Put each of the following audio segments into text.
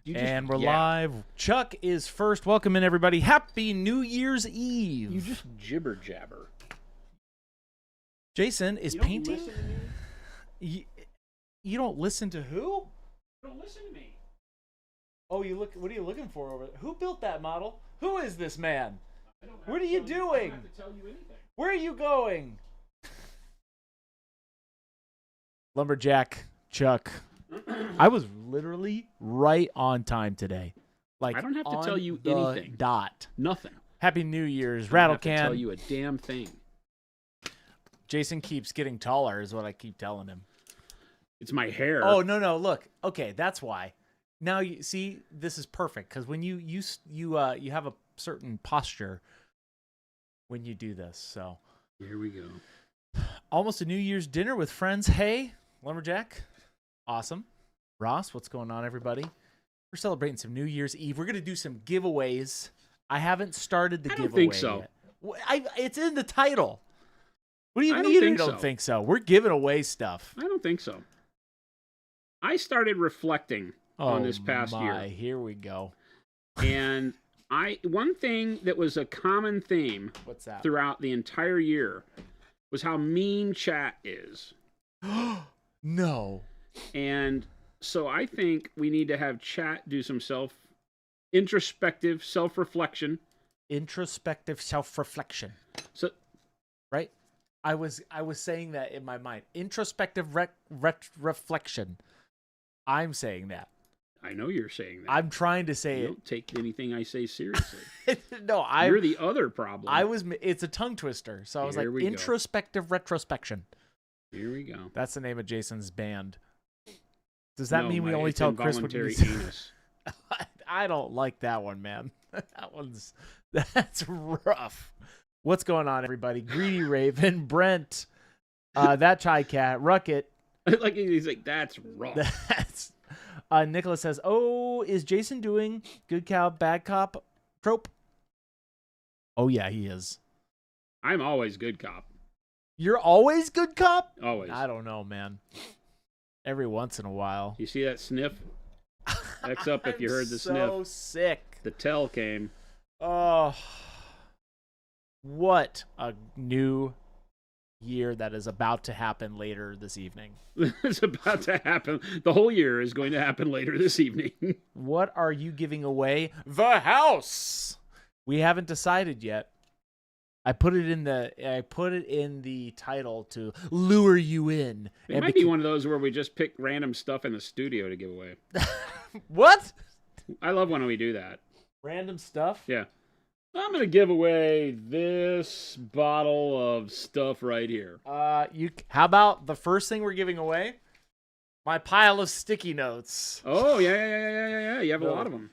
And we're live. Chuck is first. Welcome in, everybody. Happy New Year's Eve. You just jibber jabber. Jason is painting. You don't listen to who? You don't listen to me. Oh, you look. What are you looking for over there? Who built that model? Who is this man? What are you doing? I don't have to tell you anything. Where are you going? Lumberjack Chuck. I was literally right on time today. Like, I don't have to tell you the anything. Dot. Nothing. Happy New Year's, I don't Rattle have to Can. tell you a damn thing. Jason keeps getting taller, is what I keep telling him. It's my hair. Oh no! Look, okay, that's why. Now you see, this is perfect because when you have a certain posture when you do this. So here we go. Almost a New Year's dinner with friends. Hey, Lumberjack. Awesome. Ross, what's going on, everybody? We're celebrating some New Year's Eve. We're going to do some giveaways. I haven't started the giveaway. I don't think so. Yet. It's in the title. What do you mean you don't think so? We're giving away stuff. I don't think so. I started reflecting on this past year. Here we go. And one thing that was a common theme What's that? throughout the entire year was how mean chat is. No. And so I think we need to have chat do some introspective self-reflection. Introspective self-reflection. So, right? I was saying that in my mind. Introspective reflection. I'm saying that. I know you're saying that. I'm trying to say you don't take anything I say seriously. No, you're the other problem. It's a tongue twister. So I was Here like, we go. introspective retrospection. Here we go. That's the name of Jason's band. Does that mean we only it's tell Chris what involuntary he's... anus. I don't like that one, man. That's rough. What's going on, everybody? Greedy Raven, Brent, that Chai Cat, Rucket. Like he's like, that's rough. That's Nicholas says, "Oh, is Jason doing good cow, bad cop trope?" Oh yeah, he is. I'm always good cop. You're always good cop? Always. I don't know, man. Every once in a while. You see that sniff? X up if you heard the sniff. So sick. The tell came. Oh, what a new year that is about to happen later this evening. It's about to happen. The whole year is going to happen later this evening. What are you giving away? The house. We haven't decided yet. I put it in the title to lure you in. It might be one of those where we just pick random stuff in the studio to give away. What? I love when we do that. Random stuff? Yeah. I'm going to give away this bottle of stuff right here. How about the first thing we're giving away? My pile of sticky notes. Oh, yeah. You have a lot of them.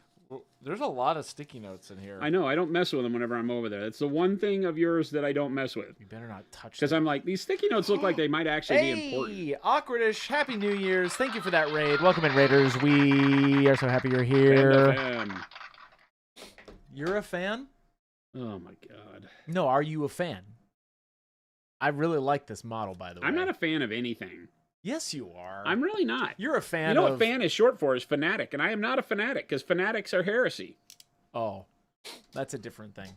There's a lot of sticky notes in here. I know. I don't mess with them whenever I'm over there. That's the one thing of yours that I don't mess with. You better not touch them. Because I'm like, these sticky notes look like they might actually be important. Hey, Awkwardish, Happy New Year's. Thank you for that raid. Welcome in, Raiders. We are so happy you're here. Fan. You're a fan? Oh, my God. No, are you a fan? I really like this model, by the way. I'm not a fan of anything. Yes, you are. I'm really not. You're a fan of... You know what fan is short for is fanatic, and I am not a fanatic, because fanatics are heresy. Oh, that's a different thing.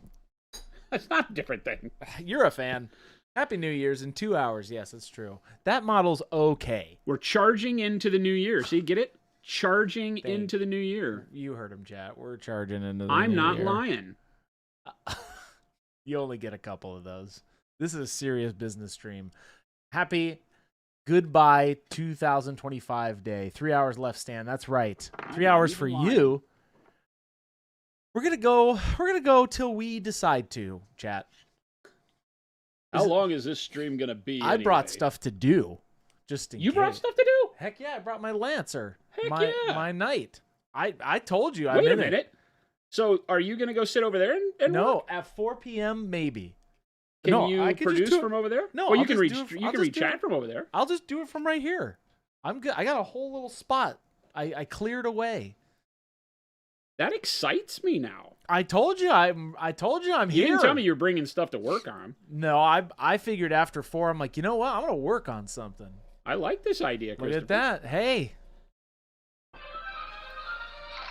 That's not a different thing. You're a fan. Happy New Year's in 2 hours. Yes, that's true. That model's okay. We're charging into the new year. See, get it? Charging into the new year. You heard him, chat. We're charging into the I'm new not year. lying. You only get a couple of those. This is a serious business stream. Happy goodbye 2025 day. 3 hours left, Stan. That's right. 3 hours for you. We're gonna go till we decide to, chat. How long is this stream gonna be? I brought stuff to do. Just in case. You brought stuff to do? Heck yeah, I brought my Lancer. Heck my knight. I told you. Wait a minute. So are you gonna go sit over there and no, work? at 4 p.m. maybe. Can you produce from over there? No, well, you can reach chat from over there. I'll just do it from right here. I'm good. I got a whole little spot. I cleared away. That excites me now. I told you I'm here. You didn't tell me you're bringing stuff to work on. No, I figured after 4, I'm like, you know what? I'm gonna work on something. I like this idea, Look at that. Hey.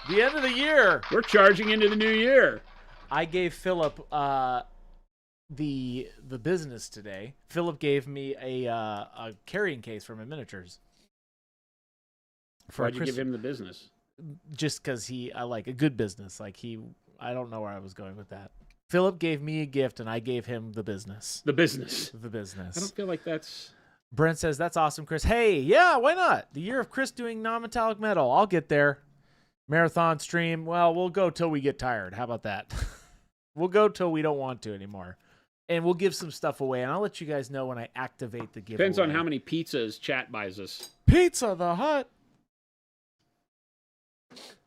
The end of the year. We're charging into the new year. I gave Philip the business today. Philip gave me a carrying case for my miniatures. Why'd you give him the business? Just because I like a good business. I don't know where I was going with that. Philip gave me a gift, and I gave him the business. The business. The business. I don't feel like that's... Brent says, that's awesome, Chris. Hey, yeah, why not? The year of Chris doing non-metallic metal. I'll get there. Marathon stream. Well, we'll go till we get tired. How about that? We'll go till we don't want to anymore. And we'll give some stuff away, and I'll let you guys know when I activate the giveaway. Depends on how many pizzas chat buys us. Pizza the Hut.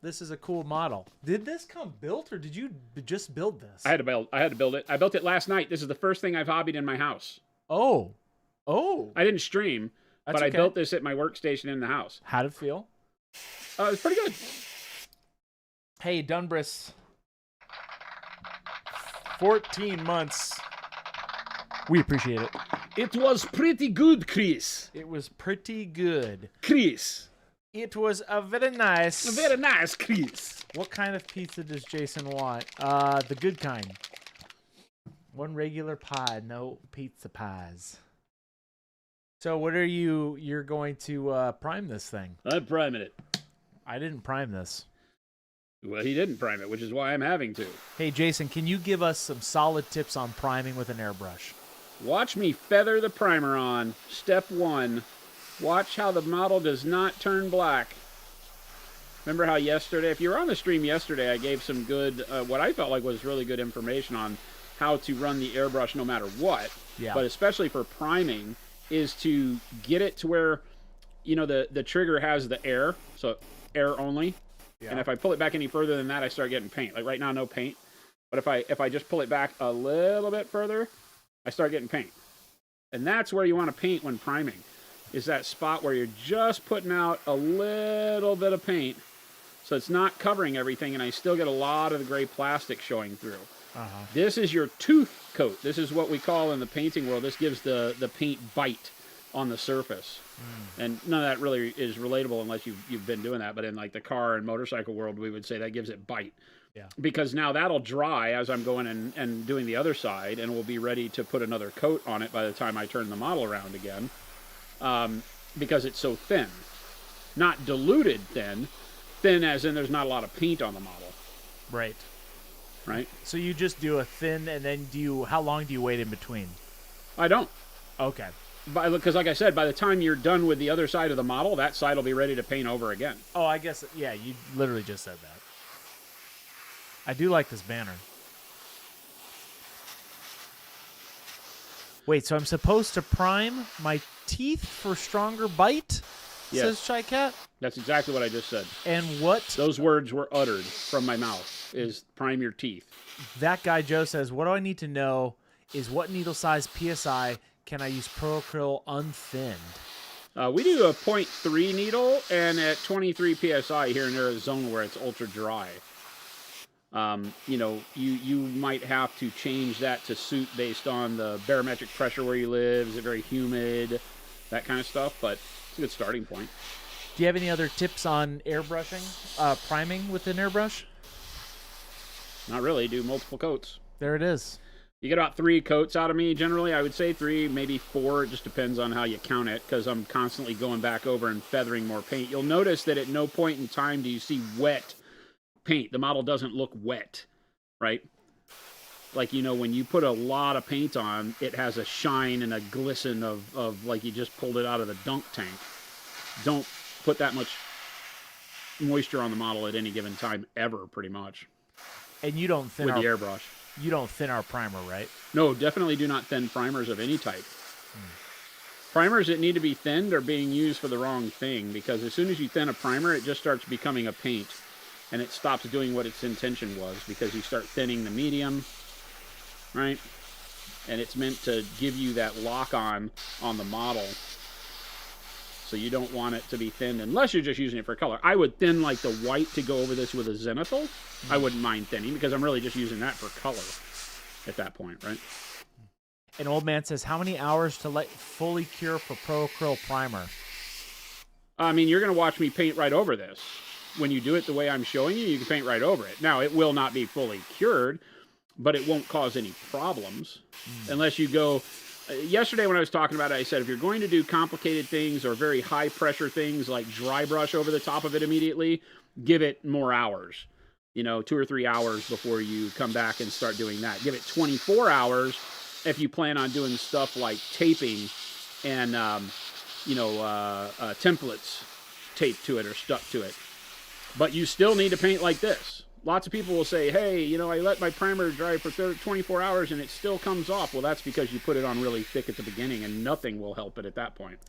This is a cool model. Did this come built, or did you just build this? I had to build it. I built it last night. This is the first thing I've hobbied in my house. Oh. I didn't stream, but I built this at my workstation in the house. How'd it feel? It was pretty good. Hey, Dunbris. 14 months. We appreciate it. It was pretty good, Chris. It was pretty good. Chris. It was a very nice. Very nice, Chris. What kind of pizza does Jason want? The good kind. One regular pie, no pizza pies. So what are you're going to prime this thing? I'm priming it. I didn't prime this. Well, he didn't prime it, which is why I'm having to. Hey, Jason, can you give us some solid tips on priming with an airbrush? Watch me feather the primer on. Step 1. Watch how the model does not turn black. Remember how yesterday, if you were on the stream yesterday, I gave some good, what I felt like was really good information on how to run the airbrush no matter what. Yeah. But especially for priming, is to get it to where, the trigger has the air, so air only. Yeah. And if I pull it back any further than that, I start getting paint. Like right now, no paint. But if I just pull it back a little bit further, I start getting paint. And that's where you want to paint when priming, is that spot where you're just putting out a little bit of paint, so it's not covering everything, and I still get a lot of the gray plastic showing through. This is your tooth coat. This is what we call in the painting world. This gives the paint bite on the surface. And none of that really is relatable unless you've been doing that. But in like the car and motorcycle world, we would say that gives it bite. Yeah. Because now that'll dry as I'm going and doing the other side, and we'll be ready to put another coat on it by the time I turn the model around again. Because it's so thin. Not diluted thin. Thin as in there's not a lot of paint on the model. Right. Right? So you just do a thin, and then how long do you wait in between? I don't. Okay. Because like I said, by the time you're done with the other side of the model, that side will be ready to paint over again. Oh, I guess, yeah, you literally just said that. I do like this banner. Wait, so I'm supposed to prime my teeth for stronger bite? Yes. Says Shy Cat. That's exactly what I just said. And what? Those words were uttered from my mouth, is prime your teeth. That guy Joe says, what do I need to know is what needle size PSI can I use Pro Acryl unthinned? We do a 0.3 needle, and at 23 PSI here in Arizona where it's ultra dry. You might have to change that to suit based on the barometric pressure where you live. Is it very humid? That kind of stuff, but it's a good starting point. Do you have any other tips on airbrushing, priming with an airbrush? Not really. Do multiple coats. There it is. You get about 3 coats out of me, generally. I would say 3, maybe 4. It just depends on how you count it, because I'm constantly going back over and feathering more paint. You'll notice that at no point in time do you see wet paint. The model doesn't look wet, right? Like, when you put a lot of paint on, it has a shine and a glisten of like you just pulled it out of the dunk tank. Don't put that much moisture on the model at any given time ever, pretty much. And you don't thin with the airbrush. You don't thin our primer, right? No, definitely do not thin primers of any type. Primers that need to be thinned are being used for the wrong thing, because as soon as you thin a primer, it just starts becoming a paint, and it stops doing what its intention was, because you start thinning the medium, right? And it's meant to give you that lock-on the model, so you don't want it to be thinned unless you're just using it for color. I would thin like the white to go over this with a zenithal. I wouldn't mind thinning, because I'm really just using that for color at that point, right? An old man says, how many hours to let fully cure for Pro Acryl primer? I mean, you're going to watch me paint right over this. when you do it the way I'm showing you, you can paint right over it. Now, it will not be fully cured, but it won't cause any problems unless you go... yesterday when I was talking about it, I said if you're going to do complicated things or very high pressure things like dry brush over the top of it immediately, give it more hours. 2 or 3 hours before you come back and start doing that. Give it 24 hours if you plan on doing stuff like taping and, templates taped to it or stuck to it. But you still need to paint like this. Lots of people will say, hey, I let my primer dry for 24 hours and it still comes off. Well, that's because you put it on really thick at the beginning and nothing will help it at that point.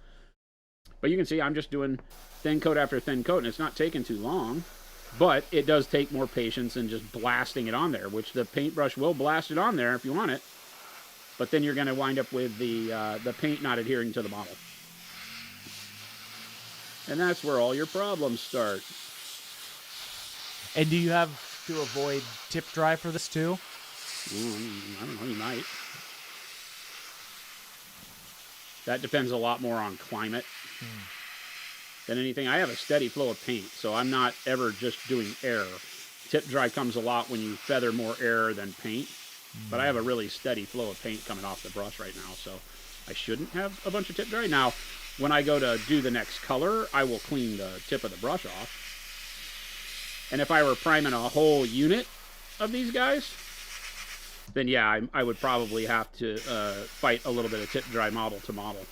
But you can see I'm just doing thin coat after thin coat and it's not taking too long. But it does take more patience than just blasting it on there, which the paintbrush will blast it on there if you want it. But then you're going to wind up with the paint not adhering to the bottle. And that's where all your problems start. And do you have to avoid tip dry for this too? I don't know, you might. That depends a lot more on climate than anything. I have a steady flow of paint, so I'm not ever just doing air. Tip dry comes a lot when you feather more air than paint, but I have a really steady flow of paint coming off the brush right now, so I shouldn't have a bunch of tip dry. Now, when I go to do the next color, I will clean the tip of the brush off. And if I were priming a whole unit of these guys, then yeah, I would probably have to fight a little bit of tip dry model to model.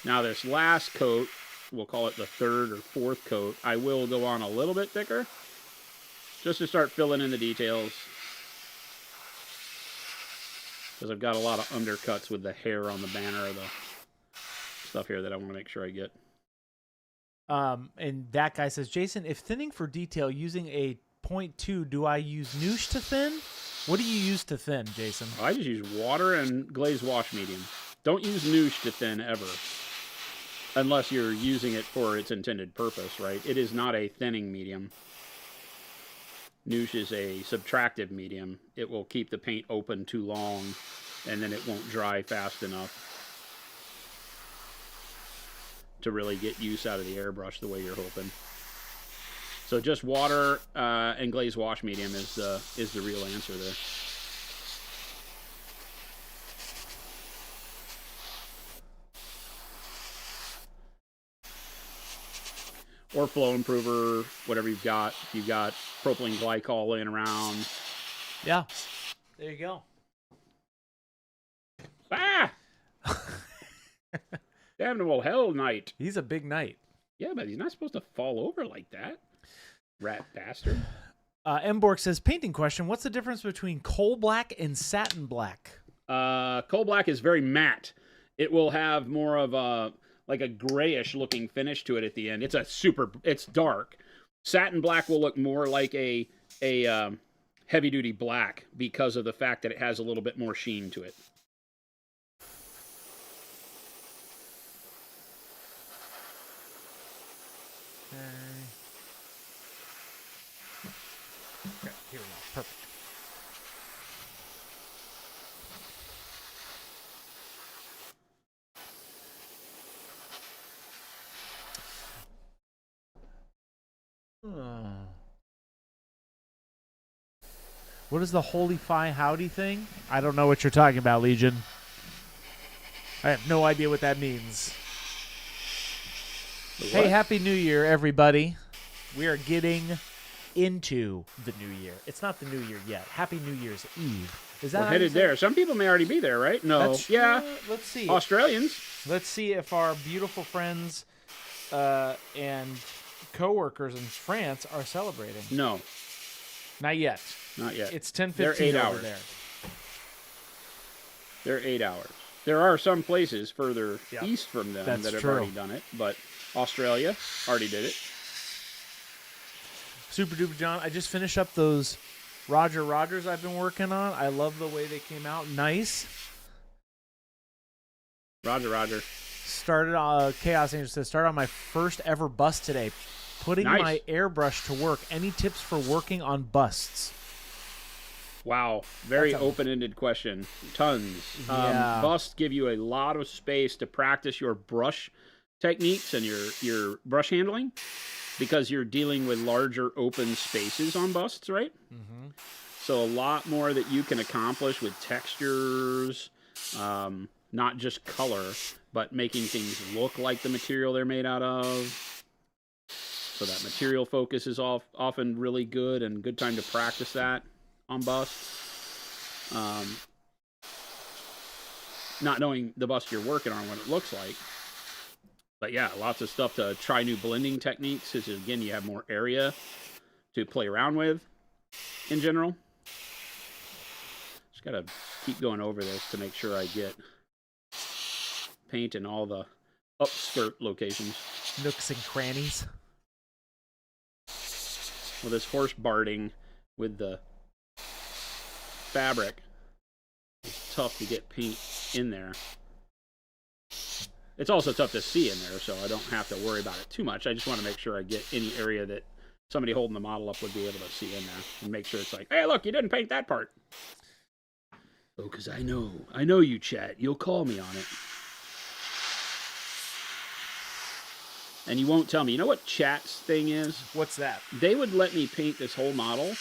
Now this last coat, we'll call it the third or fourth coat, I will go on a little bit thicker, just to start filling in the details. Because I've got a lot of undercuts with the hair on the banner of the stuff here that I want to make sure I get. And that guy says, Jason, if thinning for detail using a 0.2, do I use Noosh to thin? What do you use to thin, Jason? I just use water and glaze wash medium. Don't use Noosh to thin ever. Unless you're using it for its intended purpose, right? It is not a thinning medium. Noosh is a subtractive medium. It will keep the paint open too long, and then it won't dry fast enough to really get use out of the airbrush the way you're hoping. So just water and glaze wash medium is the real answer there. Or flow improver, whatever you've got. If you've got propylene glycol laying around. Yeah, there you go. Ah! Damnable hell knight. He's a big knight. Yeah, but he's not supposed to fall over like that. Rat bastard. Mborg says, painting question, what's the difference between coal black and satin black? Coal black is very matte. It will have more of a like a grayish looking finish to it at the end. It's dark. Satin black will look more like a heavy duty black because of the fact that it has a little bit more sheen to it. Okay, here we go. Perfect. What is the holy fi howdy thing? I don't know what you're talking about, Legion. I have no idea what that means. What? Hey, Happy New Year, everybody. We are getting into the new year. It's not the new year yet. Happy New Year's Eve. Is that We're headed there? Some people may already be there, right? No. Yeah. Let's see. Australians. Let's see if our beautiful friends and co-workers in France are celebrating. No. Not yet. Not yet. It's 10:15 They're 8 over hours. there. They're 8 hours. There are some places further Yep. east from them That's that have true. already done it, but Australia already did it. Super Duper John, I just finished up those Roger Rogers I've been working on. I love the way they came out. Nice. Roger. Started Chaos Angel says, started on my first ever bust today. Putting Nice. my airbrush to work. Any tips for working on busts? Wow. Very That's a- open-ended question. Tons. Yeah. Busts give you a lot of space to practice your brush techniques and your brush handling. because you're dealing with larger open spaces on busts, right? Mm-hmm. So a lot more that you can accomplish with textures, not just color, but making things look like the material they're made out of. So that material focus is often really good, and good time to practice that on busts. Not knowing the bust you're working on, what it looks like. But yeah, lots of stuff to try new blending techniques, because again, you have more area to play around with in general. Just gotta keep going over this to make sure I get paint in all the upskirt locations. Nooks and crannies. Well, this horse barding with the fabric is tough to get paint in there. It's also tough to see in there, so I don't have to worry about it too much. I just want to make sure I get any area that somebody holding the model up would be able to see in there, and make sure it's like, hey, look, you didn't paint that part. Oh, because I know you, chat. You'll call me on it. And you won't tell me. You know what chat's thing is? What's that? They would let me paint this whole model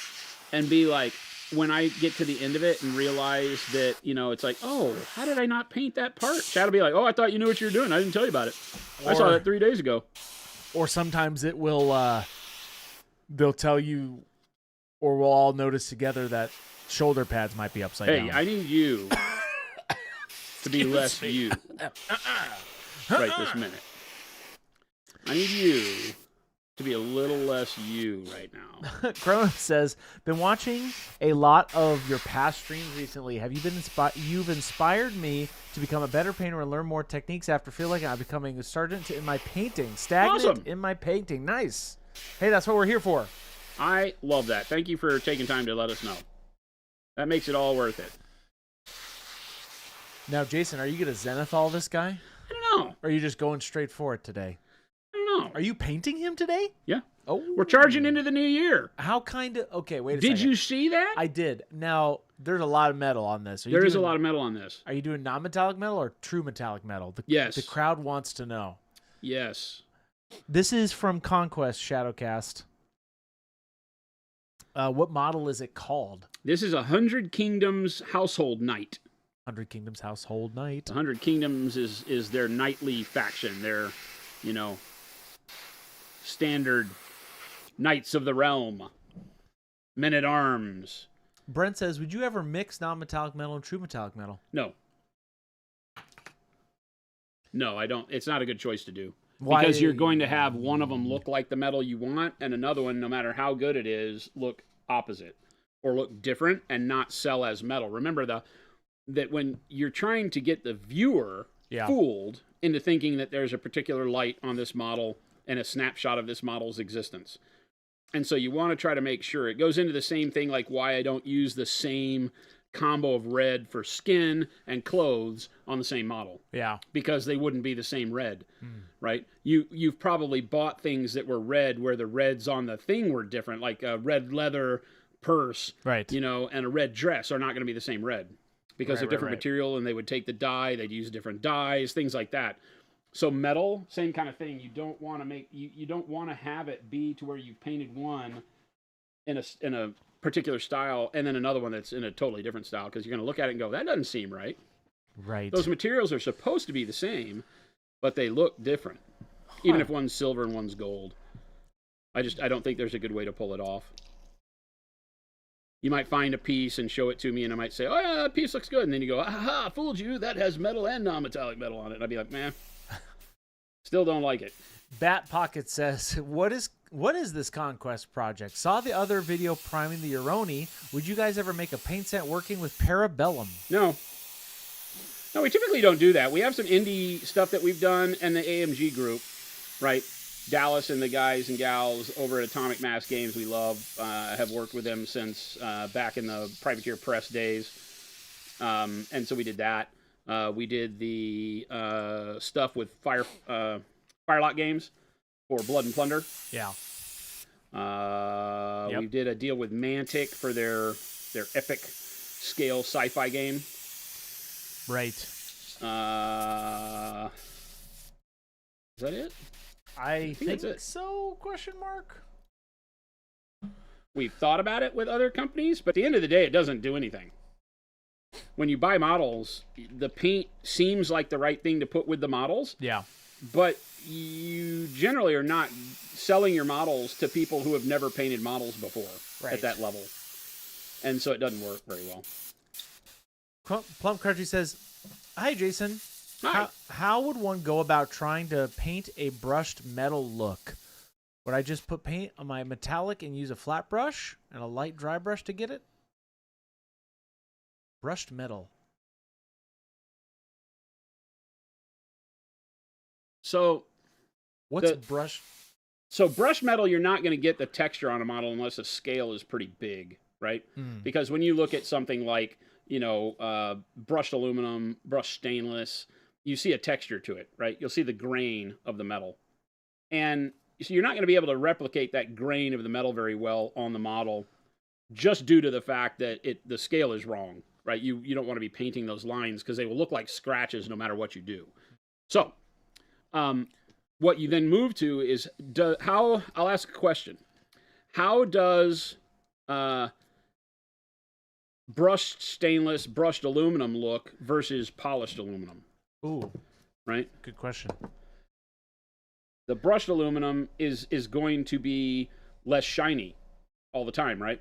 and be like, when I get to the end of it and realize that, you know, it's like, oh, how did I not paint that part? Chat will be like, oh, I thought you knew what you were doing. I didn't tell you about it. I saw that 3 days ago. Or sometimes it will, they'll tell you, or we'll all notice together that shoulder pads might be upside down. Hey, I need you to be less you right this minute. I need you to be a little less you right now. Cronin says, been watching a lot of your past streams recently. Have you been you've inspired me to become a better painter and learn more techniques after feeling like I'm becoming a sergeant in my painting. Stagnant awesome. In my painting. Nice. Hey, that's what we're here for. I love that. Thank you for taking time to let us know. That makes it all worth it. Now, Jason, are you going to Zenithal this guy? I don't know. Or are you just going straight for it today? I don't know. Are you painting him today? Yeah. Oh. We're charging into the new year. How kind of... Okay, wait a second. second. Did you see that? I did. Now, there's a lot of metal on this. There is a lot of metal on this. Are you doing non-metallic metal or true metallic metal? Yes. The crowd wants to know. Yes. This is from Conquest Shadowcast. What model is it called? This is 100 Kingdoms Household Knight. 100 Kingdoms Household Knight. 100 Kingdoms is their knightly faction. Their, you know, standard Knights of the Realm. Men-at-Arms. Brent says, would you ever mix non-metallic metal and true metallic metal? No. No, I don't. It's not a good choice to do. Why? Because you're going to have one of them look like the metal you want, and another one, no matter how good it is, look opposite or look different and not sell as metal. Remember that when you're trying to get the viewer fooled into thinking that there's a particular light on this model and a snapshot of this model's existence. And so you want to try to make sure it goes into the same thing, like why I don't use the same combo of red for skin and clothes on the same model. Yeah. Because they wouldn't be the same red, right? You've probably bought things that were red where the reds on the thing were different, like a red leather purse, right? You know, and a red dress are not going to be the same red because of different material, and they would take the dye, they'd use different dyes, things like that. So metal, same kind of thing. You don't want to make you don't want to have it be to where you've painted one in a particular style and then another one that's in a totally different style, because you're going to look at it and go, that doesn't seem right. Right. Those materials are supposed to be the same, but they look different, even if one's silver and one's gold. I don't think there's a good way to pull it off. You might find a piece and show it to me, and I might say, oh yeah, that piece looks good. And then you go, aha, fooled you. That has metal and non-metallic metal on it. And I'd be like, man, still don't like it. Bat Pocket says, what is this Conquest project? Saw the other video priming the Uroni. Would you guys ever make a paint set working with Parabellum? No, we typically don't do that. We have some indie stuff that we've done, and the AMG group, right? Dallas and the guys and gals over at Atomic Mass Games we love, have worked with them since back in the Privateer Press days. And so we did that. We did the stuff with Firelock Games for Blood and Plunder. Yeah. We did a deal with Mantic for their epic scale sci-fi game. Right. Is that it? I think that's it. so, question mark? We've thought about it with other companies, but at the end of the day, it doesn't do anything. When you buy models, the paint seems like the right thing to put with the models. Yeah. But you generally are not selling your models to people who have never painted models before at that level. And so it doesn't work very well. Plum Crunchy says, "Hi, Jason. Hi. How would one go about trying to paint a brushed metal look? Would I just put paint on my metallic and use a flat brush and a light dry brush to get it? Brushed metal. So what's brush? So brushed metal, you're not going to get the texture on a model unless the scale is pretty big, right? Because when you look at something like, brushed aluminum, brushed stainless, you see a texture to it, right? You'll see the grain of the metal. And so you're not going to be able to replicate that grain of the metal very well on the model just due to the fact that the scale is wrong, right? You don't want to be painting those lines because they will look like scratches no matter what you do. So what you then move to is I'll ask a question. How does brushed stainless, brushed aluminum look versus polished aluminum? Ooh, right? Good question. The brushed aluminum is going to be less shiny all the time, right?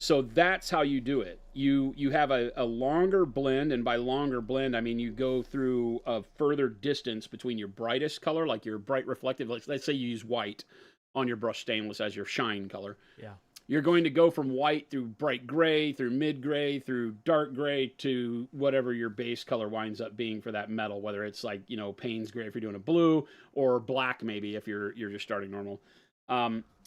So that's how you do it. You have a longer blend, and by longer blend, I mean you go through a further distance between your brightest color, like your bright reflective. Let's say you use white on your brushed stainless as your shine color. Yeah. You're going to go from white through bright gray, through mid gray, through dark gray to whatever your base color winds up being for that metal, whether it's like, Payne's gray if you're doing a blue, or black maybe if you're just starting normal.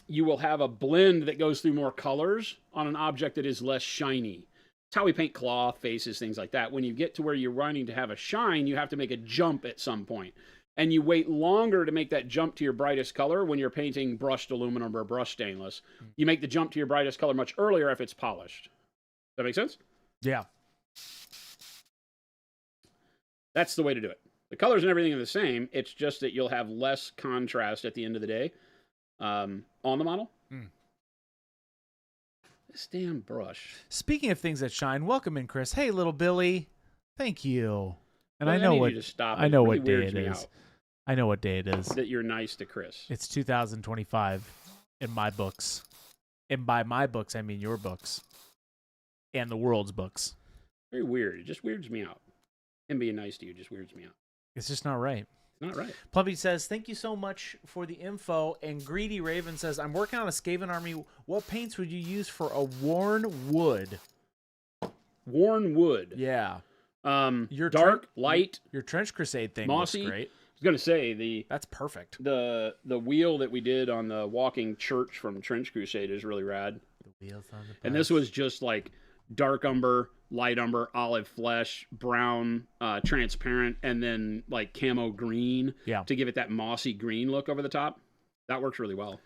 You will have a blend that goes through more colors on an object that is less shiny. It's how we paint cloth, faces, things like that. When you get to where you're wanting to have a shine, you have to make a jump at some point. And you wait longer to make that jump to your brightest color when you're painting brushed aluminum or brushed stainless. You make the jump to your brightest color much earlier if it's polished. Does that make sense? Yeah. That's the way to do it. The colors and everything are the same. It's just that you'll have less contrast at the end of the day on the model. This damn brush. Speaking of things that shine, welcome in, Chris. Hey, little Billy. Thank you. And Well, I know need what you to stop. I know It really what day weirds it me is. out I know what day it is. that you're nice to Chris. It's 2025 in my books. And by my books, I mean your books. And the world's books. Very weird. It just weirds me out. Him being nice to you just weirds me out. It's just not right. It's not right. Plumpy says, thank you so much for the info. And Greedy Raven says, I'm working on a Skaven army. What paints would you use for a worn wood? Worn wood. Yeah. Your dark, light. Your Trench Crusade thing mossy. looks great. I was going to say, that's perfect. The wheel that we did on the walking church from Trench Crusade is really rad. The wheels on the bus. And this was just like dark umber, light umber, olive flesh, brown, transparent, and then like camo green to give it that mossy green look over the top. That works really well.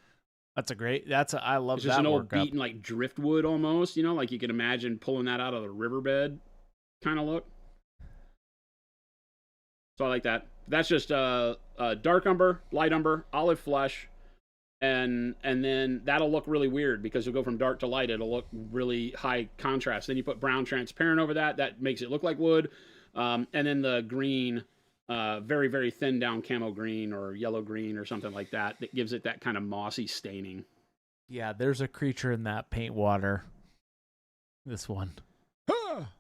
That's a great. I love that. It's just an old beaten like driftwood almost, like you can imagine pulling that out of the riverbed kind of look. So I like that. That's just dark umber, light umber, olive flesh, and then that'll look really weird because you'll go from dark to light. It'll look really high contrast. Then you put brown transparent over that. That makes it look like wood. And then the green, very, very thin down camo green or yellow green or something like that. That gives it that kind of mossy staining. Yeah, there's a creature in that paint water. This one.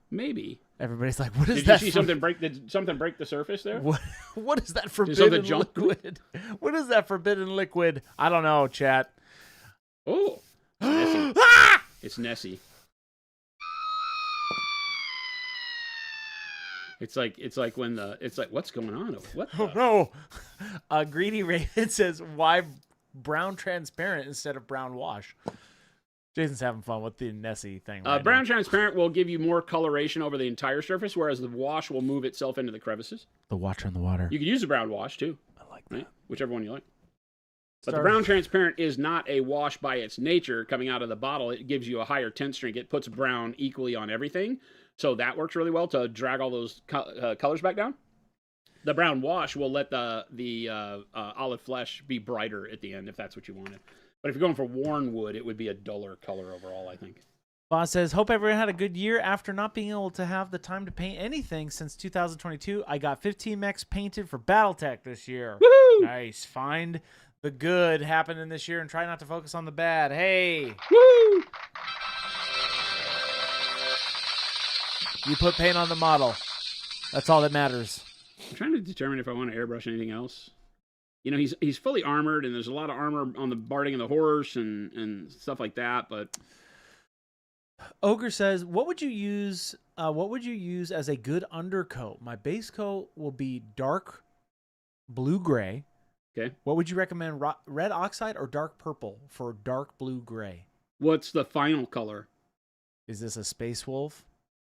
Maybe. Everybody's like, what is that? Did you see something break? Did something break the surface there? What is that forbidden liquid? What is that forbidden liquid? I don't know, chat. Oh, Nessie. It's Nessie. It's like when what's going on? What? Oh no! Greedy Raven says, why brown transparent instead of brown wash? Jason's having fun with the Nessie thing. Brown transparent will give you more coloration over the entire surface, whereas the wash will move itself into the crevices. The watcher in the water. You could use a brown wash too. I like that. Right? Whichever one you like. But the brown transparent is not a wash by its nature coming out of the bottle. It gives you a higher tint strength. It puts brown equally on everything. So that works really well to drag all those colors back down. The brown wash will let the olive flesh be brighter at the end if that's what you wanted. But if you're going for worn wood, it would be a duller color overall, I think. Boss says, hope everyone had a good year. After not being able to have the time to paint anything since 2022, I got 15 mechs painted for Battletech this year. Woohoo! Nice. Find the good happening this year and try not to focus on the bad. Hey. Woo! You put paint on the model. That's all that matters. I'm trying to determine if I want to airbrush anything else. You know, he's fully armored, and there's a lot of armor on the barding of the horse and stuff like that, but... Ogre says, what would you use as a good undercoat? My base coat will be dark blue-gray. Okay. What would you recommend, red oxide or dark purple for dark blue-gray? What's the final color? Is this a Space Wolf?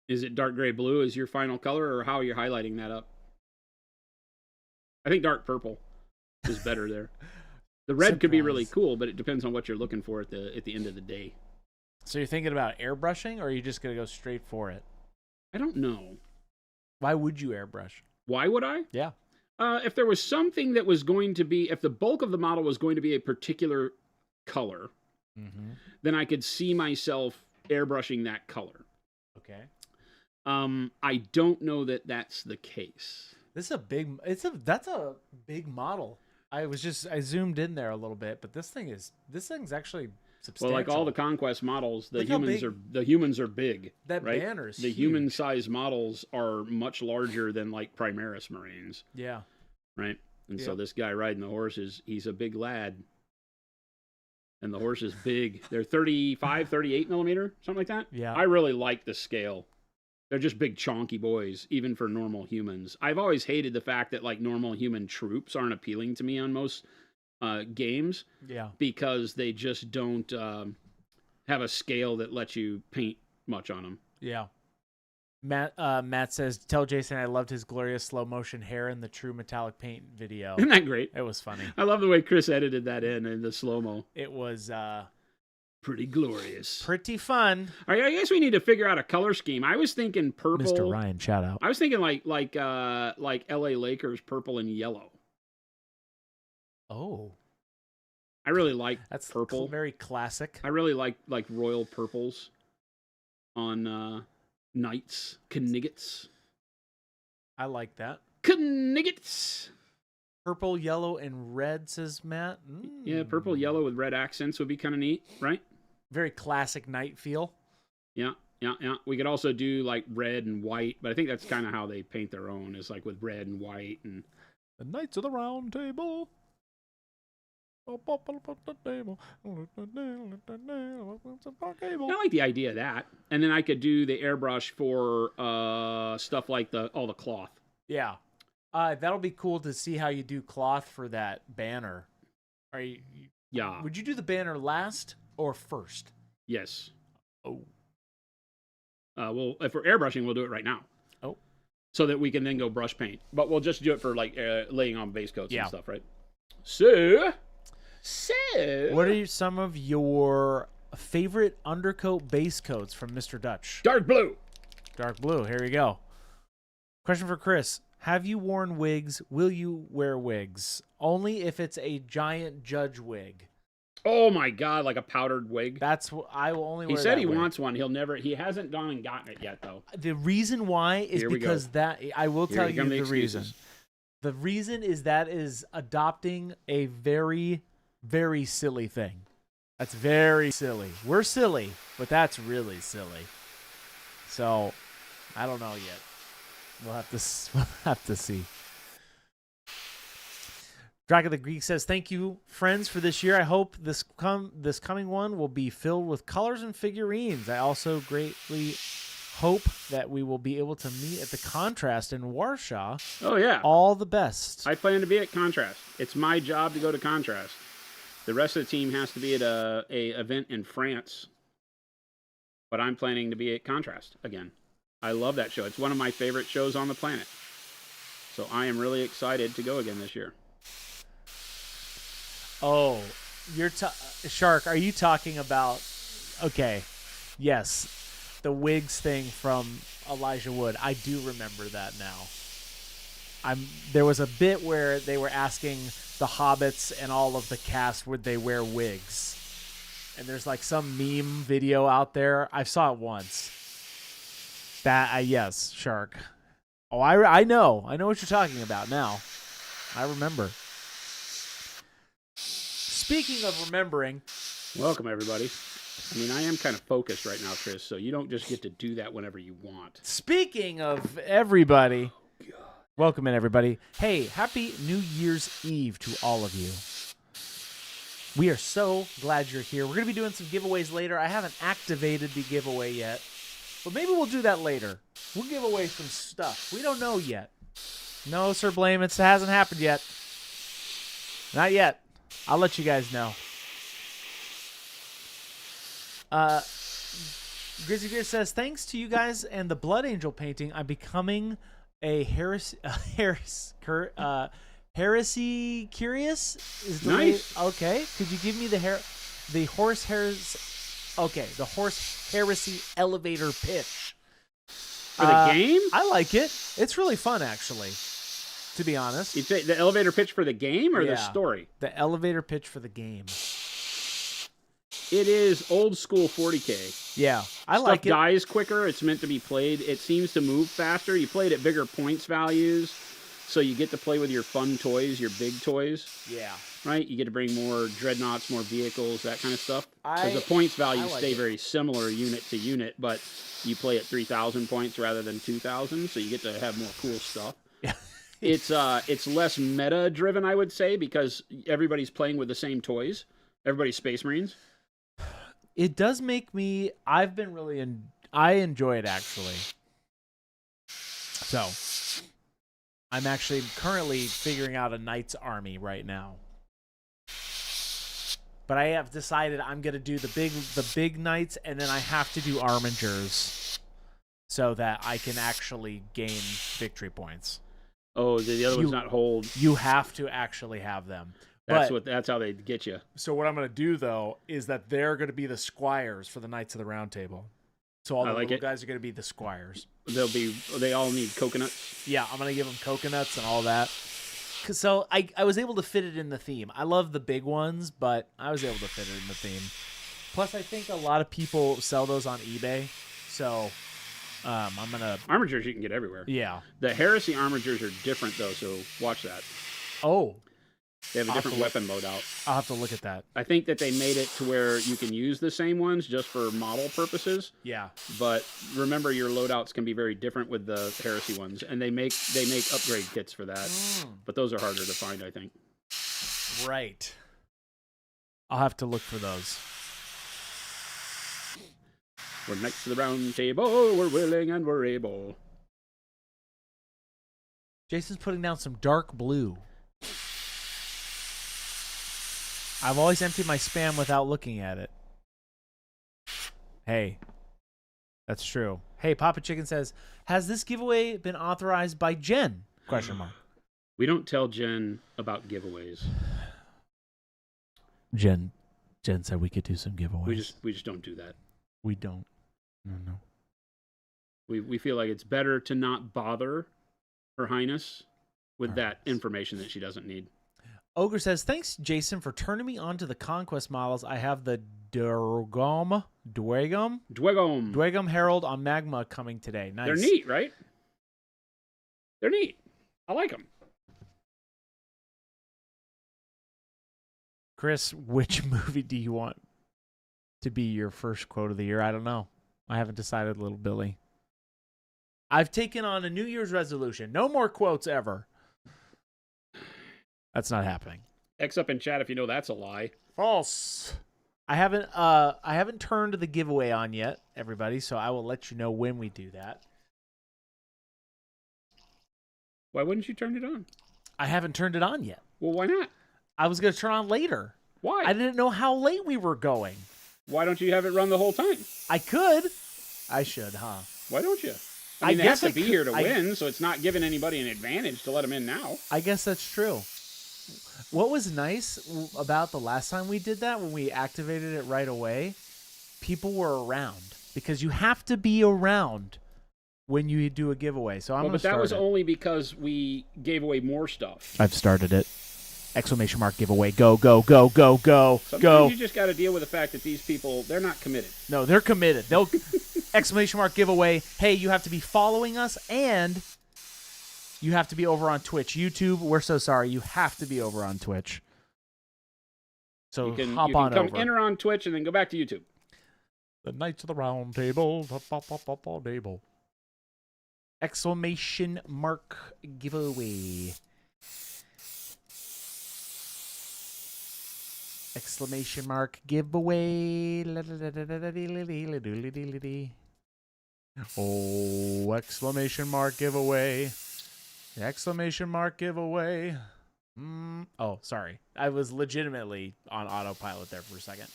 Is it dark gray blue as your final color, or how are you highlighting that up? I think dark purple is better there. The red could be really cool, but it depends on what you're looking for at the end of the day. So you're thinking about airbrushing, or are you just going to go straight for it? I don't know. Why would you airbrush? Why would I? Yeah. If there was something that was going to be, if the bulk of the model was going to be a particular color, then I could see myself airbrushing that color. Okay. I don't know that that's the case. That's a big model. I zoomed in there a little bit, but this thing's actually substantial. Well, like all the Conquest models, the humans are big. That right? banner is the huge. human-sized models are much larger than like Primaris Marines. Yeah. Right? And so this guy riding the horse he's a big lad. And the horse is big. They're 35, 38 millimeter, something like that. Yeah. I really like the scale. They're just big chonky boys, even for normal humans. I've always hated the fact that like normal human troops aren't appealing to me on most games. Yeah. Because they just don't have a scale that lets you paint much on them. Yeah. Matt says, tell Jason I loved his glorious slow motion hair in the true metallic paint video. Isn't that great? It was funny. I love the way Chris edited that in the slow-mo. It was pretty glorious. Pretty fun. All right, I guess we need to figure out a color scheme. I was thinking purple. Mr. Ryan, shout out. I was thinking like LA Lakers purple and yellow. Oh. I really like that's purple. Very classic. I really like royal purples on knights, Kniggets. I like that. Kniggets. Purple, yellow, and red, says Matt. Yeah, purple, yellow with red accents would be kind of neat, right? Very classic knight feel. Yeah. We could also do like red and white, but I think that's kind of how they paint their own, is like with red and white. And the Knights of the Round Table. I like the idea of that. And then I could do the airbrush for stuff like all the cloth. Yeah. That'll be cool to see how you do cloth for that banner. Yeah. Would you do the banner last or first? Yes. Oh. Well, if we're airbrushing, we'll do it right now. Oh. So that we can then go brush paint. But we'll just do it for like laying on base coats and stuff, right? So, what are some of your favorite undercoat base coats from Mr. Dutch? Dark blue. Dark blue. Here we go. Question for Chris. Have you worn wigs? Will you wear wigs? Only if it's a giant judge wig. Oh my God, like a powdered wig. That's what I will only wear. He said he wig. wants one. He hasn't gone and gotten it yet though. The reason why is because I will tell you the reason. The reason is that is adopting a very, very silly thing. That's very silly. We're silly, but that's really silly. So, I don't know yet. We'll have to see. Draco the Greek says, thank you, friends, for this year. I hope this coming one will be filled with colors and figurines. I also greatly hope that we will be able to meet at the Contrast in Warsaw. Oh, yeah. All the best. I plan to be at Contrast. It's my job to go to Contrast. The rest of the team has to be at a event in France. But I'm planning to be at Contrast again. I love that show. It's one of my favorite shows on the planet. So I am really excited to go again this year. Oh, Shark, are you talking about... Okay, yes. The wigs thing from Elijah Wood. I do remember that now. There was a bit where they were asking the hobbits and all of the cast would they wear wigs, and there's like some meme video out there. I saw it once. Yes, Shark. Oh, I know what you're talking about now. I remember. Speaking of remembering, welcome everybody. I mean, I am kind of focused right now, Chris, so you don't just get to do that whenever you want. Speaking of everybody, welcome in everybody. Hey, happy New Year's Eve to all of you. We are so glad you're here. We're going to be doing some giveaways later. I haven't activated the giveaway yet, but maybe we'll do that later. We'll give away some stuff. We don't know yet. No, Sir Blame, it hasn't happened yet. Not yet. I'll let you guys know. Grizzly Gear says, thanks to you guys and the Blood Angel painting, I'm becoming a heresy curious. Is the nice. Okay, could you give me the horse heresy elevator pitch for the game? I like it. It's really fun, actually. To be honest, you say the elevator pitch for the game or the story? The elevator pitch for the game. It is old school 40K. Yeah, I like it. Stuff dies quicker. It's meant to be played. It seems to move faster. You play it at bigger points values, so you get to play with your fun toys, your big toys. Yeah. Right? You get to bring more dreadnoughts, more vehicles, that kind of stuff. Because the points values stay very similar unit to unit, but you play at 3,000 points rather than 2,000, so you get to have more cool stuff. Yeah. It's less meta driven, I would say, because everybody's playing with the same toys. Everybody's Space Marines. It does make me. I've been really. I enjoy it actually. So, I'm actually currently figuring out a Knights army right now. But I have decided I'm gonna do the big Knights, and then I have to do Armigers, so that I can actually gain victory points. Oh, the other one's not hold. You have to actually have them. That's how they get you. So what I'm going to do though is that they're going to be the squires for the Knights of the Round Table. So all the little guys are going to be the squires. They all need coconuts. Yeah, I'm going to give them coconuts and all that. So I was able to fit it in the theme. I love the big ones, but I was able to fit it in the theme. Plus, I think a lot of people sell those on eBay. So I'm gonna Armigers you can get everywhere. Yeah. The Heresy Armigers are different though, so watch that. Oh. They have a different weapon loadout. I'll have to look at that. I think that they made it to where you can use the same ones just for model purposes. Yeah. But remember, your loadouts can be very different with the Heresy ones, and they make upgrade kits for that. But those are harder to find, I think. Right. I'll have to look for those. We're next to the round table. We're willing and we're able. Jason's putting down some dark blue. I've always emptied my spam without looking at it. Hey, that's true. Hey, Papa Chicken says, has this giveaway been authorized by Jen? Question mark. We don't tell Jen about giveaways. Jen said we could do some giveaways. We just don't do that. We don't. No. We feel like it's better to not bother Her Highness with that information that she doesn't need. Ogre says, thanks, Jason, for turning me on to the Conquest models. I have the Dwegom Herald on Magma coming today. Nice. They're neat, right? They're neat. I like them. Chris, which movie do you want to be your first quote of the year? I don't know. I haven't decided, little Billy. I've taken on a New Year's resolution. No more quotes ever. That's not happening. X up in chat if you know that's a lie. False. I haven't turned the giveaway on yet, everybody, so I will let you know when we do that. Why wouldn't you turn it on? I haven't turned it on yet. Well, why not? I was going to turn on later. Why? I didn't know how late we were going. Why don't you have it run the whole time? I could. I should, huh? Why don't you? I mean, they have to be here to win, so it's not giving anybody an advantage to let them in now. I guess that's true. What was nice about the last time we did that, when we activated it right away, people were around. Because you have to be around when you do a giveaway. So I'm going to start But that was it. only because we gave away more stuff. I've started it. Exclamation mark giveaway. Go, go, go, go, go, Sometimes go. you just got to deal with the fact that these people, they're not committed. No, they're committed. They'll exclamation mark giveaway. Hey, you have to be following us, and you have to be over on Twitch. YouTube, we're so sorry. You have to be over on Twitch. So hop on over. You can come enter on Twitch and then go back to YouTube. The Knights of the Round Table. Table. Exclamation mark giveaway. Exclamation mark giveaway. Oh, exclamation mark giveaway. Exclamation mark giveaway. Oh, sorry. I was legitimately on autopilot there for a second.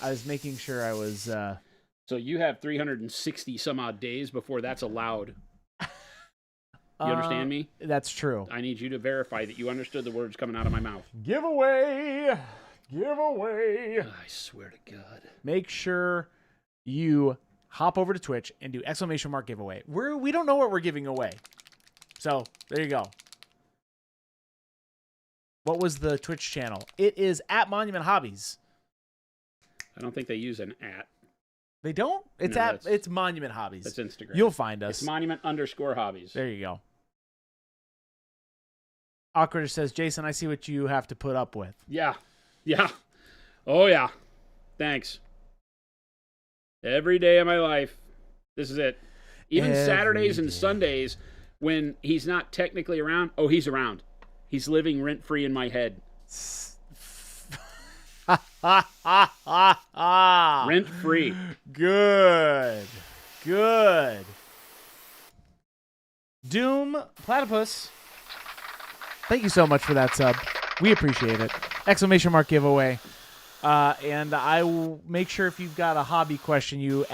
I was making sure I was... So you have 360 some odd days before that's allowed. You understand me? That's true. I need you to verify that you understood the words coming out of my mouth. Giveaway. Giveaway. I swear to God. Make sure you hop over to Twitch and do exclamation mark giveaway. We don't know what we're giving away. So there you go. What was the Twitch channel? It is at Monument Hobbies. I don't think they use an @. They don't? It's Monument Hobbies. That's Instagram. You'll find us. It's Monument_Hobbies. There you go. Awkward says, Jason, I see what you have to put up with. Yeah. Yeah. Oh, yeah. Thanks. Every day of my life. This is it. Even Saturdays and Sundays when he's not technically around. Oh, he's around. He's living rent-free in my head. Rent-free. Good. Good. Doom Platypus. Thank you so much for that sub. We appreciate it. Exclamation mark giveaway. And I will make sure if you've got a hobby question, you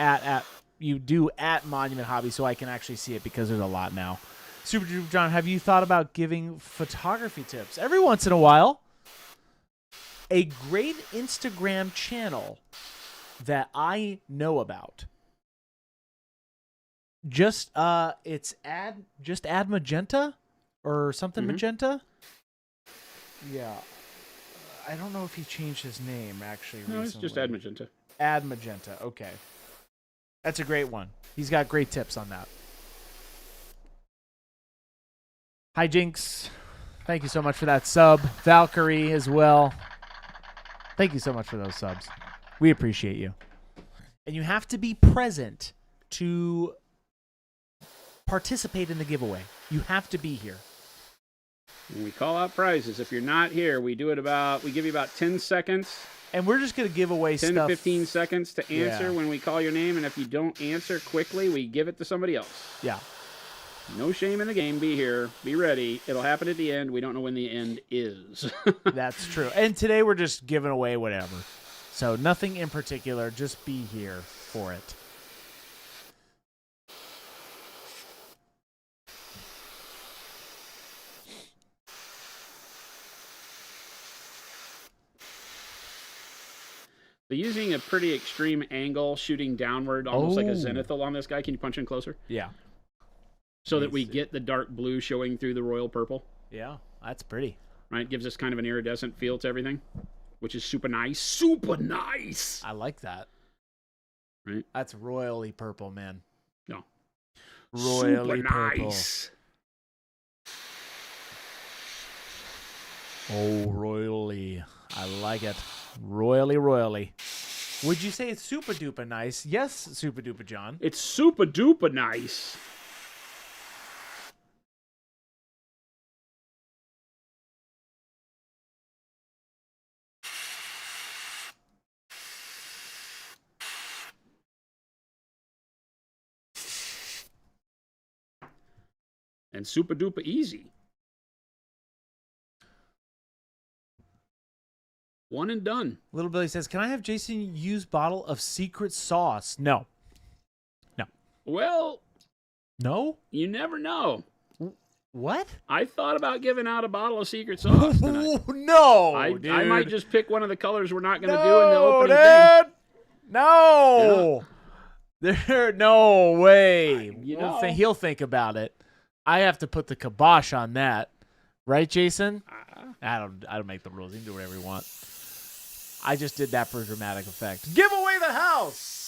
do at Monument Hobby so I can actually see it because there's a lot now. Super Duper John, have you thought about giving photography tips? Every once in a while. A great Instagram channel that I know about. It's Ad Magenta or something magenta. Yeah. I don't know if he changed his name actually recently. No, it's just Ad Magenta. Ad Magenta. Okay. That's a great one. He's got great tips on that. Hi Jinx. Thank you so much for that sub. Valkyrie as well. Thank you so much for those subs. We appreciate you. And you have to be present to participate in the giveaway. You have to be here. When we call out prizes, if you're not here, we give you about 10 seconds. And we're just going to give away 10 stuff. to 15 seconds to answer when we call your name. And if you don't answer quickly, we give it to somebody else. Yeah. No shame in the game. Be here. Be ready. It'll happen at the end. We don't know when the end is. That's true. And today we're just giving away whatever. So nothing in particular. Just be here for it. They're using a pretty extreme angle, shooting downward, almost like a zenithal on this guy. Can you punch in closer? Yeah. So that we get the dark blue showing through the royal purple. Yeah, that's pretty. Right? Gives us kind of an iridescent feel to everything, which is super nice. Super nice! I like that. Right? That's royally purple, man. No. Royally super purple. Nice. Oh, royally. I like it. Royally, royally. Would you say it's super duper nice? Yes, super duper John. It's super duper nice. And super duper easy. One and done. Little Billy says, can I have Jason use bottle of secret sauce? No. No. Well, no? You never know. What? I thought about giving out a bottle of secret sauce tonight. No, dude. I might just pick one of the colors we're not going to do in the opening dude. thing. No. There, no way. You know. He'll think about it. I have to put the kibosh on that, right, Jason? I don't make the rules. You can do whatever you want. I just did that for dramatic effect. Give away the house.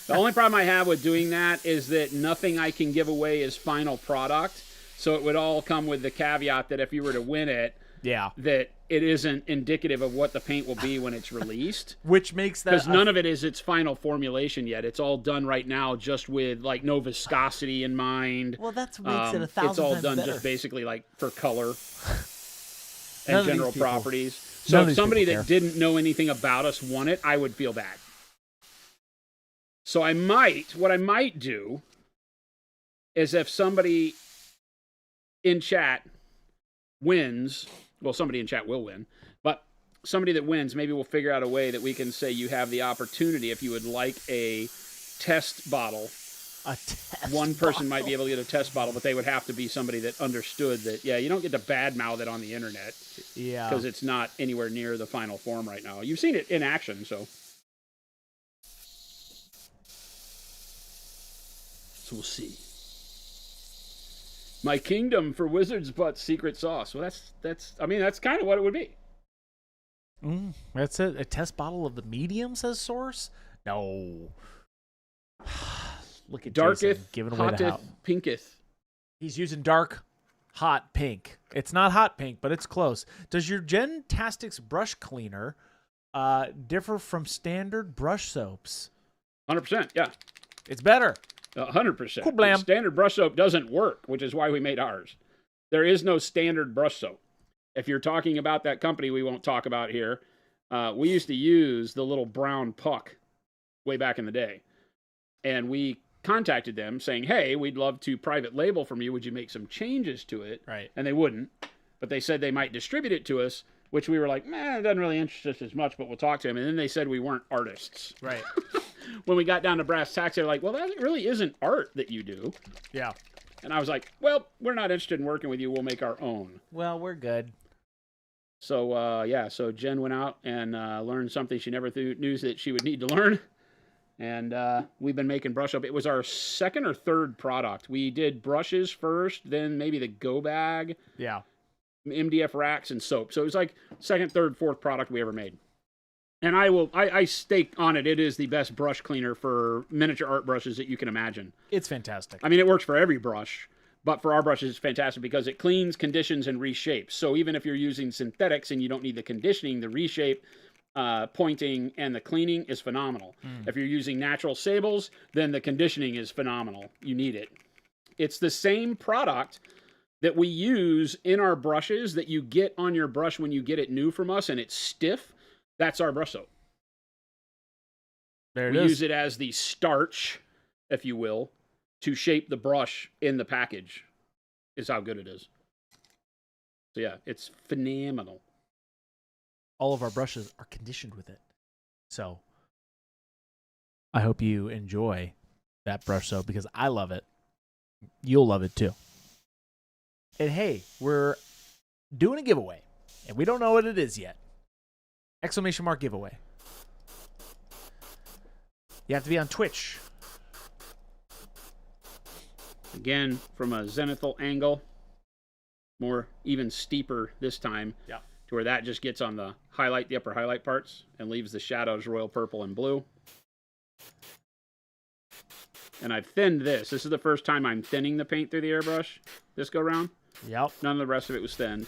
The only problem I have with doing that is that nothing I can give away is final product. So it would all come with the caveat that if you were to win it, that it isn't indicative of what the paint will be when it's released. Which makes that... Because none of it is its final formulation yet. It's all done right now just with, like, no viscosity in mind. Well, that's what makes it 1,000 It's all times done better. just basically, like, for color None and of these general people- properties. none So of if these somebody people that care. didn't know anything about us won it, I would feel bad. So what I might do is if somebody in chat wins, well, somebody in chat will win, but somebody that wins, maybe we'll figure out a way that we can say you have the opportunity, if you would like a test bottle. A test One person might be bottle. able to get a test bottle, but they would have to be somebody that understood that, yeah, you don't get to badmouth it on the internet. Yeah. Because it's not anywhere near the final form right now. You've seen it in action, so. So we'll see. My kingdom for wizard's butt secret sauce. Well, that's kind of what it would be. That's it. A test bottle of the medium, says Source? No. Look at Darketh, Jason giving away the hotteth, house. pinketh. He's using dark, hot pink. It's not hot pink, but it's close. Does your Gentastics brush cleaner differ from standard brush soaps? 100%, yeah. It's better. 100%. Cool blam. Standard brush soap doesn't work, which is why we made ours. There is no standard brush soap. If you're talking about that company we won't talk about here, we used to use the little brown puck way back in the day. And we contacted them saying, hey, we'd love to private label from you. Would you make some changes to it? Right. And they wouldn't. But they said they might distribute it to us, which we were like, it doesn't really interest us as much, but we'll talk to them. And then they said we weren't artists. Right. When we got down to brass tacks, they're like, well, that really isn't art that you do. Yeah. And I was like, well, we're not interested in working with you. We'll make our own. Well, we're good. So, so Jen went out and learned something she never knew that she would need to learn. And we've been making brush up. It was our second or third product. We did brushes first, then maybe the go bag, Yeah. MDF racks, and soap. So it was like second, third, fourth product we ever made. And I stake on it. It is the best brush cleaner for miniature art brushes that you can imagine. It's fantastic. I mean, it works for every brush, but for our brushes, it's fantastic because it cleans, conditions, and reshapes. So even if you're using synthetics and you don't need the conditioning, the reshape, pointing, and the cleaning is phenomenal. If you're using natural sables, then the conditioning is phenomenal. You need it. It's the same product that we use in our brushes that you get on your brush when you get it new from us and it's stiff. That's our brush soap. There it We is. use it as the starch, if you will, to shape the brush in the package, is how good it is. So yeah, it's phenomenal. All of our brushes are conditioned with it. So I hope you enjoy that brush soap because I love it. You'll love it too. And hey, we're doing a giveaway, and we don't know what it is yet. ! Giveaway. You have to be on Twitch. Again, from a zenithal angle, more even steeper this time. Yeah. To where that just gets on the upper highlight parts and leaves the shadows royal purple and blue. And I've thinned this. This is the first time I'm thinning the paint through the airbrush this go round. Yep. None of the rest of it was thinned.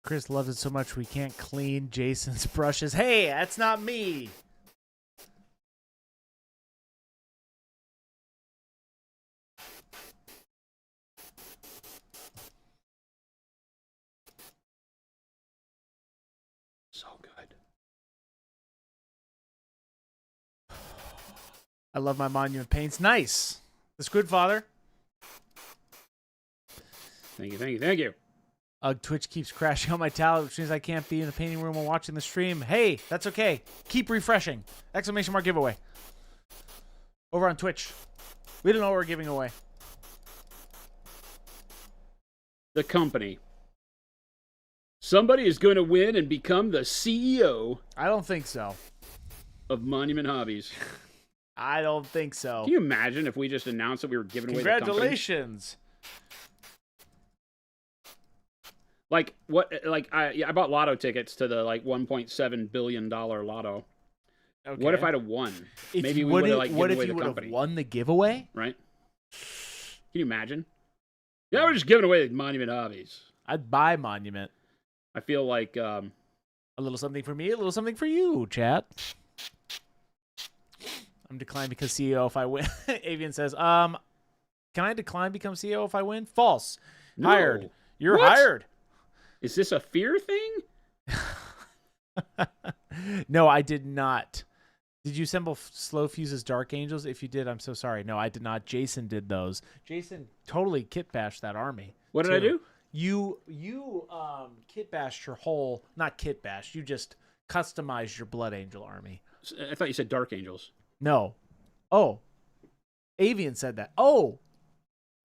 Chris loves it so much we can't clean Jason's brushes. Hey, that's not me. So good. I love my monument paints. Nice. The Squid Father. Thank you, thank you, thank you. Twitch keeps crashing on my tablet, which means I can't be in the painting room while watching the stream. Hey, that's okay. Keep refreshing. Exclamation mark giveaway. Over on Twitch. We don't know what we're giving away. The company. Somebody is going to win and become the CEO I don't think so. of Monument Hobbies. I don't think so. Can you imagine if we just announced that we were giving away the company? Congratulations. Like what? Like I bought lotto tickets to the like $1.7 billion lotto. Okay. What if I'd have won? Maybe we would have like given away the company. Won the giveaway? Right? Can you imagine? Yeah, we're just giving away Monument Hobbies. I'd buy Monument. I feel like a little something for me, a little something for you, chat. I'm declined because CEO if I win. Avian says, can I decline become CEO if I win? False. No. Hired. You're What? hired. Is this a fear thing? No, I did not. Did you assemble Slow Fuse's Dark Angels? If you did, I'm so sorry. No, I did not. Jason did those. Jason totally kit bashed that army. What did I do? You kit bashed your whole, not kit bashed, you just customized your Blood Angel army. I thought you said Dark Angels. No. Oh. Avian said that. Oh.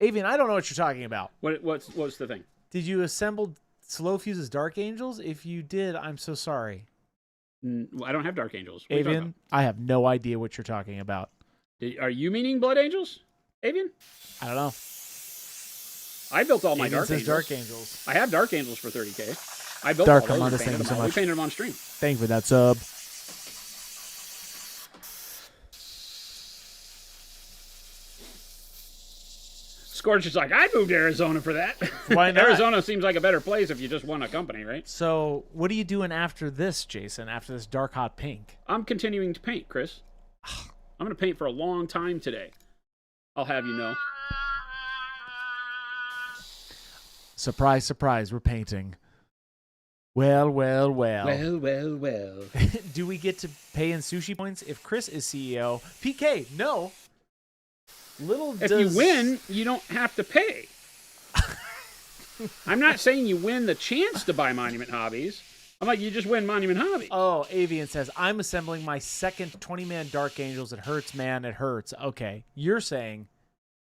Avian, I don't know what you're talking about. What's the thing? Did you assemble Slow Fuse's Dark Angels? If you did, I'm so sorry. I don't have Dark Angels. What Avian, I have no idea what you're talking about. Are you meaning Blood Angels, Avian? I don't know. I built all my Avian Dark says Angels. Dark Angels. I have Dark Angels for 30K. I built Dark all those. Armada, And painted thank you them so all. much. We painted them on stream. Thank you for that sub. Scorch is like, I'd move to Arizona for that. Why not? Arizona seems like a better place if you just won a company, right? So, what are you doing after this, Jason? After this dark hot pink? I'm continuing to paint, Chris. I'm going to paint for a long time today. I'll have you know. Surprise, surprise, we're painting. Well, well, well. Well, well, well. Do we get to pay in sushi points if Chris is CEO? PK, no. If you win, you don't have to pay. I'm not saying you win the chance to buy Monument Hobbies. I'm like, you just win Monument Hobbies. Oh, Avian says, I'm assembling my second 20-man Dark Angels. It hurts, man. It hurts. Okay. You're saying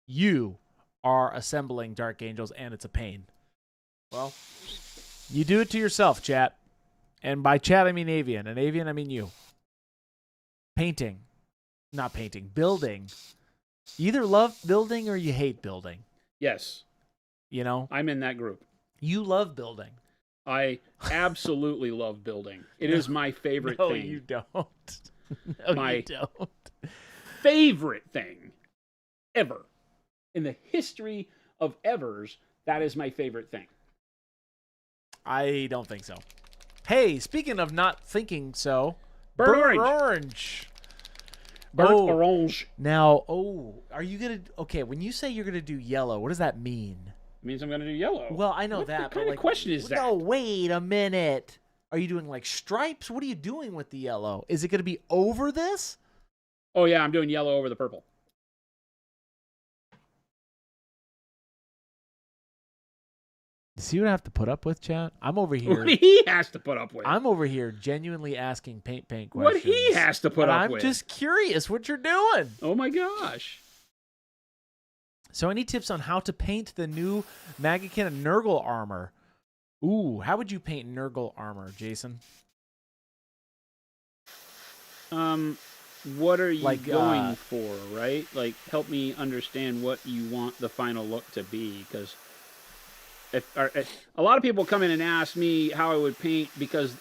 you are assembling Dark Angels and it's a pain. Well, you do it to yourself, chat. And by chat, I mean Avian. And Avian, I mean you. Painting. Not painting. Building. You either love building or you hate building. Yes. You know? I'm in that group. You love building. I absolutely love building. It is my favorite thing. No, you don't. No, you don't. Favorite thing ever. In the history of evers, that is my favorite thing. I don't think so. Hey, speaking of not thinking so, Burnt orange. Burnt orange. Now, are you going to... Okay, when you say you're going to do yellow, what does that mean? It means I'm going to do yellow. Well, I know what that. What kind of question is that? No, wait a minute. Are you doing like stripes? What are you doing with the yellow? Is it going to be over this? Oh, yeah, I'm doing yellow over the purple. See what I have to put up with, chat? I'm over here. What he has to put up with. I'm over here genuinely asking paint questions. What he has to put up with. I'm just curious what you're doing. Oh, my gosh. So any tips on how to paint the new Magakin and Nurgle armor? Ooh, how would you paint Nurgle armor, Jason? What are you going for, right? Like, help me understand what you want the final look to be, because if a lot of people come in and ask me how I would paint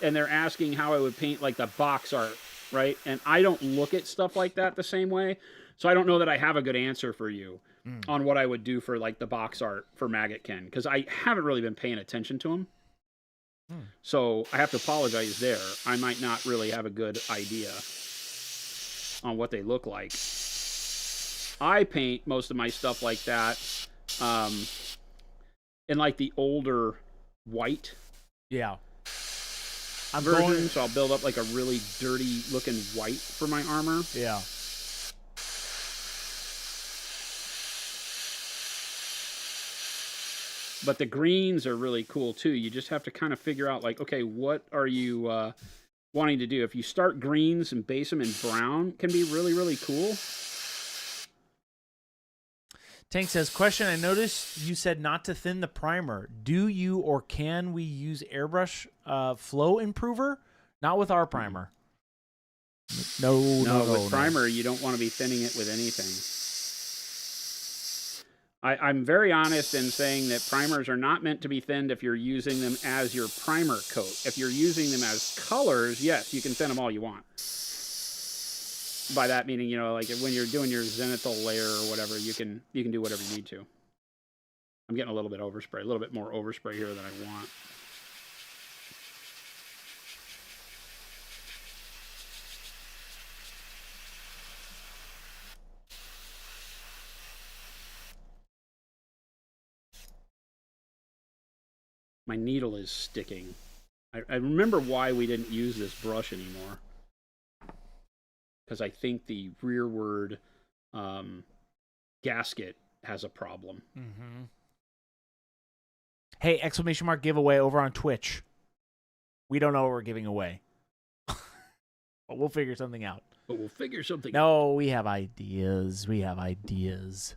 and they're asking how I would paint like the box art, right? And I don't look at stuff like that the same way, so I don't know that I have a good answer for you on what I would do for like the box art for Magotkin, because I haven't really been paying attention to them. So I have to apologize there. I might not really have a good idea on what they look like. I paint most of my stuff like that in like the older white version. So I'll build up like a really dirty looking white for my armor. Yeah. But the greens are really cool too. You just have to kind of figure out like, okay, what are you wanting to do? If you start greens and base them in brown, can be really, really cool. Tank says, question, I noticed you said not to thin the primer. Do you or can we use Airbrush flow improver? Not with our primer. No, with primer, you don't want to be thinning it with anything. I'm very honest in saying that primers are not meant to be thinned if you're using them as your primer coat. If you're using them as colors, yes, you can thin them all you want. By that meaning, like when you're doing your zenithal layer or whatever, you can do whatever you need to. I'm getting a little bit overspray, a little bit more overspray here than I want. My needle is sticking. I remember why we didn't use this brush anymore. Because I think the rearward gasket has a problem. Mm-hmm. Hey, exclamation mark giveaway over on Twitch. We don't know what we're giving away. But we'll figure something out. No, we have ideas. We have ideas.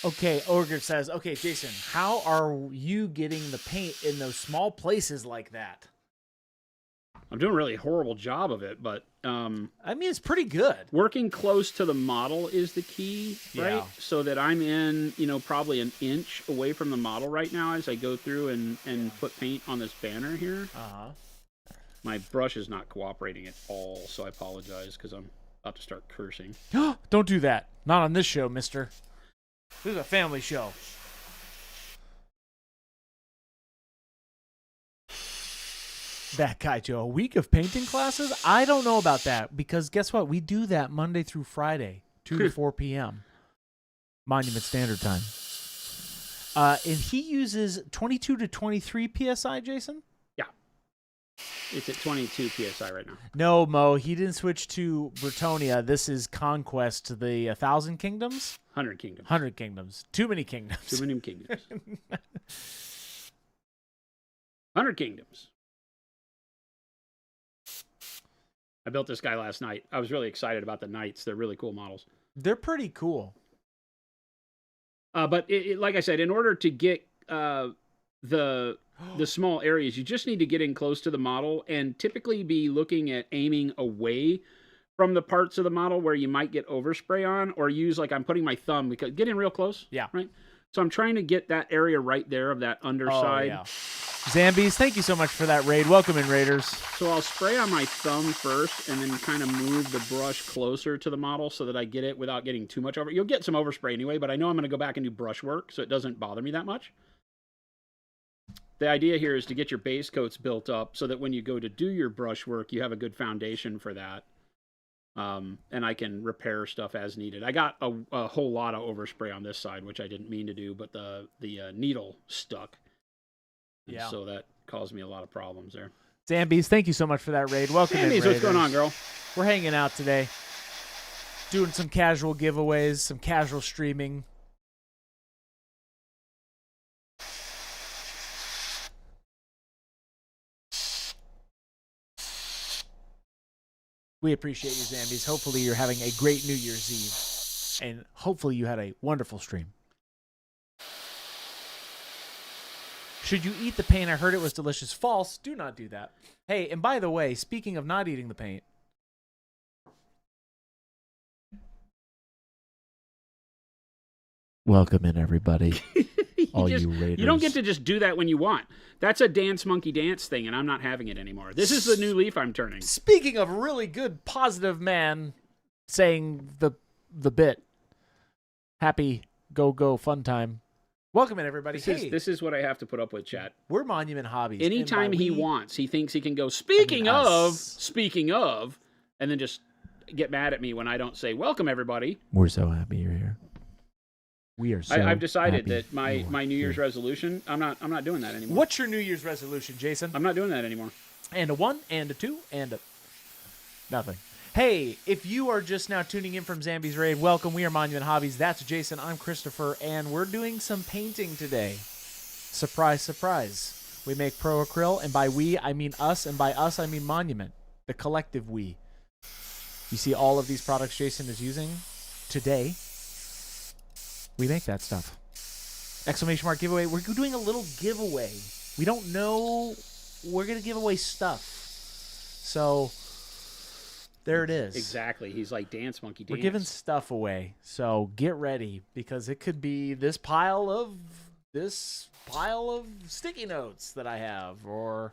Okay, Orger says, okay, Jason, how are you getting the paint in those small places like that? I'm doing a really horrible job of it, but... I mean, it's pretty good. Working close to the model is the key, right? Yeah. So that I'm in, probably an inch away from the model right now as I go through and put paint on this banner here. Uh-huh. My brush is not cooperating at all, so I apologize because I'm about to start cursing. Don't do that. Not on this show, mister. This is a family show. That guy, Joe. A week of painting classes? I don't know about that because guess what? We do that Monday through Friday, 2 to 4 p.m. Monument Standard Time. And he uses 22 to 23 PSI, Jason? Yeah. It's at 22 PSI right now. No, Mo. He didn't switch to Bretonia. This is Conquest, the 1,000 Kingdoms? 100 Kingdoms. 100 Kingdoms. Too many kingdoms. Too many kingdoms. 100 Kingdoms. I built this guy last night. I was really excited about the knights. They're really cool models. They're pretty cool. But like I said, in order to get the small areas, you just need to get in close to the model and typically be looking at aiming away from the parts of the model where you might get overspray on, or use like I'm putting my thumb because get in real close. Yeah. Right. So I'm trying to get that area right there of that underside. Oh, yeah. Zambies, thank you so much for that raid. Welcome in, Raiders. So I'll spray on my thumb first and then kind of move the brush closer to the model so that I get it without getting too much over. You'll get some overspray anyway, but I know I'm going to go back and do brush work so it doesn't bother me that much. The idea here is to get your base coats built up so that when you go to do your brush work, you have a good foundation for that. And I can repair stuff as needed. I got a whole lot of overspray on this side, which I didn't mean to do, but the needle stuck. And yeah. So that caused me a lot of problems there. Zambies, thank you so much for that raid. Welcome in, Raiders. What's going on, girl? We're hanging out today. Doing some casual giveaways, some casual streaming. We appreciate you, Zambies. Hopefully you're having a great New Year's Eve. And hopefully you had a wonderful stream. Should you eat the paint? I heard it was delicious. False. Do not do that. Hey, and by the way, speaking of not eating the paint. Welcome in, everybody. All you Raiders. You don't get to just do that when you want. That's a dance monkey dance thing, and I'm not having it anymore. This is the new leaf I'm turning. Speaking of really good, positive man saying the bit, happy, go, fun time. Welcome in, everybody. This is what I have to put up with, chat. We're Monument Hobbies. Anytime he wants, he thinks he can go, speaking of, and then just get mad at me when I don't say, welcome, everybody. We're so happy you're here. We are so I've decided happy that my New Year's resolution, I'm not doing that anymore. What's your New Year's resolution, Jason? I'm not doing that anymore. And a 1, and a 2, and a... nothing. Hey, if you are just now tuning in from Zambi's Raid, welcome. We are Monument Hobbies. That's Jason. I'm Christopher, and we're doing some painting today. Surprise, surprise. We make pro acryl, and by we, I mean us, and by us, I mean Monument. The collective we. You see all of these products Jason is using today. We make that stuff. Exclamation mark giveaway. We're doing a little giveaway. We don't know. We're going to give away stuff. So... there it is. Exactly. He's like dance monkey dance. We're giving stuff away, so get ready because it could be this pile of sticky notes that I have, or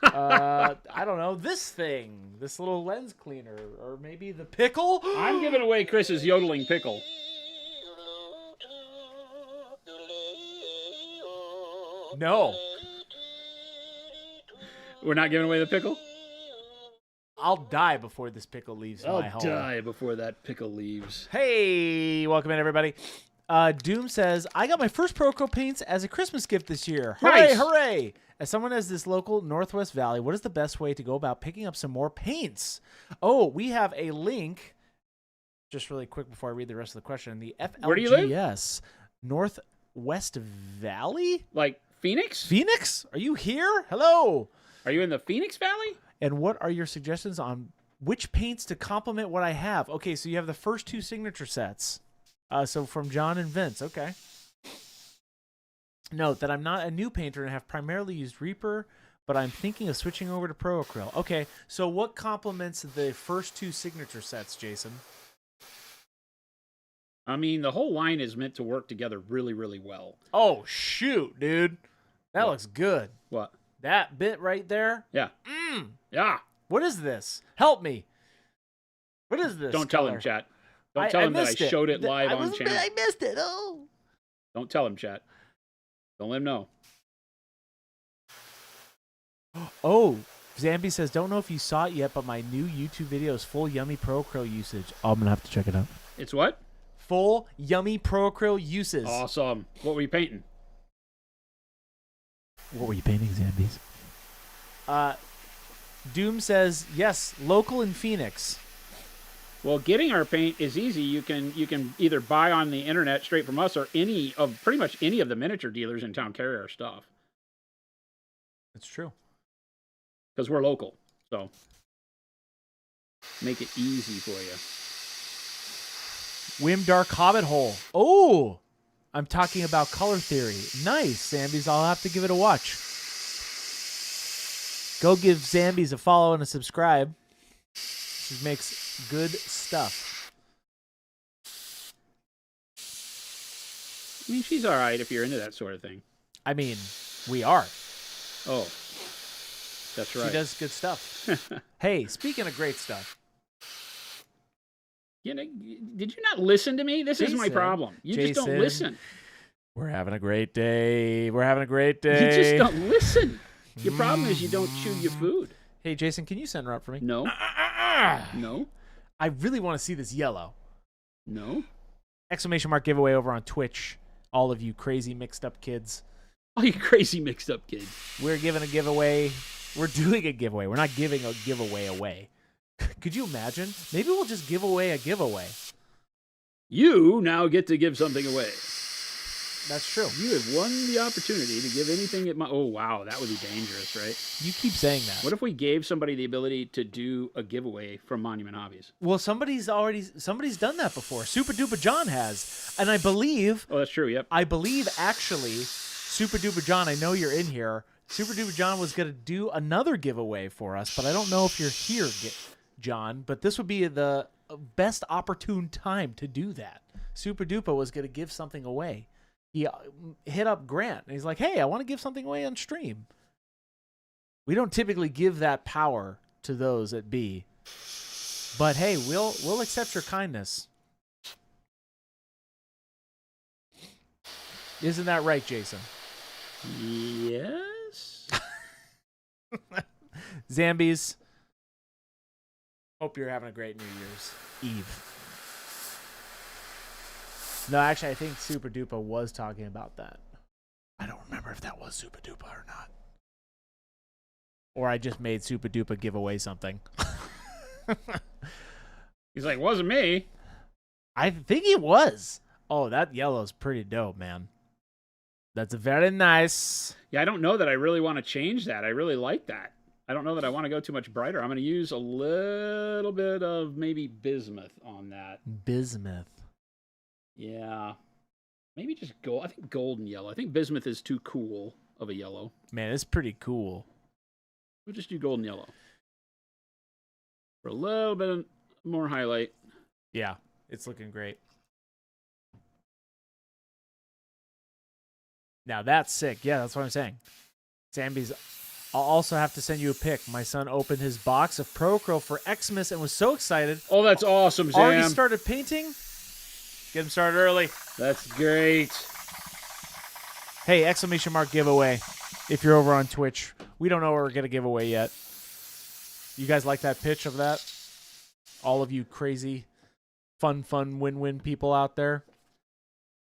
I don't know, this little lens cleaner, or maybe the pickle. I'm giving away Chris's yodeling pickle. No, we're not giving away the pickle. I'll die before this pickle leaves my home. I'll die before that pickle leaves. Hey, welcome in, everybody. Doom says, I got my first Pro Acryl paints as a Christmas gift this year. Hooray, Nice. hooray. As someone as this local Northwest Valley, what is the best way to go about picking up some more paints? Oh, we have a link, just really quick before I read the rest of the question. The FLGS, Where do you live? Northwest Valley? Like Phoenix? Phoenix? Are you here? Hello. Are you in the Phoenix Valley? And what are your suggestions on which paints to complement what I have? Okay, so you have the first 2 signature sets. So from John and Vince. Okay. Note that I'm not a new painter and have primarily used Reaper, but I'm thinking of switching over to Pro Acryl. Okay, so what complements the first 2 signature sets, Jason? I mean, the whole line is meant to work together really, really well. Oh, shoot, dude. That looks good. What? That bit right there? Yeah. Yeah. What is this? Help me. What is this? Don't tell him, chat. Don't tell him that I showed it live on channel. I missed it. Oh. Don't tell him, chat. Don't let him know. Oh, Zambi says, don't know if you saw it yet, but my new YouTube video is full Yummy Pro Acryl usage. Oh, I'm going to have to check it out. It's what? Full Yummy Pro Acryl uses. Awesome. What were you painting? What were you painting, Zambies? Doom says, yes, local in Phoenix. Well, getting our paint is easy. You can either buy on the internet straight from us or pretty much any of the miniature dealers in town carry our stuff. That's true. Because we're local. So make it easy for you. Wim Dark Hobbit Hole. Oh, I'm talking about color theory. Nice, Zambies. I'll have to give it a watch. Go give Zambies a follow and a subscribe. She makes good stuff. I mean, she's all right if you're into that sort of thing. I mean, we are. Oh, that's right. She does good stuff. Hey, speaking of great stuff. You know, did you not listen to me? This is my problem. You just don't listen. We're having a great day. We're having a great day. You just don't listen. Your problem is you don't chew your food. Hey, Jason, can you send her up for me? No. No. I really want to see this yellow. No. Exclamation mark giveaway over on Twitch. All of you crazy mixed up kids. All you crazy mixed up kids. We're giving a giveaway. We're doing a giveaway. We're not giving a giveaway away. Could you imagine? Maybe we'll just give away a giveaway. You now get to give something away. That's true. You have won the opportunity to give anything at my... Oh, wow. That would be dangerous, right? You keep saying that. What if we gave somebody the ability to do a giveaway from Monument Hobbies? Well, somebody's done that before. Super Duper John has. And I believe... Oh, that's true, yep. I believe, actually, Super Duper John, I know you're in here. Super Duper John was going to do another giveaway for us, but I don't know if you're here, John. But this would be the best opportune time to do that. Super Duper was going to give something away. He hit up Grant, and he's like, hey, I want to give something away on stream. We don't typically give that power to those at B. But, hey, we'll accept your kindness. Isn't that right, Jason? Yes. Zambies, hope you're having a great New Year's Eve. No, actually, I think Super Duper was talking about that. I don't remember if that was Super Duper or not. Or I just made Super Duper give away something. He's like, wasn't me. I think it was. Oh, that yellow's pretty dope, man. That's very nice. Yeah, I don't know that I really want to change that. I really like that. I don't know that I want to go too much brighter. I'm going to use a little bit of maybe bismuth on that. Bismuth. Yeah. Maybe just gold. I think golden yellow. I think bismuth is too cool of a yellow. Man, it's pretty cool. We'll just do golden yellow. For a little bit more highlight. Yeah, it's looking great. Now that's sick. Yeah, that's what I'm saying. Zambies, I'll also have to send you a pic. My son opened his box of Prochrome for Xmas and was so excited. Oh, that's awesome, Sam. Already started painting? Get him started early. That's great. Hey, exclamation mark giveaway. If you're over on Twitch, we don't know what we're going to give away yet. You guys like that pitch of that? All of you crazy, fun, win-win people out there.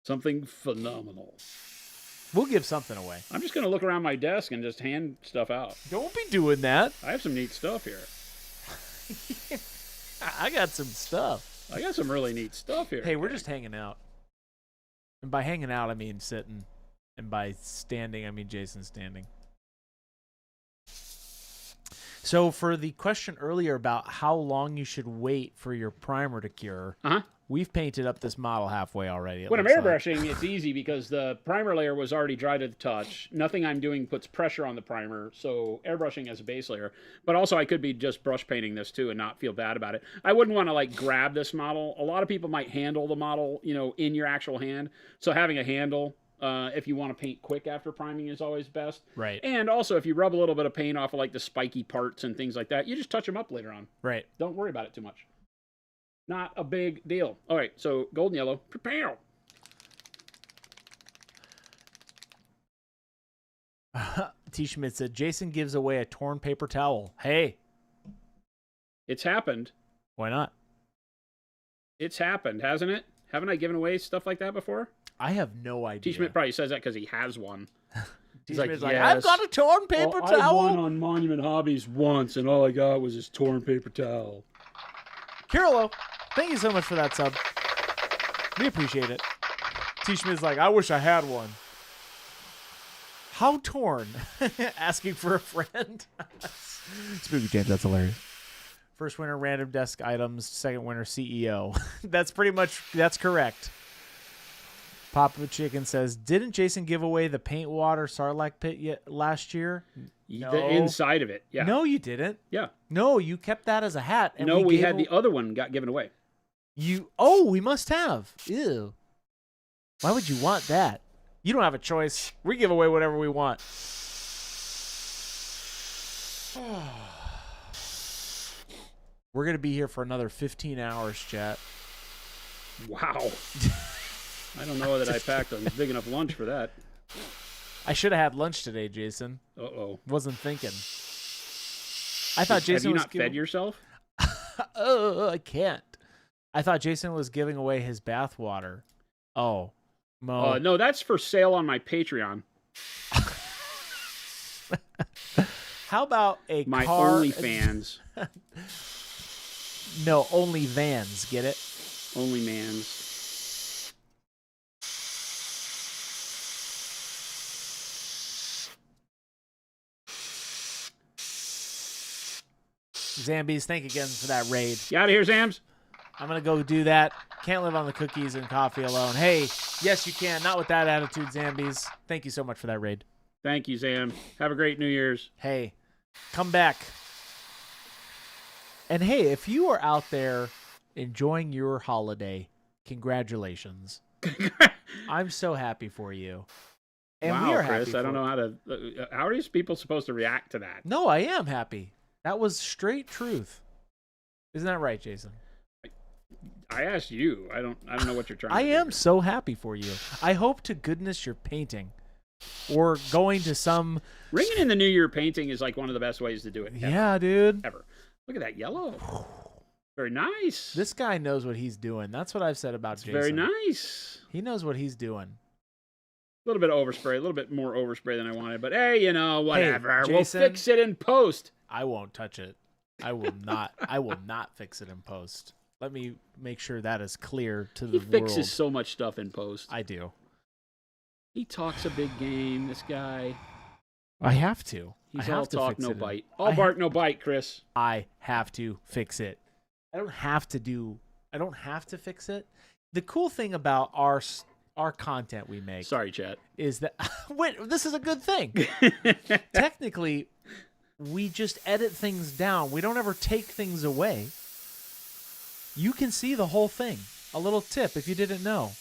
Something phenomenal. We'll give something away. I'm just going to look around my desk and just hand stuff out. Don't be doing that. I have some neat stuff here. I got some stuff. I got some really neat stuff here. Hey, we're just hanging out. And by hanging out, I mean sitting. And by standing, I mean Jason standing. So for the question earlier about how long you should wait for your primer to cure, we've painted up this model halfway already. When I'm airbrushing, it's easy because the primer layer was already dry to the touch. Nothing I'm doing puts pressure on the primer, so airbrushing as a base layer. But also I could be just brush painting this too and not feel bad about it. I wouldn't want to like grab this model. A lot of people might handle the model, you know, in your actual hand. So having a handle, if you want to paint quick after priming is always best. Right. And also if you rub a little bit of paint off of like the spiky parts and things like that, you just touch them up later on. Right. Don't worry about it too much. Not a big deal. All right, so golden yellow. Prepare. T. Schmidt said, Jason gives away a torn paper towel. Hey. It's happened. Why not? It's happened, hasn't it? Haven't I given away stuff like that before? I have no idea. T. Schmidt probably says that because he has one. He's like, yes. I've got a torn paper towel. I won on Monument Hobbies once, and all I got was this torn paper towel. Kirilo, thank you so much for that sub. We appreciate it. T. Schmidt's like, I wish I had one. How torn? Asking for a friend. Spooky James, that's hilarious. First winner, random desk items. Second winner, CEO. That's correct. Papa Chicken says, didn't Jason give away the paint water Sarlacc pit last year? No. The inside of it, yeah. No, you didn't. Yeah. No, you kept that as a hat. And no, we had the other one got given away. We must have. Ew. Why would you want that? You don't have a choice. We give away whatever we want. We're going to be here for another 15 hours, chat. Wow. I don't know that I packed a big enough lunch for that. I should have had lunch today, Jason. Uh-oh. Wasn't thinking. I thought Jason was... Have you not fed yourself? I can't. I thought Jason was giving away his bath water. Oh. Mo. No, that's for sale on my Patreon. How about my car... OnlyFans. No, only vans. Get it? Only mans. Zambies, thank you again for that raid. You out of here, Zams? I'm going to go do that. Can't live on the cookies and coffee alone. Hey, yes, you can. Not with that attitude, Zambies. Thank you so much for that raid. Thank you, Zam. Have a great New Year's. Hey, come back. And hey, if you are out there enjoying your holiday, congratulations. I'm so happy for you. And wow, we are Chris, happy I don't know how to... how are these people supposed to react to that? No, I am happy. That was straight truth. Isn't that right, Jason? I asked you. I don't know what you're trying to do. I am so happy for you. I hope to goodness you're painting or going to some... Ringing in the New Year painting is like one of the best ways to do it. Yeah, dude. Ever. Look at that yellow. Very nice. This guy knows what he's doing. That's what I've said about Jason. Very nice. He knows what he's doing. A little bit of overspray, a little bit more overspray than I wanted, but hey, you know, whatever. Hey, we'll Jason, fix it in post. I won't touch it. I will not. I will not fix it in post. Let me make sure that is clear to the world. He fixes so much stuff in post. I do. He talks a big game, this guy. I have to. He's I have all to talk, fix no it. bite. All bark, no bite, Chris. I have to fix it. I don't have to fix it. The cool thing about our content we make, sorry, chat, is that wait, this is a good thing. Technically, we just edit things down. We don't ever take things away. You can see the whole thing. A little tip if you didn't know.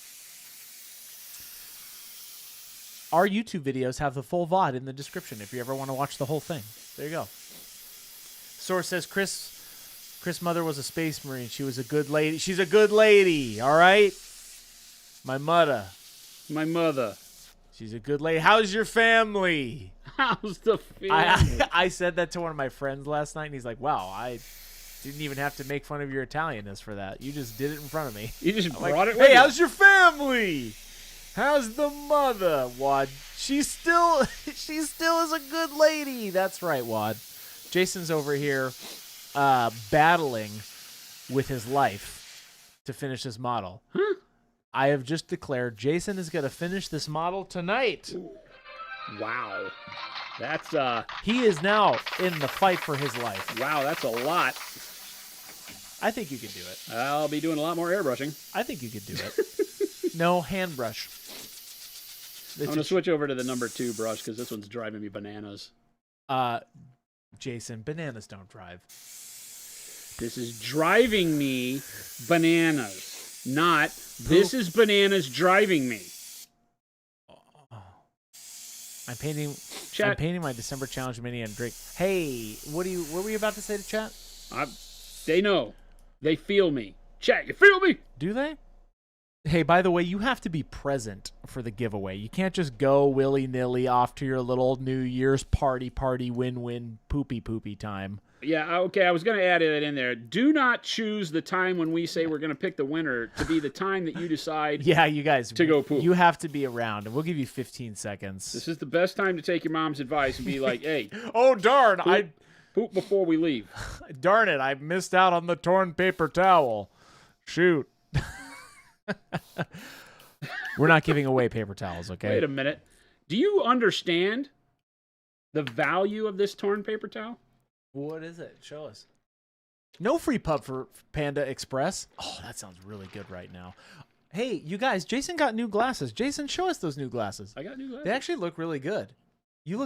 Our YouTube videos have the full VOD in the description if you ever want to watch the whole thing. There you go. Source says Chris' mother was a space marine. She was a good lady. She's a good lady, all right? My mother. She's a good lady. How's your family? How's the family? I said that to one of my friends last night, and he's like, wow, I didn't even have to make fun of your Italianness for that. You just did it in front of me. You just I'm brought like, it with hey, you. how's your family? How's the mother, Wad? She still is a good lady. That's right, Wad. Jason's over here battling with his life to finish this model. Huh? I have just declared Jason is going to finish this model tonight. Wow. That's He is now in the fight for his life. wow, that's a lot. I think you could do it. I'll be doing a lot more airbrushing. I think you could do it. No, hand brush. I'm going to switch over to the number 2 brush because this one's driving me bananas. Jason, bananas don't drive. This is driving me bananas. Not, this is bananas driving me. I'm painting Chat. I'm painting my December challenge mini and drink. Hey, what were you about to say to chat? They know. They feel me. Chat, you feel me? Do they? Hey, by the way, you have to be present for the giveaway. You can't just go willy-nilly off to your little New Year's party, win-win, poopy time. Yeah, okay, I was going to add it in there. Do not choose the time when we say we're going to pick the winner to be the time that you decide Yeah, you guys. to go poop. You have to be around, and we'll give you 15 seconds. This is the best time to take your mom's advice and be like, hey, Oh, darn. poop before we leave. Darn it, I missed out on the torn paper towel. Shoot. We're not giving away paper towels, okay? Wait a minute. Do you understand the value of this torn paper towel? What is it? Show us. No free pub for Panda Express. Oh, that sounds really good right now. Hey, you guys, Jason got new glasses. Jason, show us those new glasses. I got new glasses. They actually look really good. You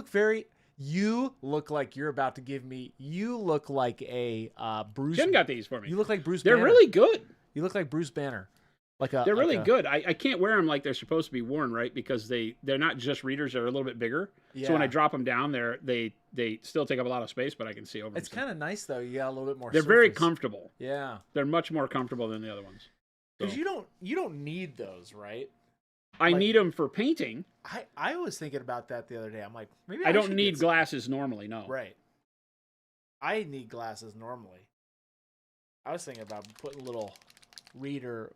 look like you're about to give me, you look like a Bruce. Jen got these for me. You look like Bruce They're Banner. really good. You look like Bruce Banner. They're really good. I can't wear them like they're supposed to be worn, right? Because they're not just readers. They're a little bit bigger. Yeah. So when I drop them down, they still take up a lot of space, but I can see over It's them. kind of nice, though. You got a little bit more They're very surface. comfortable. Yeah. They're much more comfortable than the other ones. Because So, you don't need those, right? I like- need them for painting. I was thinking about that the other day. I'm like, maybe I don't should need get some. glasses normally, no. Right. I need glasses normally. I was thinking about putting little reader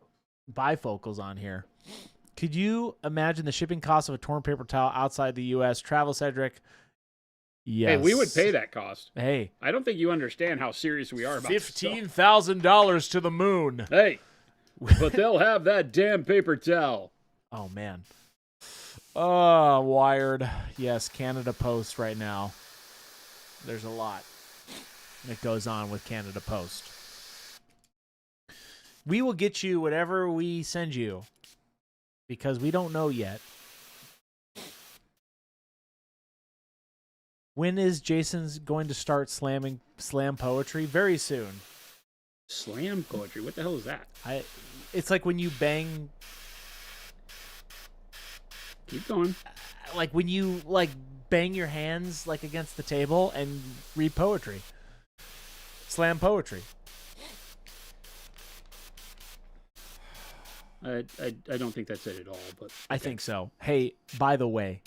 bifocals on here. Could you imagine the shipping cost of a torn paper towel outside the U.S.? Travel, Cedric. Yes. Hey, we would pay that cost. Hey. I don't think you understand how serious we are about this stuff. $15,000 to the moon. Hey, but they'll have that damn paper towel. Oh, man. Oh, Wired. Yes, Canada Post right now. There's a lot that goes on with Canada Post. We will get you whatever we send you because we don't know yet. When is Jason's going to start slam poetry? Very soon. Slam poetry? What the hell is that? It's like when you bang, Keep going. like when you bang your hands against the table and read poetry. Slam poetry. I don't think that's it at all. But okay. I think so. Hey, by the way.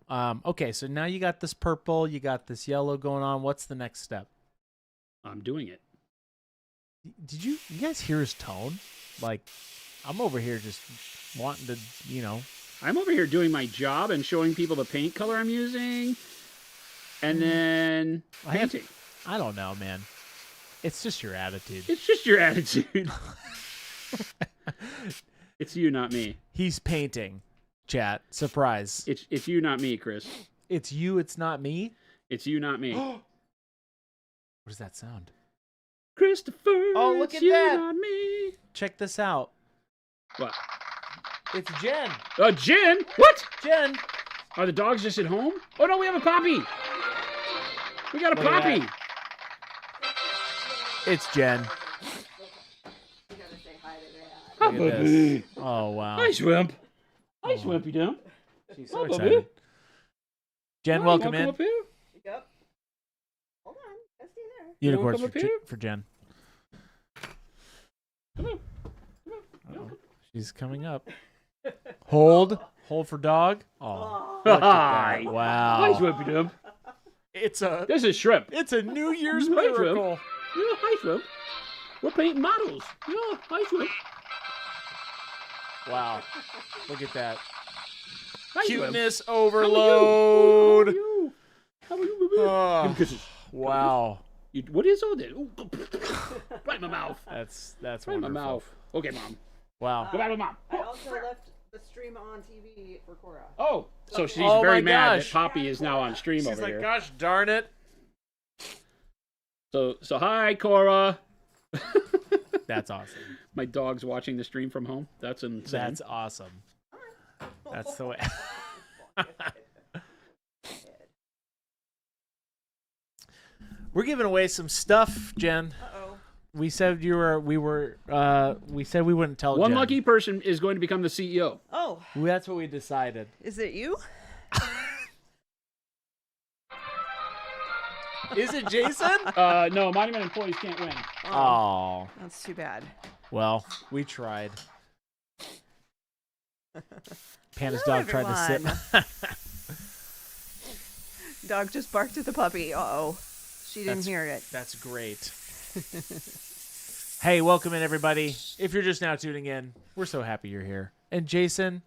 Okay, so now you got this purple, you got this yellow going on. What's the next step? I'm doing it. Did you guys hear his tone? Like, I'm over here just wanting to, you know. I'm over here doing my job and showing people the paint color I'm using, and then painting. I don't know, man. It's just your attitude. It's just your attitude. It's you, not me. He's painting. Chat. Surprise. It's you, not me, Chris. It's you, it's not me? It's you, not me. What does that sound? Christopher, oh, look it's at you, that. not me. Check this out. What? It's Jen. Jen? What? Jen. Are the dogs just at home? Oh, no, we have a puppy. We got a Look at puppy. that. It's Jen. You gotta say hi to Dad. Hi, Look at puppy. this. Oh, wow. Hi, Shrimp. Hi, Oh. Shrimpy Dum. She's Hi, so puppy. excited. Jen, Hi, welcome in. up here? Yep. Hold on. Let's stay there. Unicorns Welcome up here. for Jen. Come on. Uh-oh. She's coming up. Hold for dog. Oh, look at Hi. that. Hi, Wow. Shrimpy Dum. It's a This is Shrimp. New Year's Hi, Shrimp. miracle. Yeah, hi, Shrimp. We're painting models. Yeah, hi, Shrimp. Wow. Look at that. Hi, Shrimp. Cuteness How are overload. you? How are you, baby? Oh, Give me kisses. wow. What is all that? Ooh, right in my mouth. That's Right in my wonderful. mouth. Okay, Mom. Wow. Go back with Mom. I also left the stream on TV for Cora. Oh, so she's Oh very my mad gosh. that Poppy is now on stream She's over like, here. gosh darn it. So hi, Cora. That's awesome. My dog's watching the stream from home. That's insane. That's awesome. That's the way. We're giving away some stuff, Jen. Uh-oh. We said we said we wouldn't tell One Jen. lucky person is going to become the CEO. Oh, That's what we decided. is it you? Is it Jason? No, monument employees can't win. Oh, That's too bad. well, we tried. Panda's Hello, dog tried to sit. Dog just barked at the puppy. Uh-oh. She didn't hear it. That's great. Hey, welcome in, everybody. If you're just now tuning in, we're so happy you're here. And Jason,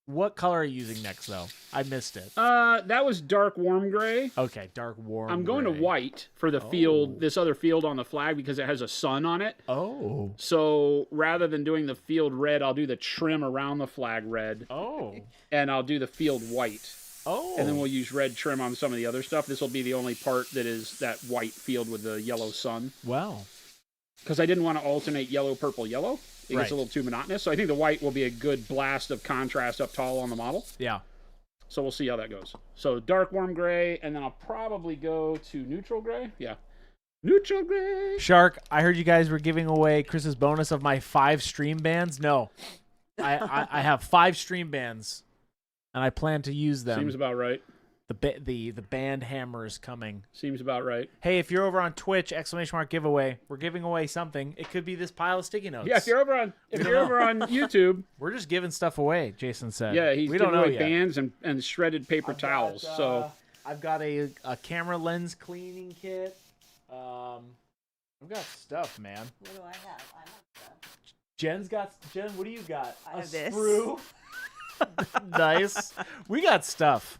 what color are you using next, though? I missed it. That was dark warm gray. Okay, dark warm. I'm going gray. to white for the field, this other field on the flag because it has a sun on it. Oh. So rather than doing the field red, I'll do the trim around the flag red, Oh. and I'll do the field white. Oh. And then we'll use red trim on some of the other stuff. This will be the only part that is that white field with the yellow sun. Wow. Because I didn't want to alternate yellow, purple, yellow. It Right. gets a little too monotonous. So I think the white will be a good blast of contrast up tall on the model. Yeah. So we'll see how that goes. So dark warm gray, and then I'll probably go to neutral gray. Yeah. Neutral gray. Shark, I heard you guys were giving away Chris's bonus of my 5 stream bands. No. I have 5 stream bands, and I plan to use them. Seems about right. The band hammer is coming. Seems about right. Hey, if you're over on Twitch, ! Giveaway, we're giving away something. It could be this pile of sticky notes. Yeah, if you're over on YouTube, we're just giving stuff away, Jason said. yeah, he's we don't giving know away yet. bands and shredded paper towels. So I've got a camera lens cleaning kit. I've got stuff, man. What do I have? I have stuff. Jen, what do you got? I A have this. sprue. Nice. We got stuff.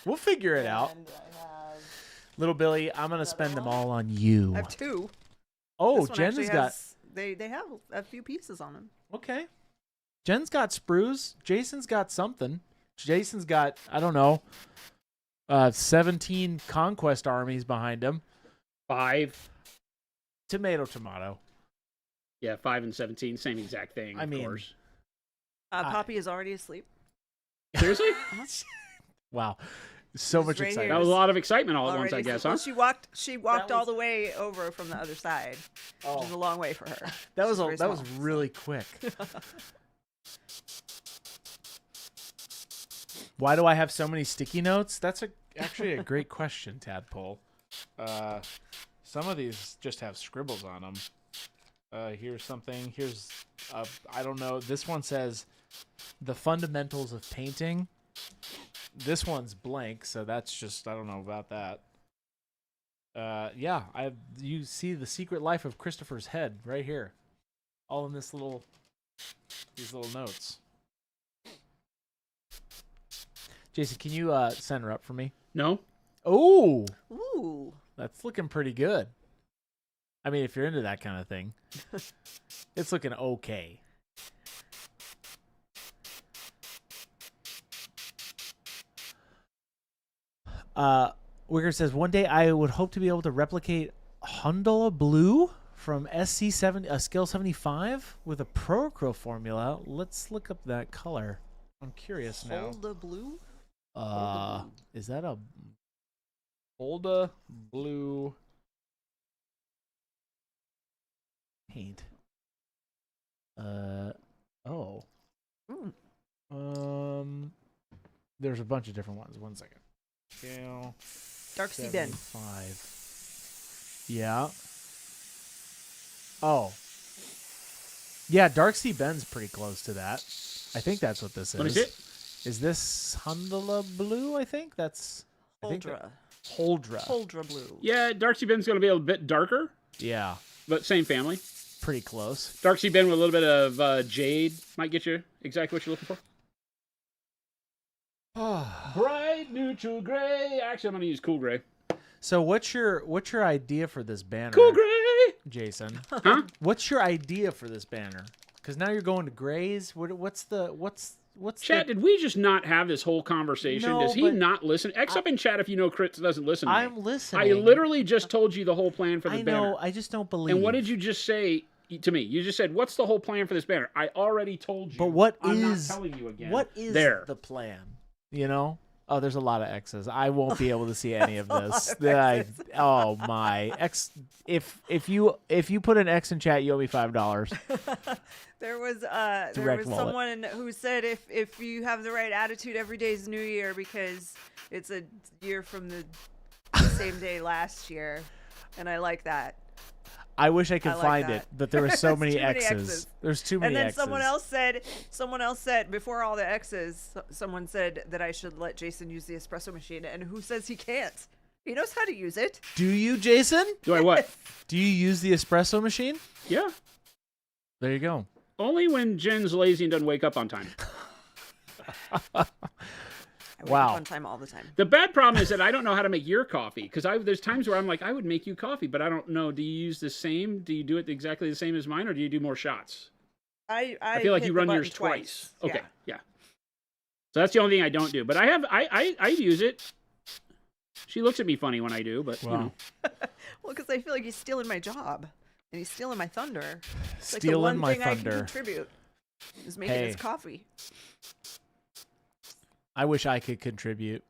We'll figure it out. And I have... Little Billy, I'm gonna spend them all on you. I have 2. Oh, This one Jen's actually got. has- They have a few pieces on them. Okay. Jen's got sprues. Jason's got something. Jason's got, I don't know, 17 conquest armies behind him. 5. Tomato. Yeah, 5 and 17, same exact thing. I mean- of course. Poppy is already asleep. Seriously, Wow. So It's much right excitement. that was a lot of excitement all at once, Already I guess, asleep. huh? Well, she walked That was- all the way over from the other side, which is a long way for her. That was She's very that was small, really quick. Why do I have so many sticky notes? That's actually a great question, Tadpole. Some of these just have scribbles on them. Here's something. Here's I don't know. This one says the fundamentals of painting. This one's blank, so that's just I don't know about that. Yeah, you see the secret life of Christopher's head right here, all in these little notes. Jason, can you center up for me? No. Oh, Ooh. that's looking pretty good. I mean, if you're into that kind of thing, it's looking okay. Wicker says, one day I would hope to be able to replicate Hundala Blue from SC7, Scale 75 with a Procro formula. Let's look up that color. I'm curious now. Holda Blue? Is that a Holda Blue paint? Oh. There's a bunch of different ones. 1 second. Scale Dark Sea Ben. 5. Yeah. Oh. Yeah, Dark Sea Ben's pretty close to that. I think that's what this is. What is it? Is this Hundala Blue? I think that's Holdra. Holdra. Holdra Blue. Yeah, Dark Sea Ben's going to be a bit darker, Yeah, but same family. pretty close. Dark Sea Ben with a little bit of jade might get you exactly what you're looking for. Bright neutral gray. Actually, I'm going to use cool gray. So what's your idea for this banner, Cool gray. Jason? Huh? What's your idea for this banner? Because now you're going to grays. What's Chat, did we just not have this whole conversation? No, Does he but not listen? X up in chat if you know Chris doesn't listen to me. I'm listening. I literally just told you the whole plan for the I banner. know. I just don't believe. And what did you just say to me? You just said, "What's the whole plan for this banner?" I already told you. But what I'm is not telling you again. What is there? the plan? You know? Oh, there's a lot of X's. I won't be able to see any of this. Oh my X! If you put an X in chat, you owe me $5. There was Direct wallet. someone who said if you have the right attitude, every day is New Year because it's a year from the same day last year, and I like that. I wish I could I like find that. it, but there were so many Too many X's. X's. There's too many And then X's. someone else said before all the X's, someone said that I should let Jason use the espresso machine, and who says he can't? He knows how to use it. Do you, Jason? Do I what? Do you use the espresso machine? Yeah. There you go. Only when Jen's lazy and doesn't wake up on time. I wake Wow. up on time all the time. The bad problem is that I don't know how to make your coffee because there's times where I'm like, I would make you coffee, but I don't know. Do you use the same? Do you do it exactly the same as mine, or do you do more shots? I feel like hit you the run button yours twice. Yeah. Okay, yeah. So that's the only thing I don't do. But I use it. She looks at me funny when I do, but you know. Well, because I feel like he's stealing my job and he's stealing my thunder. It's like Stealing the one my thing I thunder. can contribute is making Hey. his coffee. I wish I could contribute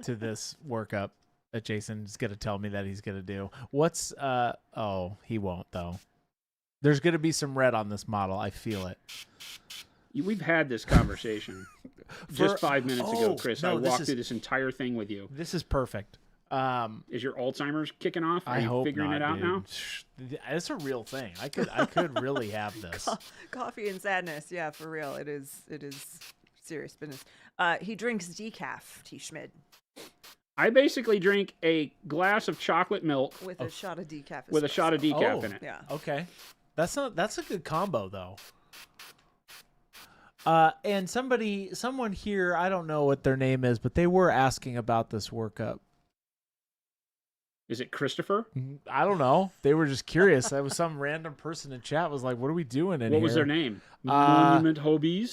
to this workup that Jason's going to tell me that he's going to do. What's, oh, he won't though. There's going to be some red on this model. I feel it. We've had this conversation just 5 minutes ago, Chris. no, I this walked is- through this entire thing with you. This is perfect. Is your Alzheimer's kicking off? Are I you hope figuring not, it out dude. now? It's a real thing. I could really have this. Coffee and sadness. Yeah, for real. It is serious business. He drinks decaf, T. Schmid, I basically drink a glass of chocolate milk with a shot of decaf. with a shot of decaf Oh. in it. Yeah. Okay. That's a good combo though. And someone here, I don't know what their name is, but they were asking about this workup. Is it Christopher? I don't know. They were just curious. That was some random person in chat was like, "What are we doing in What here?" was their name? Monument Hobbies?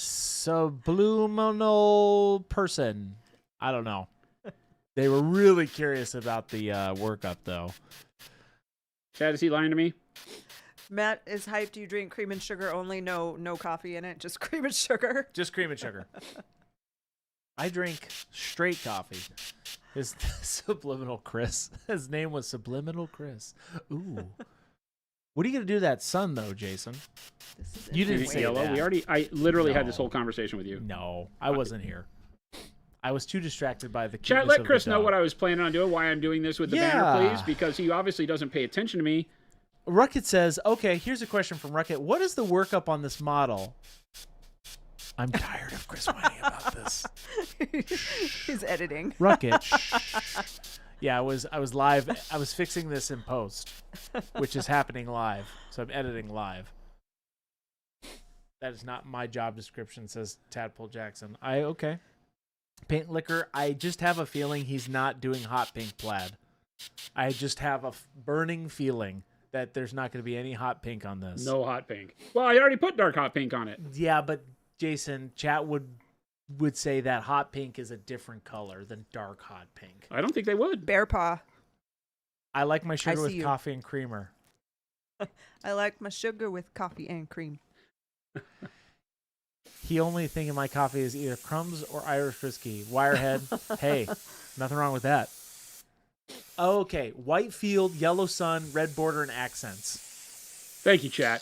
Subliminal person. I don't know. They were really curious about the workup though. Chad, is he lying to me? Matt is hyped. You drink cream and sugar only. No coffee in it. Just cream and sugar. Just cream and sugar. I drink straight coffee. His Subliminal Chris. His name was Subliminal Chris. Ooh. What are you gonna do to that sun though, Jason? This is You didn't Is it say yellow? that. I literally had No. this whole conversation with you. No, I wasn't here. I was too distracted by the Chat, cuteness let of the Chris know dog. what I was planning on doing, why I'm doing this with the banner, Yeah. please, because he obviously doesn't pay attention to me. Ruckett says, okay, here's a question from Ruckett. What is the workup on this model? I'm tired of Chris whining about this. He's editing. Ruckett. Yeah, I was live. I was fixing this in post, which is happening live. So I'm editing live. That is not my job description, says Tadpole Jackson. Okay. Paint liquor. I just have a feeling he's not doing hot pink plaid. I just have a burning feeling that there's not going to be any hot pink on this. No hot pink. Well, I already put dark hot pink on it. Yeah, but Jason, chat would say that hot pink is a different color than dark hot pink. I don't think they would. Bear paw. I like my sugar with you. coffee and creamer. I like my sugar with coffee and cream. He only thing in my coffee is either crumbs or Irish whiskey. Wirehead. Hey, nothing wrong with that. Okay, white field, yellow sun, red border, and accents. Thank you, chat.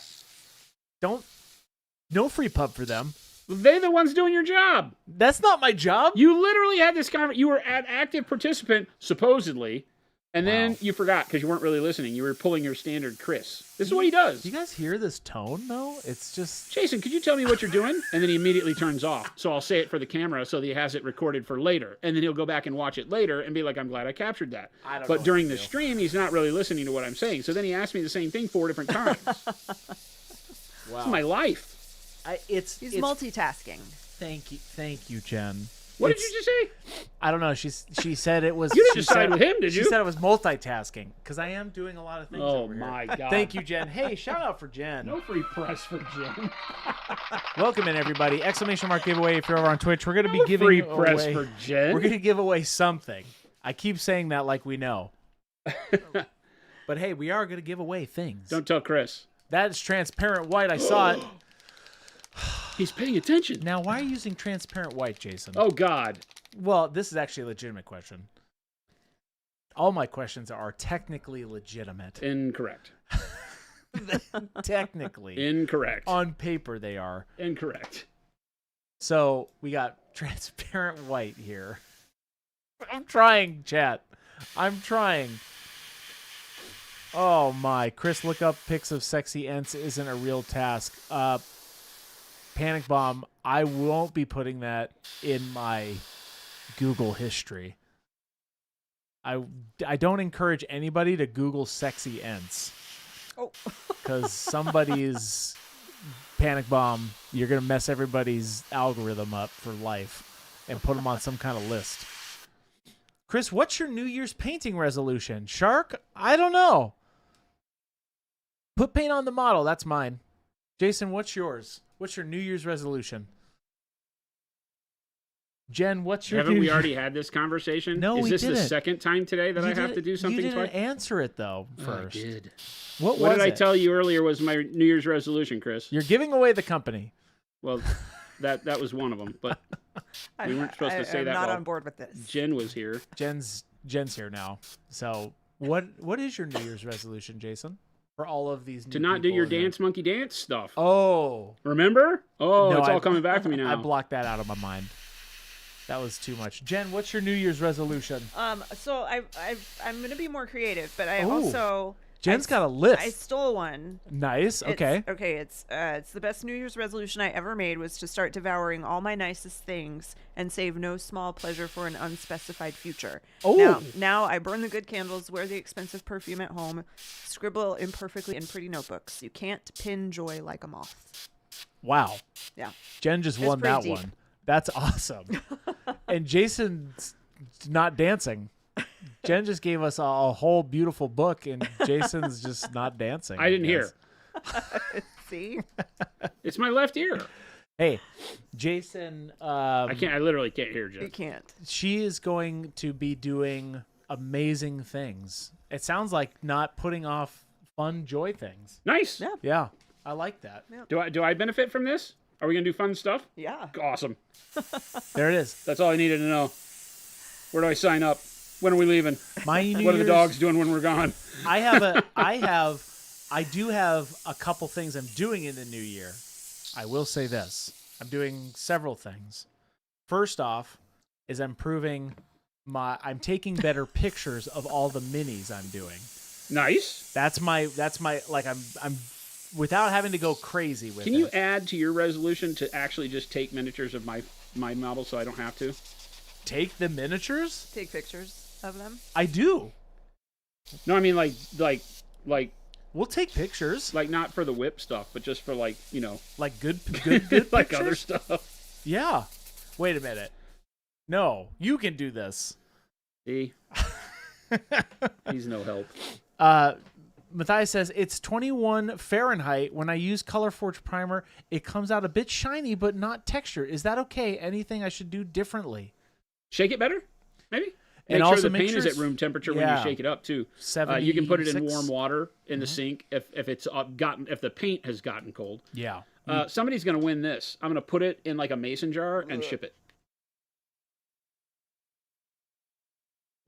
No free pub for them. They're the ones doing your job. That's not my job. You literally had this conversation. You were an active participant, supposedly, and then Wow. you forgot because you weren't really listening. You were pulling your standard Chris. This is what he does. Do you guys hear this tone, though? It's just... Jason, could you tell me what you're doing? And then he immediately turns off. So I'll say it for the camera so that he has it recorded for later. And then he'll go back and watch it later and be like, I'm glad I captured that. I don't But know during what the to do. stream, he's not really listening to what I'm saying. So then he asked me the same thing 4 different times. Wow. It's my life. He's multitasking. Thank you, Jen. What did you just say? I don't know. She said it was. You didn't she decide said- with him, did you? She said it was multitasking because I am doing a lot of things. Oh, over here. my God. Thank you, Jen. Hey, shout out for Jen. No free press for Jen. Welcome in, everybody. Exclamation mark giveaway if you're over on Twitch. We're going to be No giving free press away. for Jen. We're going to give away something. I keep saying that like we know. But hey, we are going to give away things. Don't tell Chris. That's transparent white. I saw it. He's paying attention. Now, why are you using transparent white, Jason? Oh, God. Well, this is actually a legitimate question. All my questions are technically legitimate. Incorrect. Technically. Incorrect. On paper, they are. Incorrect. So we got transparent white here. I'm trying, chat. I'm trying. Oh my. Chris, look up pics of sexy ents isn't a real task. Panic Bomb, I won't be putting that in my Google history. I don't encourage anybody to Google sexy ents. Oh. Because somebody's Panic Bomb, you're going to mess everybody's algorithm up for life and put them on some kind of list. Chris, what's your New Year's painting resolution? Shark? I don't know. Put paint on the model. That's mine. Jason, what's yours? What's your New Year's resolution? Jen, what's your Haven't we already had this conversation? No, Is we this the didn't. second time today that I have to do something You didn't twice? answer it, though, Oh, first. I did. What What was did I it? tell you earlier was my New Year's resolution, Chris? You're giving away the company. Well, that was one of them, but we weren't supposed to say I'm that not while on board with this. Jen was here. Jen's here now. So what is your New Year's resolution, Jason? For all of these To new not do people your in here? dance monkey dance stuff. Oh. Remember? Oh, No, it's all I- coming back to me now. I blocked that out of my mind. That was too much. Jen, what's your New Year's resolution? So I'm gonna be more creative, but I Ooh. also Jen's got a list. I stole one. Nice. Okay. It's the best New Year's resolution I ever made was to start devouring all my nicest things and save no small pleasure for an unspecified future. Oh. Now I burn the good candles, wear the expensive perfume at home, scribble imperfectly in pretty notebooks. You can't pin joy like a moth. Wow. Yeah. Jen just It's won pretty that deep. one. That's awesome. And Jason's not dancing. Jen just gave us a whole beautiful book, and Jason's just not dancing. I didn't hear. See? It's my left ear. Hey, Jason. I literally can't hear, You Jen. can't. She is going to be doing amazing things. It sounds like not putting off fun joy things. Nice. Yeah. Yeah, I like that. Do I benefit from this? Are we gonna do fun stuff? Yeah. Awesome. There it is. That's all I needed to know. Where do I sign up? When are we leaving? My New What are the Year's- dogs doing when we're gone? I do have a couple things I'm doing in the new year. I will say this. I'm doing several things. First off is I'm taking better pictures of all the minis I'm doing. Nice. That's my like I'm without having to go crazy with it. Can you add to your resolution to actually just take miniatures of my model so I don't have to? Take the miniatures? Take pictures of them. I do. No, I mean like We'll take pictures. like not for the whip stuff, but just for like, Like good like pictures? other stuff. Yeah. Wait a minute. No, you can do this. See? He's no help. Matthias says it's 21 Fahrenheit. When I use ColorForge primer, it comes out a bit shiny but not texture. Is that okay? Anything I should do differently? Shake it better, maybe. And Make also sure the make paint sure is at it's- room temperature when yeah. you shake it up too. 76? You can put it in warm water in the sink if it's if the paint has gotten cold. Yeah. Somebody's gonna win this. I'm gonna put it in like a mason jar and ship it.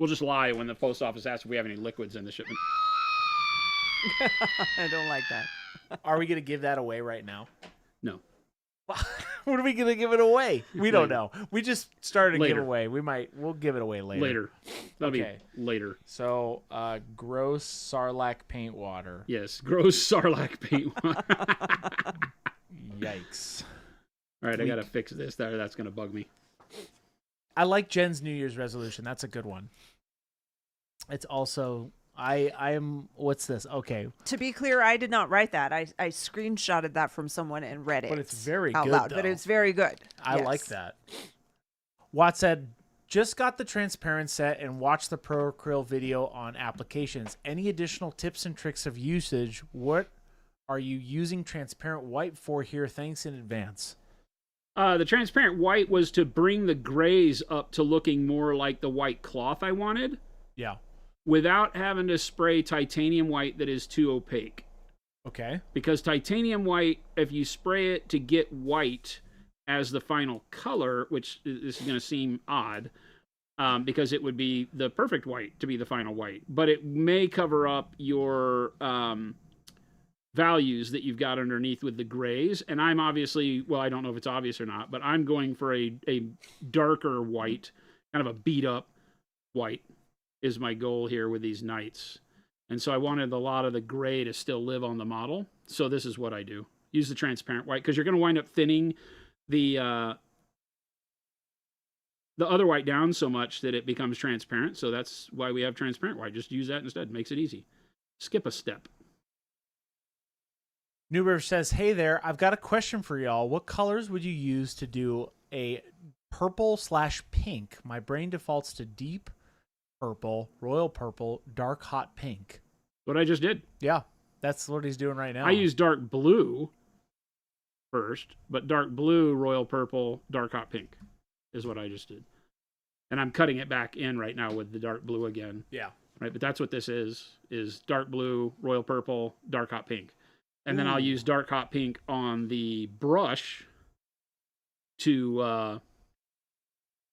We'll just lie when the post office asks if we have any liquids in the shipment. I don't like that. Are we going to give that away right now? No. What are we going to give it away? We don't know. We just started a Later. giveaway. We'll give it away later. Later. That'll Okay. be later. So, gross Sarlacc paint water. Yes. Gross Sarlacc paint. Yikes. All right, I gotta fix this. That's gonna bug me. I like Jen's New Year's resolution. That's a good one. It's also I'm what's this? Okay. To be clear, I did not write that. I screenshotted that from someone and read it. But it's very out good, loud. though. But it's very good. I Yes. like that. Watt said, just got the transparent set and watched the Pro Acryl video on applications. Any additional tips and tricks of usage? What are you using transparent white for here? Thanks in advance. The transparent white was to bring the grays up to looking more like the white cloth I wanted, Yeah. without having to spray titanium white that is too opaque. Okay. Because titanium white, if you spray it to get white as the final color, which this is going to seem odd, because it would be the perfect white to be the final white, but it may cover up your values that you've got underneath with the grays. And I'm obviously, well, I don't know if it's obvious or not, but I'm going for a darker white, kind of a beat up white is my goal here with these knights. And so I wanted a lot of the gray to still live on the model. So this is what I do. Use the transparent white, because you're going to wind up thinning the other white down so much that it becomes transparent. So that's why we have transparent white. Just use that instead. Makes it easy. Skip a step. New River says, hey there, I've got a question for y'all. What colors would you use to do a purple/pink? My brain defaults to deep purple, royal purple, dark hot pink. What I just did. Yeah, that's what he's doing right now. I use dark blue first, but dark blue, royal purple, dark hot pink is what I just did. And I'm cutting it back in right now with the dark blue again. Yeah. Right, but that's what this is dark blue, royal purple, dark hot pink. And then I'll use dark hot pink on the brush to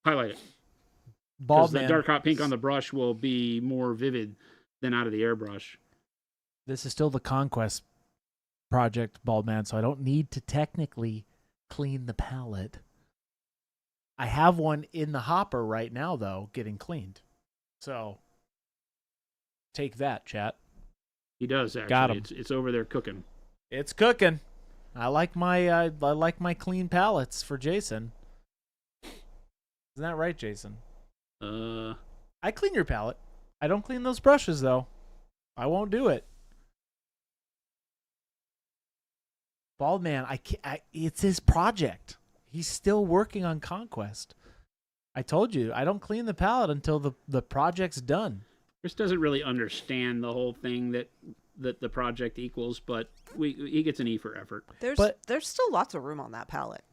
highlight it. Because the dark hot pink on the brush will be more vivid than out of the airbrush. This is still the Conquest project, Baldman, so I don't need to technically clean the palette. I have one in the hopper right now, though, getting cleaned. So, take that, chat. He does, actually. Got him. It's over there cooking. It's cooking. I like my clean palettes for Jason. Isn't that right, Jason? I clean your palette. I don't clean those brushes, though. I won't do it. Baldman, it's his project. He's still working on Conquest. I told you, I don't clean the palette until the project's done. Chris doesn't really understand the whole thing that the project equals, but he gets an E for effort. There's still lots of room on that palette.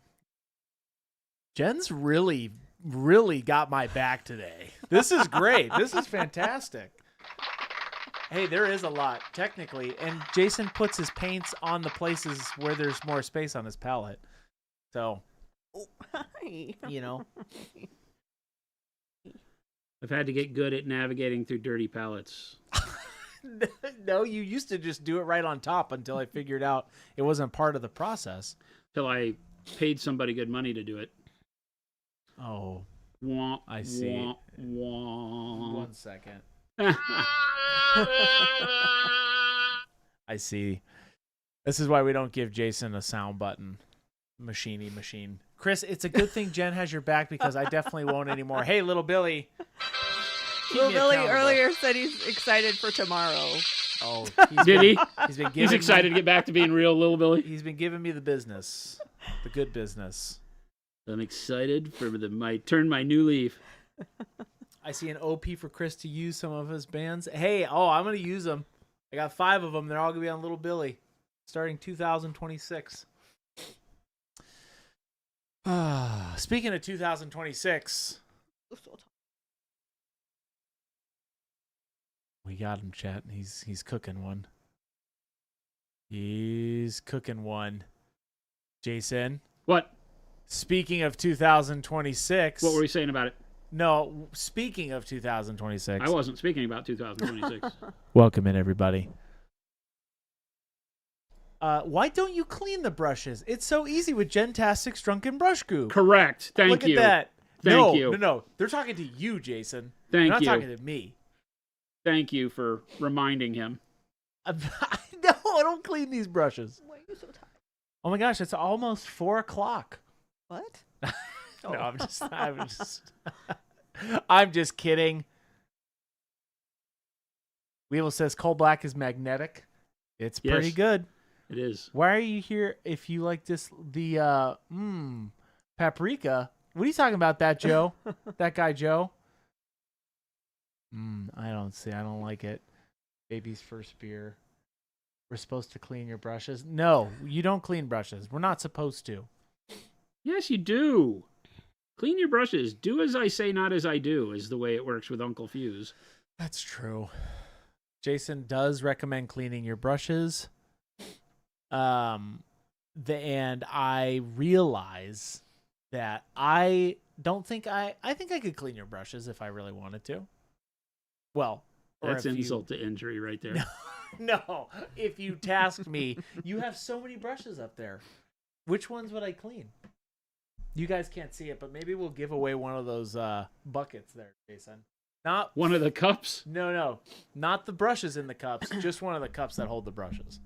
Jen's really got my back today. This is great. This is fantastic. Hey, there is a lot, technically. And Jason puts his paints on the places where there's more space on his palette. So, Hi. you know. I've had to get good at navigating through dirty palettes. No, you used to just do it right on top until I figured out it wasn't part of the process. Till I paid somebody good money to do it. Oh, Wah, I see. Wah, wah. 1 second. I see. This is why we don't give Jason a sound button. Machine. Chris, it's a good thing Jen has your back because I definitely won't anymore. Hey, little Billy. Little Billy earlier said he's excited for tomorrow. Oh, Did he? He's excited to get back to being real, little Billy. He's been giving me the business, the good business. I'm excited for my new leaf. I see an OP for Chris to use some of his bands. Hey, I'm going to use them. I got 5 of them. They're all going to be on Little Billy starting 2026. Speaking of 2026, we got him, chat. He's cooking one. He's cooking one. Jason. What? Speaking of 2026. What were we saying about it? No, speaking of 2026. I wasn't speaking about 2026. Welcome in, everybody. Why don't you clean the brushes? It's so easy with Gentastic's Drunken Brush Goo. Correct. Thank you. Look at that. Thank you. No. They're talking to you, Jason. Thank They're you. not talking to me. Thank you for reminding him. No, I don't clean these brushes. Why are you so tired? Oh my gosh, it's almost 4:00. What? No, I'm just kidding. Weevil says coal black is magnetic. It's pretty Yes. good. It is. Why are you here if you like the paprika? What are you talking about, that Joe? That guy Joe? I don't like it. Baby's first beer. We're supposed to clean your brushes. No, you don't clean brushes. We're not supposed to. Yes, you do. Clean your brushes. Do as I say, not as I do, is the way it works with Uncle Fuse. That's true. Jason does recommend cleaning your brushes. And I realize that I think I could clean your brushes if I really wanted to. Well, that's insult to injury right there. No, if you tasked me, you have so many brushes up there. Which ones would I clean? You guys can't see it, but maybe we'll give away one of those buckets there, Jason. Not one of the cups? No, not the brushes in the cups. Just one of the cups that hold the brushes.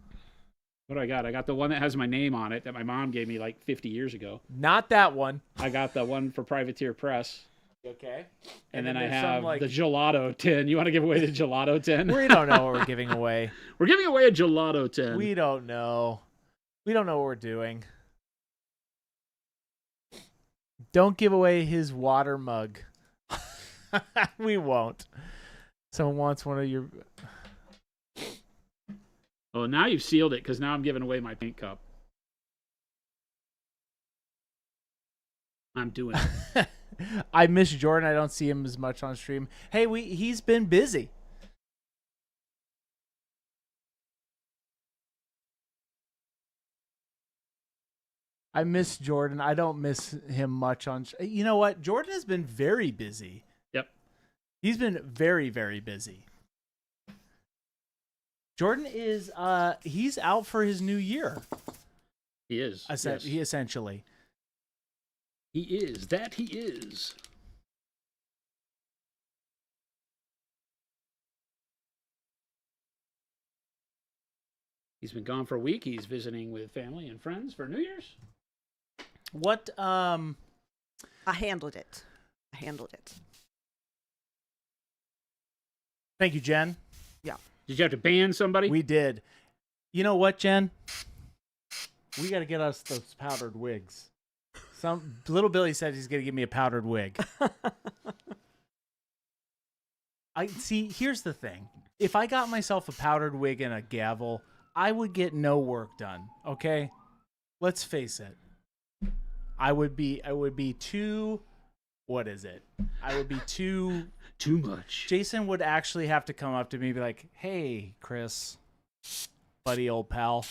What do I got? I got the one that has my name on it that my mom gave me like 50 years ago. Not that one. I got the one for Privateer Press. Okay. And then I have the gelato tin. You want to give away the gelato tin? We don't know what we're giving away. We're giving away a gelato tin. We don't know. We don't know what we're doing. Don't give away his water mug. We won't. Someone wants one of your... Oh, now you've sealed it because now I'm giving away my paint cup. I'm doing it. I miss Jordan. I don't see him as much on stream. Hey, he's been busy. I miss Jordan. I don't miss him much on... You know what? Jordan has been very busy. Yep. He's been very, very busy. Jordan is... he's out for his new year. He is. Yes. He essentially... He is. That he is. He's been gone for a week. He's visiting with family and friends for New Year's. What, I handled it. Thank you, Jen. Yeah. Did you have to ban somebody? We did. You know what, Jen? We got to get us those powdered wigs. Little Billy said he's going to give me a powdered wig. Here's the thing. If I got myself a powdered wig and a gavel, I would get no work done. Okay? Let's face it. I would be too... What is it? I would be too much. Jason would actually have to come up to me and be like, "Hey, Chris, buddy, old pal,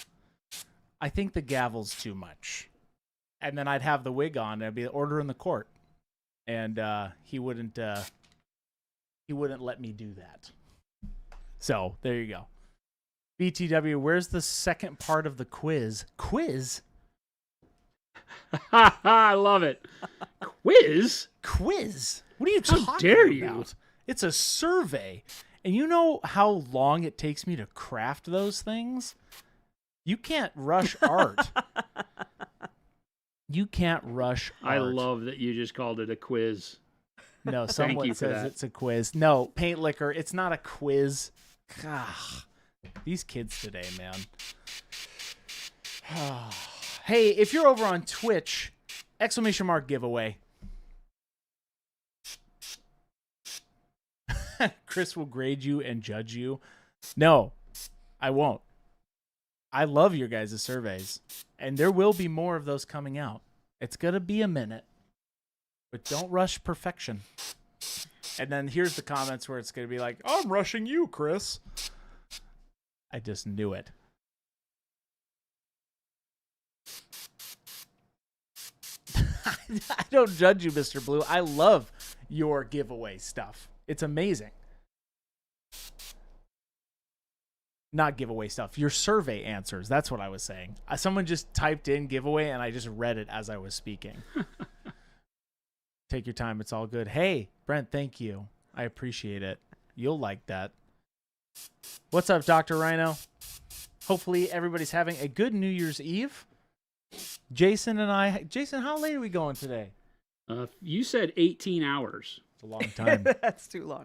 I think the gavel's too much." And then I'd have the wig on. I'd be order in the court, and he wouldn't let me do that. So there you go. BTW, where's the second part of the quiz? Quiz? I love it. Quiz? Quiz? What are you talking about? How dare you? It's a survey. And you know how long it takes me to craft those things? You can't rush art. You can't rush art. I love that you just called it a quiz. No, someone says it's a quiz. No, Paint Liquor, it's not a quiz. Gah, these kids today, man. Hey, if you're over on Twitch, ! giveaway. Chris will grade you and judge you. No, I won't. I love your guys' surveys, and there will be more of those coming out. It's going to be a minute, but don't rush perfection. And then here's the comments where it's going to be like, I'm rushing you, Chris. I just knew it. I don't judge you, Mr. Blue. I love your giveaway stuff. It's amazing. Not giveaway stuff. Your survey answers. That's what I was saying. Someone just typed in giveaway, and I just read it as I was speaking. Take your time. It's all good. Hey, Brent, thank you. I appreciate it. You'll like that. What's up, Dr. Rhino? Hopefully everybody's having a good New Year's Eve. Jason, how late are we going today? You said 18 hours. It's a long time. That's too long.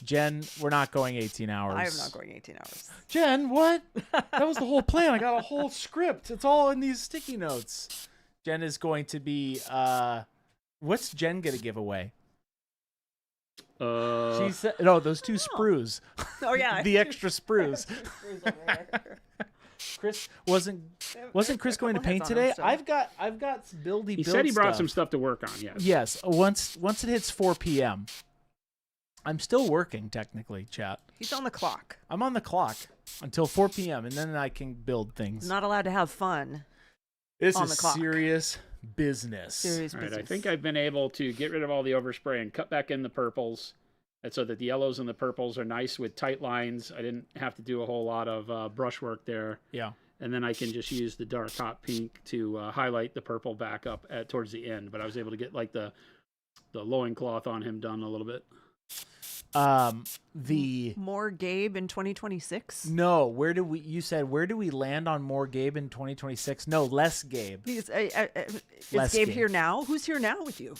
Jen, we're not going 18 hours. I am not going 18 hours. Jen, what? That was the whole plan. I got a whole script. It's all in these sticky notes. Jen is going to be, what's Jen going to give away? She said, no, those two sprues. Oh, yeah. The extra sprues. Chris wasn't Chris going to paint today? I've got buildy. He said he brought some stuff to work on. Yes. Once it hits 4 p.m. I'm still working technically, chat. He's on the clock. I'm on the clock until 4 p.m. and then I can build things. Not allowed to have fun. This on is the clock. Serious business. Serious All right, business. I think I've been able to get rid of all the overspray and cut back in the purples, and so that the yellows and the purples are nice with tight lines. I didn't have to do a whole lot of brush work there. Yeah. And then I can just use the dark hot pink to highlight the purple back up towards the end. But I was able to get like the loincloth on him done a little bit. The more Gabe in 2026? No, you said where do we land on more Gabe in 2026? No, less Gabe. Is Less Gabe Gabe. here now? Who's here now with you?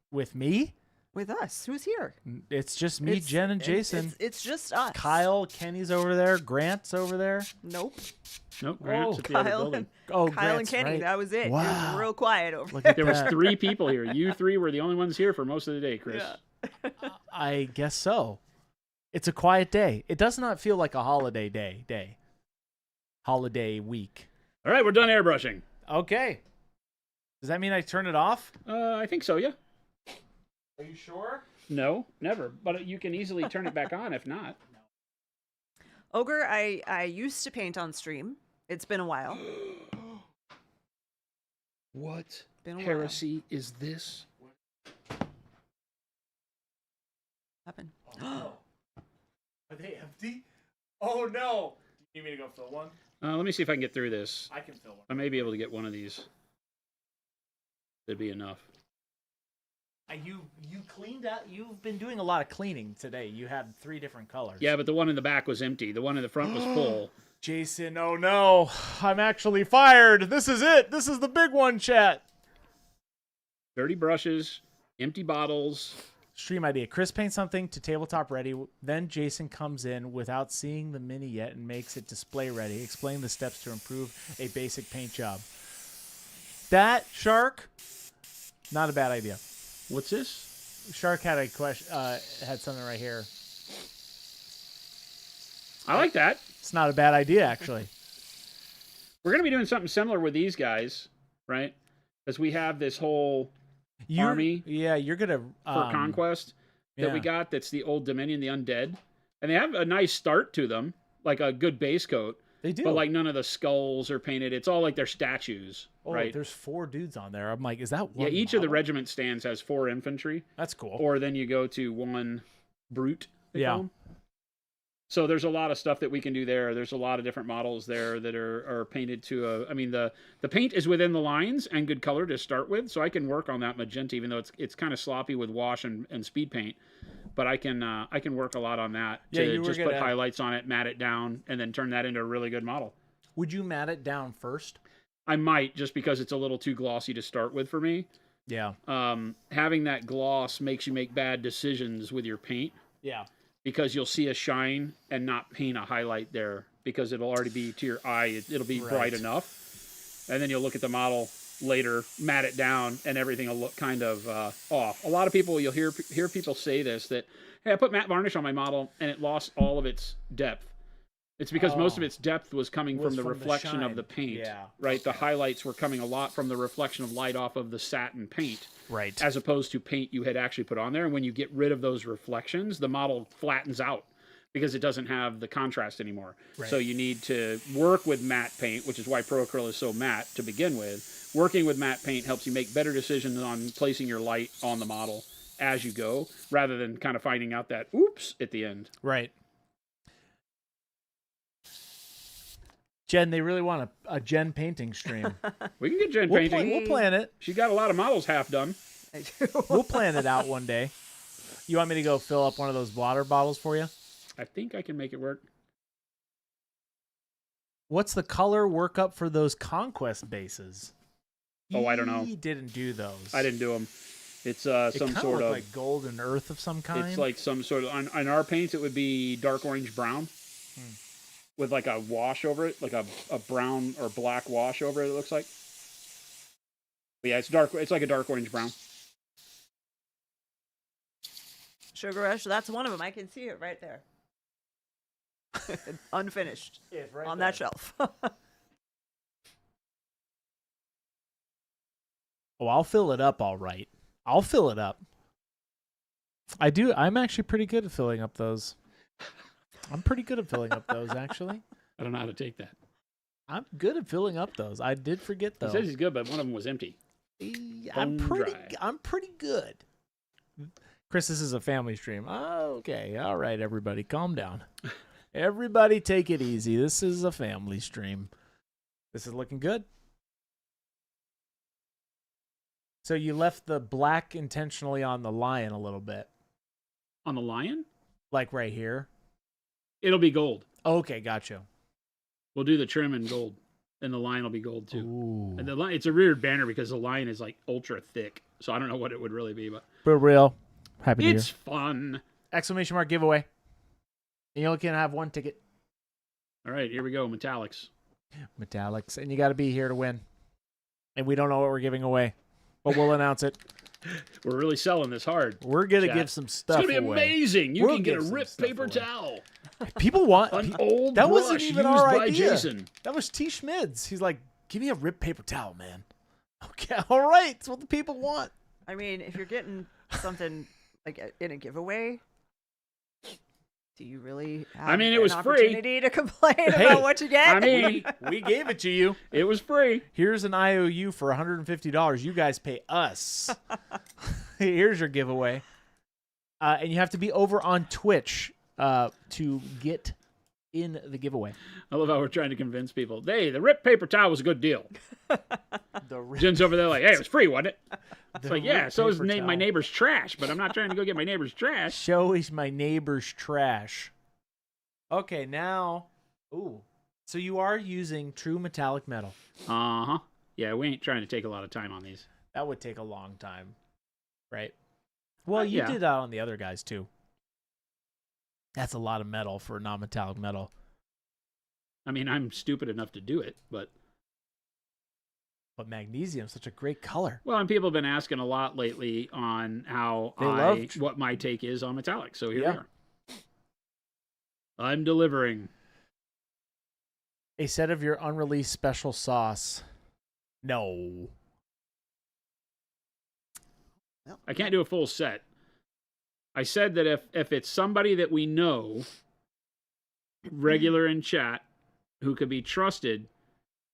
With me? With us? Who's here? It's just me, Jen, and Jason. It's just us. Kyle, Kenny's over there. Grant's over there. Nope. Nope. Grant's at the other building. Kyle Grant's and Kenny. right. That was it. Wow. It was real quiet over Look there. at There was that. 3 people here. You 3 were the only ones here for most of the day, Chris. Yeah. I guess so. It's a quiet day. It does not feel like a holiday day. Holiday week. All right, we're done airbrushing. Okay. Does that mean I turn it off? I think so, yeah. Are you sure? No, never. But you can easily turn it back on if not. Ogre, I used to paint on stream. It's been a while. What Been a heresy is this? Happened. Are they empty? Oh no! Do you need me to go fill one? Let me see if I can get through this. I can fill one. I may be able to get one of these. That'd be enough. You cleaned out. You've been doing a lot of cleaning today. You had 3 different colors. Yeah, but the one in the back was empty. The one in the front was full. Jason, oh no! I'm actually fired. This is it. This is the big one, chat. Dirty brushes, empty bottles. Stream idea. Chris paints something to tabletop ready. Then Jason comes in without seeing the mini yet and makes it display ready. Explain the steps to improve a basic paint job. That, Shark, not a bad idea. What's this? Shark had a question. Had something right here. I like that. It's not a bad idea, actually. We're going to be doing something similar with these guys, right? Because we have this whole army Yeah, you're gonna for Conquest that we got. That's the Old Dominion, the Undead. And they have a nice start to them, like a good base coat. They do. But like none of the skulls are painted. It's all like their statues, Oh, right? there's 4 dudes on there. I'm like, is that one? Yeah, each of the model? regiment stands has 4 infantry. That's cool. Or then you go to 1 brute. They call 'em. So there's a lot of stuff that we can do there. There's a lot of different models there that are painted to I mean, the paint is within the lines and good color to start with, so I can work on that magenta, even though it's kind of sloppy with wash and speed paint. But I can work a lot on that to just put highlights on it, matte it down, and then turn that into a really good model. Would you matte it down first? I might, just because it's a little too glossy to start with for me. Yeah. Having that gloss makes you make bad decisions with your paint. Yeah. Because you'll see a shine and not paint a highlight there because it'll already be to your eye. It'll be bright enough. And then you'll look at the model later, matte it down, and everything will look kind of off. A lot of people, you'll hear people say this, that, hey, I put matte varnish on my model and it lost all of its depth. It's because most of its depth was coming from the reflection of the paint. Yeah. Right? The highlights were coming a lot from the reflection of light off of the satin paint. Right. As opposed to paint you had actually put on there. And when you get rid of those reflections, the model flattens out because it doesn't have the contrast anymore. Right. So you need to work with matte paint, which is why Pro Acryl is so matte to begin with. Working with matte paint helps you make better decisions on placing your light on the model as you go, rather than kind of finding out that, oops, at the end. Right. Jen, they really want a Jen painting stream. We can get Jen painting. We'll plan it. She got a lot of models half done. I do. We'll plan it out one day. You want me to go fill up one of those water bottles for you? I think I can make it work. What's the color workup for those Conquest bases? Oh, I don't know. He didn't do those. I didn't do them. It's some sort of like golden earth of some kind. It's like some sort of on our paints. It would be dark orange brown. With like a wash over it, like a brown or black wash over it, it looks like. But yeah, it's dark. It's like a dark orange brown. Sugar Rush, that's one of them. I can see it right there. Unfinished. Yeah, it's right on there. that shelf. Oh, I'll fill it up all right. I'll fill it up. I do. I'm actually pretty good at filling up those. I'm pretty good at filling up those, actually. I don't know how to take that. I'm good at filling up those. I did forget those. He says he's good, but one of them was empty. I'm pretty good. Chris, this is a family stream. Oh, okay. All right, everybody. Calm down. Everybody take it easy. This is a family stream. This is looking good. So you left the black intentionally on the lion a little bit. On the lion? Like right here? It'll be gold. Okay, gotcha. We'll do the trim in gold, and the lion will be gold too. Ooh. And it's a weird banner because the lion is like ultra thick, so I don't know what it would really be, but real. Happy to hear. It's fun. Exclamation mark giveaway. And you only can have one ticket. All right, here we go. Metallics. Metallics, and you got to be here to win. And we don't know what we're giving away, but we'll announce it. We're really selling this hard. We're gonna give some stuff. It's gonna be away. amazing. You can get a ripped paper away. towel. People want an old that brush wasn't even used our by idea. Jason. That was T. Schmid's. He's like, "Give me a ripped paper towel, man." Okay, all right. It's what the people want. I mean, if you're getting something like in a giveaway, do you really have it was an free. opportunity to complain about what you get? I mean, we gave it to you. It was free. Here's an IOU for $150. You guys pay us. Here's your giveaway. And you have to be over on Twitch to get in the giveaway. I love how we're trying to convince people. Hey, the ripped paper towel was a good deal. Jen's over there like, hey, it was free, wasn't it? It's like, yeah, so is my neighbor's trash, but I'm not trying to go get my neighbor's trash. So is my neighbor's trash. Okay, now, ooh. So you are using true metallic metal. Uh-huh. Yeah, we ain't trying to take a lot of time on these. That would take a long time, right? Well, you did that on the other guys, too. That's a lot of metal for non-metallic metal. I mean, I'm stupid enough to do it, but... But magnesium's such a great color. Well, and people have been asking a lot lately on how what my take is on metallic. So here we are. I'm delivering. A set of your unreleased special sauce. No. I can't do a full set. I said that if it's somebody that we know, regular in chat, who could be trusted,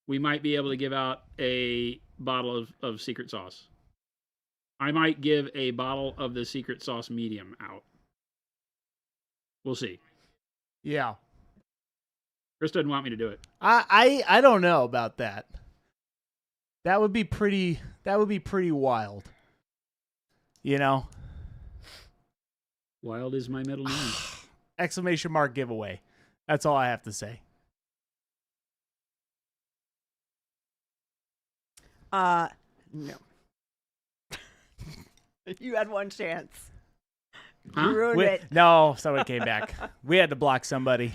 we might be able to give out a bottle of secret sauce. I might give a bottle of the secret sauce medium out. We'll see. Yeah. Chris doesn't want me to do it. I don't know about that. That would be pretty wild. You know? Wild is my middle name. Exclamation mark giveaway. That's all I have to say. No. You had one chance. Huh? You ruined it. No, someone came back. We had to block somebody.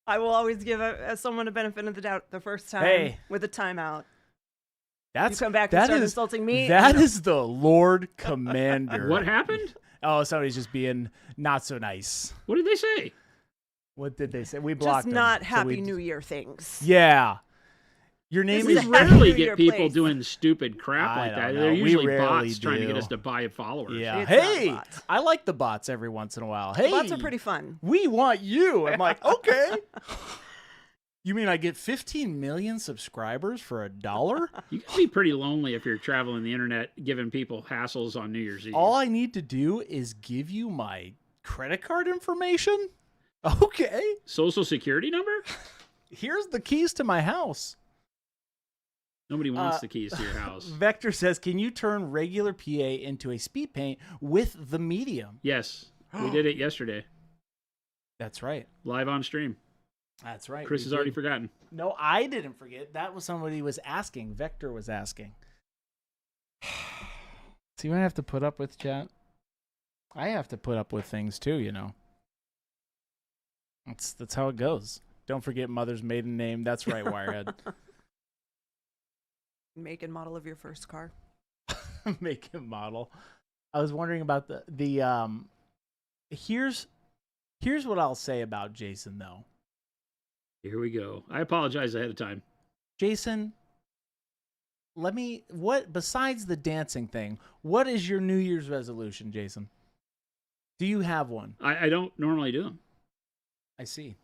I will always give someone a benefit of the doubt the first time Hey. with a timeout. You come back and start insulting me. That is the Lord Commander. What happened? Oh, somebody's just being not so nice. What did they say? What did they say? We blocked Just them. not So Happy we- New Year things. Yeah. Your name This is is We a Happy rarely New Year get people place. doing stupid crap I like that. don't They're know. We usually rarely bots trying to get do. us to buy followers. Yeah. It's not Hey, bots. I like the bots every once in a while. Hey, Bots are pretty fun. we want you. I'm like, okay. You mean I get 15 million subscribers for $1? You can be pretty lonely if you're traveling the internet giving people hassles on New Year's Eve. All I need to do is give you my credit card information. Okay. Social security number? Here's the keys to my house. Nobody wants the keys to your house. Vector says, can you turn regular PA into a speed paint with the medium? Yes, we did it yesterday, That's right. live on stream. That's right. Chris we has already did. forgotten. No, I didn't forget. That was somebody was asking. Vector was asking. See what I have to put up with, chat? I have to put up with things too, you know. That's how it goes. Don't forget mother's maiden name. That's right, Wirehead. Make and model of your first car. Make and model. I was wondering about the here's what I'll say about Jason though. Here we go. I apologize ahead of time. Jason, what besides the dancing thing, what is your New Year's resolution, Jason? Do you have one? I don't normally do them. I see.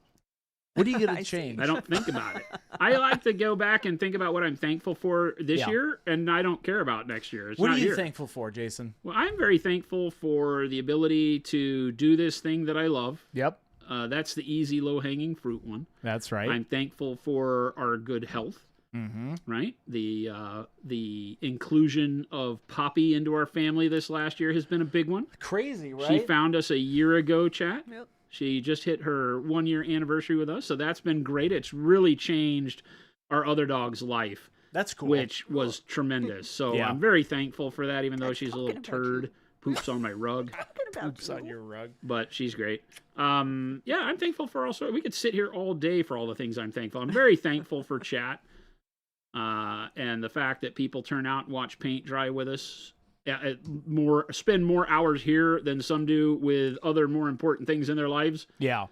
What are you going I to see. change? I don't think about it. I like to go back and think about what I'm thankful for this Yeah. year, and I don't care about next year. It's What not are you here. thankful for, Jason? Well, I'm very thankful for the ability to do this thing that I love. Yep. That's the easy, low-hanging fruit one. That's right. I'm thankful for our good health. Mm-hmm. Right, the inclusion of Poppy into our family this last year has been a big one. Crazy, right? She found us a year ago, chat. Yep. She just hit her 1 year anniversary with us, so that's been great. It's really changed our other dog's life, That's cool. which was tremendous. So Yeah. I'm very thankful for that, even though I'm she's a talking little about you. turd, poops on my rug. Talking about Oops you. on your rug. But she's great. Yeah, I'm thankful for also. We could sit here all day for all the things I'm thankful. I'm very thankful for chat, and the fact that people turn out and watch paint dry with us. Spend more hours here than some do with other more important things in their lives. Yeah.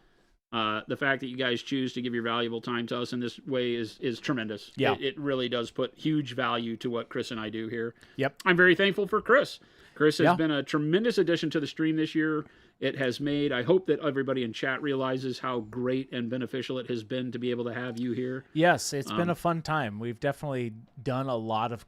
The fact that you guys choose to give your valuable time to us in this way is tremendous. Yeah. It really does put huge value to what Chris and I do here. Yep. I'm very thankful for Chris. Chris has Yeah. been a tremendous addition to the stream this year. It has made, I hope that everybody in chat realizes how great and beneficial it has been to be able to have you here. Yes, it's been a fun time. We've definitely done a lot of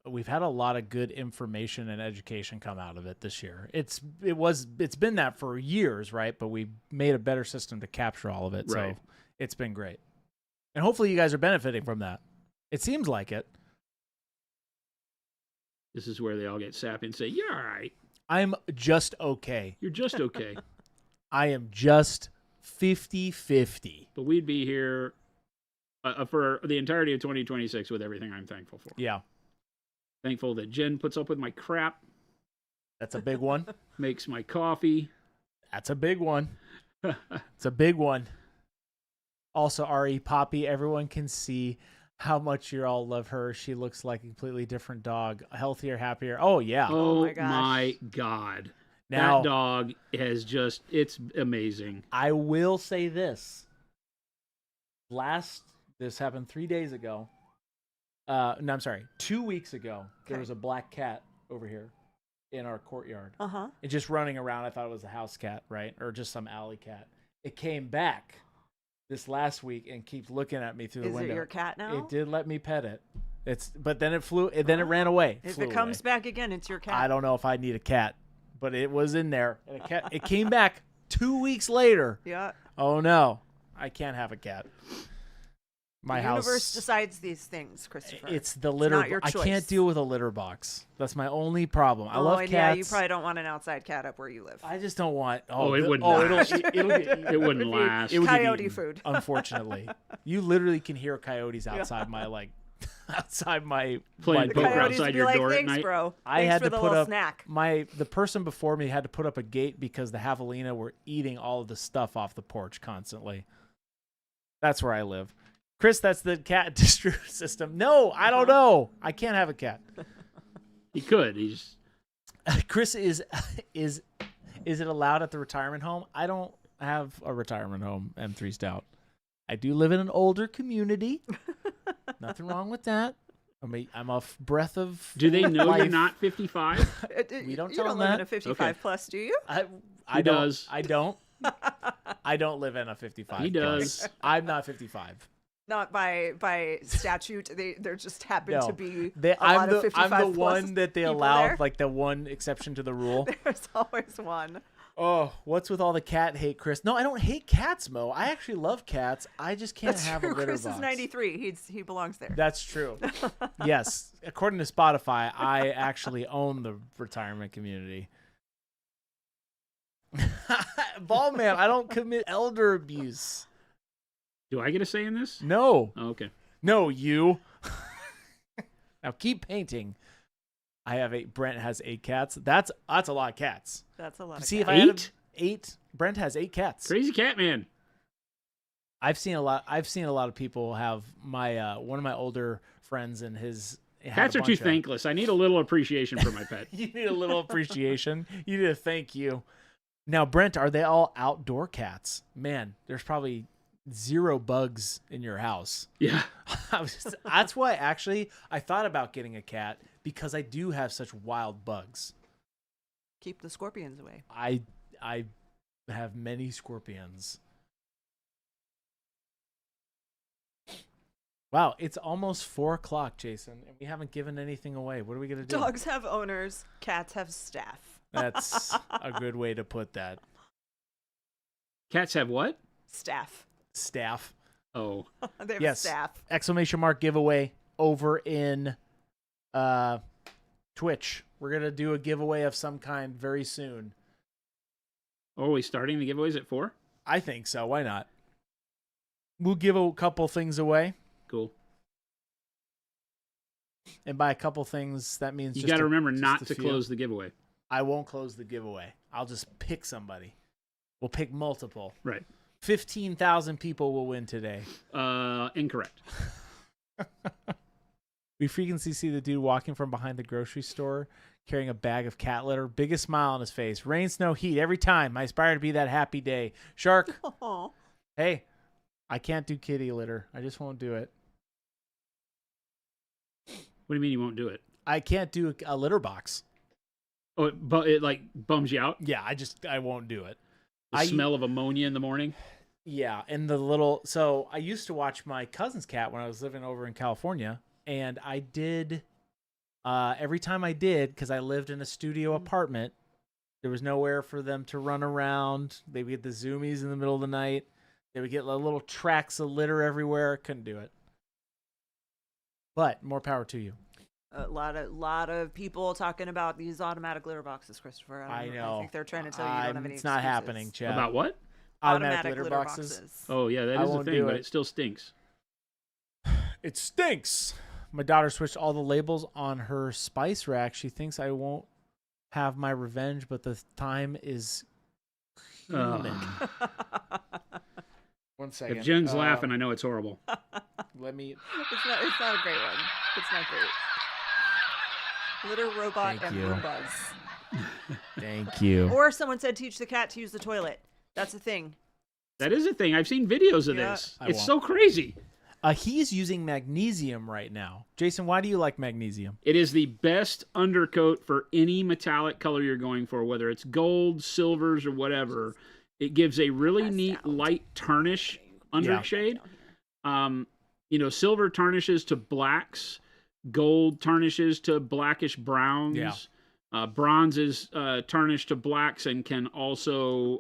we've had a lot of good information and education come out of it this year. It's been that for years, right? But we made a better system to capture all of it. Right. So it's been great. And hopefully you guys are benefiting from that. It seems like it. This is where they all get sappy and say, "You're all right. I'm just okay. You're just okay." I am just 50-50. But we'd be here for the entirety of 2026 with everything I'm thankful for. Yeah, Thankful that Jen puts up with my crap, that's a big one. makes my coffee. That's a big one. It's a big one. Also, R.E. Poppy, everyone can see how much you all love her. She looks like a completely different dog. Healthier, happier. Oh, yeah. Oh my gosh. my God. Now, That dog has just, it's amazing. I will say this. This happened 3 days ago. No, I'm sorry. 2 weeks ago, there Okay. was a black cat over here in our courtyard. Uh-huh. It just running around. I thought it was a house cat, right? Or just some alley cat. It came back this last week and keeps looking at me through the Is window. it your cat now? It did let me pet it. But then it flew. Then it ran away. If Flew it comes away. back again, it's your cat. I don't know if I need a cat, but it was in there. And it came back 2 weeks later. Yeah. Oh no, I can't have a cat. My The house. universe decides these things, Christopher. It's the litter. not your I can't choice. deal with a litter box. That's my only problem. I love and cats. yeah, you probably don't want an outside cat up where you live. I just don't want. Oh, it wouldn't it'll last. get It wouldn't last. It would get Coyote eaten, food. Unfortunately, you literally can hear coyotes outside my outside my Playing The poker coyotes outside would be your like, door at thanks, night. bro. I Thanks had for to the put little up snack. the person before me had to put up a gate because the javelina were eating all of the stuff off the porch constantly. That's where I live. Chris, that's the cat distribution system. No, I don't know. I can't have a cat. He could. He's Chris is it allowed at the retirement home? I don't have a retirement home, M3 Stout. I do live in an older community. Nothing wrong with that. I'm a breath of Do they know you're life. not 55? We don't you tell don't them live in that. a 55 Okay. plus, do you? I He don't. does. I don't. I don't live in a 55. He does. plus. I'm not 55. Not by statute. There just happen No. to be They, a lot of 55 I'm the plus one that they people allowed, there. like the one exception to the rule. There's always one. Oh, what's with all the cat hate, Chris? No, I don't hate cats, Mo. I actually love cats. I just can't That's have true. a litter Chris box. is 93. He belongs there. That's true. Yes, according to Spotify, I actually own the retirement community. Ball man, I don't commit elder abuse. Do I get a say in this? No, Oh, okay. no, you. Now keep painting. I have 8. Brent has 8 cats. That's a lot of cats. That's a lot of See if cats. I had 8? 8. Brent has 8 cats. Crazy cat man. I've seen a lot of people have my one of my older friends and his had Cats a are too bunch of- thankless. I need a little appreciation for my pet. You need a little appreciation. You need a thank you. Now, Brent, are they all outdoor cats? Man, there's probably 0 bugs in your house. Yeah. That's why actually I thought about getting a cat because I do have such wild bugs. Keep the scorpions away. I have many scorpions. Wow, it's almost 4:00, Jason, and we haven't given anything away. What are we gonna do? Dogs have owners. Cats have staff. That's a good way to put that. Cats have what? Staff. Staff. Oh. They have Yes. staff. Exclamation mark giveaway over in Twitch. We're gonna do a giveaway of some kind very soon. Oh, are we starting the giveaways at 4? I think so. Why not? We'll give a couple things away, Cool. and by a couple things, that means You just got to a- remember just not a to few. close the giveaway. I won't close the giveaway. I'll just pick somebody. We'll pick multiple. Right. 15,000 people will win today. Incorrect. We frequently see the dude walking from behind the grocery store carrying a bag of cat litter. Biggest smile on his face. Rain, snow, heat. Every time. I aspire to be that happy day. Shark, Oh, hey, I can't do kitty litter. I just won't do it. What do you mean you won't do it? I can't do a litter box. Oh, it like bums you out? Yeah, I won't do it. The smell of ammonia in the morning? Yeah, and so I used to watch my cousin's cat when I was living over in California, and I did, every time I did, because I lived in a studio apartment, there was nowhere for them to run around. They would get the zoomies in the middle of the night. They would get little tracks of litter everywhere. Couldn't do it. But more power to you. a lot of people talking about these automatic litter boxes, Christopher. I don't know. I think they're trying to tell you don't have any It's not excuses. happening, Chad. About what? Automatic litter boxes. Oh, yeah, that I is the won't thing, do but it. it still stinks. It stinks. My daughter switched all the labels on her spice rack. She thinks I won't have my revenge, but the time is human. 1 second. If Jen's laughing, I know it's horrible. Let me. It's not a great one. It's not great. Litter robot Thank and you. Roombas. Thank you. Or someone said teach the cat to use the toilet. That's a thing. That is a thing. I've seen videos of Yeah. this. I It's won't. so crazy. He's using magnesium right now. Jason, why do you like magnesium? It is the best undercoat for any metallic color you're going for, whether it's gold, silvers, or whatever. It gives a really Pass neat down. light tarnish undershade. Silver tarnishes to blacks, gold tarnishes to blackish browns. Yeah. Bronze is tarnished to blacks and can also,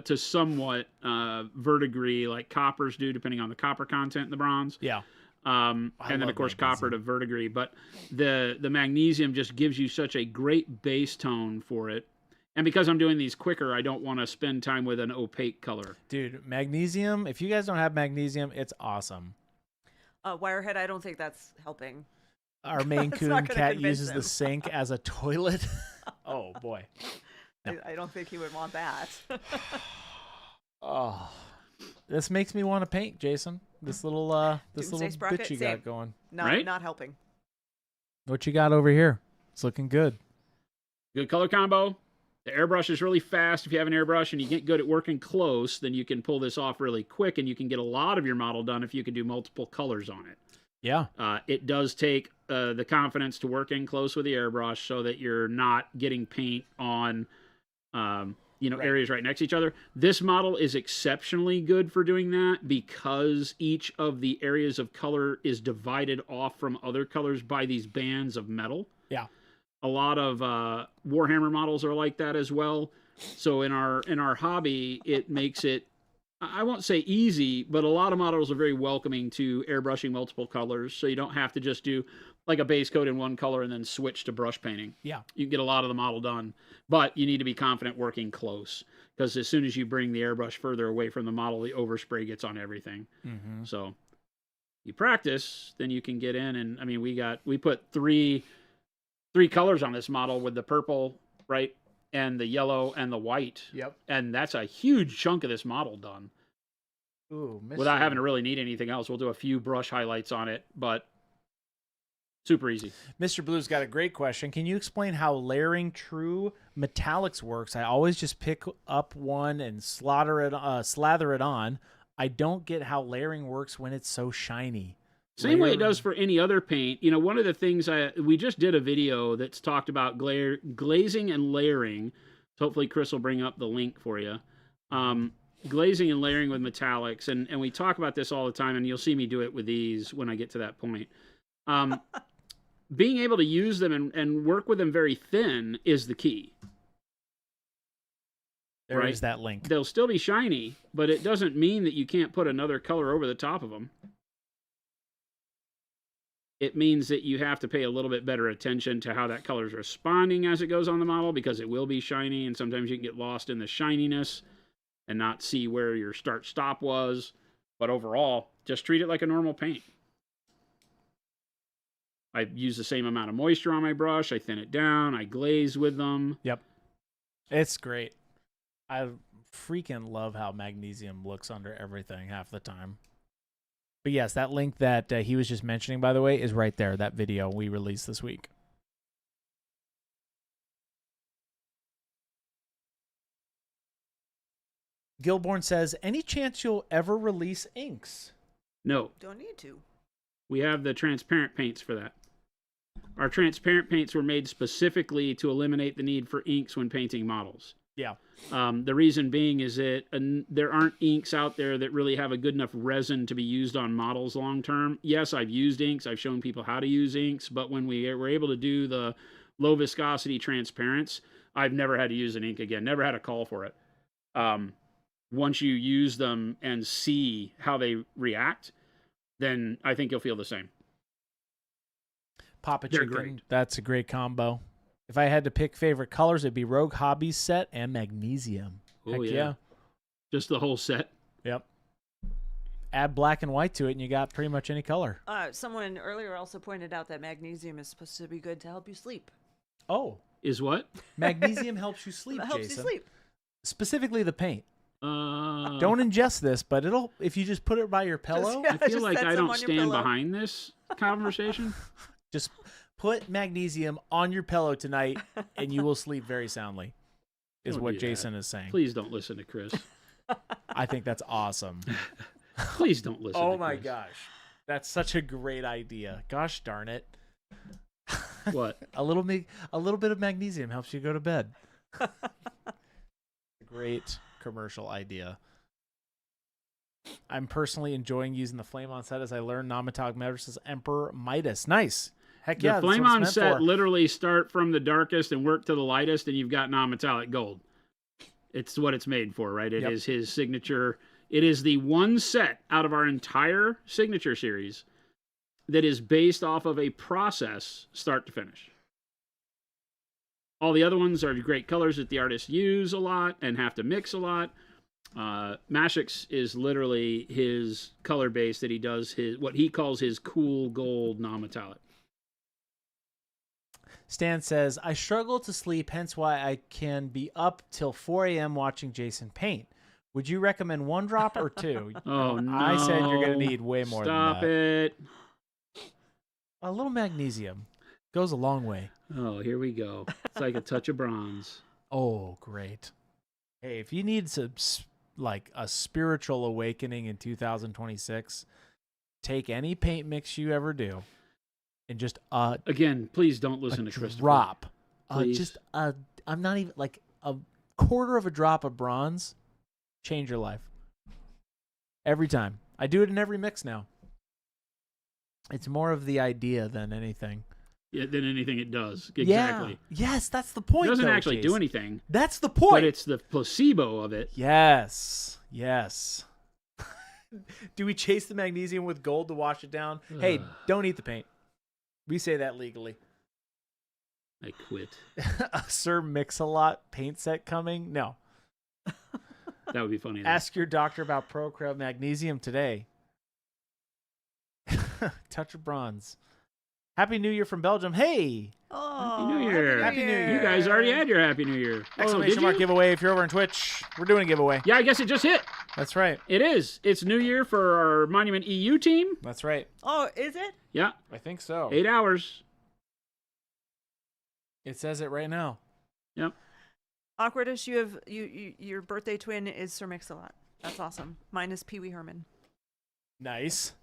to somewhat verdigris, like coppers do, depending on the copper content in the bronze. Yeah. And then, of course, copper to verdigris. But the magnesium just gives you such a great base tone for it. And because I'm doing these quicker, I don't want to spend time with an opaque color. Dude, magnesium, if you guys don't have magnesium, it's awesome. Wirehead, I don't think that's helping. Our Maine It's Coon not gonna cat convince uses him. the sink as a toilet. Oh, boy. No. I don't think he would want that. Oh, this makes me want to paint, Jason. This little Doomsday Sprocket, bitch you same. got going. Right? Not helping. What you got over here? It's looking good. Good color combo. The airbrush is really fast. If you have an airbrush and you get good at working close, then you can pull this off really quick, and you can get a lot of your model done if you can do multiple colors on it. Yeah. It does take the confidence to work in close with the airbrush so that you're not getting paint on, areas right next to each other. This model is exceptionally good for doing that because each of the areas of color is divided off from other colors by these bands of metal. Yeah. A lot of Warhammer models are like that as well. So in our hobby, it makes it, I won't say easy, but a lot of models are very welcoming to airbrushing multiple colors. So you don't have to just do like a base coat in one color and then switch to brush painting. Yeah. You can get a lot of the model done, but you need to be confident working close because as soon as you bring the airbrush further away from the model, the overspray gets on everything. Mm-hmm. So you practice, then you can get in. And I mean, we put three colors on this model with the purple, right, and the yellow and the white. Yep. And that's a huge chunk of this model done. Ooh, Without having to really need anything else. We'll do a few brush highlights on it, but super easy. Mr. Blue's got a great question. Can you explain how layering true metallics works? I always just pick up one and slather it on. I don't get how layering works when it's so shiny. Same way it does for any other paint. You know, one of the things we just did a video that's talked about glazing and layering. So hopefully Chris will bring up the link for you. Glazing and layering with metallics. And we talk about this all the time, and you'll see me do it with these when I get to that point. Being able to use them and work with them very thin is the key. There right? is that link. They'll still be shiny, but it doesn't mean that you can't put another color over the top of them. It means that you have to pay a little bit better attention to how that color is responding as it goes on the model, because it will be shiny, and sometimes you can get lost in the shininess and not see where your start-stop was. But overall, just treat it like a normal paint. I use the same amount of moisture on my brush. I thin it down. I glaze with them. Yep. It's great. I freaking love how magnesium looks under everything half the time. But yes, that link that he was just mentioning, by the way, is right there. That video we released this week. Gilborn says, any chance you'll ever release inks? No. Don't need to. We have the transparent paints for that. Our transparent paints were made specifically to eliminate the need for inks when painting models. Yeah. The reason being is that there aren't inks out there that really have a good enough resin to be used on models long term. Yes, I've used inks. I've shown people how to use inks, but when we were able to do the low viscosity transparents, I've never had to use an ink again. Never had a call for it. Once you use them and see how they react, then I think you'll feel the same. Papa They're Chicken, great. That's a great combo. If I had to pick favorite colors, it'd be Rogue Hobbies set and magnesium. Oh, Heck yeah. Just the whole set. Yep. Add black and white to it, and you got pretty much any color. Someone earlier also pointed out that magnesium is supposed to be good to help you sleep. Oh, Is what? magnesium helps you sleep, It helps Jason. you sleep. Specifically the paint. Don't Don't ingest this, but if you just put it by your pillow, yeah. I feel Just like set I some don't on your stand pillow. behind this conversation. just put magnesium on your pillow tonight, and you will sleep very soundly, is Don't what do that. Jason is saying. Please don't listen to Chris. I think that's awesome. Please don't listen to Oh Chris. my gosh. That's such a great idea. Gosh darn it. What? A little bit of magnesium helps you go to bed. Great commercial idea. I'm personally enjoying using the flame on set as I learn non-metallic metals as Emperor Midas. Nice. Heck The yeah. that's what flame it's on meant set for. literally start from the darkest and work to the lightest, and you've got non-metallic gold. It's what it's made for, right? It is his signature. It is the one set out of our entire signature series that is based off of a process start to finish. All the other ones are great colors that the artists use a lot and have to mix a lot. Mashik's is literally his color base that he does what he calls his cool gold non-metallic. Stan says, I struggle to sleep, hence why I can be up till 4 a.m. watching Jason paint. Would you recommend 1 drop or 2? Oh, no. I said you're going to need way more than that. Stop it. A little magnesium goes a long way. Oh, here we go. It's like a touch of bronze. Oh, great. Hey, if you need a spiritual awakening in 2026, take any paint mix you ever do and just Again, please don't listen to Christopher. Drop. Please. I'm not even like a quarter of a drop of bronze, change your life. Every time. I do it in every mix now. It's more of the idea than anything. Yeah, than anything it does. Exactly. Yeah. Yes, that's the point. It doesn't though, actually Jace. do anything. That's the point. But it's the placebo of it. Yes. Do we chase the magnesium with gold to wash it down? Hey, don't eat the paint. We say that legally. I quit. A Sir Mix-a-Lot paint set coming? No. That would be funny. Though. Ask your doctor about Procreate Magnesium today. Touch of bronze. Happy New Year from Belgium. Hey! Oh, Happy New Year. Happy New Year. You guys already had your Happy New Year. Exclamation mark giveaway if you're over on Twitch. We're doing a giveaway. Yeah, I guess it just hit. That's right. It is. It's New Year for our Monument EU team. That's right. Oh, is it? Yeah. I think so. 8 hours. It says it right now. Yep. Awkwardish, your birthday twin is Sir Mix-a-Lot. That's awesome. Mine is Pee Wee Herman. Nice.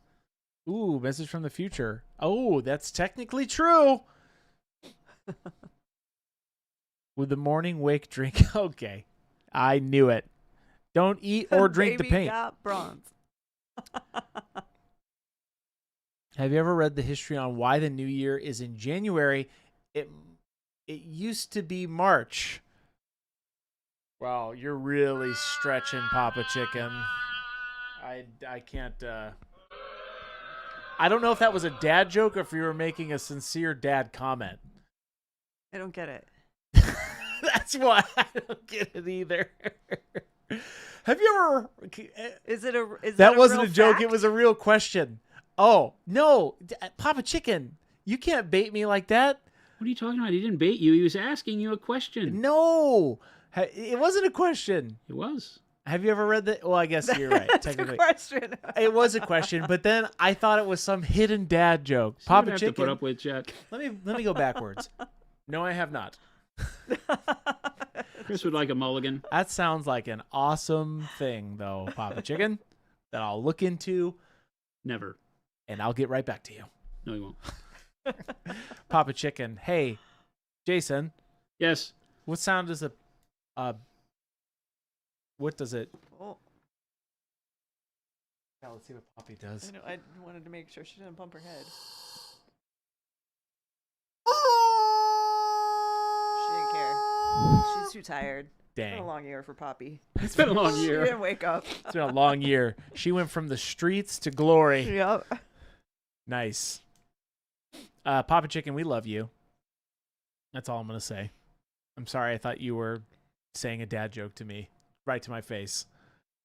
Ooh, message from the future. Oh, that's technically true. With the morning wake drink. Okay. I knew it. Don't eat or drink the Baby paint. got bronze. Have you ever read the history on why the new year is in January? It used to be March. Wow, you're really stretching, Papa Chicken. I can't I don't know if that was a dad joke or if you were making a sincere dad comment. I don't get it. That's why I don't get it either. Have you ever That wasn't a joke, fact? it was a real question. Oh, no, Papa Chicken, you can't bait me like that. What are you talking about? He didn't bait you. He was asking you a question. No, it wasn't a question. It was. Have you ever read that? Well, I guess you're right. That's Technically, a question. it was a question, but then I thought it was some hidden dad joke. So Papa you have Chicken. to put up with Jack. Let me go backwards. No, I have not. Chris would like a mulligan. That sounds like an awesome thing, though, Papa Chicken, that I'll look into. Never. And I'll get right back to you. No, he won't. Papa Chicken. Hey, Jason. Yes. What sound does a what does it? Oh, Yeah, let's see what Poppy does. I wanted to make sure she didn't bump her head. She didn't care. She's too tired. It's been Dang. a long year for Poppy. It's been a long She year. didn't wake up. It's been a long year. She went from the streets to glory. Yep. Nice. Papa Chicken, we love you. That's all I'm going to say. I'm sorry. I thought you were saying a dad joke to me. Right to my face.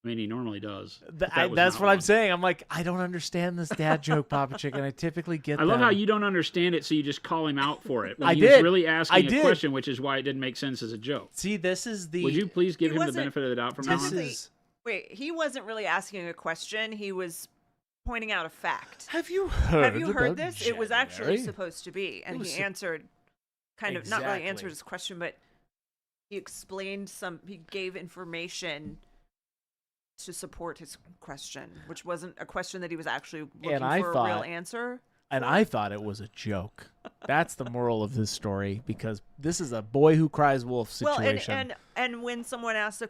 I mean, he normally does. That's what I'm saying. I'm like, I don't understand this dad joke, Papa Chicken. I typically get I love them. how you don't understand it, so you just call him out for it. When I he did. was really asking I a did. question, which is why it didn't make sense as a joke. See, this is the... Would you please give He him the wasn't- benefit of the doubt from now This on? is... Wait, he wasn't really asking a question. He was pointing out a fact. Have you heard Have you heard about this? It was actually January? supposed to be. And was he sup- answered, kind of, not really Exactly. answered his question, but he explained he gave information to support his question, which wasn't a question that he was actually looking I for a real thought- answer. And I thought it was a joke. That's the moral of this story, because this is a boy who cries wolf situation. Well, and when someone asks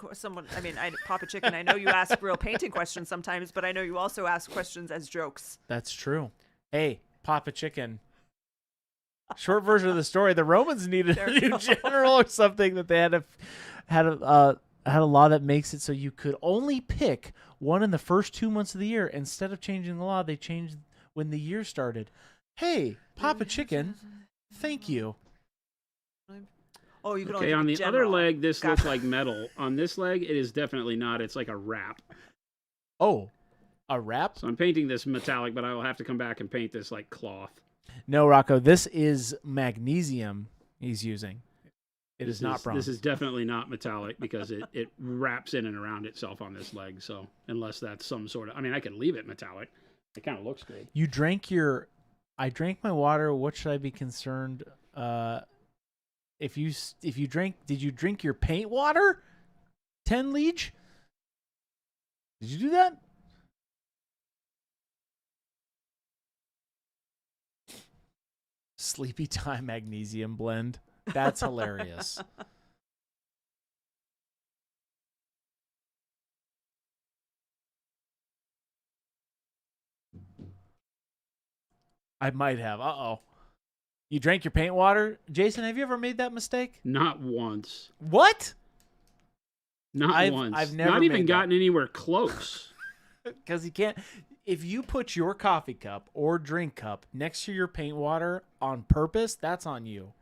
Papa Chicken, I know you ask real painting questions sometimes, but I know you also ask questions as jokes. That's true. Hey, Papa Chicken, Short version of the story: the Romans needed a new general or something that they had a law that makes it so you could only pick one in the first 2 months of the year. Instead of changing the law, they changed when the year started. Hey, Papa Chicken, thank you. Oh, you can Okay, only on pick the a other general. leg, this Gotcha. looks like metal. On this leg, it is definitely not. It's like a wrap. Oh, a wrap? So I'm painting this metallic, but I will have to come back and paint this like cloth. No, Rocco, this is magnesium he's using. It is not bronze. This is definitely not metallic because it wraps in and around itself on this leg. So unless that's some sort of, I mean, I could leave it metallic. It kind of looks good. You drank your. I drank my water. What should I be concerned? If you drank, did you drink your paint water? 10 Liege? Did you do that? Sleepy Time magnesium blend. That's hilarious. I might have. Uh-oh. You drank your paint water? Jason, have you ever made that mistake? Not once. What? Not once. I've never not even made gotten anywhere close. Because you can't. If you put your coffee cup or drink cup next to your paint water on purpose, that's on you.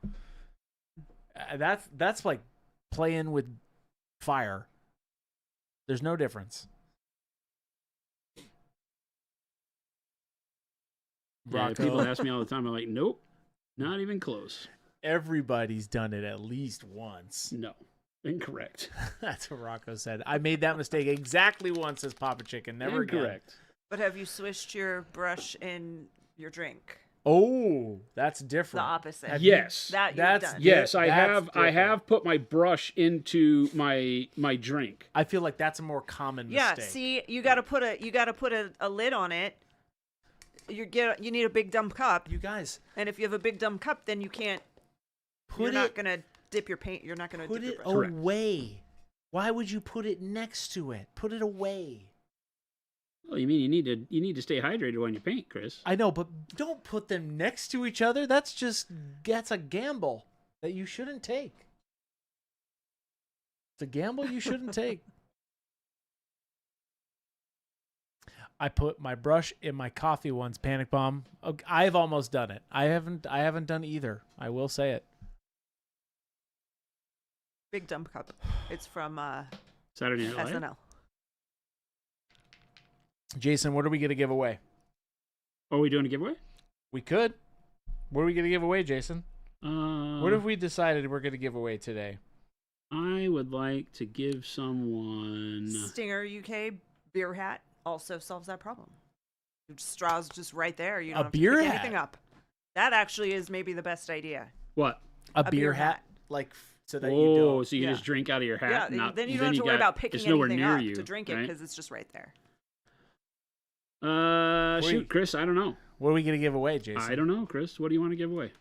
That's like playing with fire. There's no difference. Yeah, Rocco, people ask me all the time. I'm like, nope, not even close. everybody's done it at least once. No, incorrect. That's what Rocco said. I made that mistake exactly once as Papa Chicken. Never Incorrect. again. But have you swished your brush in your drink? Oh, that's The different. opposite. Have Yes. That you've That's done. Yes, I That's have. I different. have put my brush into my drink. I feel like that's a more common Yeah, mistake. see, you gotta put a lid on it. You need a big dumb cup, You guys, and if you have a big dumb cup, then you can't. put you're not it gonna dip your paint. You're not gonna put dip it your brush. Correct. away. Why would you put it next to it? Put it away. Well, you mean you need to stay hydrated when you paint, Chris? I know, but don't put them next to each other. That's a gamble that you shouldn't take. It's a gamble you shouldn't take. I put my brush in my coffee once, Panic Bomb. I've almost done it. I haven't done either. I will say it. Big dumb cup. It's from Saturday Night Live. SNL. Jason, what are we going to give away? Are we doing a giveaway? We could. What are we going to give away, Jason? What have Uh, we decided we're going to give away today? I would like to give someone. Stinger UK beer hat also solves that problem. Your straw's just right there. You A don't have beer to pick hat? anything up. That actually is maybe the best idea. What? A beer beer hat. hat? Like, so that you Oh, don't. so you Yeah. just drink out of your hat? Yeah, not, then you don't have to worry about picking it's nowhere anything near up you to drink it right? because it's just right there. Shoot, Chris. I don't know. What are we going to give away, Jason? I don't know, Chris. What do you want to give away?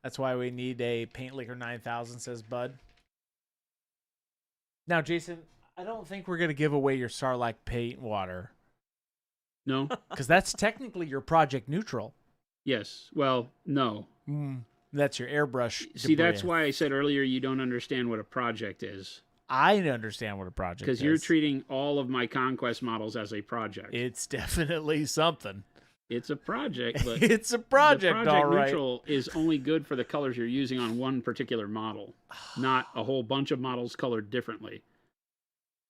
That's why we need a Paint Liquor 9000, says Bud. Now, Jason, I don't think we're going to give away your Sarlacc paint water No. because that's technically your Project Neutral. Yes. Well, no. That's your airbrush. See, that's debris. why I said earlier you don't understand what a project is. I understand what a project is. Because you're treating all of my Conquest models as a project. It's definitely something. It's a project, but It's a project, the project all right. neutral is only good for the colors you're using on one particular model, not a whole bunch of models colored differently.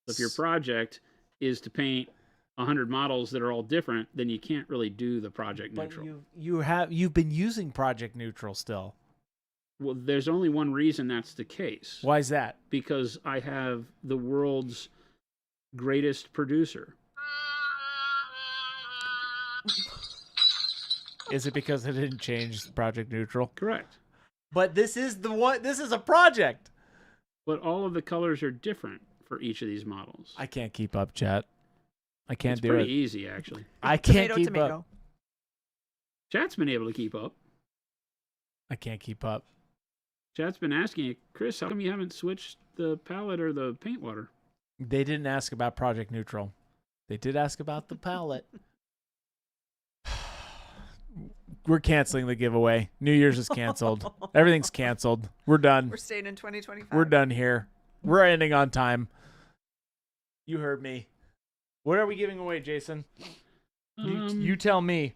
So if your project is to paint 100 models that are all different, then you can't really do the project But neutral. you've been using Project Neutral still. Well, there's only one reason that's the case. Why is that? Because I have the world's greatest producer. Is it because it didn't change Project Neutral? Correct. But this is the one. This is a project. But all of the colors are different for each of these models. I can't keep up, chat. I can't it's do pretty it. easy, actually. I can't Tomato, keep tomato. up. Chat's been able to keep up. I can't keep up. Chat's been asking you, Chris, how come you haven't switched the palette or the paint water? They didn't ask about Project Neutral. They did ask about the palette. we're canceling the giveaway. New Year's is canceled. Everything's canceled. We're done. We're staying in 2025. We're done here. We're ending on time. You heard me. What are we giving away, Jason? You tell me.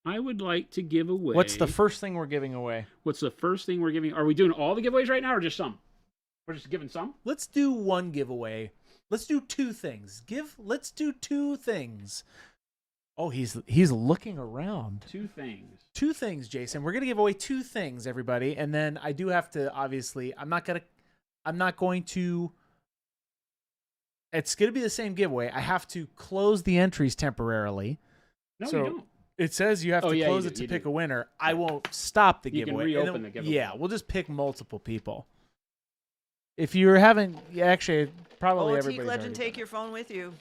I would like to give away. What's the first thing we're giving away? What's the first thing we're giving? Are we doing all the giveaways right now, or just some? We're just giving some. Let's do one giveaway. Let's do two things. Let's do two things. Oh, he's looking around. Two things. Two things, Jason. We're gonna give away two things, everybody, and then I do have to. Obviously, I'm not going to. It's gonna be the same giveaway. I have to close the entries temporarily. No, so you don't. It says you have to close it to pick a winner. I won't stop the giveaway. You can reopen the giveaway. Yeah, we'll just pick multiple people. If you're having, actually, probably everybody's Teak Legend, already take your phone with you.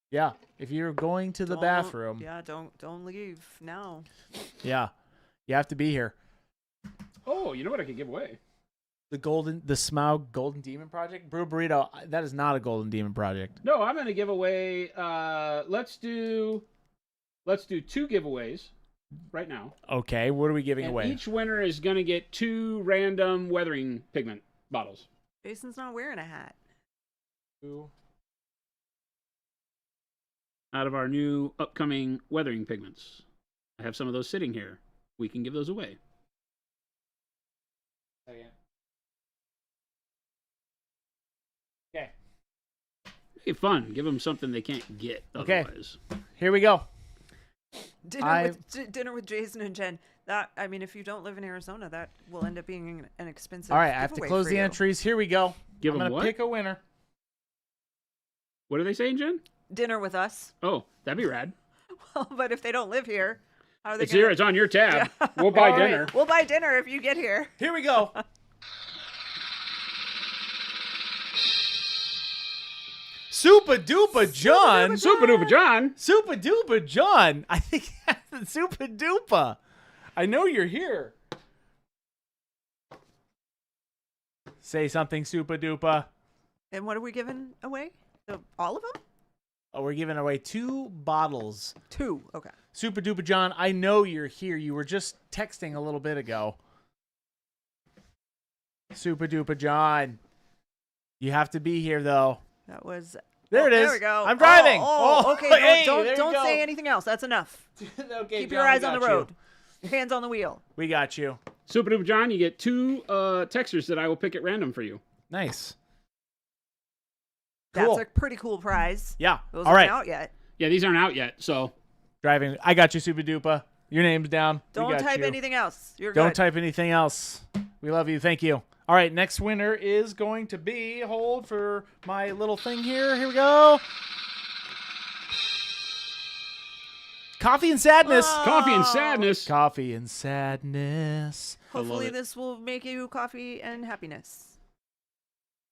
Yeah, if you're going to the bathroom. Yeah, don't leave now. Yeah, you have to be here. Oh, you know what I could give away? The Smaug Golden Demon Project, Brew Burrito. That is not a Golden Demon Project. No, I'm going to give away. Let's do two giveaways right now. Okay, what are we giving away? Each winner is going to get 2 random weathering pigment bottles. Jason's not wearing a hat. Out of our new upcoming weathering pigments. I have some of those sitting here. We can give those away. Okay. Make it fun. Give them something they can't get otherwise. Okay. Here we go. Dinner with Jason and Jen. That, I mean, if you don't live in Arizona, that will end up being an expensive. All right, I have to close the entries. Here we go. I'm going to pick a winner. What are they saying, Jen? Dinner with us. Oh, that'd be rad. Well, but if they don't live here, how are they? It's here. It's on your tab. Yeah. We'll buy All dinner. Right. We'll buy dinner if you get here. Here we go. Super Duper John. Super Duper John. Super Duper John. I think that's Super Duper. I know you're here. Say something, Super Duper. And what are we giving away? All of them? Oh, we're giving away 2 bottles. 2. Okay. Super Duper John, I know you're here. You were just texting a little bit ago. Super Duper John. You have to be here, though. That was. There it is. There we go. I'm driving. Okay. Hey, don't say anything else. That's enough. Okay, Keep John, your eyes on the we got road. Your hands on the wheel. We got you. Super Duper John, you get 2 textures that I will pick at random for you. Nice. That's Cool. a pretty cool prize. Yeah. Those All aren't right. out yet. Yeah, these aren't out yet, so. Driving. I got you, Super Duper. Your name's down. We Don't got type you. anything else. You're Don't good. type anything else. We love you. Thank you. All right, next winner is going to be, hold for my little thing here. Here we go. Coffee and Sadness. Coffee and Sadness. Coffee and Sadness. Hopefully this will make you coffee and happiness.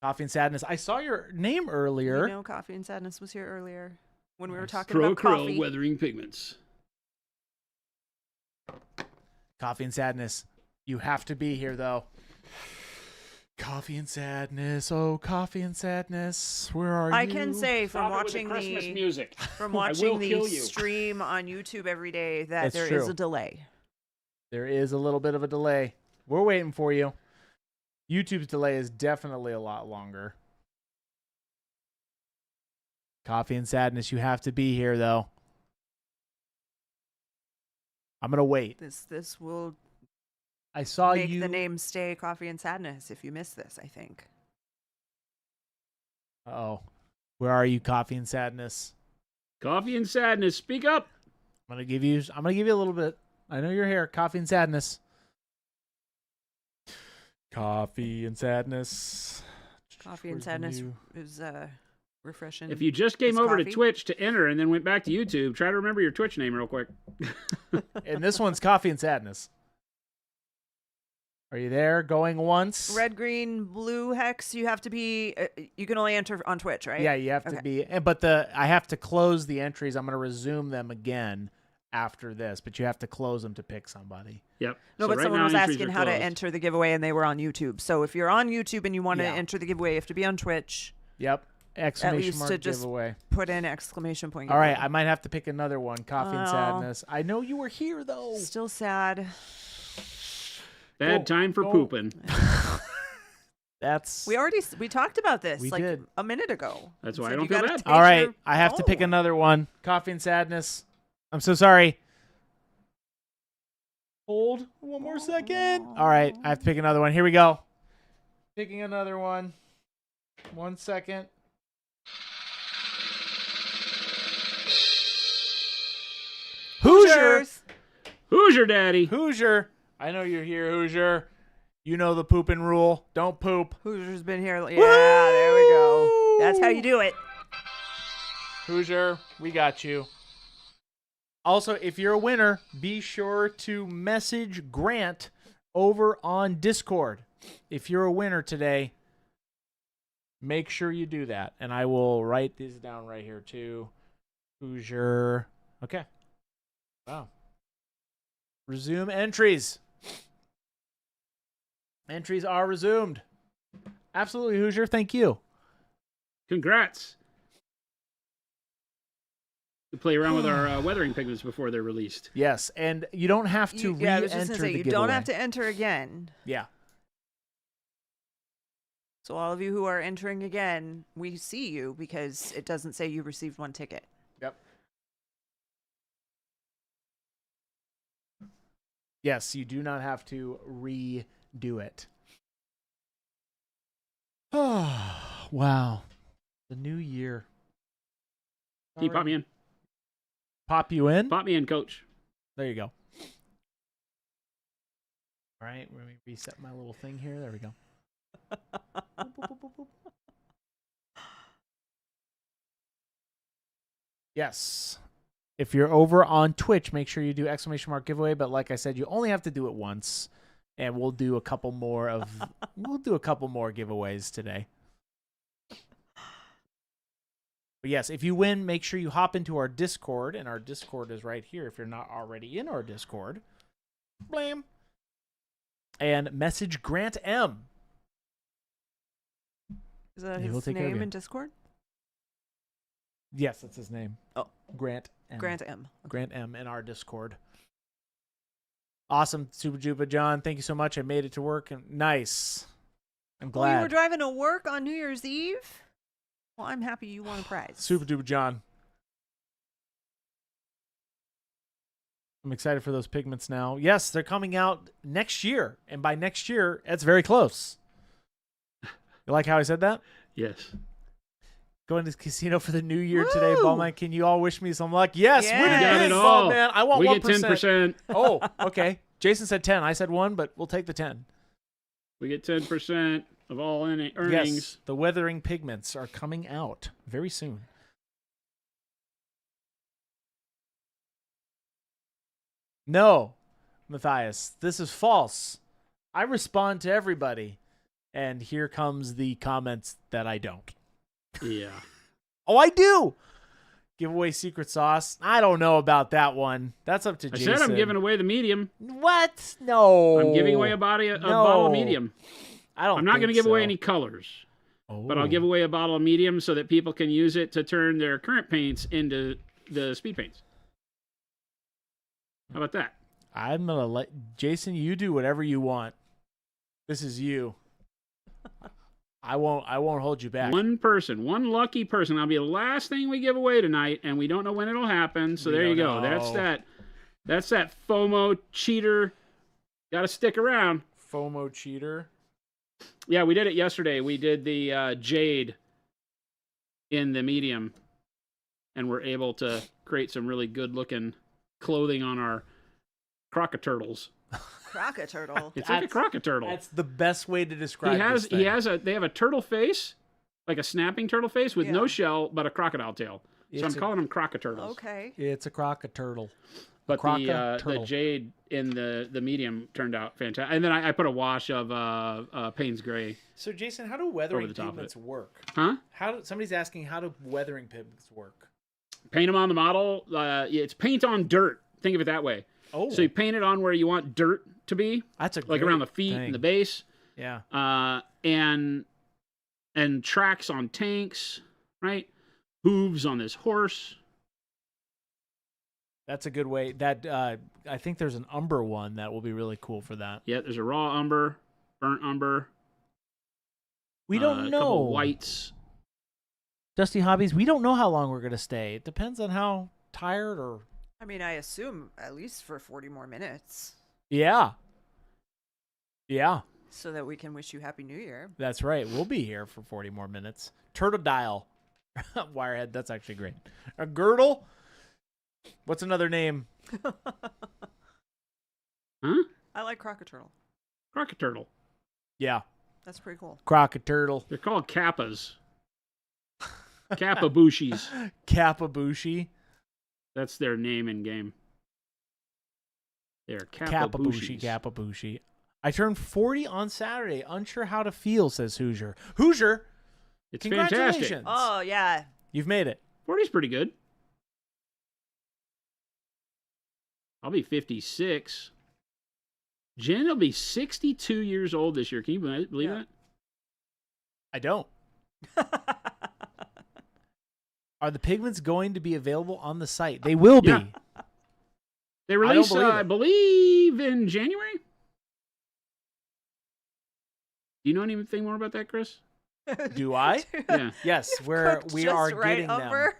Coffee and Sadness. I saw your name earlier. You know, Coffee and Sadness was here earlier when we were talking Crow about coffee. weathering pigments. Coffee and Sadness. You have to be here, though. Coffee and Sadness. Oh, Coffee and Sadness. Where are you? I can say from Stop it with watching the Christmas the music. from I watching will the kill you. stream on YouTube every day that That's there is true. a delay. There is a little bit of a delay. We're waiting for you. YouTube's delay is definitely a lot longer. Coffee and Sadness. You have to be here, though. I'm going to wait. This will I saw make you. the name stay Coffee and Sadness if you miss this, I think. Uh-oh. Where are you, Coffee and Sadness? Coffee and Sadness, speak up. I'm gonna give you a little bit. I know you're here. Coffee and Sadness. Coffee and Sadness. Coffee and Where's the Sadness new- is refreshing. If you just came It's over to coffee. Twitch to enter and then went back to YouTube, try to remember your Twitch name real quick. And this one's Coffee and Sadness. Are you there? Going once? Red, green, blue hex, you have to be you can only enter on Twitch, right? Yeah, you have to be. But I have to close the entries. I'm going to resume them again after this, but you have to close them to pick somebody. Yep. No, So but right someone now, was entries asking are how to closed. enter the giveaway, and they were on YouTube. So if you're on YouTube and you want to Yeah. enter the giveaway, you have to be on Twitch. Yep. exclamation least mark to just giveaway. Put in exclamation point. All right, giveaway. I might have to pick another one. Coffee and Oh. sadness. I know you were here though. Still sad. Bad time for go. pooping. That's We talked about this We like did. a minute ago. That's You why I said don't you feel gotta bad. take all right. your- I have to pick Oh. another one. Coffee and sadness. I'm so sorry. Hold one more second. All right, I have to pick another one. Here we go. Picking another one. 1 second. Hoosier. Who's your daddy? Hoosier. I know you're here, Hoosier. You know the pooping rule. Don't poop. Hoosier's been here. Yeah, there we go. That's how you do it. Hoosier, we got you. Also, if you're a winner, be sure to message Grant over on Discord. If you're a winner today, make sure you do that. And I will write these down right here too. Hoosier. Okay. Wow. Resume entries. Entries are resumed. Absolutely, Hoosier. Thank you. Congrats. We play around with our weathering pigments before they're released. Yes, and you don't have to Yeah, I was just re-enter gonna say the you giveaway. don't have to enter again. Yeah. So all of you who are entering again, we see you because it doesn't say you received one ticket. Yep. Yes, you do not have to redo it. Oh, wow. The new year. Can you pop me in? Pop you in? Pop me in, coach. There you go. All right, let me reset my little thing here. There we go. Boop, boop, boop, boop, boop. Yes. If you're over on Twitch, make sure you do exclamation mark giveaway. But like I said, you only have to do it once, and we'll do a couple more giveaways today. But yes, if you win, make sure you hop into our Discord, and our Discord is right here. If you're not already in our Discord, blam, and message Grant M. Is that He will his take care of name you. in Discord? Yes, that's his name. Oh. Grant M. Grant M. Grant M in our Discord. Awesome, Super Juba John. Thank you so much. I made it to work. And nice. I'm Oh, you were glad. driving to work on New Year's Eve? Well, I'm happy you won a prize. Super Duper John. I'm excited for those pigments now. Yes, they're coming out next year. And by next year, it's very close. You like how I said that? Yes. Going to the casino for the new year today, Woo! Ballman. Can you all wish me some luck? Yes, Yeah. win We it got big, it all. Ballman. I want We 1%. get 10%. Oh, okay. Jason said 10. I said 1, but we'll take the 10. We get 10% of all earnings. Yes, the weathering pigments are coming out very soon. No, Matthias, this is false. I respond to everybody. And here comes the comments that I don't. Yeah. Oh, I do. Giveaway secret sauce. I don't know about that one. That's up to I Jason. said I'm giving away the medium. What? No. I'm giving away a bottle of medium. I don't. I'm not going to think give away so. any colors, but I'll Oh. give away a bottle of medium so that people can use it to turn their current paints into the speed paints. How about that? I'm gonna let Jason. You do whatever you want. This is you. I won't hold you back. One person, one lucky person. That'll be the last thing we give away tonight, and we don't know when it'll happen. So We there you don't go. know. That's that FOMO cheater. Got to stick around. FOMO cheater. Yeah, we did it yesterday. We did the jade in the medium, and we're able to create some really good-looking clothing on our crocoturtles. Crocoturtle. It's like a crocoturtle. That's the best way to describe. They have a turtle face, like a snapping turtle face with no Yeah. shell, but a crocodile tail. So I'm calling them crocoturtles. Okay. It's a crocoturtle. But the Crocoturtle. jade in the medium turned out fantastic. And then I put a wash of Payne's Gray. So Jason, how do weathering the top of pigments work? Huh? Somebody's asking how do weathering pigments work? Paint them on the model. It's paint on dirt. Think of it that way. Oh, So you paint it on where you want dirt to be, that's a like around the feet thing. and the base, Yeah. and tracks on tanks. right? Hooves on this horse. That's a good way. That I think there's an umber one that will be really cool for that. Yeah, there's a raw umber, burnt umber. We don't A know. couple whites. Dusty Hobbies, we don't know how long we're going to stay. It depends on how tired or... I mean, I assume at least for 40 more minutes. Yeah. Yeah, So that we can wish you Happy New Year. that's right. We'll be here for 40 more minutes. Turtle Dial. Wirehead, that's actually great. A girdle? What's another name? Huh? I like Crocoturtle. Crocoturtle. Yeah, That's pretty cool. Crocoturtle. They're called kappas. Kappabushis. Kappabushi. That's their name in game. They're Kappabushi. Kappabushis. Kappabushi. I turned 40 on Saturday. Unsure how to feel, says Hoosier. Hoosier, It's congratulations. fantastic. Oh, yeah. You've made it. 40's pretty good. I'll be 56. Jen will be 62 years old this year. Can you believe Yeah. that? I don't. Are the pigments going to be available on the site? They will be. Yeah. They release, believe I it. believe, in January. Do you know anything more about that, Chris? Do I? Yeah. Yes, You've we cooked are just right, getting them. Umber.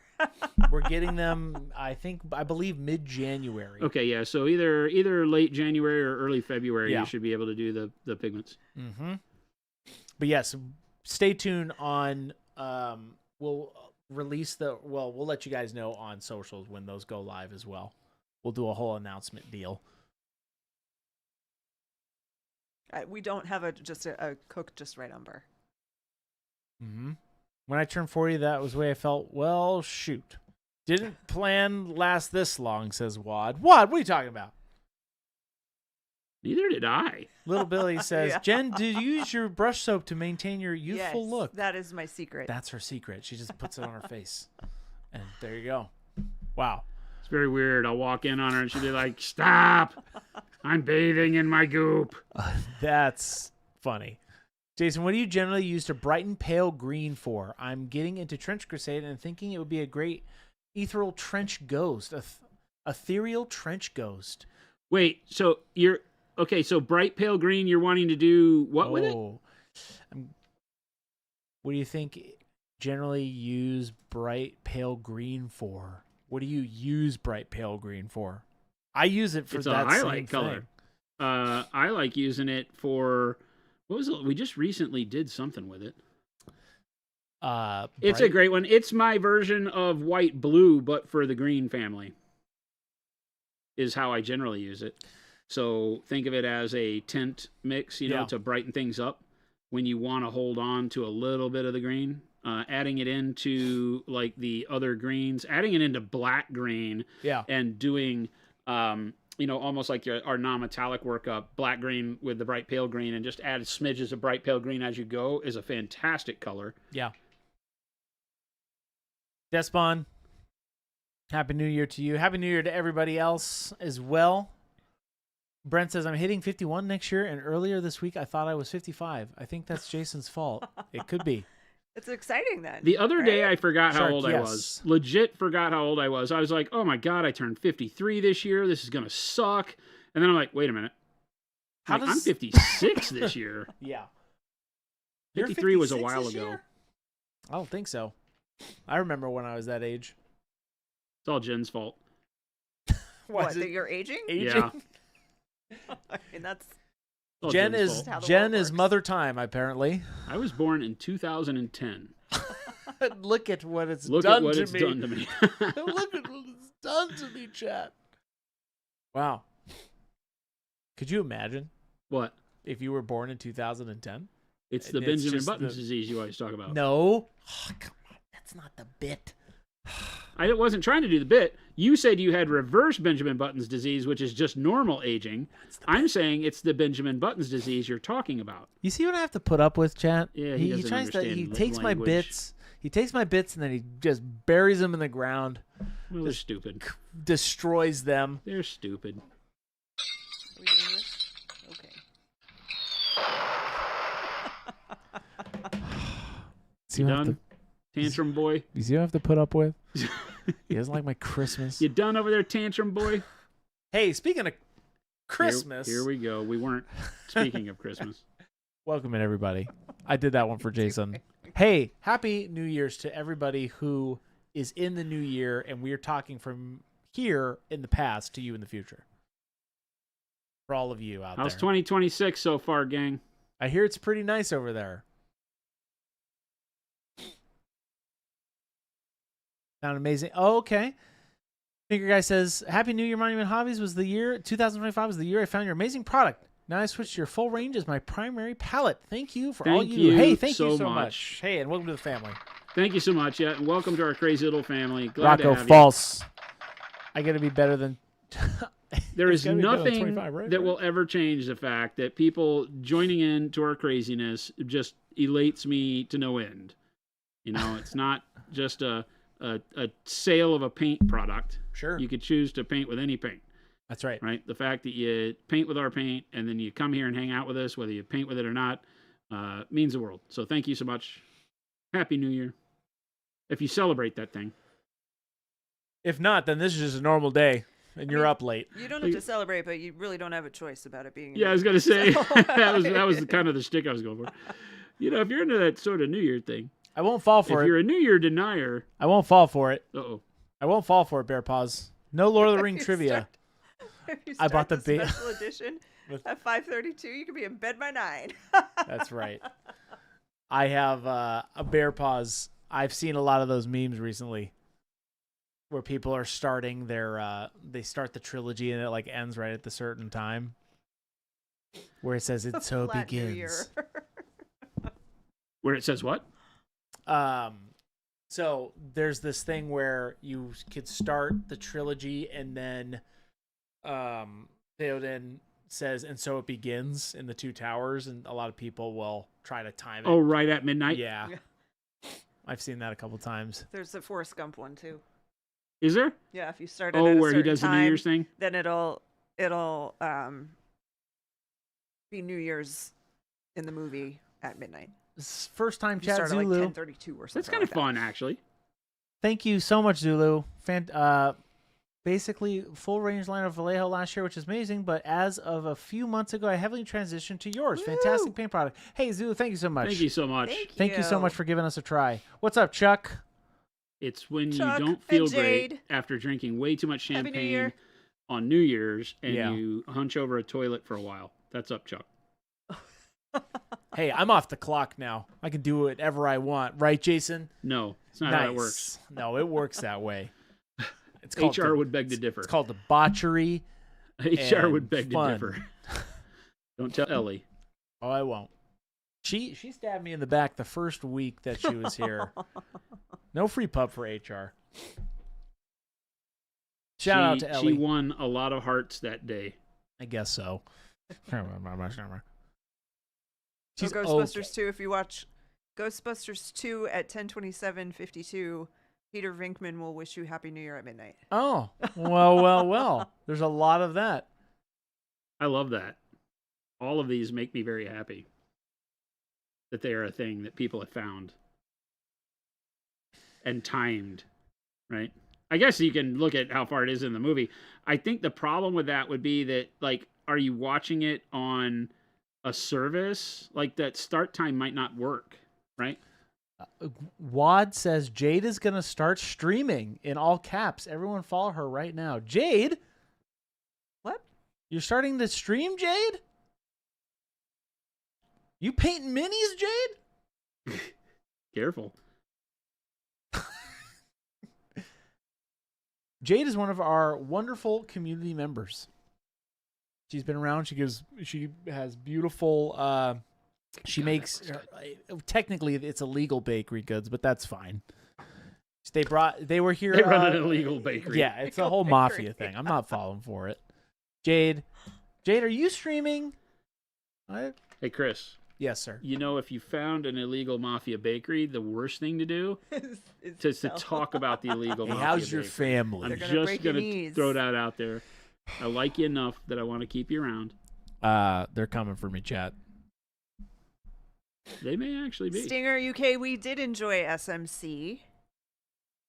We're getting them. I believe mid-January. Okay, yeah. So either late January or early February, Yeah. you should be able to do the pigments. Mm-hmm. But yes, stay tuned on. We'll release we'll let you guys know on socials when those go live as well. We'll do a whole announcement deal. We don't have a cooked just right Umber. Mm-hmm. When I turned 40, that was the way I felt. Well, shoot. Didn't plan last this long, says Wad. Wad, what are you talking about? Neither did I. Little Billy says, Yeah. Jen, did you use your brush soap to maintain your youthful Yes, look? that is my secret. That's her secret. She just puts it on her face. And there you go. Wow. It's very weird. I'll walk in on her and she'll be like, "Stop! I'm bathing in my goop." That's funny. Jason, what do you generally use to brighten pale green for? I'm getting into Trench Crusade and thinking it would be a great ethereal trench ghost. Ethereal trench ghost. Wait, so you're okay? So bright pale green. You're wanting to do what with it? What do you think generally use bright pale green for? What do you use bright pale green for? I use it for It's a that highlight same color. I like using it for what was it? We just recently did something with it. thing. It's a great one. It's my version of white blue, but for the green family. Is how I generally use it. So think of it as a tint mix, Yeah. to brighten things up when you want to hold on to a little bit of the green. Adding it into like the other greens, adding it into black green, Yeah. and doing almost like our non-metallic workup, black green with the bright pale green, and just add smidges of bright pale green as you go is a fantastic color. Yeah. Despon, Happy New Year to you. Happy New Year to everybody else as well. Brent says, I'm hitting 51 next year, and earlier this week I thought I was 55. I think that's Jason's fault. It could be. It's exciting then. The other day I forgot how Shark, old I yes. was. Legit forgot how old I was. I was like, oh my God, I turned 53 this year. This is going to suck. And then I'm like, wait a minute. How I'm does- 56 this year. Yeah. 53 was a while ago. I don't think so. I remember when I was that age. It's all Jen's fault. What, is that it you're aging? aging? Yeah. I mean, that's It's all Jen Jen's is fault. how the Jen world is works. mother time, apparently. I was born in 2010. Look at what it's Look done at what to it's me. done to me. Look at what it's done to me, chat. Wow. Could you imagine What? if you were born in 2010? It's the It's Benjamin just Buttons the- disease you always talk about. No. Oh, come on. That's not the bit. I wasn't trying to do the bit. You said you had reverse Benjamin Buttons disease, which is just normal aging. I'm saying it's the Benjamin Buttons disease you're talking about. You see what I have to put up with, chat? Yeah, he doesn't tries to. He understand takes my language. bits. He takes my bits and then he just buries them in the ground, Well, they're stupid. destroys them. They're stupid. Are we doing this? Okay. See You what I have done? to- Tantrum boy. You see what I have to put up with? He doesn't like my Christmas. You done over there, tantrum boy? Hey, speaking of Christmas. Here we go. We weren't speaking of Christmas. Welcome in, everybody. I did that one for Jason. Hey, happy New Year's to everybody who is in the new year, and we are talking from here in the past to you in the future. For all of you out How's there. 2026 so far, gang? I hear it's pretty nice over there. Sound amazing. Oh, okay. Finger Guy says, Happy New Year, Monument Hobbies. 2025 was the year I found your amazing product. Now I switched to your full range as my primary palette. Thank you for all you do. Hey, thank you so much. Hey, and welcome to the family. Thank you so much. Yeah, and welcome to our crazy little family. Glad to Rocco, have false. I got to be better than... There is nothing right? that will ever change the fact that people joining in to our craziness just elates me to no end. You know, it's not just a sale of a paint product. Sure. You could choose to paint with any paint. That's right. Right? The fact that you paint with our paint and then you come here and hang out with us, whether you paint with it or not, means the world. So thank you so much. Happy New Year. If you celebrate that thing. If not, then this is just a normal day, and you're up late. You don't have to celebrate, but you really don't have a choice about it being. Yeah, I was gonna say that was kind of the shtick I was going for. You know, if you're into that sort of New Year thing, I won't fall for if it. you're a New Year denier, I won't fall for it. Uh-oh. I won't fall for it, Bear Paws. No Lord of the Ring trivia. I bought the special edition at 5:32. You could be in bed by 9. That's right. I have a Bear Paws. I've seen a lot of those memes recently, where people are starting their they start the trilogy and it like ends right at the certain time, where it says it so Flat New begins. Year. Where it says what? So there's this thing where you could start the trilogy and then Theoden says, and so it begins in the Two Towers, and a lot of people will try to time it. Oh, right at midnight? Yeah. I've seen that a couple times. There's a Forrest Gump one too. Is there? Yeah, if you start it Oh, at a where he certain does the time, New Year's thing? then it'll be New Year's in the movie at midnight. First time You chat start at Zulu. like 10:32 or something. That's kind of fun, actually. Thank you so much, Zulu. Basically, full range line of Vallejo last year, which is amazing. But as of a few months ago, I heavily transitioned to yours. Woo! Fantastic paint product. Hey, Zulu, thank you so much. Thank you so much. Thank you so much for giving us a try. What's up, Chuck? It's when Chuck you don't and feel Jade. great after drinking way too much Happy New champagne Year. on New Year's and Yeah. you hunch over a toilet for a while. That's up, Chuck. Hey, I'm off the clock now. I can do whatever I want, right, Jason? No, it's not how it works. No, it works that way. It's called HR would beg to differ. It's called debauchery. HR and would beg fun. to differ. Don't tell Ellie. Oh, I won't. She stabbed me in the back the first week that she was here. No free pub for HR. Shout out to Ellie. She won a lot of hearts that day. I guess so. So She's Ghostbusters 2, if you watch Ghostbusters 2 at 10:27:52, Peter Venkman will wish you Happy New Year at midnight. Oh, well. There's a lot of that. I love that. All of these make me very happy that they are a thing that people have found and timed, right? I guess you can look at how far it is in the movie. I think the problem with that would be that, like, are you watching it on a service? Like, that start time might not work, right? Wad says Jade is going to start streaming in all caps. Everyone follow her right now. Jade? What? You're starting to stream, Jade? You painting minis, Jade? Careful. Jade is one of our wonderful community members. She's been around. She has beautiful, she makes, technically it's illegal bakery goods, but that's fine. They were here. They run an illegal bakery. Yeah, it's a whole mafia thing. I'm not falling for it. Jade, are you streaming? Hey, Chris. Yes, sir. You know, if you found an illegal mafia bakery, the worst thing to do is to talk about the illegal Hey, mafia how's your bakery. family? I'm They're gonna just break going your to knees. throw that out there. I like you enough that I want to keep you around. They're coming for me, chat. They may actually be. Stinger UK, we did enjoy SMC.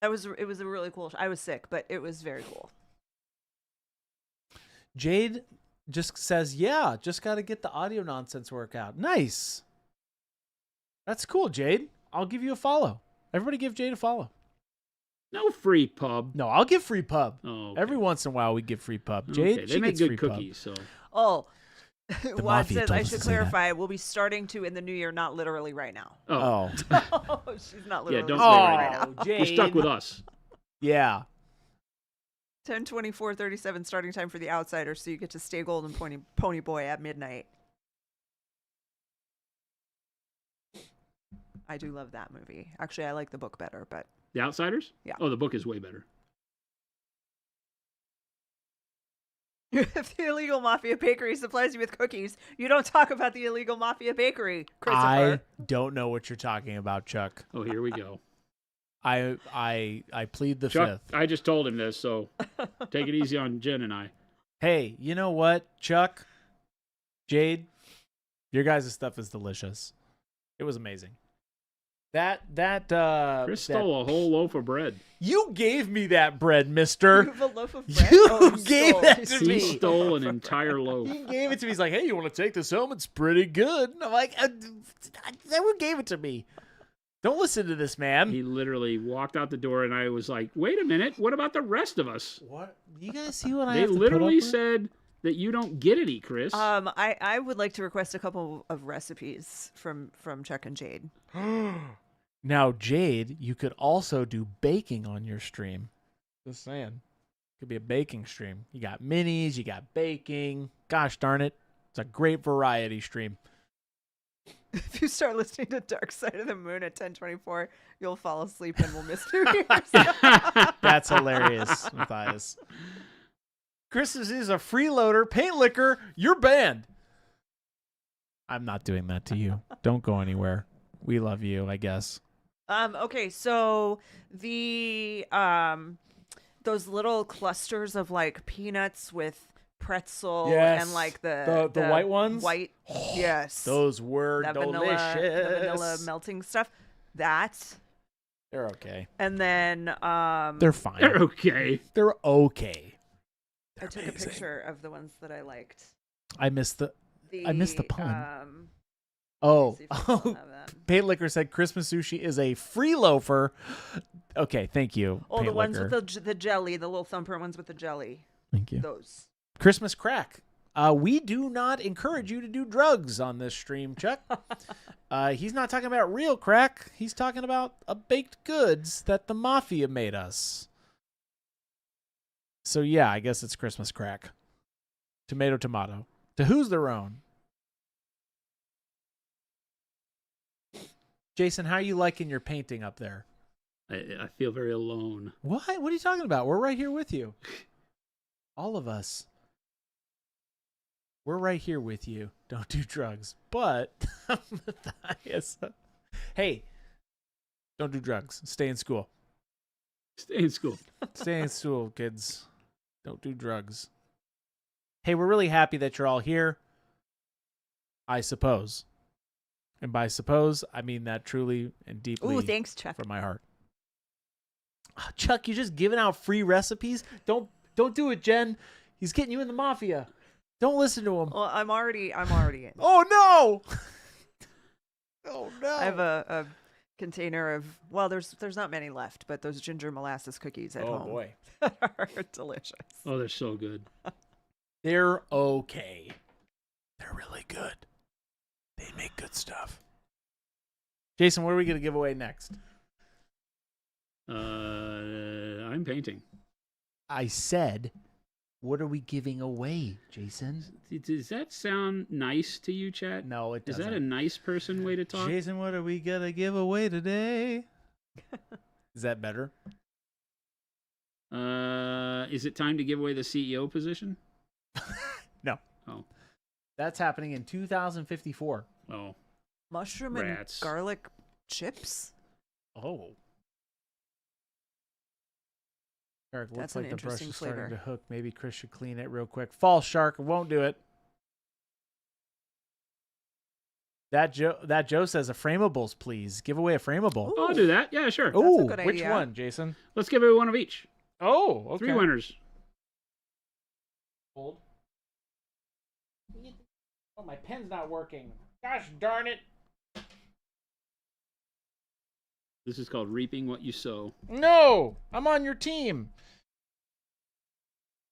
It was a really cool. I was sick, but it was very cool. Jade just says, yeah, just got to get the audio nonsense work out. Nice. That's cool, Jade. I'll give you a follow. Everybody give Jade a follow. No free pub. No, I'll give free pub. Oh, okay. Every once in a while we give free pub. Jade, Okay, she they make gets good free cookies, so. Oh, The Wad Mafia says told I us should to say that. clarify. We'll be starting to in the new year, not literally right now. Oh. Oh, she's not literally don't starting say right now. Jade. You're stuck with us. Yeah. 10:24:37 starting time for The Outsider, so you get to stay golden pony boy at midnight. I do love that movie. Actually, I like the book better, but The Outsiders? Yeah. Oh, the book is way better. if the illegal mafia bakery supplies you with cookies, you don't talk about the illegal mafia bakery, Christopher. I don't know what you're talking about, Chuck. Oh, here we go. I plead the Chuck, fifth. I just told him this, so take it easy on Jen and I. Hey, you know what, Chuck? Jade, your guys' stuff is delicious. It was amazing. Chris stole a whole loaf of bread. You gave me that bread, You mister. have a loaf of bread? You Oh, gave stole. that to He me. stole an entire loaf. He gave it to me. He's like, hey, you want to take this home? It's pretty good. And I'm like, who gave it to me? Don't listen to this man. He literally walked out the door, and I was like, wait a minute, what about the rest of us? What? You guys see what I They have to literally put up with? said that you don't get any, Chris. I would like to request a couple of recipes from Chuck and Jade. Now, Jade, you could also do baking on your stream. Just saying. Could be a baking stream. You got minis, you got baking. Gosh darn it. It's a great variety stream. If you start listening to Dark Side of the Moon at 10:24, you'll fall asleep and we'll miss New Year's. That's hilarious, Matthias. Chris is a freeloader, paint licker, you're banned. I'm not doing that to you. Don't go anywhere. We love you, I guess. Okay, so the those little clusters of like peanuts with pretzel Yes. and like the white ones? White, yes. Those were that delicious. the vanilla melting stuff. That. They're okay. And then They're fine. They're okay. They're okay. I took amazing. a picture of the ones that I liked. I missed the pun. Let's Oh, see if I still have that. Paint Liquor said Christmas sushi is a free loafer. Okay, thank you. Oh, Paint the ones Liquor. with the jelly, the little thumbprint ones with the jelly. Thank you. Those. Christmas crack. We do not encourage you to do drugs on this stream, Chuck. He's not talking about real crack. He's talking about baked goods that the mafia made us. So yeah, I guess it's Christmas crack. Tomato, tomato. To who's their own? Jason, how are you liking your painting up there? I feel very alone. What? What are you talking about? We're right here with you. All of us. We're right here with you. Don't do drugs. But, Matthias, hey, don't do drugs. Stay in school. Stay in school. Stay in school, kids. Don't do drugs. Hey, we're really happy that you're all here. I suppose. And by suppose, I mean that truly and deeply Ooh, thanks, Chuck. from my heart. Oh, Chuck, you're just giving out free recipes? Don't do it, Jen. He's getting you in the mafia. Don't listen to him. Well, I'm already in. Oh, no. Oh, no. I have a container of, well, there's not many left, but those ginger molasses cookies at home. Oh, boy. are delicious. Oh, they're so good. They're okay. They're really good. They make good stuff. Jason, what are we going to give away next? I'm painting. I said, what are we giving away, Jason? Does that sound nice to you, Chad? No, it Is doesn't. that a nice person way to talk? Jason, what are we going to give away today? Is that better? Is it time to give away the CEO position? No. Oh. That's happening in 2054. Oh. Mushroom Rats. and garlic chips? Oh. Shark, looks That's an like the brush interesting is starting flavor. to hook. Maybe Chris should clean it real quick. False, Shark. Won't do it. That Joe says a framables, please. Give away a framable. Oh, I'll do that. Yeah, sure. Oh, good which idea. one, Jason? Let's give it one of each. Oh, okay. 3 winners. Hold. Oh, my pen's not working. Gosh darn it. This is called reaping what you sow. No, I'm on your team.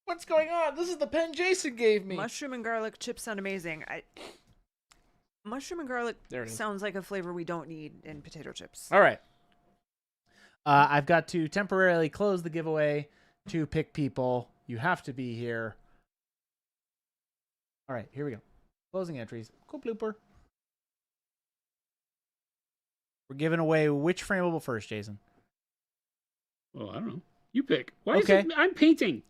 What's going on? This is the pen Jason gave me. Mushroom and garlic chips sound amazing. Mushroom and garlic There it is. sounds like a flavor we don't need in potato chips. All right. I've got to temporarily close the giveaway to pick people. You have to be here. All right, here we go. Closing entries. Cool blooper. We're giving away which frameable first, Jason? Oh, I don't know. You pick. Why Okay. is it? I'm painting.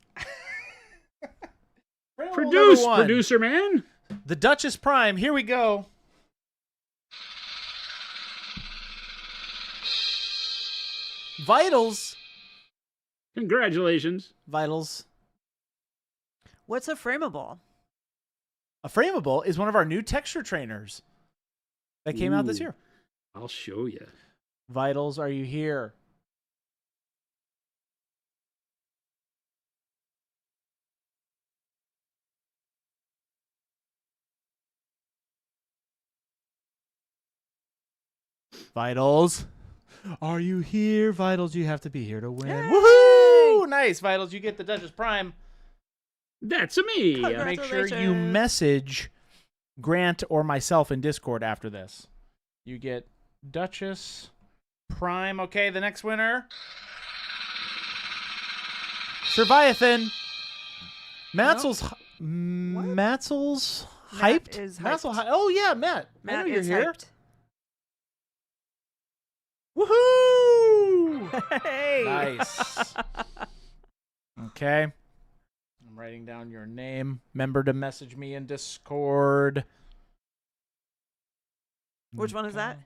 Frameable Produce, number 1. producer man. The Duchess Prime. Here we go. Vitals. Congratulations. Vitals. What's a frameable? A frameable is one of our new texture trainers that came out this Ooh. year. I'll show you. Vitals, are you here? Vitals, are you here? Vitals, you have to be here to win. Yay! Woohoo! Nice, Vitals. You get the Duchess Prime. That's a me. Congrats. Make sure you Congratulations. message Grant or myself in Discord after this. You get Duchess Prime. Okay, the next winner. Surviathan. Matzel's Matzel's Matt hyped. is Matzel hyped. Oh yeah, Matt. I Matt know you're is here. hyped. Woohoo! Hey. Nice. Okay. I'm writing down your name. Remember to message me in Discord. Which one is that?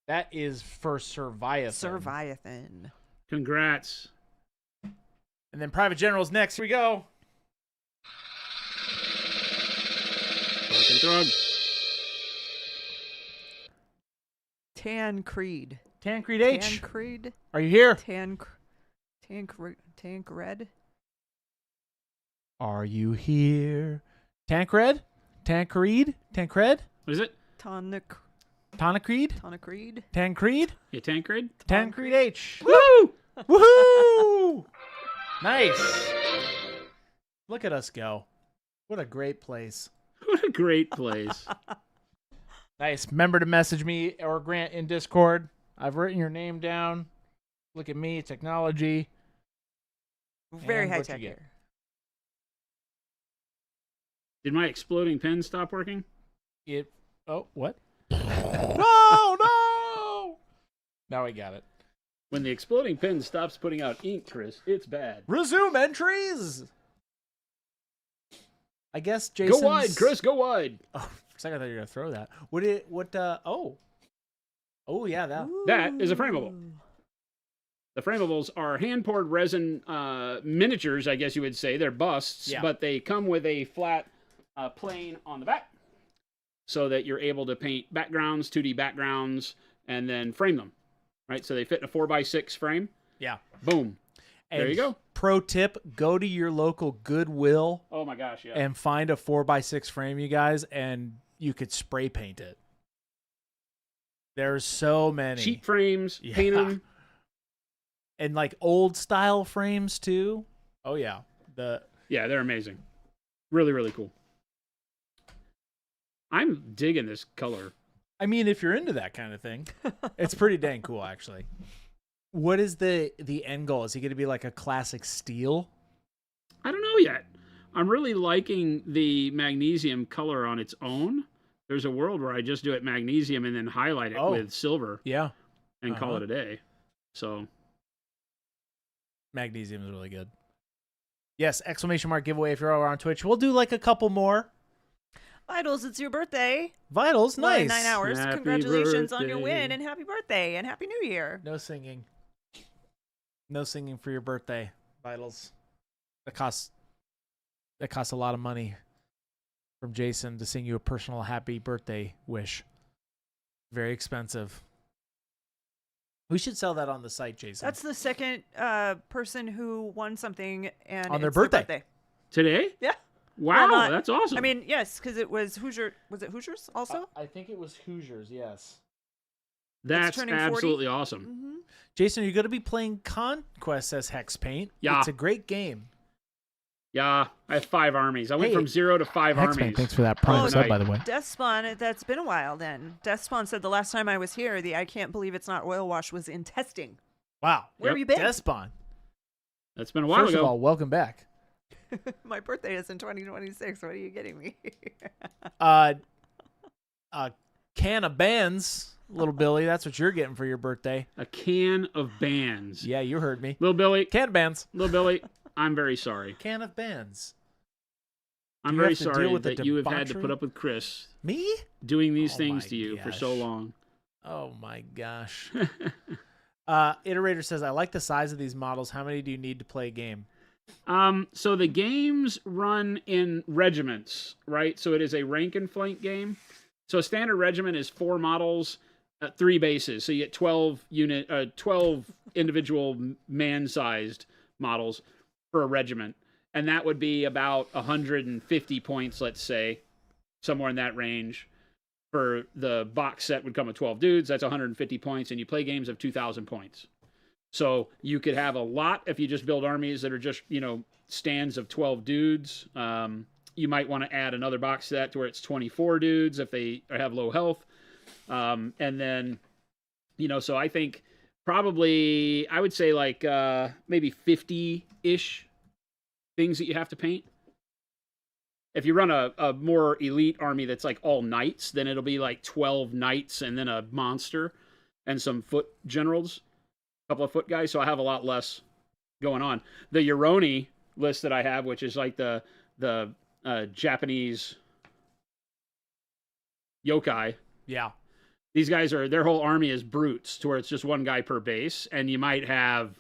That is for Surviathan. Surviathan. Congrats. And then Private General's next. Here we go. Fucking thrug. Tancred. Tancred H. Tancred. Are you here? Tancred. Are you here? Tancred? Tancred? Tancred? What is it? Tonic. Tancred? Tancred. Tancred? Yeah, Tancred? Tancred H. Woo! Woohoo! Nice. Look at us go. What a great place. What a great place. Nice. Remember to message me or Grant in Discord. I've written your name down. Look at me, technology. Very And high what you tech get? here. Did my exploding pen stop working? It. Oh, what? No, no! Now we got it. When the exploding pen stops putting out ink, Chris, it's bad. Resume entries. I guess Jason's... Go wide, Chris, go wide. Oh, for a second I thought you were gonna throw that. Oh yeah, that. That is a frameable. Ooh. The framables are hand-poured resin miniatures, I guess you would say. They're busts, Yeah. but they come with a flat plane on the back so that you're able to paint backgrounds, 2D backgrounds, and then frame them. Right? So they fit in a 4x6 frame. Yeah. Boom. There you go. Pro tip: go to your local Goodwill Oh my gosh, yeah. and find a 4x6 frame, you guys, and you could spray paint it. There's so many Cheap frames, Yeah. paint them. and like old style frames too. Oh yeah, Yeah, they're amazing. Really, really cool. I'm digging this color. I mean, if you're into that kind of thing, it's pretty dang cool, actually. What is the end goal? Is he going to be like a classic steel? I don't know yet. I'm really liking the magnesium color on its own. There's a world where I just do it magnesium and then highlight it Oh. with silver Yeah, and call Uh-huh. it a day. So magnesium is really good. Yes, exclamation mark giveaway if you're over on Twitch. We'll do like a couple more. Vitals, it's your birthday. Vitals, Well, in nice. 9 hours. Happy Congratulations on your birthday. win and happy birthday and happy new year. No singing. No singing for your birthday, Vitals. That costs a lot of money from Jason to sing you a personal happy birthday wish. Very expensive. We should sell that on the site, Jason. That's the second person who won something and On their it's birthday. Today? Yeah. Wow, Well, that's awesome. I mean, yes, because it was Hoosier. Was it Hoosiers also? I think it was Hoosiers, yes. that's turning 40? absolutely awesome. Mm-hmm. Jason, you're going to be playing Conquest as Hex Paint. Yeah. It's a great game. Yeah, I have 5 armies. I went Hey, from 0 to 5 Hex armies. Paint, thanks for that prime Oh, sub, nice. by the way. Deathspawn, that's been a while then. Deathspawn said the last time I was here, the I can't believe it's not oil wash was in testing. Wow. Where Yep. have you been? Despawn. That's been a while First ago. of all, welcome back. My birthday is in 2026. What are you getting me? A can of bands, little Billy. That's what you're getting for your birthday. A can of bands. Yeah, you heard me. Little Billy, Can of bands. I'm very sorry. Can of bands. I'm you very have to deal sorry with the that you have had to debauchery? put up with Chris Me? doing these Oh things my to you for so gosh. long. Oh my gosh. Iterator says, I like the size of these models. How many do you need to play a game? So the games run in regiments, right? So it is a rank and flank game. So a standard regiment is 4 models, 3 bases. So you get 12 individual man-sized models for a regiment. And that would be about 150 points, let's say, somewhere in that range. For the box set would come with 12 dudes. That's 150 points, and you play games of 2,000 points. So you could have a lot if you just build armies that are just, stands of 12 dudes. You might want to add another box set to where it's 24 dudes if they have low health. And then, so I think probably, I would say like maybe 50-ish things that you have to paint. If you run a more elite army that's like all knights, then it'll be like 12 knights and then a monster and some foot generals, a couple of foot guys. So I have a lot less going on. The Euroni list that I have, which is like the Japanese yokai. Yeah. These guys their whole army is brutes to where it's just one guy per base. And you might have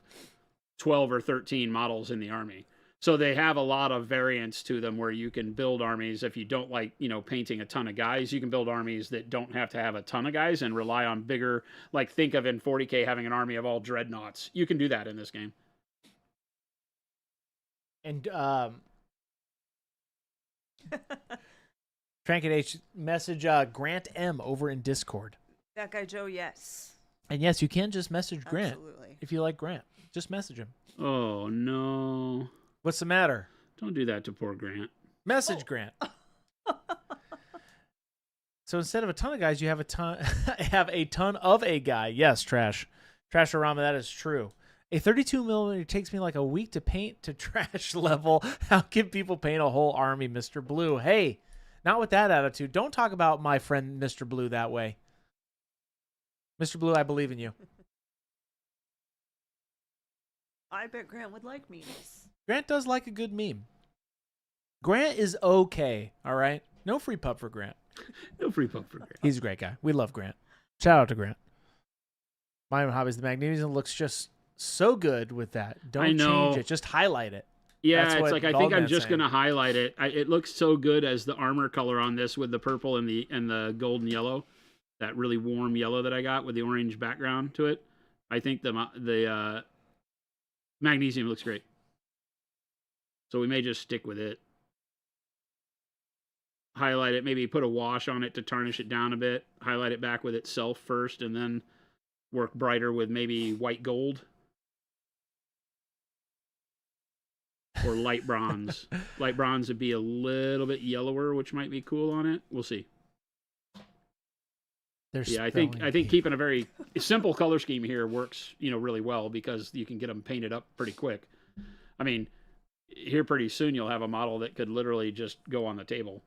12 or 13 models in the army. So they have a lot of variants to them where you can build armies. If you don't like, painting a ton of guys, you can build armies that don't have to have a ton of guys and rely on bigger, like think of in 40K having an army of all dreadnoughts. You can do that in this game. And Trankin H, message Grant M over in Discord. That guy Joe, yes. And yes, you can just message Grant Absolutely. if you like Grant. Just message him. Oh, no. What's the matter? Don't do that to poor Grant. Message Grant. So instead of a ton of guys, you have a ton of a guy. Yes, Trashorama, that is true. A 32 millimeter takes me like a week to paint to trash level. How can people paint a whole army, Mr. Blue? Hey, not with that attitude. Don't talk about my friend Mr. Blue that way. Mr. Blue, I believe in you. I bet Grant would like memes. Grant does like a good meme. Grant is okay, all right? No free pub for Grant. No free pump for Grant. He's a great guy. We love Grant. Shout out to Grant. My Hobbies, the magnesium looks just so good with that. Don't change it. Just highlight it. Yeah, That's it's what like I think I'm Baldman's just saying. gonna highlight it. It looks so good as the armor color on this with the purple and the gold and yellow, that really warm yellow that I got with the orange background to it. I think the magnesium looks great. So we may just stick with it. Highlight it, maybe put a wash on it to tarnish it down a bit. Highlight it back with itself first, and then work brighter with maybe white gold. Or light bronze. Light bronze would be a little bit yellower, which might be cool on it. We'll see. Yeah, I think keeping a very simple color scheme here works, really well because you can get them painted up pretty quick. I mean, here pretty soon you'll have a model that could literally just go on the table.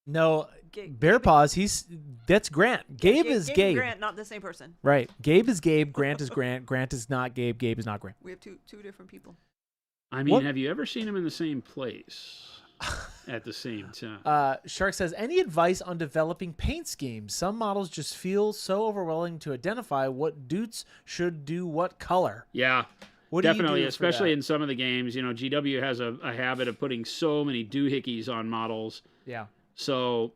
No, Bear Paws, that's Grant. Gabe is Gabe Gabe. and Grant, not the same person. Right. Gabe is Gabe. Grant is Grant. Grant is not Gabe. Gabe is not Grant. We have two different people. I mean, What? have you ever seen them in the same place at the same time? Shark says, any advice on developing paint schemes? Some models just feel so overwhelming to identify what dudes should do what color. Yeah, What definitely, do you do especially for in some of the games. GW has a habit of putting so many doohickeys on models. that? Yeah. So,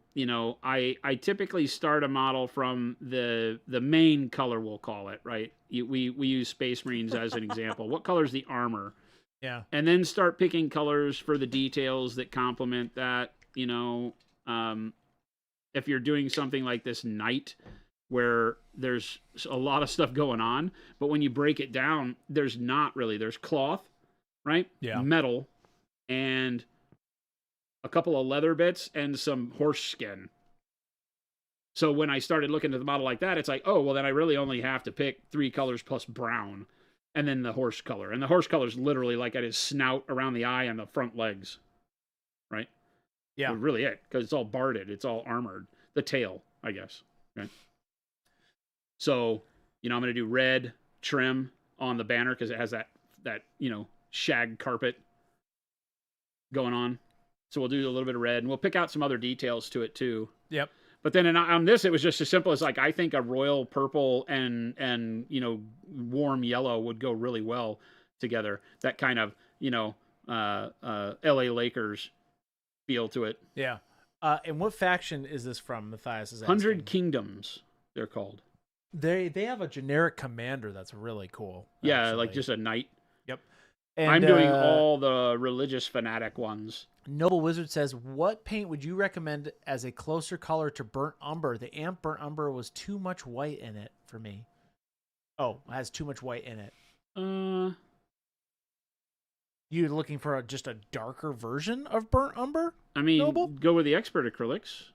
I typically start a model from the main color, we'll call it, right? We use Space Marines as an example. What color's the armor? Yeah. And then start picking colors for the details that complement that. If you're doing something like this knight, where there's a lot of stuff going on, but when you break it down, there's not really. There's cloth, right? Yeah. Metal, and a couple of leather bits and some horse skin. So when I started looking at the model like that, it's like, oh, well, then I really only have to pick 3 colors plus brown, and then the horse color. And the horse color is literally like at his snout, around the eye, and the front legs, right? Yeah. But really it, because it's all barded. It's all armored. The tail, I guess. Right? So, I'm going to do red trim on the banner because it has that shag carpet going on. So we'll do a little bit of red, and we'll pick out some other details to it too. Yep. But then on this, it was just as simple as like, I think a royal purple and warm yellow would go really well together. That kind of LA Lakers feel to it. Yeah. And what faction is this from? Matthias is asking. 100 Kingdoms, they're called. They have a generic commander that's really cool. Yeah, actually. like just a knight. Yep. And, I'm doing all the religious fanatic ones. Noble Wizard says, what paint would you recommend as a closer color to Burnt Umber? The Amp Burnt Umber was too much white in it for me. Oh, it has too much white in it. You looking for just a darker version of Burnt Umber? I mean, Noble? Go with the expert acrylics.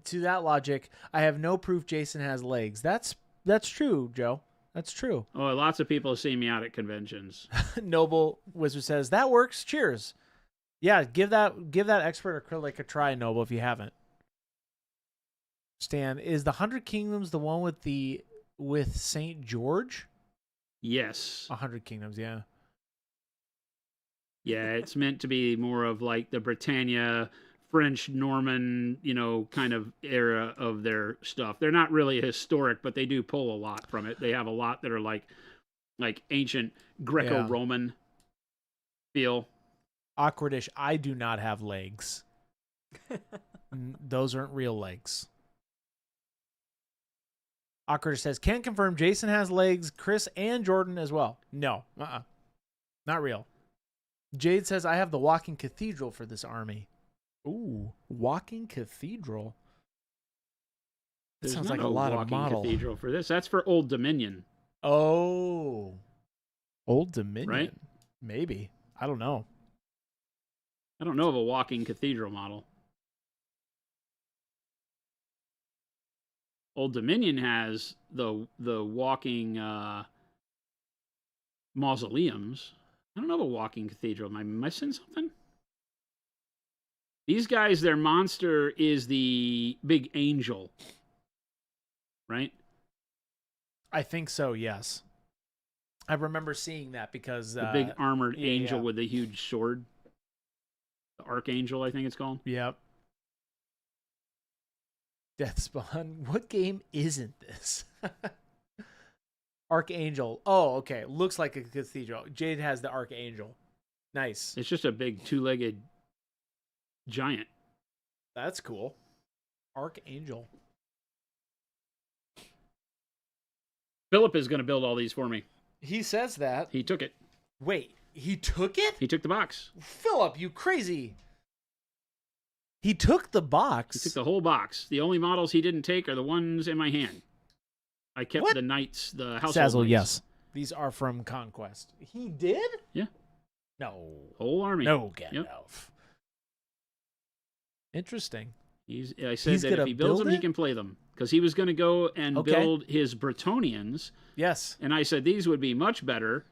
To that logic, I have no proof Jason has legs. That's true, Joe. That's true. Oh, lots of people see me out at conventions. Noble Wizard says that works. Cheers. Yeah, give that expert acrylic a try, Noble, if you haven't. Stan, is the 100 Kingdoms the one with Saint George? Yes. 100 Kingdoms, yeah. Yeah, it's meant to be more of like the Britannia, French, Norman, kind of era of their stuff. They're not really historic, but they do pull a lot from it. They have a lot that are like ancient Greco-Roman feel. Awkwardish, I do not have legs. Those aren't real legs. Awkwardish says, can't confirm Jason has legs, Chris and Jordan as well. No, not real. Jade says, I have the walking cathedral for this army. Ooh, walking cathedral. That sounds like a lot of model. Cathedral for this. That's for Old Dominion. Oh, Old Dominion. Right? Maybe. I don't know. I don't know of a walking cathedral model. Old Dominion has the walking mausoleums. I don't know of a walking cathedral. Am I missing something? These guys, their monster is the big angel, right? I think so, yes. I remember seeing that because... the big armored angel with the huge sword. The Archangel, I think it's called. Yep. Deathspawn. What game isn't this? Archangel. Oh, okay. Looks like a cathedral. Jade has the Archangel. Nice. It's just a big 2-legged giant. That's cool. Archangel. Philip is going to build all these for me. He says that. He took it. Wait, he took it? He took the box. Philip, you crazy. He took the box. He took the whole box. The only models he didn't take are the ones in my hand. I kept the knights, the household Sazzle, knights. yes. These are from Conquest. He did? Yeah. No. Whole army. No, Gandalf. Interesting. I said that if he builds them, he can play them. Because he was going to go and build his Bretonians. Yes. And I said, these would be much better.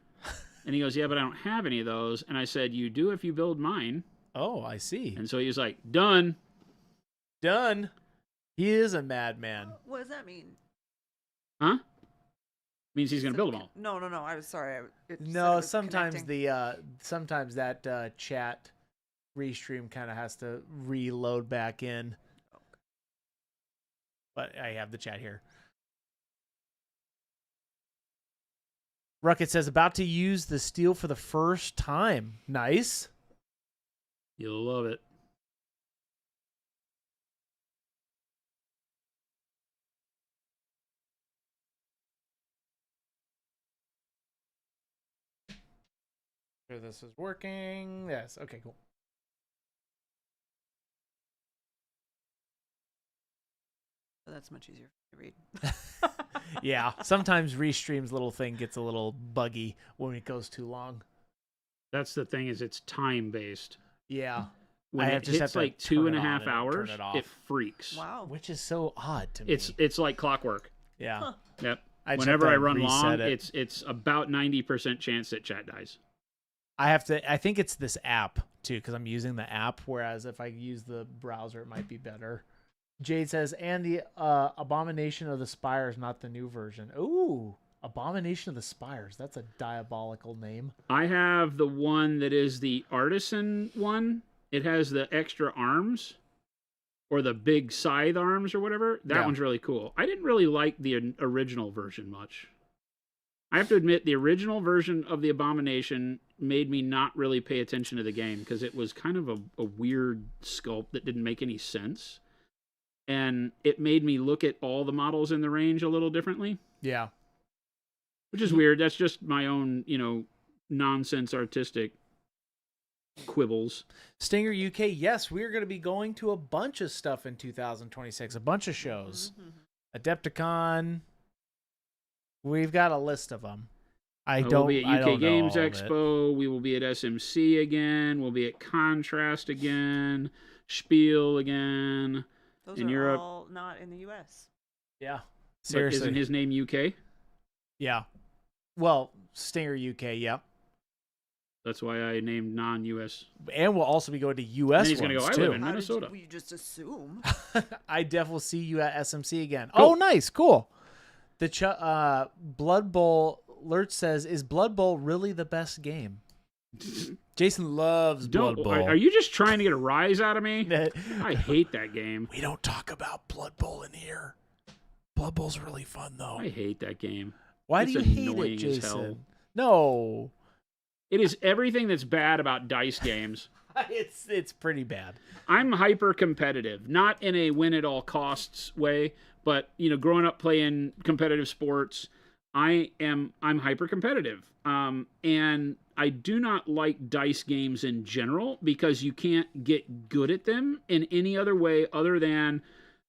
And he goes, yeah, but I don't have any of those. And I said, you do if you build mine. Oh, I see. And so he was like, done. Done. He is a madman. What does that mean? Huh? Means he's going to build them all. No. I was sorry. No, sometimes sometimes that chat restream kind of has to reload back in. But I have the chat here. Ruckett says, about to use the steel for the first time. Nice. You'll love it. Sure this is working. Yes. Okay, cool. Oh, that's much easier to read. Yeah, sometimes Restream's little thing gets a little buggy when it goes too long. That's the thing, is it's time based. Yeah. When it hits like 2.5 hours, it freaks. Wow. Which is so odd to me. It's like clockwork. Yeah. Huh. Yep. I just Whenever have I to run reset long, it. it's about 90% chance that chat dies. I think it's this app too, because I'm using the app, whereas if I use the browser it might be better. Jade says, and the Abomination of the Spires, not the new version. Ooh, Abomination of the Spires. That's a diabolical name. I have the one that is the artisan one. It has the extra arms, or the big scythe arms, or whatever. That one's really cool. I didn't really like the original version much. I have to admit, the original version of the Abomination made me not really pay attention to the game, because it was kind of a weird sculpt that didn't make any sense. And it made me look at all the models in the range a little differently. Yeah. Which is weird. That's just my own, nonsense artistic quibbles. Stinger UK, yes, we're going to be going to a bunch of stuff in 2026, a bunch of shows. Adepticon. We've got a list of them. We'll be at UK Games Expo. We will be at SMC again. We'll be at Contrast again. Spiel again. Those in are Europe. all not in the U.S. Yeah. But Seriously. isn't his name UK? Yeah. Well, Stinger UK, yeah. That's why I named non-US. And we'll also be going to US And he's going to go, I too. live in Minnesota. You just assume? I definitely see you at SMC again. Cool. Oh, nice. Cool. The Blood Bowl Lurch says, is Blood Bowl really the best game? Jason loves Blood Bowl. Are you just trying to get a rise out of me? I hate that game. We don't talk about Blood Bowl in here. Blood Bowl's really fun, though. I hate that game. Why It's do you hate annoying it, as Jason? hell. No. It is everything that's bad about dice games. It's pretty bad. I'm hyper competitive, not in a win at all costs way, but growing up playing competitive sports, I'm hyper competitive. And I do not like dice games in general, because you can't get good at them in any other way other than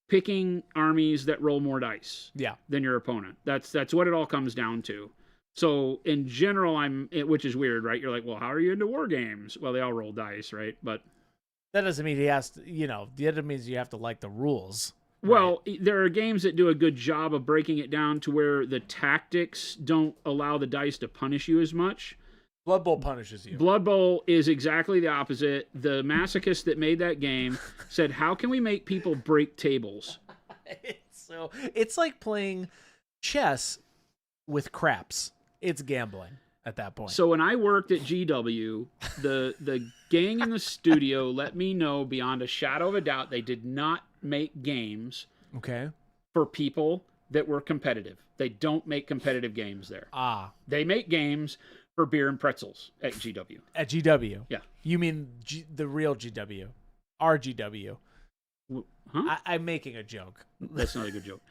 picking armies that roll more dice than your opponent. That's what it all comes down to. So in general, which is weird, right? You're like, well, how are you into war games? Well, they all roll dice, right? But that doesn't mean he has to, the other means you have to like the rules. Well, there are games that do a good job of breaking it down to where the tactics don't allow the dice to punish you as much. Blood Bowl punishes you. Blood Bowl is exactly the opposite. The masochist that made that game said, how can we make people break tables? It's like playing chess with craps. It's gambling at that point. So when I worked at GW, the gang in the studio let me know beyond a shadow of a doubt they did not make games for people that were competitive. They don't make competitive games there. They make games for beer and pretzels at GW. At GW? Yeah. You mean the real GW? Our GW? Huh? I'm making a joke. That's not a good joke.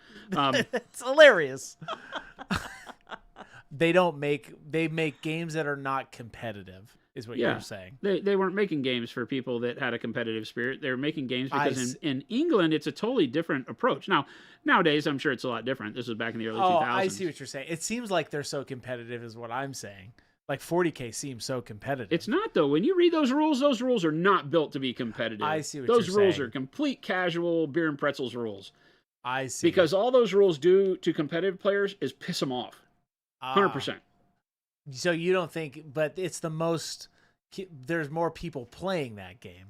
It's hilarious. They make games that are not competitive, is what you're saying. They weren't making games for people that had a competitive spirit. They were making games because in England, it's a totally different approach. Now, nowadays, I'm sure it's a lot different. This was back in the early 2000s. I see what you're saying. It seems like they're so competitive is what I'm saying. Like 40K seems so competitive. It's not, though. When you read those rules are not built to be competitive. I see what those you're rules saying. are complete casual beer and pretzels rules. I see. Because all those rules do to competitive players is piss them off. 100%. So you don't think, but it's the most, there's more people playing that game.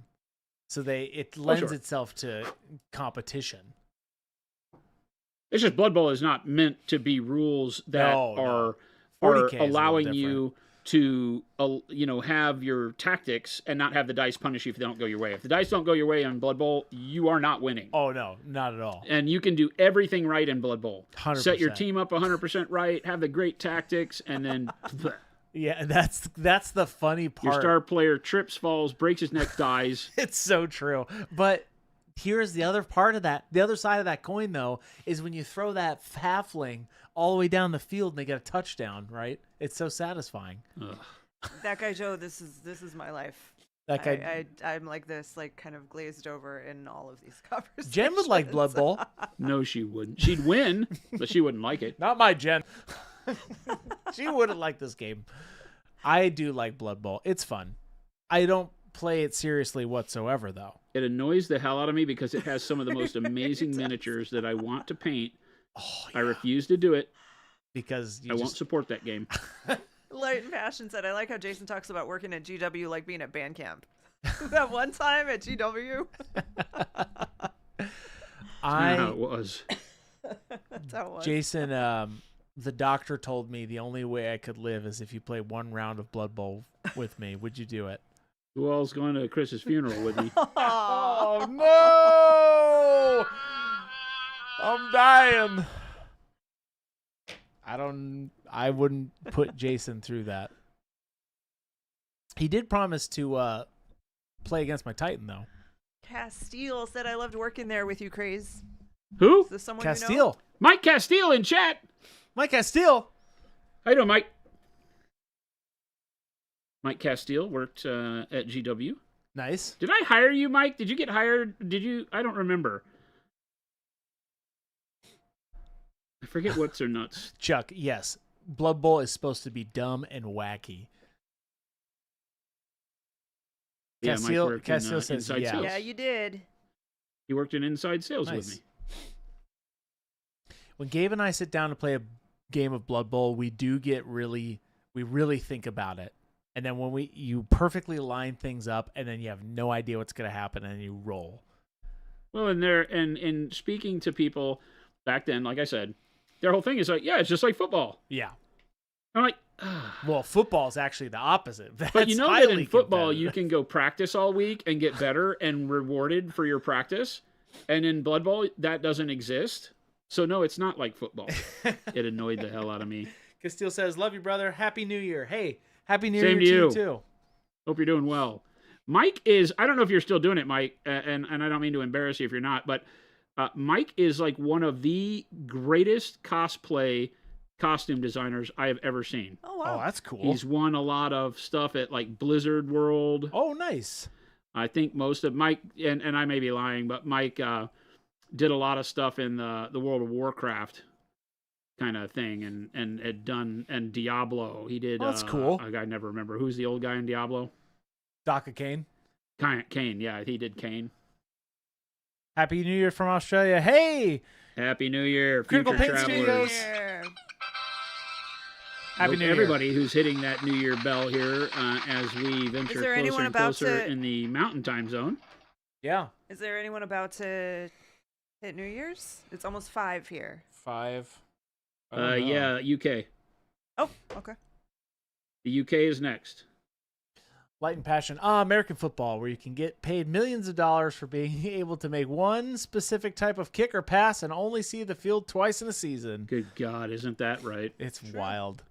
So it lends itself to competition. It's just Blood Bowl is not meant to be rules that are allowing you to have your tactics and not have the dice punish you if they don't go your way. If the dice don't go your way on Blood Bowl, you are not winning. Oh no, not at all. And you can do everything right in Blood Bowl. 100%. Set your team up 100% right, have the great tactics, and then Yeah, that's the funny part. your star player trips, falls, breaks his neck, dies. It's so true. But here's the other part of that. The other side of that coin, though, is when you throw that halfling all the way down the field and they get a touchdown, right? It's so satisfying. Ugh. That guy Joe, this is my life. That guy, I'm like this, like kind of glazed over in all of these conversations. Jen would like Blood Bowl. No, she wouldn't. She'd win, but she wouldn't like it. Not my Jen. She wouldn't like this game. I do like Blood Bowl. It's fun. I don't play it seriously whatsoever, though. It annoys the hell out of me because it has some of the most amazing miniatures that I want to paint. Oh, I refuse to do it. Because I won't support that game. Light and Passion said, I like how Jason talks about working at GW like being at band camp. That one time at GW. That's not how it was. That's how it was. Jason, the doctor told me the only way I could live is if you play one round of Blood Bowl with me. Would you do it? Who all's going to Chris's funeral with me? Oh, no! I'm dying. I wouldn't put Jason through that. He did promise to play against my Titan, though. Castile said, I loved working there with you, Craze. Who? Is this someone Castile. you know? Mike Castile in chat. Mike Castile. How you doing, Mike? Mike Castile worked at GW. Nice. Did I hire you, Mike? Did you get hired? Did you? I don't remember. I forget what's or nuts. Chuck, yes. Blood Bowl is supposed to be dumb and wacky. Yeah, Mike worked in, Castile says inside yeah. sales. Yeah, you did. He worked in inside sales Nice. with me. When Gabe and I sit down to play a game of Blood Bowl, we really think about it. And then when you perfectly line things up, and then you have no idea what's going to happen, and you roll. Well, and speaking to people back then, like I said, their whole thing is like, yeah, it's just like football. Yeah. I'm like, well, football is actually the opposite. but you know that highly in football competitive. you can go practice all week and get better and rewarded for your practice, and in Blood Bowl that doesn't exist. So no, it's not like football. It annoyed the hell out of me. Castile says, "Love you, brother. Happy New Year." Hey, Happy New Same Year to to you too. Hope you're doing well. Mike is, I don't know if you're still doing it, Mike, and I don't mean to embarrass you if you're not, but Mike is like one of the greatest cosplay costume designers I have ever seen. Oh, wow. Oh, that's cool. He's won a lot of stuff at like Blizzard World. Oh, nice. I think most of Mike, and I may be lying, but Mike did a lot of stuff in the World of Warcraft kind of thing, and had done, and Diablo. He did. Oh, that's cool. I never remember who's the old guy in Diablo. Daka Kane. Kane, yeah, he did Kane. Happy New Year from Australia. Hey, Happy New Year, Critical future Paint travelers. Studios. Yeah. Happy New Year. Everybody who's hitting that New Year bell here as we venture there closer anyone and about closer to- in the mountain time zone. Yeah. Is there anyone about to hit New Year's? It's almost 5 here. 5. I don't know. Yeah, UK. Oh, okay. The UK is next. Light and Passion. American football, where you can get paid millions of dollars for being able to make one specific type of kick or pass and only see the field twice in a season. Good God, isn't that right? It's wild.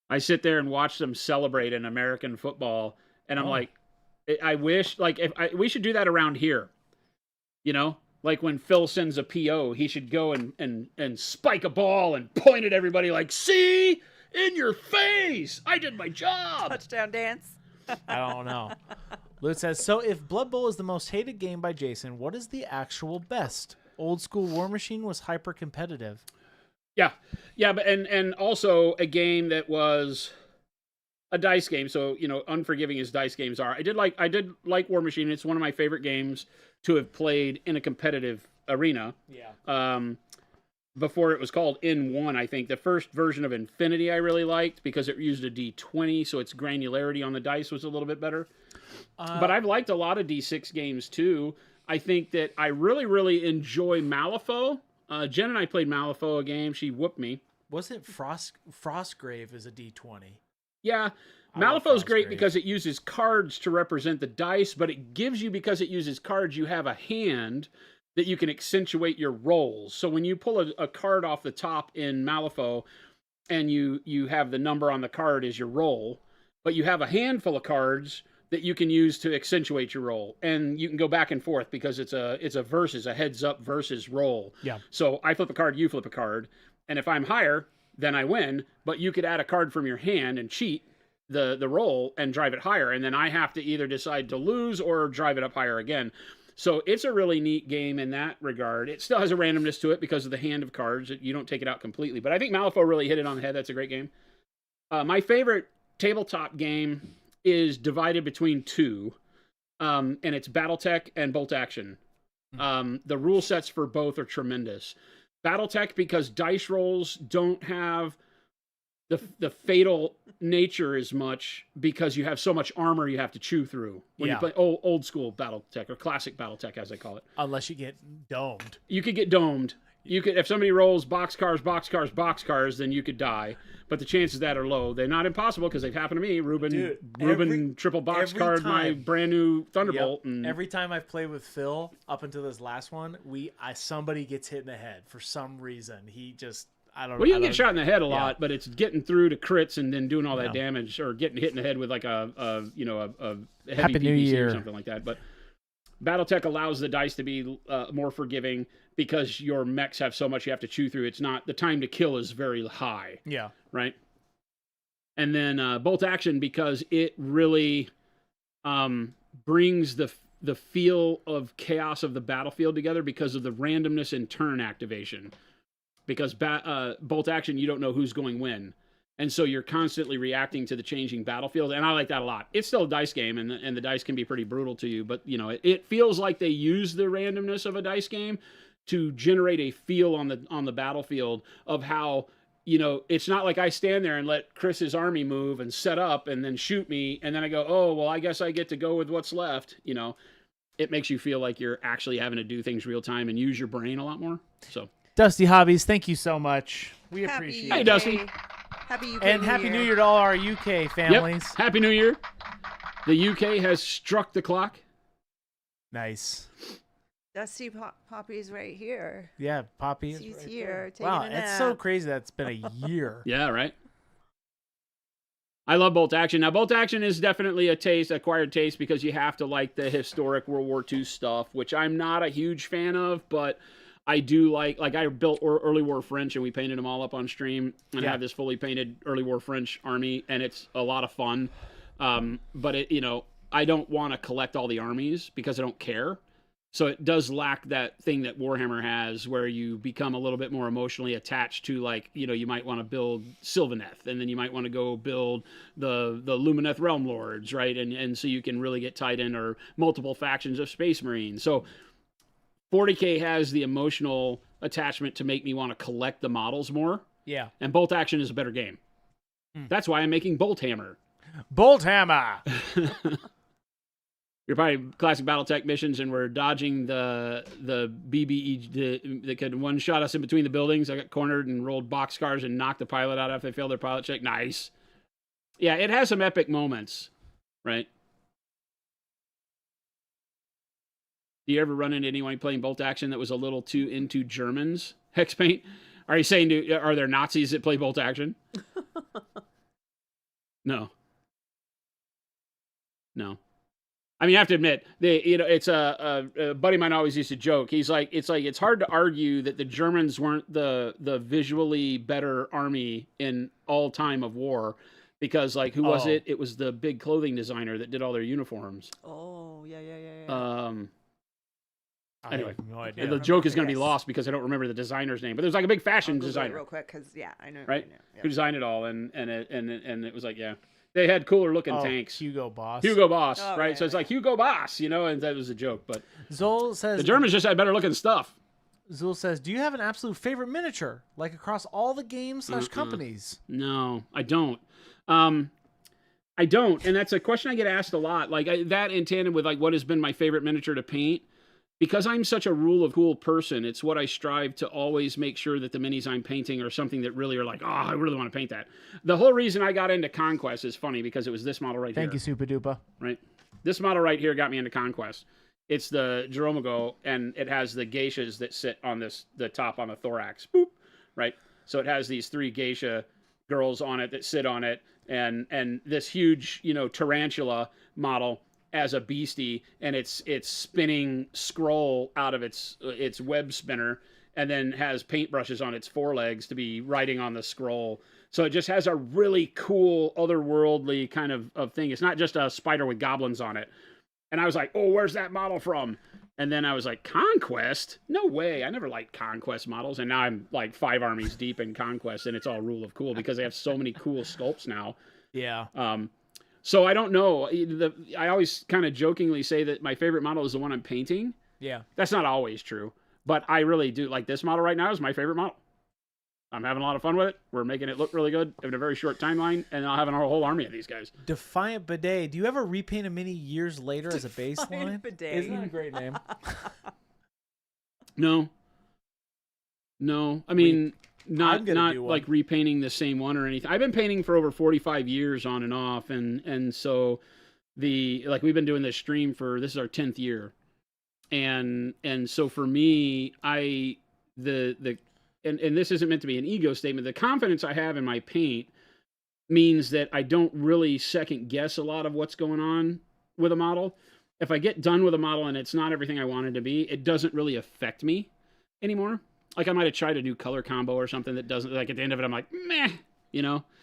I sit there and watch them celebrate in American football, and I'm Oh. like, I wish, like, we should do that around here. You know, like when Phil sends a PO, he should go and spike a ball and point at everybody like, see, in your face, I did my job. Touchdown dance. I don't know. Lute says, so if Blood Bowl is the most hated game by Jason, what is the actual best? Old school War Machine was hyper competitive. Yeah, but and also a game that was a dice game. So, you know, unforgiving as dice games are. I did like War Machine. It's one of my favorite games to have played in a competitive arena. Yeah. Before it was called N1, I think. The first version of Infinity I really liked because it used a D20, so its granularity on the dice was a little bit better. But I've liked a lot of D6 games too. I think that I really, really enjoy Malifaux. Jen and I played Malifaux a game. She whooped me. Wasn't Frostgrave is a D20? Yeah. I love Malifaux's great Frostgrave. because it uses cards to represent the dice, but it gives you, because it uses cards, you have a hand that you can accentuate your rolls. So when you pull a card off the top in Malifaux and you have the number on the card as your roll, but you have a handful of cards that you can use to accentuate your roll, and you can go back and forth because it's a versus, a heads up versus roll. Yeah. So I flip a card, you flip a card, and if I'm higher, then I win. But you could add a card from your hand and cheat the roll and drive it higher, and then I have to either decide to lose or drive it up higher again. So it's a really neat game in that regard. It still has a randomness to it because of the hand of cards. You don't take it out completely, but I think Malifaux really hit it on the head. That's a great game. My favorite tabletop game is divided between two, and it's BattleTech and Bolt Action. The rule sets for both are tremendous. BattleTech, because dice rolls don't have the fatal nature as much, because you have so much armor you have to chew through when you play old school BattleTech, or classic BattleTech as they call it. Unless you get domed. You could get domed. You could, if somebody rolls boxcars, then you could die. But the chances of that are low. They're not impossible because they've happened to me. Ruben triple boxcard my brand new Thunderbolt. Yep. And every time I've played with Phil up until this last one, somebody gets hit in the head for some reason. He just, I don't know. Well, you can get shot in the head a lot, but it's getting through to crits and then doing all that damage, or getting hit in the head with like a heavy Happy New PVC Year or something like that. But BattleTech allows the dice to be more forgiving because your mechs have so much you have to chew through. It's not, the time to kill is very high. Yeah. Right. And then Bolt Action, because it really brings the feel of chaos of the battlefield together because of the randomness in turn activation. Because Bolt Action, you don't know who's going when. And so you're constantly reacting to the changing battlefield. And I like that a lot. It's still a dice game, and the dice can be pretty brutal to you. But, it feels like they use the randomness of a dice game to generate a feel on the battlefield of how, it's not like I stand there and let Chris's army move and set up and then shoot me. And then I go, oh, well, I guess I get to go with what's left. It makes you feel like you're actually having to do things real time and use your brain a lot more. So, Dusty Hobbies, thank you so much. We appreciate it. Hey, Dusty. Happy UK And Happy New Year to all our UK families. Yep. Happy New Year. The UK has struck the clock. Nice. Dusty Poppy's right here. Yeah, Poppy is He's right here. there. Taking Wow, a it's nap. so crazy that it's been a year. Yeah, right. I love Bolt Action. Now, Bolt Action is definitely acquired taste, because you have to like the historic World War II stuff, which I'm not a huge fan of, but I do like I built early war French, and we painted them all up on stream, and I have this fully painted early war French army, and it's a lot of fun. But I don't want to collect all the armies because I don't care. So it does lack that thing that Warhammer has, where you become a little bit more emotionally attached to, like, you might want to build Sylvaneth, and then you might want to go build the Lumineth Realm Lords, right? And so you can really get tied in, or multiple factions of Space Marines. So 40K has the emotional attachment to make me want to collect the models more. Yeah. And Bolt Action is a better game. That's why I'm making Bolt Hammer. Bolt Hammer! You're probably classic BattleTech missions, and we're dodging the BBE that could one-shot us in between the buildings. I got cornered and rolled boxcars and knocked the pilot out after they failed their pilot check. Nice. Yeah, it has some epic moments, right? Do you ever run into anyone playing Bolt Action that was a little too into Germans, Hexpaint? Are you saying, are there Nazis that play Bolt Action? No. I mean, you have to admit, it's a buddy of mine always used to joke. He's like, it's hard to argue that the Germans weren't the visually better army in all time of war, because, like, who was it? It was the big clothing designer that did all their uniforms. Oh, yeah. Anyway, no idea. the joke is going to be lost because I don't remember the designer's name, but there's like a big fashion designer, real quick, because I know. right? I know. Yep. Who designed it all, and it was like, yeah. They had cooler looking tanks. Hugo Boss. Hugo Boss, Oh, right? yeah, So it's like Hugo Boss, and that was a joke. But Zol says the Germans just had better looking stuff. Zul says, do you have an absolute favorite miniature, like across all the games / companies? No, I don't. I don't, and that's a question I get asked a lot. Like that in tandem with, like, what has been my favorite miniature to paint. because I'm such a rule of cool person, it's what I strive to always make sure that the minis I'm painting are something that really are like, oh, I really want to paint that. The whole reason I got into Conquest is funny because it was this model right here. Thank you, Super Duper. Right? This model right here got me into Conquest. It's the Jeromago, and it has the geishas that sit on the top on the thorax. Boop, right? So it has these 3 geisha girls on it that sit on it, and this huge, tarantula model as a beastie, and it's spinning scroll out of its web spinner, and then has paintbrushes on its forelegs to be writing on the scroll. So it just has a really cool otherworldly kind of thing. It's not just a spider with goblins on it. And I was like, oh, where's that model from? And then I was like, Conquest? No way. I never liked Conquest models. And now I'm like 5 armies deep in Conquest, and it's all rule of cool because they have so many cool sculpts now. Yeah. So I don't know. I always kind of jokingly say that my favorite model is the one I'm painting. Yeah. That's not always true. But I really do. Like this model right now is my favorite model. I'm having a lot of fun with it. We're making it look really good in a very short timeline, and I'll have a whole army of these guys. Defiant Bidet. Do you ever repaint a mini years later as a Defiant baseline? Bidet. Isn't that a great name? No. I mean, not like repainting the same one or anything. I've been painting for over 45 years on and off, and so we've been doing this stream this is our 10th year, and so for me, and this isn't meant to be an ego statement. The confidence I have in my paint means that I don't really second guess a lot of what's going on with a model. If I get done with a model and it's not everything I wanted to be, it doesn't really affect me anymore. Like I might have tried a new color combo or something that doesn't, like at the end of it, I'm like, meh,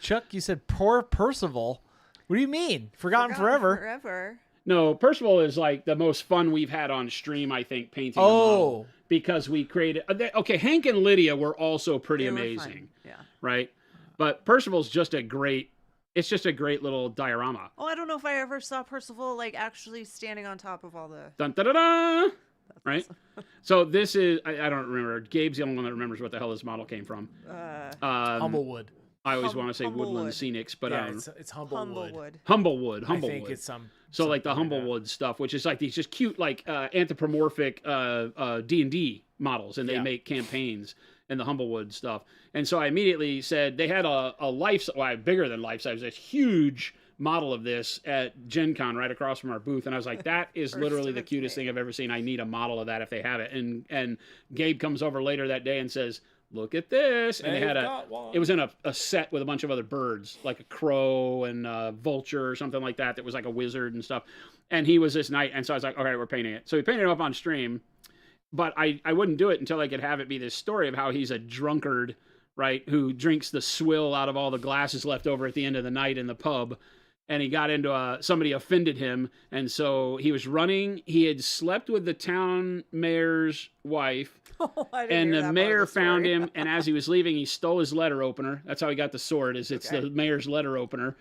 Chuck, you said poor Percival. What do you mean? Forgotten forever. No, Percival is like the most fun we've had on stream, I think, painting a model. Because we created... Okay, Hank and Lydia were also pretty amazing. Yeah. Right? But Percival's just a great... It's just a great little diorama. Oh, I don't know if I ever saw Percival, like, actually standing on top of all the... Dun, da, da, da! Right? So this is... I don't remember. Gabe's the only one that remembers what the hell this model came from. Humblewood. I always want to say Woodland Scenics, but it's Humblewood. Humblewood. I think it's so like the Humblewood stuff, which is like these just cute like anthropomorphic D&D models, and they make campaigns and the Humblewood stuff. And so I immediately said they had a bigger than life size, this huge model of this at Gen Con right across from our booth, and I was like, that is literally the cutest thing I've ever seen. I need a model of that if they have it. And Gabe comes over later that day and says, look at this. And it was in a set with a bunch of other birds, like a crow and a vulture or something like that was like a wizard and stuff. And he was this night, and so I was like, okay, we're painting it. So we painted it up on stream, but I wouldn't do it until I could have it be this story of how he's a drunkard, right, who drinks the swill out of all the glasses left over at the end of the night in the pub. And he got into somebody offended him, and so he was running. He had slept with the town mayor's wife, and the mayor found him, and as he was leaving, he stole his letter opener. That's how he got the sword, it's the mayor's letter opener.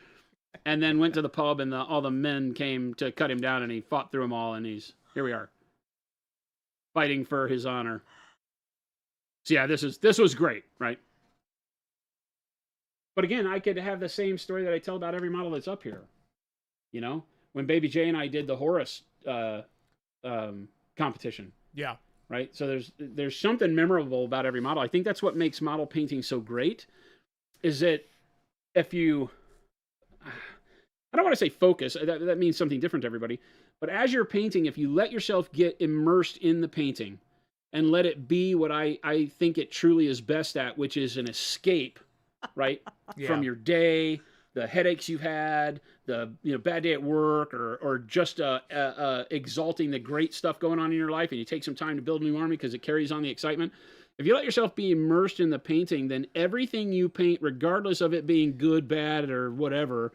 And then went to the pub, and all the men came to cut him down, and he fought through them all, and here we are, fighting for his honor. So yeah, this was great, right? But again, I could have the same story that I tell about every model that's up here. When Baby J and I did the Horus competition. Yeah. Right? So there's something memorable about every model. I think that's what makes model painting so great, is that if you... I don't want to say focus. That means something different to everybody. But as you're painting, if you let yourself get immersed in the painting and let it be what I think it truly is best at, which is an escape, right? From your day, the headaches you've had, the bad day at work, or just exalting the great stuff going on in your life, and you take some time to build a new army because it carries on the excitement. If you let yourself be immersed in the painting, then everything you paint, regardless of it being good, bad, or whatever,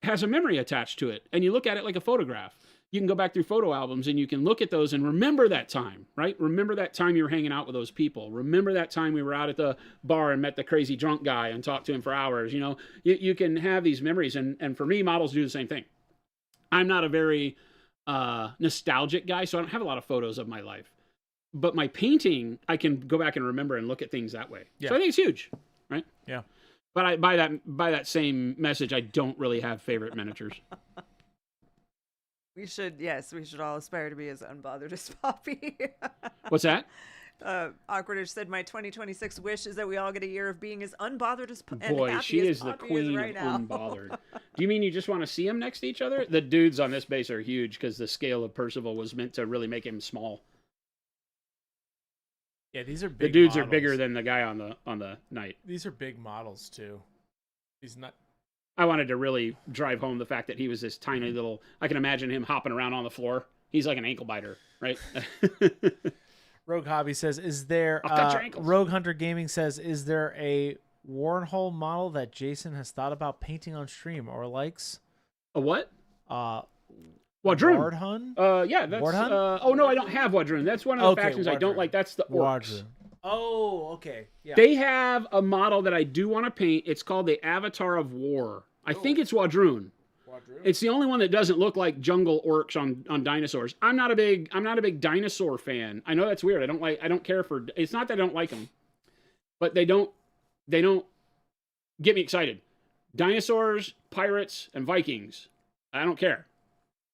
has a memory attached to it. And you look at it like a photograph. You can go back through photo albums and you can look at those and remember that time, right? Remember that time you were hanging out with those people. Remember that time we were out at the bar and met the crazy drunk guy and talked to him for hours. You can have these memories. And for me, models do the same thing. I'm not a very nostalgic guy, so I don't have a lot of photos of my life. But my painting, I can go back and remember and look at things that way. Yeah. So I think it's huge, right? Yeah. But by that same message, I don't really have favorite miniatures. We should all aspire to be as unbothered as Poppy. What's that? Awkwardish said, "My 2026 wish is that we all get a year of being as unbothered as and Boy, happy she as is the Poppy queen right of now." unbothered. Do you mean you just want to see them next to each other? The dudes on this base are huge because the scale of Percival was meant to really make him small. Yeah, these are The big dudes models. are bigger than the guy on the knight. These are big models too. He's not. I wanted to really drive home the fact that he was this tiny little. I can imagine him hopping around on the floor. He's like an ankle biter, right? Rogue Hobby says, "Is there?" I'll cut your ankles. Rogue Hunter Gaming says, "Is there a Warhol model that Jason has thought about painting on stream or likes?" A what? Wadrun. Yeah, that's. Wardhun? Oh no, I don't have Wadrun. That's one of the Okay, factions I don't Wardrun. like. That's the orcs. Wadrun. Oh, okay. Yeah. They have a model that I do want to paint. It's called the Avatar of War. I think it's Wadrun. It's the only one that doesn't look like jungle orcs on dinosaurs. I'm not a big dinosaur fan. I know that's weird. I don't care for. It's not that I don't like them, but they don't get me excited. Dinosaurs, pirates, and Vikings. I don't care.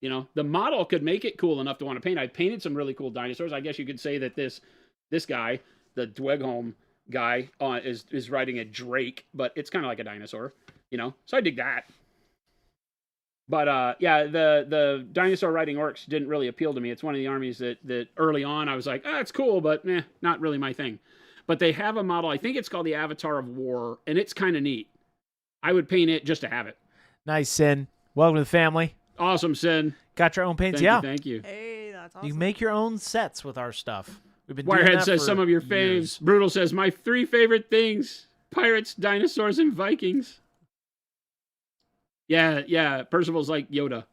You know, the model could make it cool enough to want to paint. I painted some really cool dinosaurs. I guess you could say that this guy, the Dwegholm guy, is riding a drake, but it's kind of like a dinosaur. You know, so I dig that. But yeah, the dinosaur riding orcs didn't really appeal to me. It's one of the armies that early on I was like, it's cool, but not really my thing. But they have a model, I think it's called the Avatar of War, and it's kind of neat. I would paint it just to have it. Nice, Sin. Welcome to the family. Awesome, Sin. Got your own paints, Thank you. Hey, that's awesome. You can make your own sets with our stuff. We've been doing Wirehead that says for some of your faves. years. Brutal says my 3 favorite things: pirates, dinosaurs, and Vikings. Yeah. Percival's like Yoda.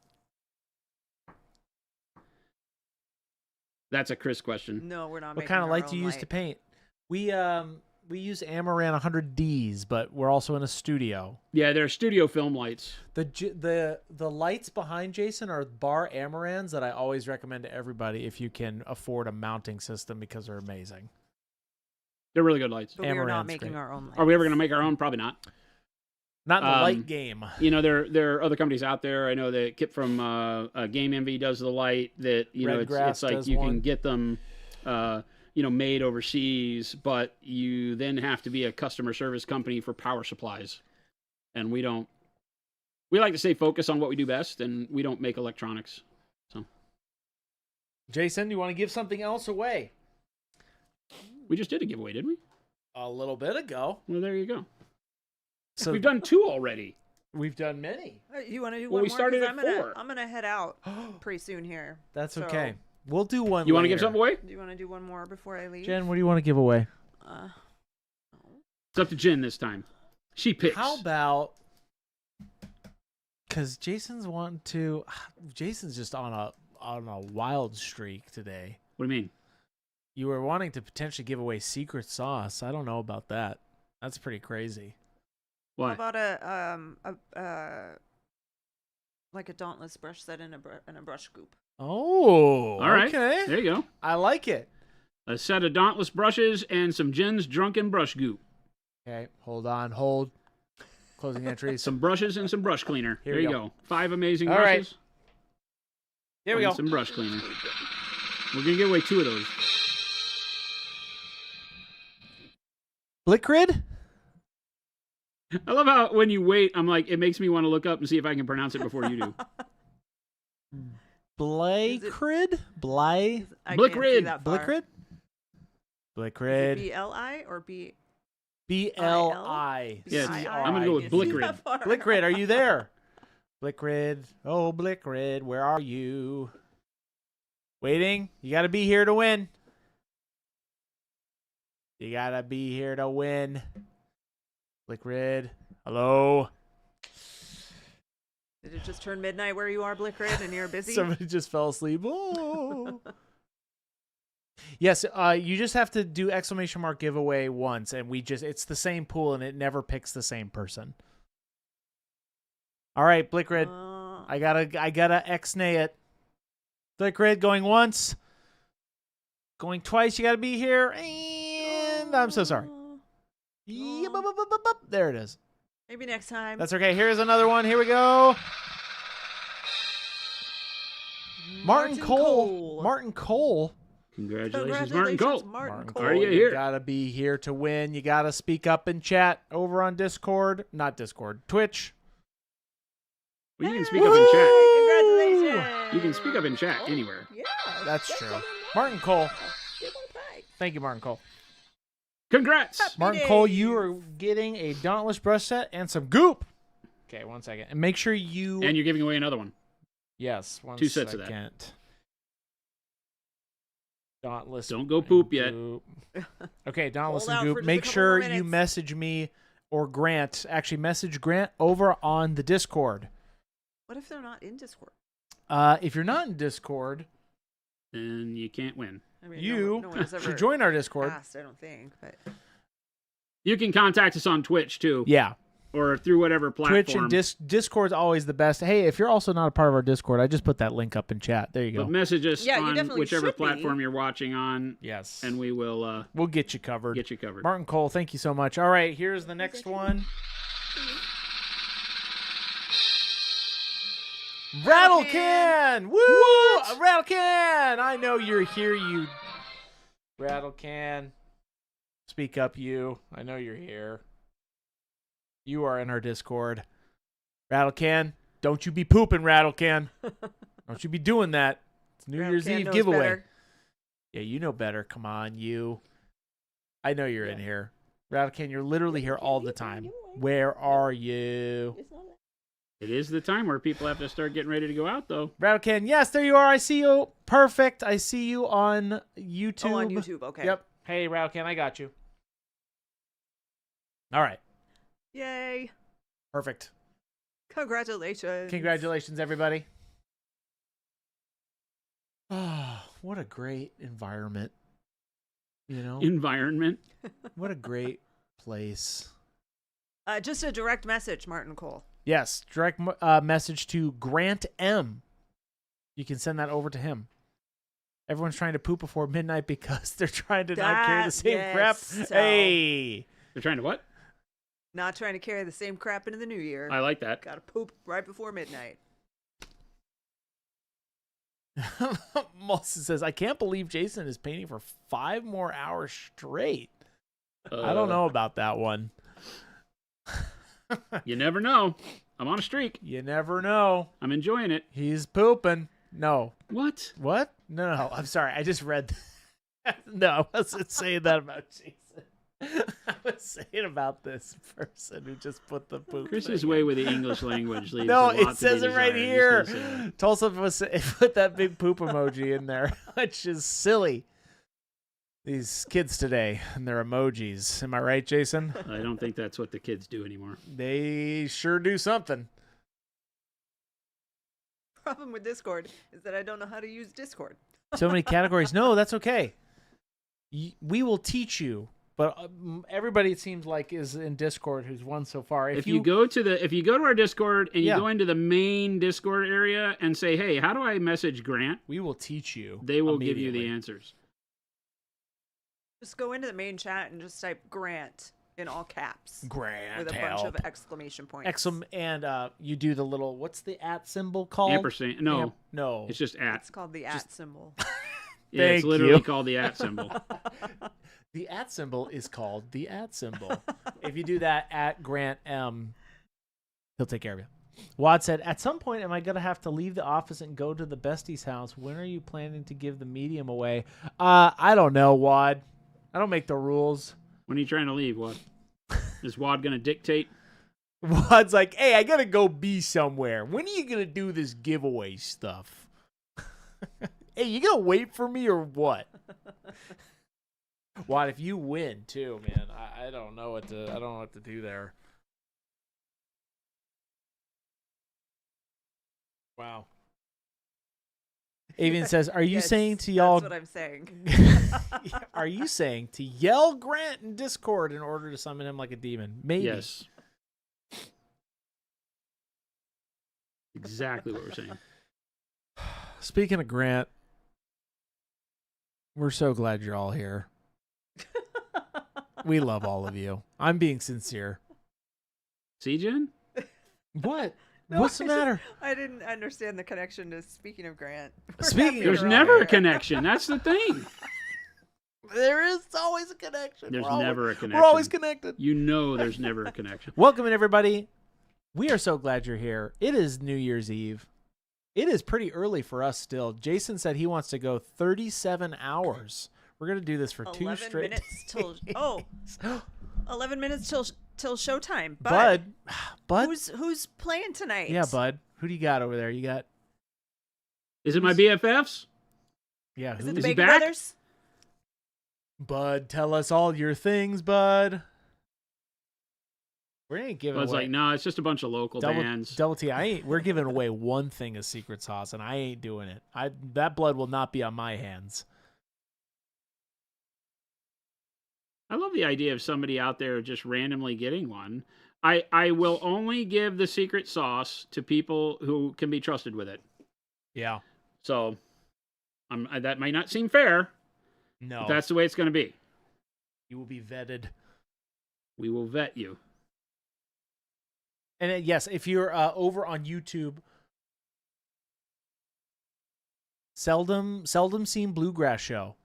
That's a Chris question. No, we're not. What kind of light do you use to paint? We use Amaran 100Ds, but we're also in a studio. Yeah, they're studio film lights. The lights behind Jason are bar Amarans that I always recommend to everybody if you can afford a mounting system because they're amazing. They're really good lights. But we're not Amaran's making great. our own lights. Are we ever going to make our own? Probably not. Not in the light game. You know, there are other companies out there. I know that Kip from Game Envy does the light. That it's like you can get them, made overseas, but you then have to be a customer service company for power supplies, and we don't. We like to stay focused on what we do best, and we don't make electronics. So, Jason, you want to give something else away? we just did a giveaway, didn't we? A little bit ago. Well, there you go. So We've done 2 already. We've done many. You want to do Well, one we more? started 'Cause at 4. I'm gonna head out pretty soon here. That's So, okay. We'll do one. You want to give later. something away? Do you want to do one more before I leave? Jen, what do you want to give away? It's up to Jen this time. She picks. How about? Because Jason's just on a wild streak today. What do you mean? You were wanting to potentially give away secret sauce. I don't know about that. That's pretty crazy. What? How about like a Dauntless brush set in a brush scoop? Oh, All right. Okay. There you go. I like it. A set of Dauntless brushes and some Jen's drunken brush goop. Okay, hold. Closing entries. Some brushes and some brush cleaner. Here There we you go. go. 5 amazing All right. brushes. Here we and go. some brush cleaner. We're going to give away 2 of those. Blickrid? I love how when you wait, I'm like, it makes me want to look up and see if I can pronounce it before you do. Blacrid? Bly? I Blickrid. can't see that far. Blickrid? Is it Blickrid. B-L-I or B? B-L-I. Yeah, B-I-I? I'm gonna go with Can't see Blickrid. that far. Blickrid, are you there? Blickrid. Oh, Blickrid, where are you? Waiting? You gotta be here to win. You gotta be here to win. Blickrid. Hello? Did it just turn midnight where you are, Blickrid, and you're busy? Somebody just fell asleep. Oh. Yes, you just have to do exclamation mark giveaway once, and it's the same pool, and it never picks the same person. All right, Blickrid. I gotta X-nay it. Blickrid going once. Going twice, you gotta be here. And I'm so sorry. There it is. Maybe next time. That's okay. Here's another one. Here we go. Martin Cole. Martin Cole. Congratulations, Martin Cole. Martin Cole. Are you here? You gotta be here to win. You gotta speak up in chat over on Discord. Not Discord. Twitch. Well, you can speak up in chat. Congratulations. You can speak up in chat anywhere. Yeah. That's true. Martin Cole. Thank you, Martin Cole. Congrats. Martin Cole, you are getting a Dauntless brush set and some goop. Okay, 1 second. And make sure you... And you're giving away another one. Yes, 2 sets of that. Dauntless. Don't go poop yet. Okay, Dauntless Hold out and for goop. just a Make couple sure more you minutes. message me or Grant. Actually, message Grant over on the Discord. What if they're not in Discord? If you're not in Discord, Then you can't win. I mean, you no one has ever should join our Discord. asked, I don't think, but You can contact us on Twitch, too. Yeah. Or through whatever platform. Twitch and Discord's always the best. Hey, if you're also not a part of our Discord, I just put that link up in chat. There you go. But message us Yeah, you on definitely whichever should be. platform you're watching on, Yes. and we will We'll get you covered. get you covered. Martin Cole, thank you so much. All right, here's the next one. Rattle can! Woo! A rattle can! I know you're here, you rattle can. Speak up, you. I know you're here. You are in our Discord. Rattle can, don't you be pooping, rattle can. Don't you be doing that. It's New Year's Rattle Can Eve knows giveaway. better. Yeah, you know better. Come on, you. I know you're in here. Rattle can, you're literally here all the time. Where are you? It is the time where people have to start getting ready to go out, though. Rattlecan, yes, there you are. I see you. Perfect. I see you on YouTube. Oh, on YouTube. Okay. Yep. Hey, Rattlecan, I got you. All right. Yay. Perfect. Congratulations. Congratulations, everybody. Oh, what a great environment. You know? Environment. What a great place. Just a direct message, Martin Cole. Yes, direct message to Grant M. You can send that over to him. Everyone's trying to poop before midnight because they're trying to not carry the same crap. So- Hey. They're trying to what? Not trying to carry the same crap into the new year. I like that. Gotta poop right before midnight. Molson says, I can't believe Jason is painting for 5 more hours straight. I don't know about that one. You never know. I'm on a streak. You never know. I'm enjoying it. He's pooping. No. What? What? No. I'm sorry. I just read that. No, I wasn't saying that about Jason. I was saying about this person who just put the poop Chris's thing way in. with the English language leaves No, a lot it says to be it right desired. here. Just gonna say Tulsa put that big poop emoji in there, which is silly. These kids today and their emojis. Am I right, Jason? that. I don't think that's what the kids do anymore. They sure do something. Problem with Discord is that I don't know how to use Discord. So many categories. No, that's okay. We will teach you. But everybody, it seems like, is in Discord who's won so far. If you go to our Discord and you Yeah. go into the main Discord area and say, "Hey, how do I message Grant?" we will teach you. They will give you the immediately. answers. Just go into the main chat and just type Grant in all caps Grant with a help. bunch of exclamation points. And you do the little, what's the @ symbol called? Ampersand. No, No. it's just @ It's called the @ symbol. Yeah, it's Thank literally you. called the @ symbol. The @ symbol is called the @ symbol. If you do that @Grant M, he'll take care of you. Wad said, at some point, am I going to have to leave the office and go to the bestie's house? When are you planning to give the medium away? I don't know, Wad. I don't make the rules. When are you trying to leave? What? Is Wad going to dictate? Wad's like, hey, I got to go be somewhere. When are you going to do this giveaway stuff? Hey, you going to wait for me or what? Wad, if you win too, man, I don't know what to do there. Wow. Avian says, are you Yes, saying to y'all That's what I'm saying. are you saying to yell Grant in Discord in order to summon him like a demon? Maybe. Yes. Exactly what we're saying. Speaking of Grant, we're so glad you're all here. We love all of you. I'm being sincere. See, Jen? What? What's the matter? I didn't understand the connection to speaking of Grant. There's never a connection. That's the thing. There is always a connection. There's never a connection. We're always connected. You know there's never a connection. Welcome, everybody. We are so glad you're here. It is New Year's Eve. It is pretty early for us still. Jason said he wants to go 37 hours. We're going to do this for 2 straight minutes till 11 minutes till showtime. Bud. Who's playing tonight? Yeah, Bud. Who do you got over there? You got... Is it my BFFs? Yeah, Is it the Is he Bacon back? Brothers? Bud, tell us all your things, Bud. We ain't giving Bud's away... like, no, it's just a bunch of local bands. Double T, we're giving away one thing of secret sauce, and I ain't doing it. That blood will not be on my hands. I love the idea of somebody out there just randomly getting one. I will only give the secret sauce to people who can be trusted with it. Yeah. So that might not seem fair. No. But that's the way it's going to be. You will be vetted. We will vet you. And yes, if you're over on YouTube, seldom seen bluegrass show.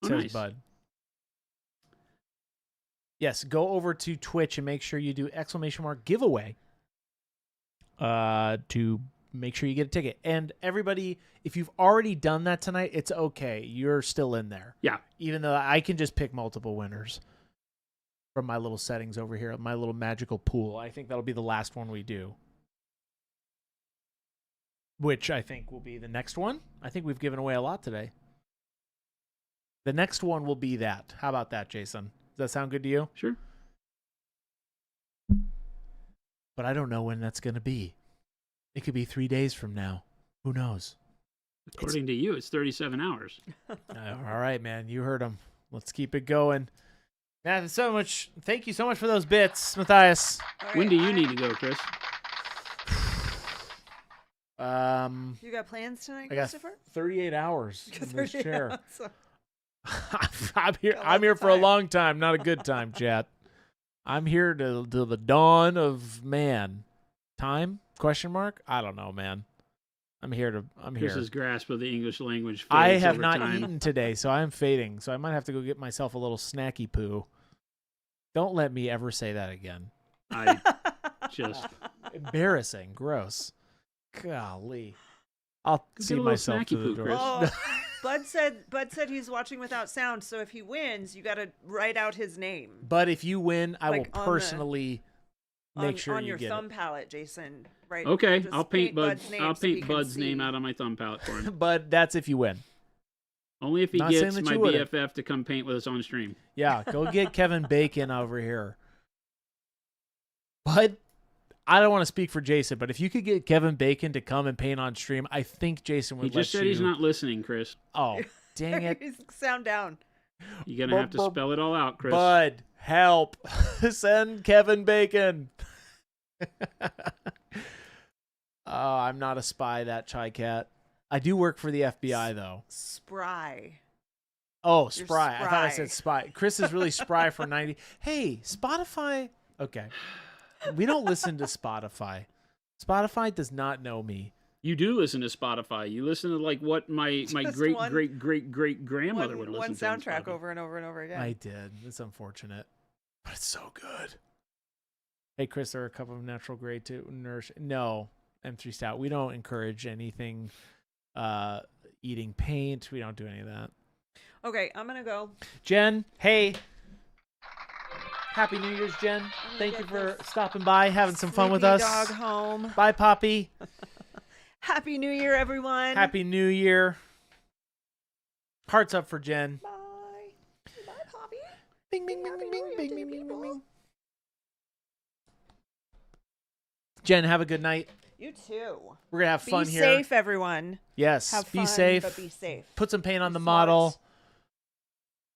Oh, Says nice. Bud. Yes, go over to Twitch and make sure you do !giveaway to make sure you get a ticket. And everybody, if you've already done that tonight, it's okay. You're still in there. Yeah. Even though I can just pick multiple winners from my little settings over here, my little magical pool. I think that'll be the last one we do. Which I think will be the next one. I think we've given away a lot today. The next one will be that. How about that, Jason? Does that sound good to you? Sure. But I don't know when that's going to be. It could be 3 days from now. Who knows? According to you, it's 37 hours. All right, man. You heard him. Let's keep it going. Man, thank you so much for those bits, Matthias. When do you need to go, Chris? You got plans tonight, I got Christopher? 38 hours in this chair. So- I'm here. Got I'm here lots of for a time. long time, not a good time, chat. I'm here till the dawn of man. Time? Question mark? I don't know, man. I'm here. Chris's grasp of the English language fades I have over not time. eaten today, so I'm fading. So I might have to go get myself a little snacky poo. Don't let me ever say that again. I just Embarrassing. Gross. Golly. I'll Go get see a little myself snacky to the poo, door. Chris. Oh, Bud said he's watching without sound, so if he wins, you got to write out his name. But if you win, I will Like on the- personally make sure on you your get thumb it. palette, Jason. Right. Okay, Just I'll paint Bud's name I'll so we paint can Bud's name see. out on my thumb palette for him. But that's if you win. Only if he Not saying gets that my you wouldn't. BFF to come paint with us on stream. Yeah, go get Kevin Bacon over here. But I don't want to speak for Jason, but if you could get Kevin Bacon to come and paint on stream, I think Jason would He just let said you... he's not listening, Chris. Oh, dang it. Sound down. You're gonna have to spell it all out, Chris. Bud, help. Send Kevin Bacon. Oh, I'm not a spy, that Chai Cat. I do work for the FBI, though. Spry. Oh, You're spry. I thought I spry. said spy. Chris is really spry for 90. Hey, Spotify. Okay. We don't listen to Spotify. Spotify does not know me. You do listen to Spotify. You listen to like what my Just great one- great great great grandmother would listen One to. on soundtrack Spotify. over and over and over again. I did. It's unfortunate, but it's so good. Hey, Chris, are a cup of natural grade to nourish? No, M3 Stout. We don't encourage anything. Eating paint. We don't do any of that. Okay, I'm gonna go. Jen, hey. Happy New Year's, Jen. Thank you get for this stopping by, having some fun with Sleepy us. Dog home. Bye, Poppy. Happy New Year, everyone. Happy New Year. Hearts up for Jen. Bye. Bye, Poppy. Bing, bing, bing, Happy bing, New Year bing, to bing, the bing, bing, people. bing. Jen, have a good night. You too. We're going to have Be fun here. safe, everyone. Yes, Have be fun, safe. but be safe. Put some paint on Be the smart. model.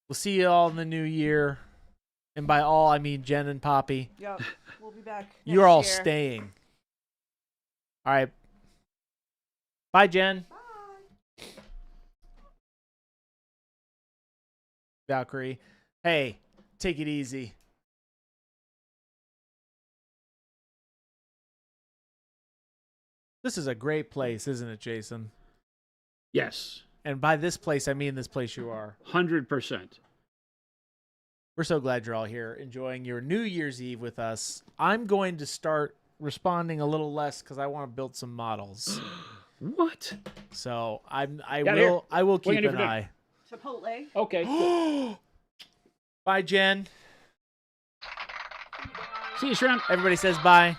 We'll see you all in the new year. And by all, I mean Jen and Poppy. Yep. We'll be back. You're next all year. staying. All right. Bye, Jen. Bye. Valkyrie. Hey, take it easy. This is a great place, isn't it, Jason? Yes. And by this place, I mean this place you are. 100%. We're so glad you're all here enjoying your New Year's Eve with us. I'm going to start responding a little less because I want to build some models. What? So I here. will keep you gonna an do for eye. Chipotle. Okay. Cool. Bye, Jen. See you, Shrimp. Everybody says bye.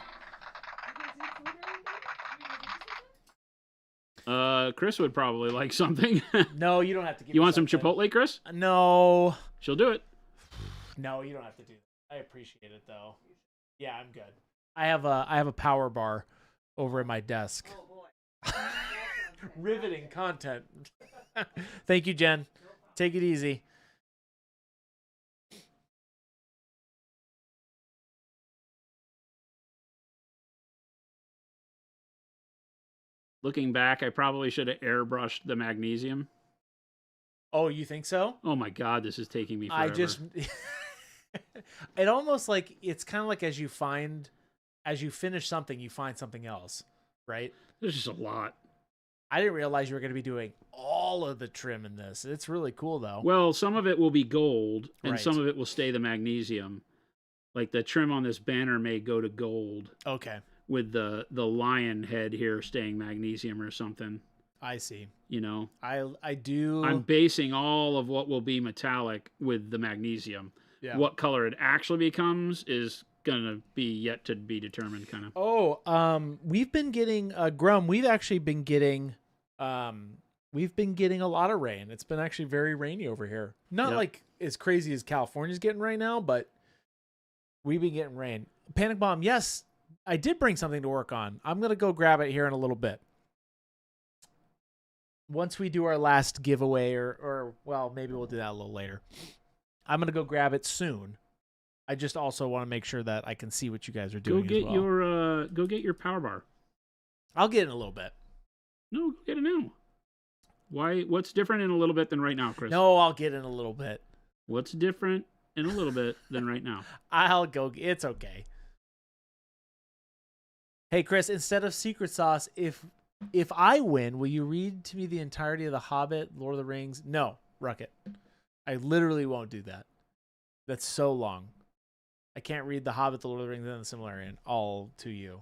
Chris would probably like something. No, you don't have to give You me want some something. Chipotle, Chris? No. She'll do it. No, you don't have to do that. I appreciate it though. Yeah, I'm good. I have a power bar over at my desk. Oh boy. Riveting content. Thank you, Jen. Take it easy. Looking back, I probably should have airbrushed the magnesium. Oh, you think so? Oh my God, this is taking me forever. I just it almost like it's kind of like as you finish something, you find something else, right? There's just a lot. I didn't realize you were going to be doing all of the trim in this. It's really cool though. Well, some of it will be gold and Right. some of it will stay the magnesium. Like the trim on this banner may go to gold Okay, with the lion head here staying magnesium or something, I see. you know. I do. I'm basing all of what will be metallic with the magnesium. Yeah. What color it actually becomes is gonna be yet to be determined, kind of. Oh, we've been getting Grum. We've actually been getting a lot of rain. It's been actually very rainy over here. Not Yep. like as crazy as California's getting right now, but we've been getting rain. Panic Bomb, yes, I did bring something to work on. I'm gonna go grab it here in a little bit. Once we do our last giveaway, or well, maybe we'll do that a little later. I'm gonna go grab it soon. I just also want to make sure that I can see what you guys are doing. Go get your power bar. I'll get it in a little bit. No, go get it now. Why? What's different in a little bit than right now, Chris? No, I'll get in a little bit. What's different in a little bit than right now? I'll go. It's okay. Hey, Chris, instead of secret sauce, if I win, will you read to me the entirety of The Hobbit, Lord of the Rings? No, Ruck it. I literally won't do that. That's so long. I can't read The Hobbit, The Lord of the Rings, and The Silmarillion all to you.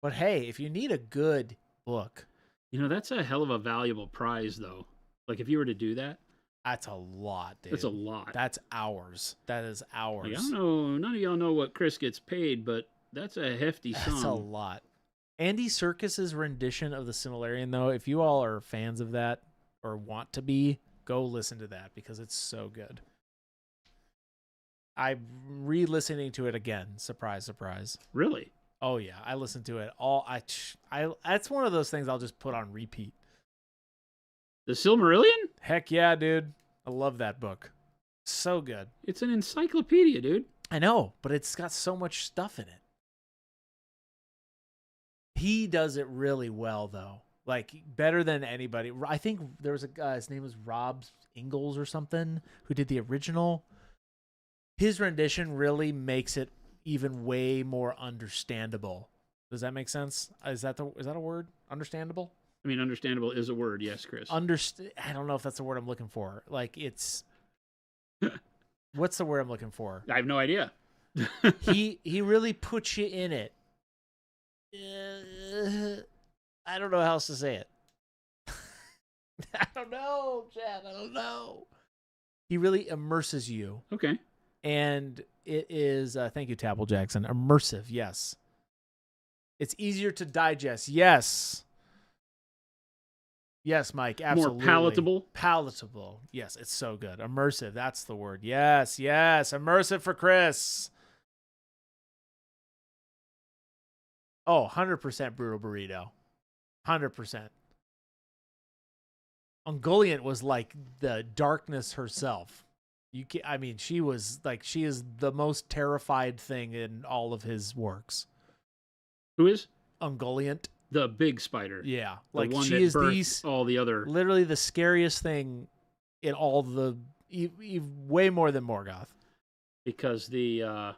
But hey, if you need a good book, You know, that's a hell of a valuable prize, though. Like, if you were to do that, that's a lot, dude. that's a lot. That's hours. That is hours. Like, I don't know. None of y'all know what Chris gets paid, but that's a hefty sum. That's a lot. Andy Serkis's rendition of the Silmarillion, though, if you all are fans of that or want to be, go listen to that because it's so good. I'm re-listening to it again. Surprise, surprise. Really? Oh yeah, I listened to it all. I that's one of those things I'll just put on repeat. The Silmarillion? Heck yeah, dude. I love that book. So good. It's an encyclopedia, dude. I know, but it's got so much stuff in it. He does it really well, though. Like, better than anybody. I think there was a guy, his name was Rob Ingalls or something, who did the original. His rendition really makes it even way more understandable. Does that make sense? Is that a word? Understandable? I mean, understandable is a word, yes, Chris. I don't know if that's the word I'm looking for. Like, it's... What's the word I'm looking for? I have no idea. He really puts you in it. I don't know how else to say it. I don't know, Chad. I don't know. He really immerses you. Okay. And it is, thank you, Tapple Jackson, immersive, yes. It's easier to digest, yes. Yes, Mike, absolutely. More palatable? Palatable. Yes, it's so good. Immersive, that's the word. Yes, yes. Immersive for Chris. Oh, 100% Brutal Burrito. 100%. Ungoliant was like the darkness herself. She is the most terrified thing in all of his works. Who is? Ungoliant. The big spider. Yeah. The Like, one she that is birthed all the other. literally the scariest thing in all the... way more than Morgoth. Because the... all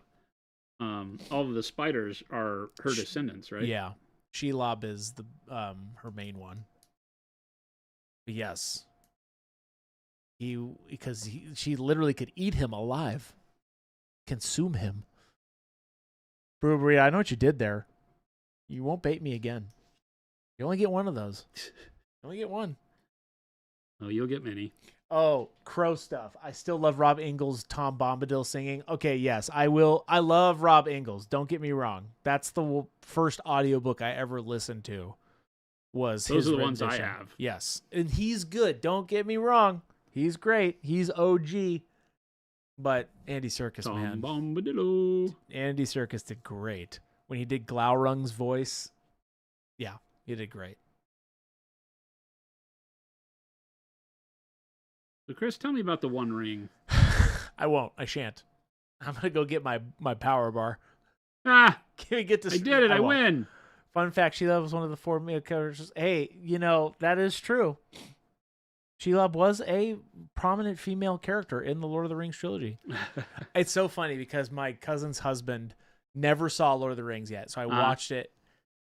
of the spiders are her descendants, right? Yeah. Shelob is the her main one. But yes, she literally could eat him alive, consume him. Brewery, I know what you did there. You won't bait me again. You only get one of those. You only get one. Oh, you'll get many. Oh, crow stuff. I still love Rob Ingalls' Tom Bombadil singing. Okay, yes, I will. I love Rob Ingalls. Don't get me wrong. That's the first audiobook I ever listened to. Those are the ones I have. Yes, and he's good. Don't get me wrong. He's great. He's OG. But Andy Serkis, Tom man. Bombadil. Andy Serkis did great. When he did Glaurung's voice, yeah, he did great. So, Chris, tell me about the One Ring. I won't. I shan't. I'm going to go get my power bar. Ah! Can we get to I did it. I win. Fun fact, Shelob was one of the 4 male characters. Hey, that is true. Shelob was a prominent female character in the Lord of the Rings trilogy. It's so funny because my cousin's husband never saw Lord of the Rings yet. So I watched it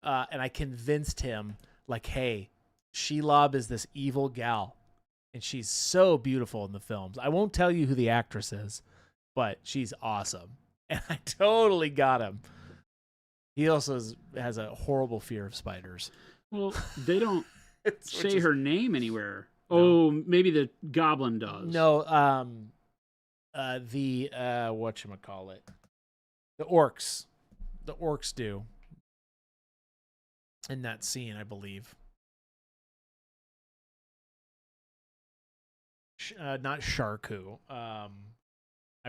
and I convinced him, like, hey, Shelob is this evil gal. And she's so beautiful in the films. I won't tell you who the actress is, but she's awesome. And I totally got him. He also has a horrible fear of spiders. Well, they don't say her name anywhere. No. Oh, maybe the goblin does. No, the whatchamacallit? The orcs. The orcs do. In that scene, I believe. Not Sharku. I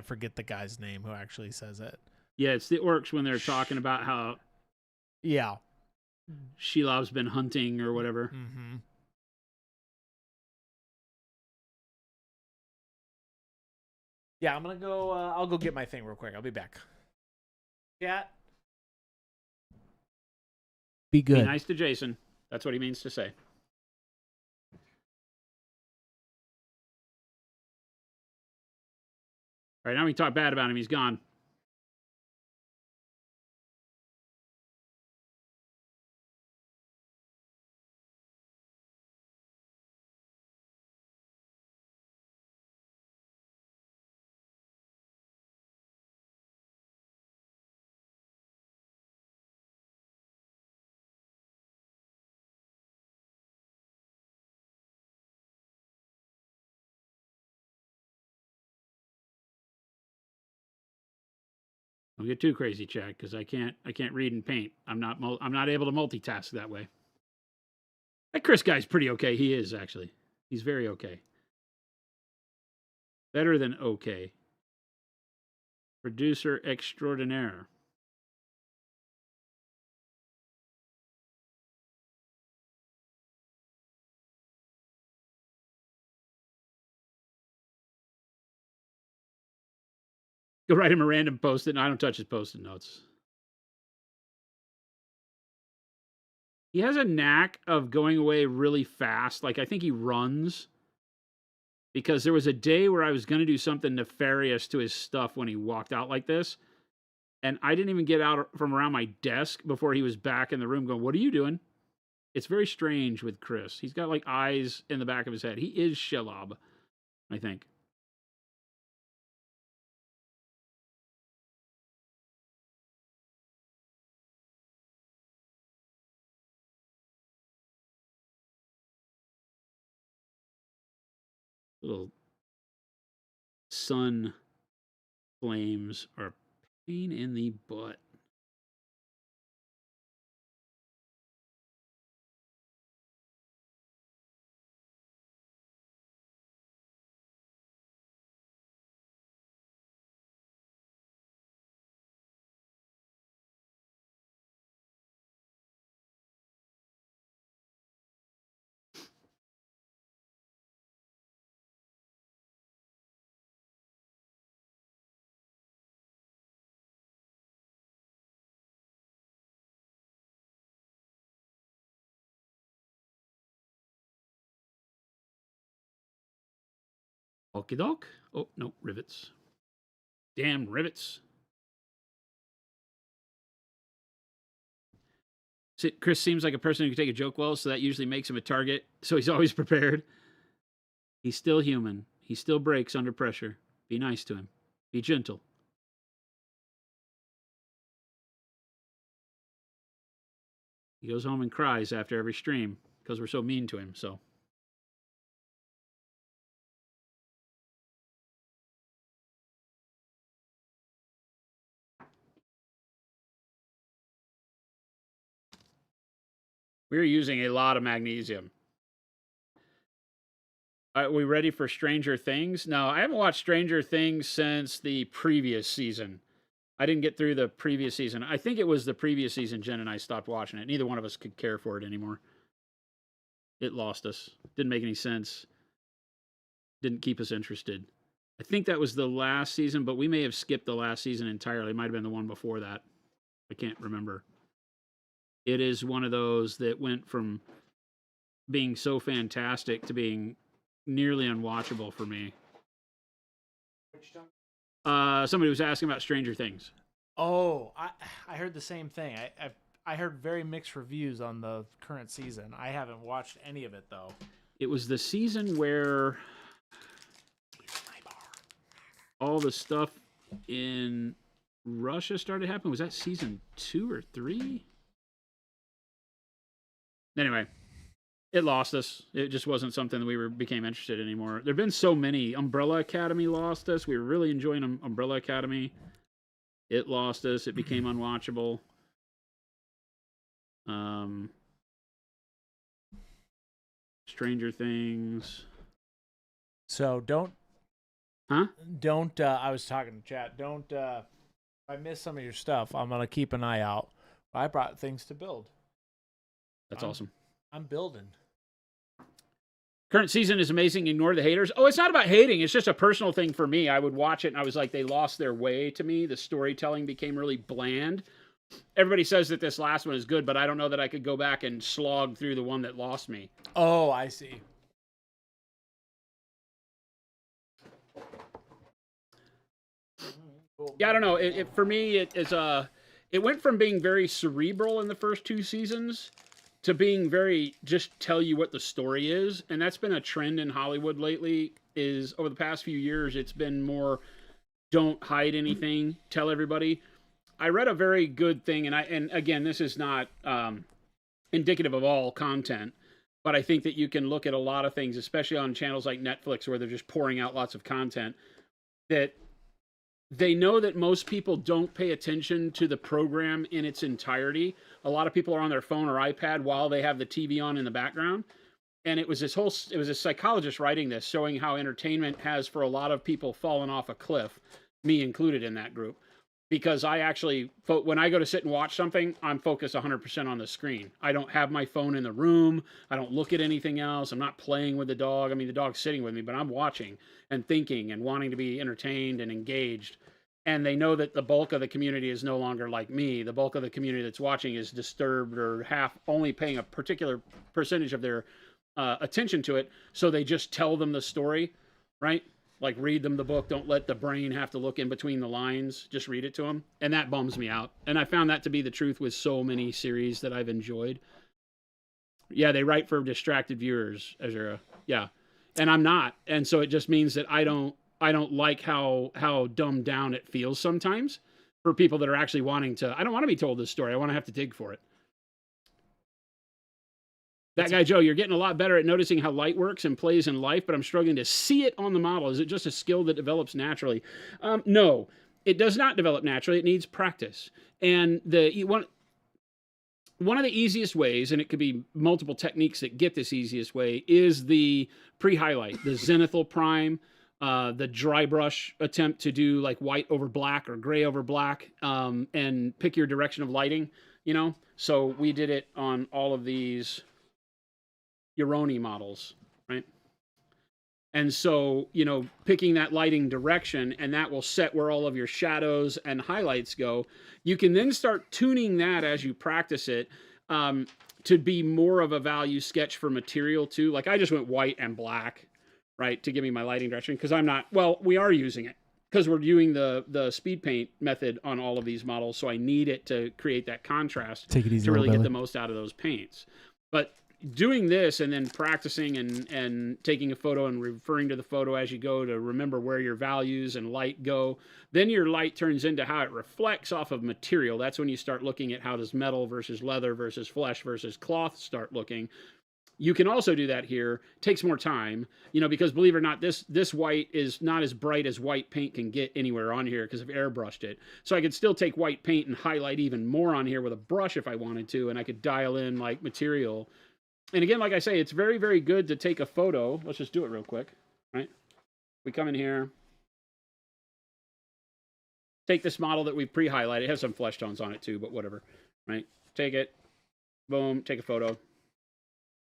forget the guy's name who actually says it. Yeah, it's the orcs when they're talking about how Yeah. Shelob's been hunting or whatever. Mm-hmm. Yeah, I'm gonna go. I'll go get my thing real quick. I'll be back. Yeah. Be good. Be nice to Jason. That's what he means to say. All right, now we talk bad about him. He's gone. Don't get too crazy, Chad, because I can't read and paint. I'm not able to multitask that way. That Chris guy's pretty okay. He is, actually. He's very okay. Better than okay. Producer extraordinaire. Go write him a random post-it. No, I don't touch his post-it notes. He has a knack of going away really fast. Like, I think he runs. Because there was a day where I was going to do something nefarious to his stuff when he walked out like this. And I didn't even get out from around my desk before he was back in the room going, what are you doing? It's very strange with Chris. He's got, like, eyes in the back of his head. He is Shelob, I think. Little sun flames are a pain in the butt. Okie doke. Oh, no, rivets. Damn rivets. Chris seems like a person who can take a joke well, so that usually makes him a target. So he's always prepared. He's still human. He still breaks under pressure. Be nice to him. Be gentle. He goes home and cries after every stream because we're so mean to him. So. We're using a lot of magnesium. Are we ready for Stranger Things? No, I haven't watched Stranger Things since the previous season. I didn't get through the previous season. I think it was the previous season Jen and I stopped watching it. Neither one of us could care for it anymore. It lost us. Didn't make any sense. Didn't keep us interested. I think that was the last season, but we may have skipped the last season entirely. It might have been the one before that. I can't remember. It is one of those that went from being so fantastic to being nearly unwatchable for me. Somebody was asking about Stranger Things. Oh, I heard the same thing. I heard very mixed reviews on the current season. I haven't watched any of it though. It was the season where all the stuff in Russia started happening. Was that season 2 or 3? Anyway, it lost us. It just wasn't something that we became interested in anymore. There have been so many. Umbrella Academy lost us. We were really enjoying Umbrella Academy. It lost us. It became unwatchable. Stranger Things. So don't. Huh? Don't. I was talking to chat. Don't. If I miss some of your stuff, I'm gonna keep an eye out. I brought things to build. That's awesome. I'm building. Current season is amazing. Ignore the haters. Oh, it's not about hating. It's just a personal thing for me. I would watch it and I was like, they lost their way to me. The storytelling became really bland. Everybody says that this last one is good, but I don't know that I could go back and slog through the one that lost me. Oh, I see. Yeah, I don't know. For me, it went from being very cerebral in the first 2 seasons to being very just tell you what the story is. And that's been a trend in Hollywood lately, is over the past few years, it's been more don't hide anything, tell everybody. I read a very good thing, and again, this is not indicative of all content, but I think that you can look at a lot of things, especially on channels like Netflix where they're just pouring out lots of content, that they know that most people don't pay attention to the program in its entirety. A lot of people are on their phone or iPad while they have the TV on in the background. And it was a psychologist writing this, showing how entertainment has, for a lot of people, fallen off a cliff, me included in that group. Because I actually, when I go to sit and watch something, I'm focused 100% on the screen. I don't have my phone in the room. I don't look at anything else. I'm not playing with the dog. I mean, the dog's sitting with me, but I'm watching and thinking and wanting to be entertained and engaged. And they know that the bulk of the community is no longer like me. The bulk of the community that's watching is disturbed or only paying a particular percentage of their attention to it. So they just tell them the story, right? Like read them the book. Don't let the brain have to look in between the lines. Just read it to them. And that bums me out. And I found that to be the truth with so many series that I've enjoyed. Yeah, they write for distracted viewers, Azura. Yeah. And I'm not. And so it just means that I don't like how dumbed down it feels sometimes for people that are actually wanting to. I don't want to be told this story. I want to have to dig for it. That guy, Joe, you're getting a lot better at noticing how light works and plays in life, but I'm struggling to see it on the model. Is it just a skill that develops naturally? No, it does not develop naturally. It needs practice. And one of the easiest ways, and it could be multiple techniques that get this easiest way, is the pre-highlight, the zenithal prime, the dry brush attempt to do like white over black or gray over black, and pick your direction of lighting, you know? So we did it on all of these Uroni models, right? And so, you know, picking that lighting direction, and that will set where all of your shadows and highlights go. You can then start tuning that as you practice it, to be more of a value sketch for material too. Like I just went white and black, right, to give me my lighting direction, because I'm not, well, we are using it, because we're doing the speed paint method on all of these models, so I need it to create that contrast Take it easy, to really little get the Billy. most out of those paints. But doing this and then practicing and taking a photo and referring to the photo as you go to remember where your values and light go, then your light turns into how it reflects off of material. That's when you start looking at how does metal versus leather versus flesh versus cloth start looking. You can also do that here. It takes more time, because believe it or not, this white is not as bright as white paint can get anywhere on here because I've airbrushed it. So I could still take white paint and highlight even more on here with a brush if I wanted to, and I could dial in like material. And again, like I say, it's very, very good to take a photo. Let's just do it real quick, right? We come in here, take this model that we've pre-highlighted. It has some flesh tones on it too, but whatever, right? Take it, boom, take a photo.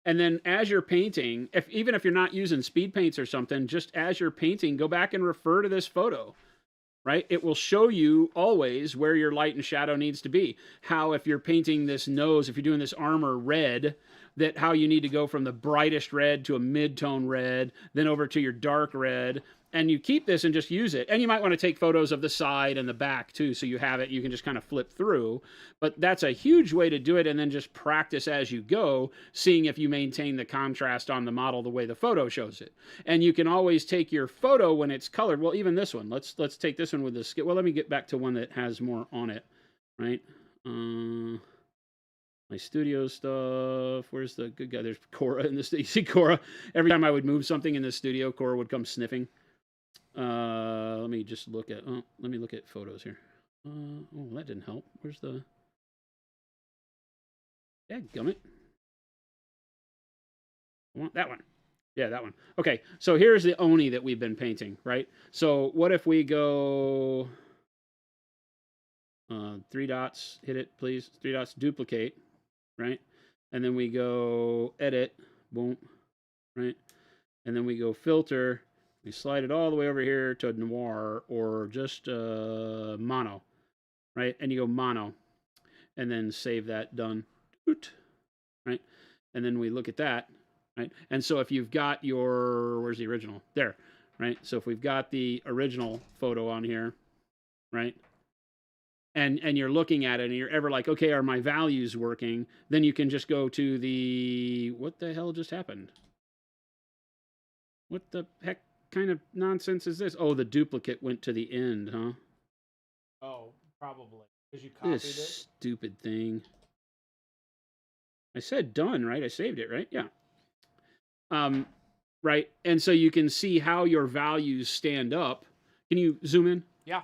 And then as you're painting, even if you're not using speed paints or something, just as you're painting, go back and refer to this photo, right? It will show you always where your light and shadow needs to be. How if you're painting this nose, if you're doing this armor red, that how you need to go from the brightest red to a mid-tone red, then over to your dark red. And you keep this and just use it. And you might want to take photos of the side and the back too, so you have it, you can just kind of flip through. But that's a huge way to do it, and then just practice as you go, seeing if you maintain the contrast on the model the way the photo shows it. And you can always take your photo when it's colored. Well, even this one, let's take this one with the skin. Well, let me get back to one that has more on it, right? My studio stuff. Where's the good guy? There's Cora in this. You see Cora? Every time I would move something in the studio, Cora would come sniffing. Let me just look at, let me look at photos here. Oh, that didn't help. Where's the, dadgummit. I want that one. Yeah, that one. Okay, so here's the Oni that we've been painting, right? So what if we go, 3 dots, hit it, please. 3 dots, duplicate, right? And then we go edit, boom, right? And then we go filter. We slide it all the way over here to noir or just mono, right? And you go mono, and then save that, done, right? And then we look at that, right? And so if you've got your, where's the original? There, right? So if we've got the original photo on here, right? And you're looking at it and you're ever like, okay, are my values working? Then you can just go to the, what the hell just happened? What the heck kind of nonsense is this? Oh, the duplicate went to the end, huh? Oh, probably. Because you copied This stupid thing. I said done, right? I saved it, right? Yeah. Right. And so you can see how your values stand up. Can you zoom in? Yeah.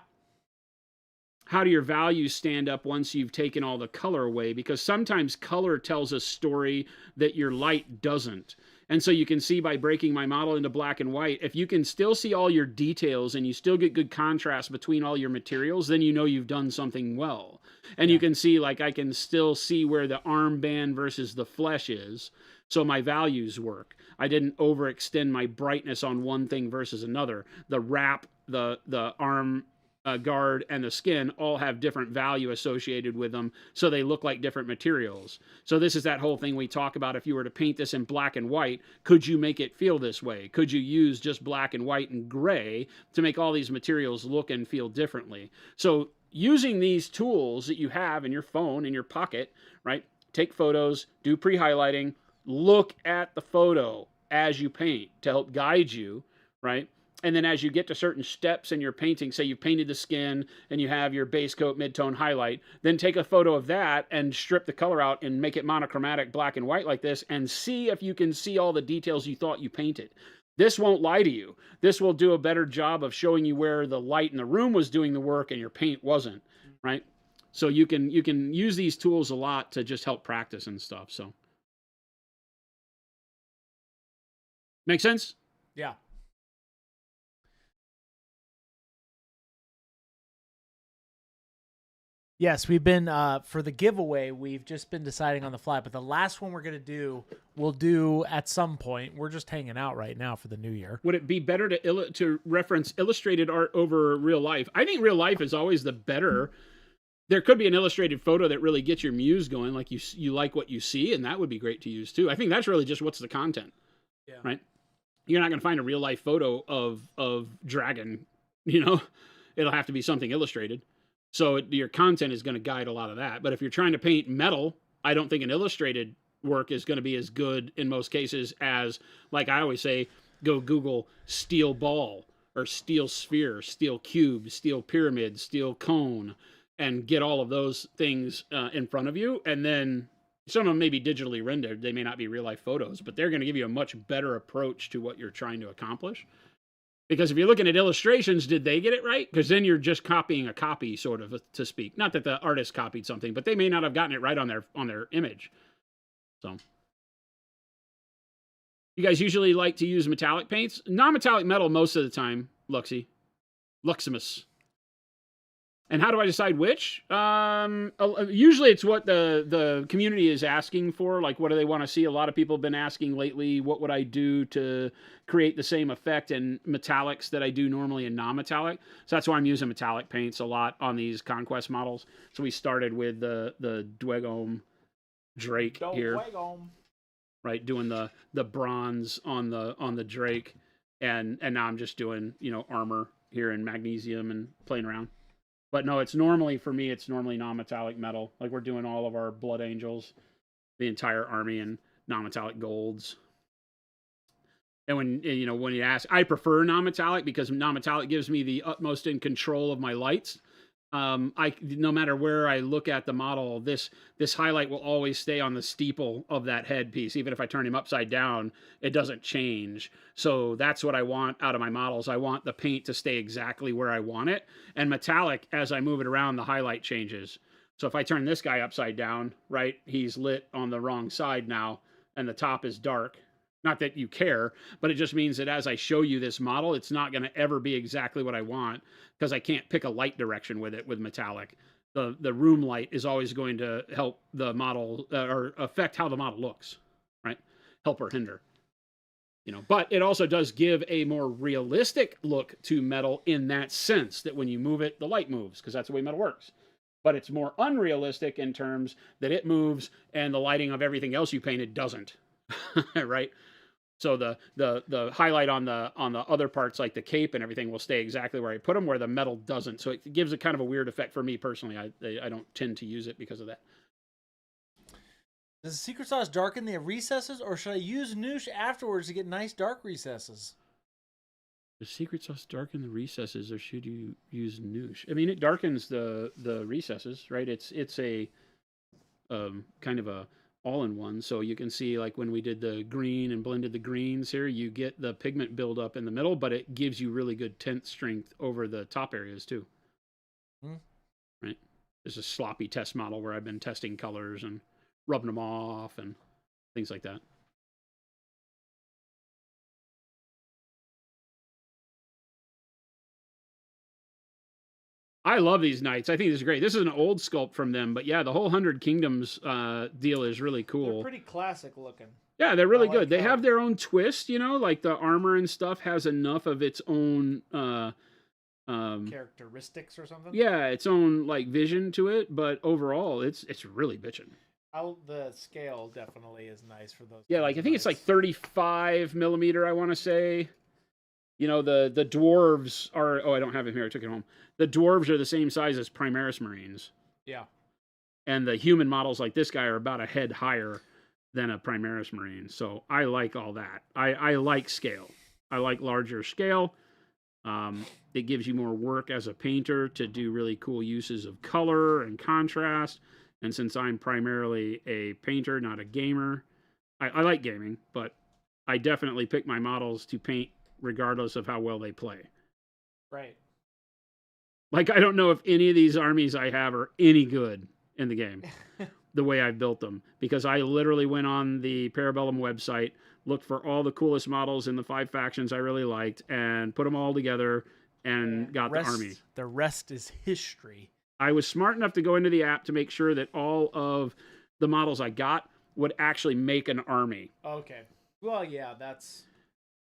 How do your values stand up once you've taken all the color away? Because sometimes color tells a story that your light doesn't. And so you can see by breaking my model into black and white, if you can still see all your details and you still get good contrast between all your materials, then you know you've done something well. And you can see, like, I can still see where the armband versus the flesh is. So my values work. I didn't overextend my brightness on one thing versus another. The wrap, the arm guard, and the skin all have different value associated with them, so they look like different materials. So this is that whole thing we talk about. If you were to paint this in black and white, could you make it feel this way? Could you use just black and white and gray to make all these materials look and feel differently? So using these tools that you have in your phone, in your pocket, right? Take photos, do pre-highlighting, look at the photo as you paint to help guide you, right? And then as you get to certain steps in your painting, say you've painted the skin and you have your base coat, mid-tone, highlight, then take a photo of that and strip the color out and make it monochromatic black and white like this, and see if you can see all the details you thought you painted. This won't lie to you. This will do a better job of showing you where the light in the room was doing the work and your paint wasn't, right? So you can use these tools a lot to just help practice and stuff. So make sense? Yeah. Yes, we've been, for the giveaway, we've just been deciding on the fly, but the last one we're going to do, we'll do at some point. We're just hanging out right now for the new year. Would it be better to reference illustrated art over real life? I think real life is always the better. There could be an illustrated photo that really gets your muse going, like you like what you see, and that would be great to use too. I think that's really just what's the content, right? You're not going to find a real life photo of Dragon, you know? it'll have to be something illustrated. So your content is going to guide a lot of that. But if you're trying to paint metal, I don't think an illustrated work is going to be as good in most cases as, like I always say, go Google steel ball or steel sphere, steel cube, steel pyramid, steel cone, and get all of those things in front of you. And then some of them may be digitally rendered. They may not be real life photos, but they're going to give you a much better approach to what you're trying to accomplish. Because if you're looking at illustrations, did they get it right? Because then you're just copying a copy, sort of, to speak. Not that the artist copied something, but they may not have gotten it right on their image. So, you guys usually like to use metallic paints? Non-metallic metal most of the time, Luximus. And how do I decide which? Usually it's what the community is asking for. Like, what do they want to see? A lot of people have been asking lately, what would I do to create the same effect in metallics that I do normally in non-metallic? So that's why I'm using metallic paints a lot on these Conquest models. So we started with the Dwegome Drake here. Right, doing the bronze on the Drake. And now I'm just doing, armor here in magnesium and playing around. But no, it's normally non-metallic metal. Like, we're doing all of our Blood Angels, the entire army, in non-metallic golds. And when you ask, I prefer non-metallic because non-metallic gives me the utmost in control of my lights. No matter where I look at the model, this highlight will always stay on the steeple of that headpiece. Even if I turn him upside down, it doesn't change. So that's what I want out of my models. I want the paint to stay exactly where I want it. And metallic, as I move it around, the highlight changes. So if I turn this guy upside down, right, he's lit on the wrong side now, and the top is dark. Not that you care, but it just means that as I show you this model, it's not going to ever be exactly what I want, because I can't pick a light direction with it with metallic. The room light is always going to help the model or affect how the model looks, right? Help or hinder. But it also does give a more realistic look to metal in that sense that when you move it, the light moves, because that's the way metal works. But it's more unrealistic in terms that it moves and the lighting of everything else you painted doesn't, right? So the highlight on the other parts, like the cape and everything, will stay exactly where I put them, where the metal doesn't. So it gives a kind of a weird effect for me personally. I don't tend to use it because of that. Does the secret sauce darken the recesses, or should I use Noosh afterwards to get nice dark recesses? Does secret sauce darken the recesses, or should you use Noosh? I mean, it darkens the recesses, right? It's a kind of a all-in-one. So you can see, like, when we did the green and blended the greens here, you get the pigment buildup in the middle, but it gives you really good tint strength over the top areas too. Right? This is a sloppy test model where I've been testing colors and rubbing them off and things like that. I love these knights. I think this is great. This is an old sculpt from them, but yeah, the whole 100 Kingdoms deal is really cool. They're pretty classic looking. Yeah, they're really good. They have their own twist, like the armor and stuff has enough of its own characteristics or something. Yeah, its own like vision to it, but overall, it's really bitchin'. The scale definitely is nice for those. Yeah, like I think it's like 35 millimeter. I want to say. The dwarves are... Oh, I don't have it here. I took it home. The dwarves are the same size as Primaris Marines. Yeah. And the human models like this guy are about a head higher than a Primaris Marine. So I like all that. I like scale. I like larger scale. It gives you more work as a painter to do really cool uses of color and contrast. And since I'm primarily a painter, not a gamer, I like gaming, but I definitely pick my models to paint regardless of how well they play. Right. Like, I don't know if any of these armies I have are any good in the game, the way I've built them. Because I literally went on the Parabellum website, looked for all the coolest models in the 5 factions I really liked, and put them all together and got the army. The rest is history. I was smart enough to go into the app to make sure that all of the models I got would actually make an army. Okay. Well, yeah, that's...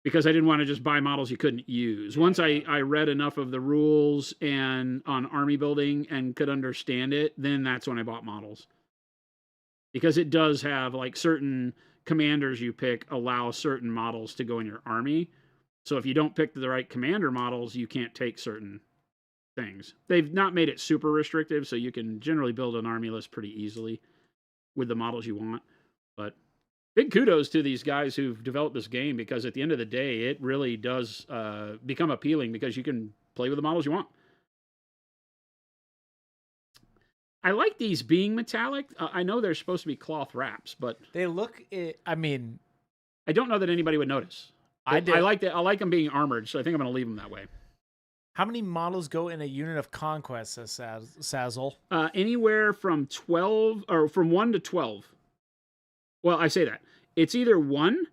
Because I didn't want to just buy models you couldn't use. Once I read enough of the rules and on army building and could understand it, then that's when I bought models. Because it does have, like, certain commanders you pick allow certain models to go in your army. So if you don't pick the right commander models, you can't take certain things. They've not made it super restrictive, so you can generally build an army list pretty easily with the models you want. But big kudos to these guys who've developed this game, because at the end of the day, it really does become appealing because you can play with the models you want. I like these being metallic. I know they're supposed to be cloth wraps, but They look. I mean, I don't know that anybody would notice. I did. I like them being armored, so I think I'm going to leave them that way. How many models go in a unit of conquest, says Sazzle? Anywhere from 12 or from 1 to 12. Well, I say that it's either 1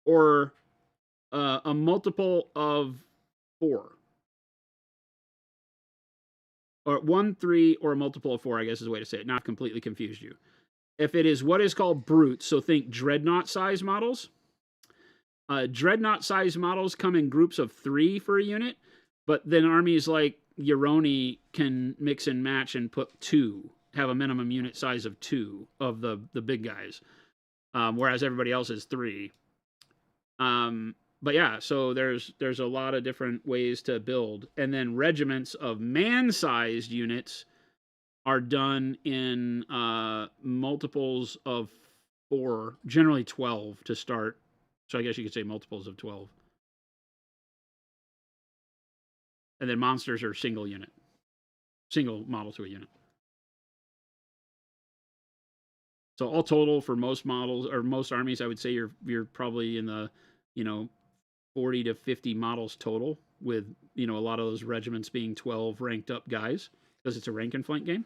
or a multiple of 4, or 1, 3, or a multiple of 4. I guess is the way to say it. Not completely confused you. If it is what is called brute, so think dreadnought size models. Dreadnought size models come in groups of 3 for a unit, but then armies like Euroni can mix and match and put 2, have a minimum unit size of 2 of the big guys, whereas everybody else is 3. But yeah, so there's a lot of different ways to build, and then regiments of man-sized units are done in multiples of 4, generally 12 to start. So I guess you could say multiples of 12. And then monsters are single model to a unit. So all total for most models or most armies, I would say you're probably in the 40 to 50 models total, with a lot of those regiments being 12 ranked up guys, because it's a rank and flank game.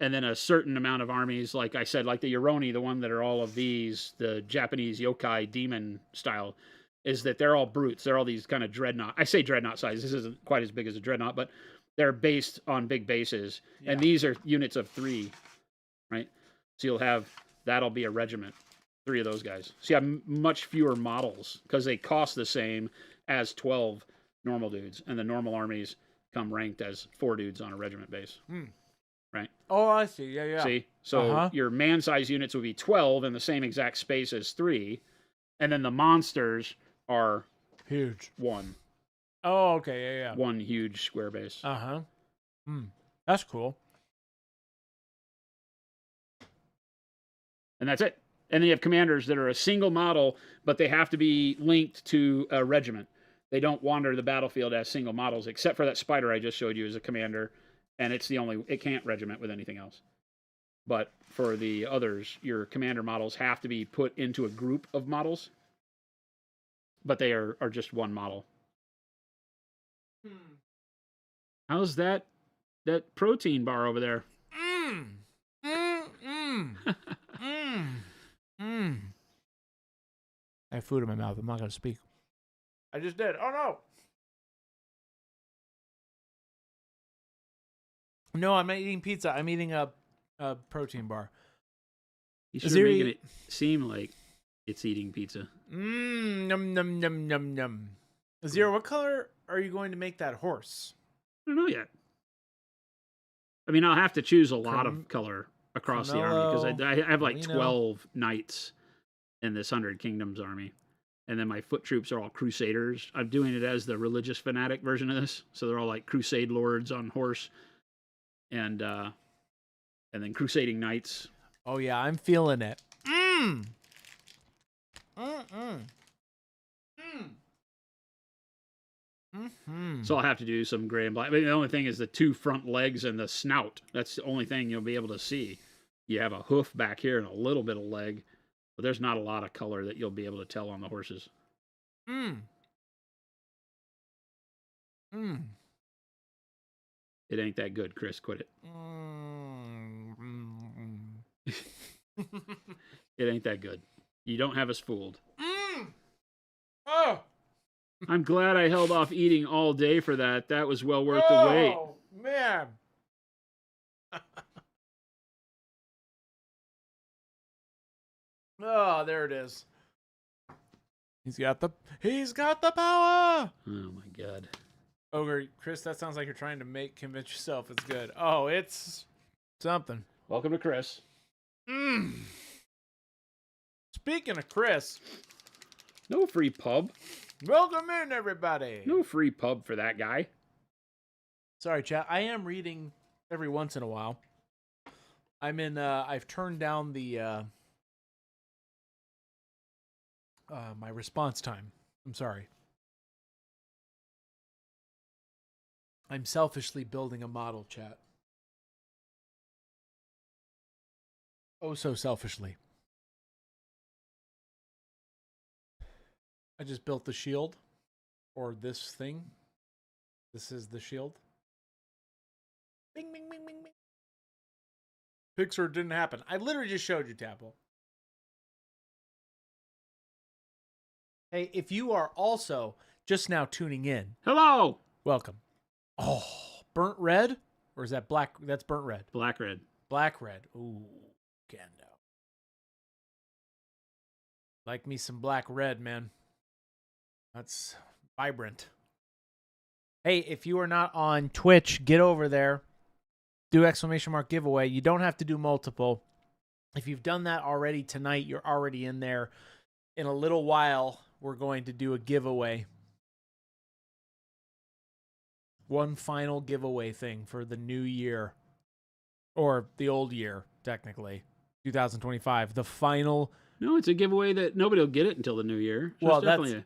And then a certain amount of armies, like I said, like the Euroni, the one that are all of these, the Japanese yokai demon style, is that they're all brutes. They're all these kind of dreadnought. I say dreadnought size. This isn't quite as big as a dreadnought, but they're based on big bases. Yeah. And these are units of 3, right? So that'll be a regiment, 3 of those guys. So you have much fewer models because they cost the same as 12 normal dudes. And the normal armies come ranked as 4 dudes on a regiment base. Right? Oh, I see. Yeah. See? So your man-sized units would be 12 in the same exact space as 3. And then the monsters are huge. 1. Oh, okay. Yeah. 1 huge square base. That's cool. And that's it. And then you have commanders that are a single model, but they have to be linked to a regiment. They don't wander the battlefield as single models, except for that spider I just showed you as a commander. And it can't regiment with anything else. But for the others, your commander models have to be put into a group of models. But they are just 1 model. How's that protein bar over there? I have food in my mouth. I'm not going to speak. I just did. Oh, no. No, I'm not eating pizza. I'm eating a protein bar. You should be making it seem like it's eating pizza. Num, num, num, num, num. Zero, what color are you going to make that horse? I don't know yet. I mean, I'll have to choose a lot of color across the army, because I have like 12 knights in this 100 Kingdoms army. And then my foot troops are all crusaders. I'm doing it as the religious fanatic version of this. So they're all like crusade lords on horse. And then crusading knights. Oh yeah, I'm feeling it. So I'll have to do some gray and black. I mean, the only thing is the 2 front legs and the snout. That's the only thing you'll be able to see. You have a hoof back here and a little bit of leg, but there's not a lot of color that you'll be able to tell on the horses. It ain't that good, Chris. Quit it. It ain't that good. You don't have us fooled. Oh, I'm glad I held off eating all day for that. That was well worth the wait. Oh, man. Oh, there it is. He's got the power. Oh my god. Ogre, Chris, that sounds like you're trying to convince yourself it's good. Oh, it's something. Welcome to Chris. Speaking of Chris, No free pub. Welcome in, everybody. No free pub for that guy. Sorry, chat. I am reading every once in a while. I'm in. I've turned down the my response time. I'm sorry. I'm selfishly building a model, chat. Oh, so selfishly. I just built the shield, or this thing. This is the shield. Bing, bing, bing, bing, bing. Pixar didn't happen. I literally just showed you, Tapple. Hey, if you are also just now tuning in, Hello. welcome. Oh, burnt red? Or is that black? That's burnt red. Black red. Black red. Ooh, Gando. Like me some black red, man. That's vibrant. Hey, if you are not on Twitch, get over there. Do exclamation mark giveaway. You don't have to do multiple. If you've done that already tonight, you're already in there. In a little while, we're going to do a giveaway. One final giveaway thing for the new year. Or the old year, technically. 2025. The final. No, it's a giveaway that nobody will get it until the new year. So Well, it's definitely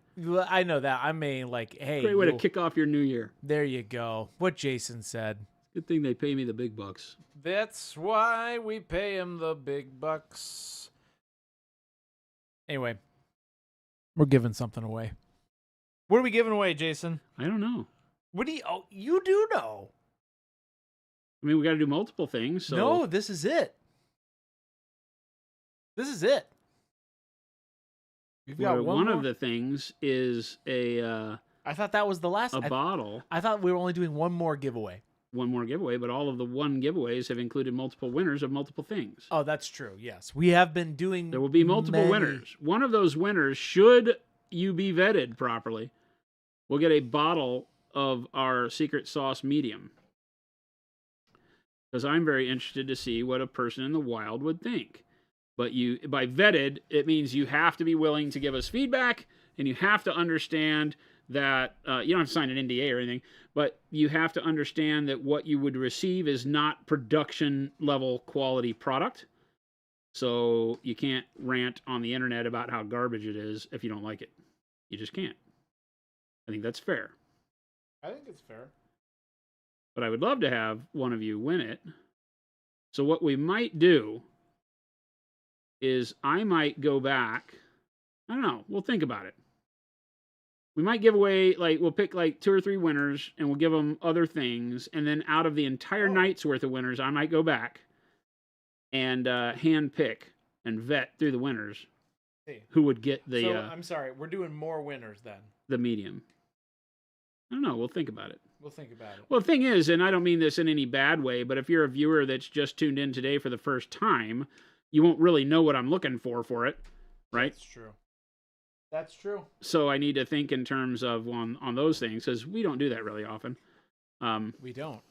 I know that. I mean, like, hey. a great way to kick off your new year. There you go. What Jason said. Good thing they pay me the big bucks. That's why we pay him the big bucks. Anyway, we're giving something away. What are we giving away, Jason? I don't know. What do you? Oh, you do know. I mean, we got to do multiple things. So No, this is it. This is it. We've got one more. of the things is a I thought that was the last. bottle. I thought we were only doing one more giveaway. One more giveaway, but all of the one giveaways have included multiple winners of multiple things. Oh, that's true. Yes, we have been doing. There will be multiple many. winners. One of those winners, should you be vetted properly, will get a bottle of our secret sauce medium. Because I'm very interested to see what a person in the wild would think. But by vetted, it means you have to be willing to give us feedback, and you have to understand that you don't have to sign an NDA or anything, but you have to understand that what you would receive is not production level quality product. So you can't rant on the internet about how garbage it is if you don't like it. You just can't. I think that's fair. I think it's fair. But I would love to have one of you win it. So what we might do is I might go back. I don't know. We'll think about it. We might give away, we'll pick 2 or 3 winners, and we'll give them other things. And then out of the entire night's worth of winners, I might go back and hand pick and vet through the winners who would get the... So, I'm sorry. We're doing more winners then. The medium. I don't know. We'll think about it. We'll think about it. Well, the thing is, and I don't mean this in any bad way, but if you're a viewer that's just tuned in today for the first time, you won't really know what I'm looking for it, right? That's true. That's true. So I need to think in terms of on those things, because we don't do that really often. We don't.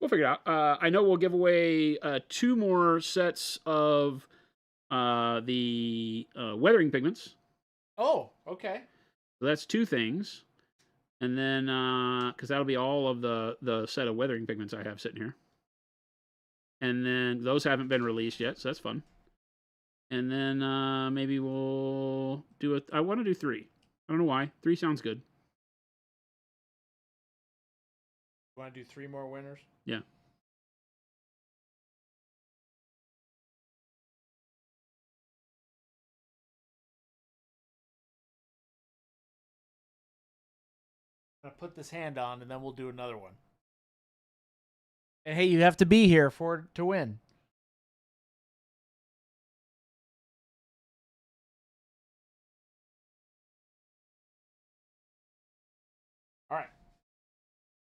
We'll figure it out. I know we'll give away 2 more sets of the weathering pigments. Oh, okay. So that's 2 things. And then, because that'll be all of the set of weathering pigments I have sitting here. And then those haven't been released yet, so that's fun. And then maybe we'll do I want to do 3. I don't know why. 3 sounds good. You want to do 3 more winners? Yeah. I'm going to put this hand on, and then we'll do another one. And hey, you have to be here to win. All right.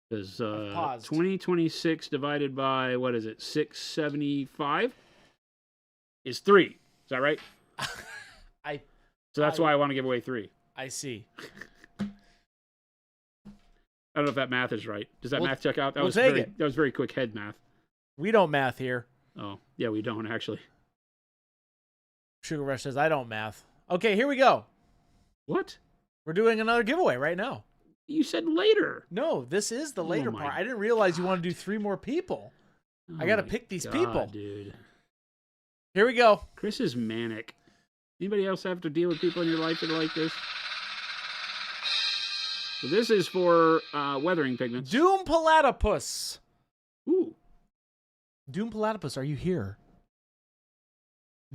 Because paused. 2026 divided by, what is it, 675 is 3. Is that right? So that's why I want to give away 3. I see. I don't know if that math is right. Does that math check out? That we'll was take very, it. That was very quick head math. We don't math here. Oh, yeah, we don't actually. Sugar Rush says, I don't math. Okay, here we go. What? We're doing another giveaway right now. You said later. No, this is the later my part. I didn't realize you want to do 3 more people. I got to pick these people. Dude. Here we go. Chris is manic. Anybody else have to deal with people in your life that are like this? So this is for weathering pigments. Doom Platypus. Ooh. Doom Platypus, are you here?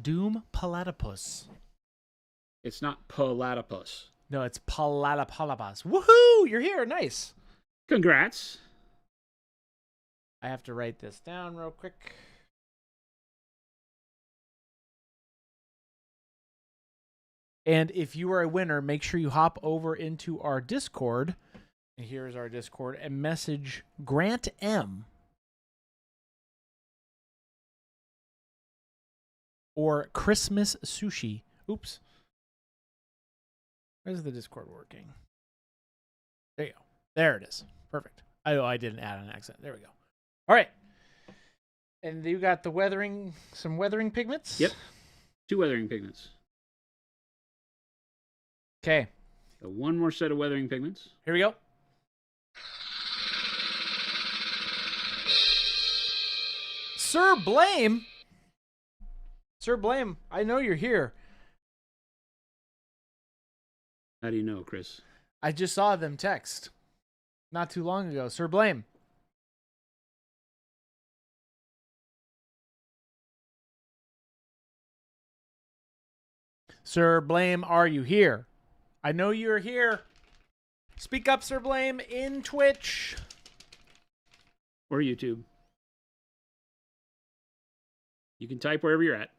Doom Platypus. It's not platypus. No, it's Platypus. Woohoo! You're here. Nice. Congrats. I have to write this down real quick. And if you are a winner, make sure you hop over into our Discord. And here's our Discord. And message Grant M. Or Christmas Sushi. Oops. Where's the Discord working? There you go. There it is. Perfect. Oh, I didn't add an accent. There we go. All right. And you got the weathering, some weathering pigments? Yep. 2 weathering pigments. Okay. So 1 more set of weathering pigments. Here we go. Sir Blame. Sir Blame, I know you're here. How do you know, Chris? I just saw them text not too long ago. Sir Blame. Sir Blame, are you here? I know you're here. Speak up, Sir Blame, in Twitch. Or YouTube. You can type wherever you're at.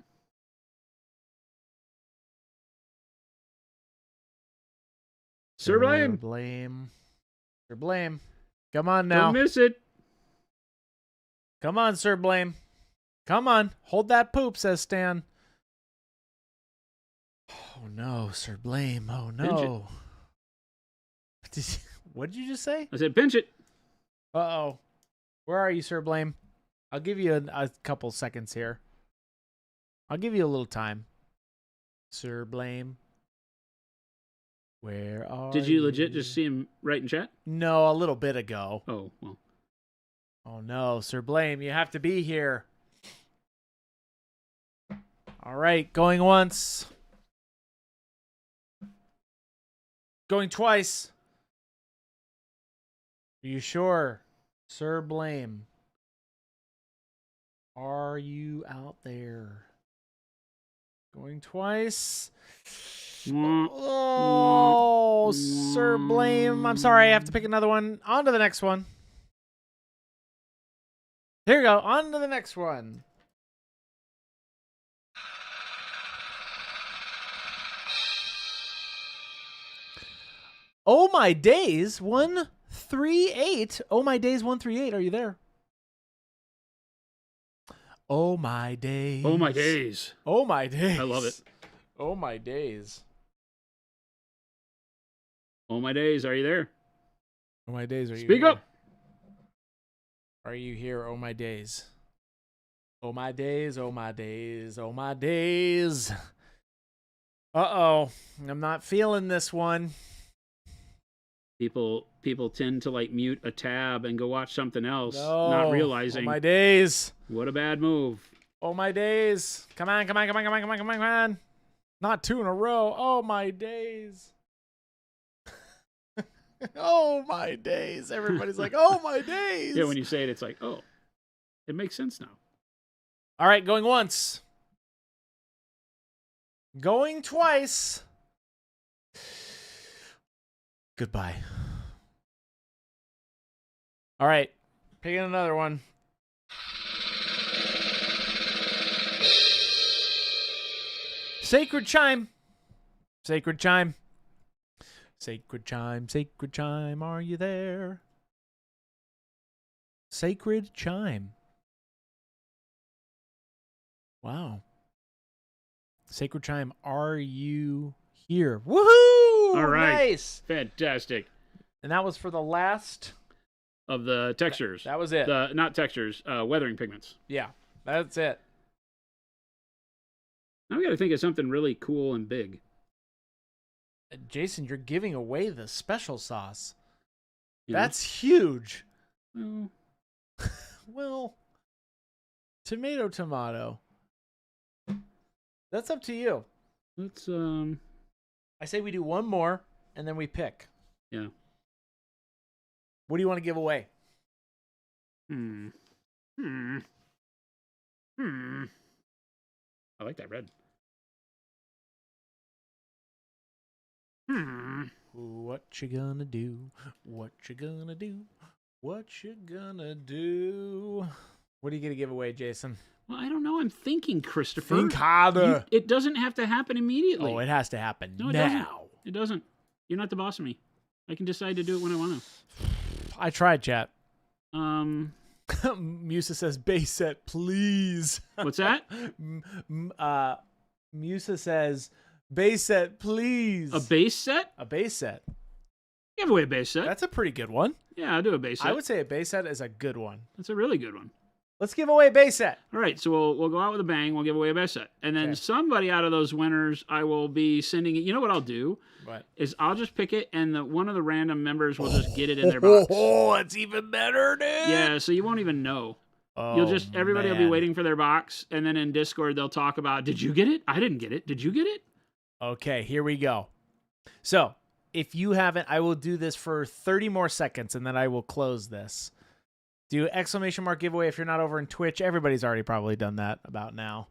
Sir Blame. Blame. Sir Blame. Come on now. Don't miss it. Come on, Sir Blame. Come on. Hold that poop, says Stan. Oh, no, Sir Blame. Oh, no. What did you just say? I said pinch it. Uh-oh. Where are you, Sir Blame? I'll give you a couple seconds here. I'll give you a little time. Sir Blame. Where are Did you legit just see him write in chat? No, a little bit ago. Oh, well. Oh, no, Sir Blame, you have to be here. All right, going once. Going twice. Are you sure? Sir Blame. Are you out there? Going twice. Oh, Sir Blame. I'm sorry, I have to pick another one. On to the next one. Here we go. On to the next one. Oh my days, 138. Oh my days, 138. Are you there? Oh my days. Oh my days. Oh my days. I love it. Oh my days. Oh my days, are you there? Oh my days, are you Speak here? up. Are you here? Oh my days. Oh my days, oh my days, oh my days. Uh-oh. I'm not feeling this one. People tend to like mute a tab and go watch something else, No. not realizing Oh my days. what a bad move. Oh my days. Come on, come on, come on, come on, come on, come on, come on. Not 2 in a row. Oh my days. Oh my days. Everybody's like, oh my days. Yeah, when you say it, it's like, oh, it makes sense now. All right, going once. Going twice. Goodbye. All right, picking another one. Sacred chime. Sacred chime. Sacred chime, are you there? Sacred chime. Wow. Sacred chime, are you here? Woohoo! All right. Nice. Fantastic. And that was for the last Of the textures. That was it. Not textures, weathering pigments. Yeah, that's it. Now we got to think of something really cool and big. Jason, you're giving away the special sauce. You know? That's huge. Well, Well, tomato. That's up to you. let's I say we do one more and then we pick. yeah. What do you want to give away? I like that red. What you gonna do? What you gonna do? What you gonna do? What are you gonna give away, Jason? Well, I don't know. I'm thinking, Christopher. Think harder. It doesn't have to happen immediately. Oh, it has to happen No, it now. It doesn't. You're not the boss of me. I can decide to do it when I want I tried, chat. to. Musa says base set, please. What's that? Musa says base set, please. A base set? A base set. Give away a base set. That's a pretty good one. Yeah, I'll do a base set. I would say a base set is a good one. That's a really good one. Let's give away a base set. All right, so we'll go out with a bang. We'll give away a base set, and then Okay. somebody out of those winners, I will be sending it. You know what I'll do What? is I'll just pick it, and one of the random members will just get it in their box. Oh, it's even better, dude. Yeah, so you won't even know. Oh, You'll just everybody will be man. waiting for their box, and then in Discord they'll talk about, did you get it? I didn't get it. Did you get it? Okay, here we go. So, if you haven't, I will do this for 30 more seconds, and then I will close this. Do exclamation mark giveaway if you're not over in Twitch. Everybody's already probably done that about now.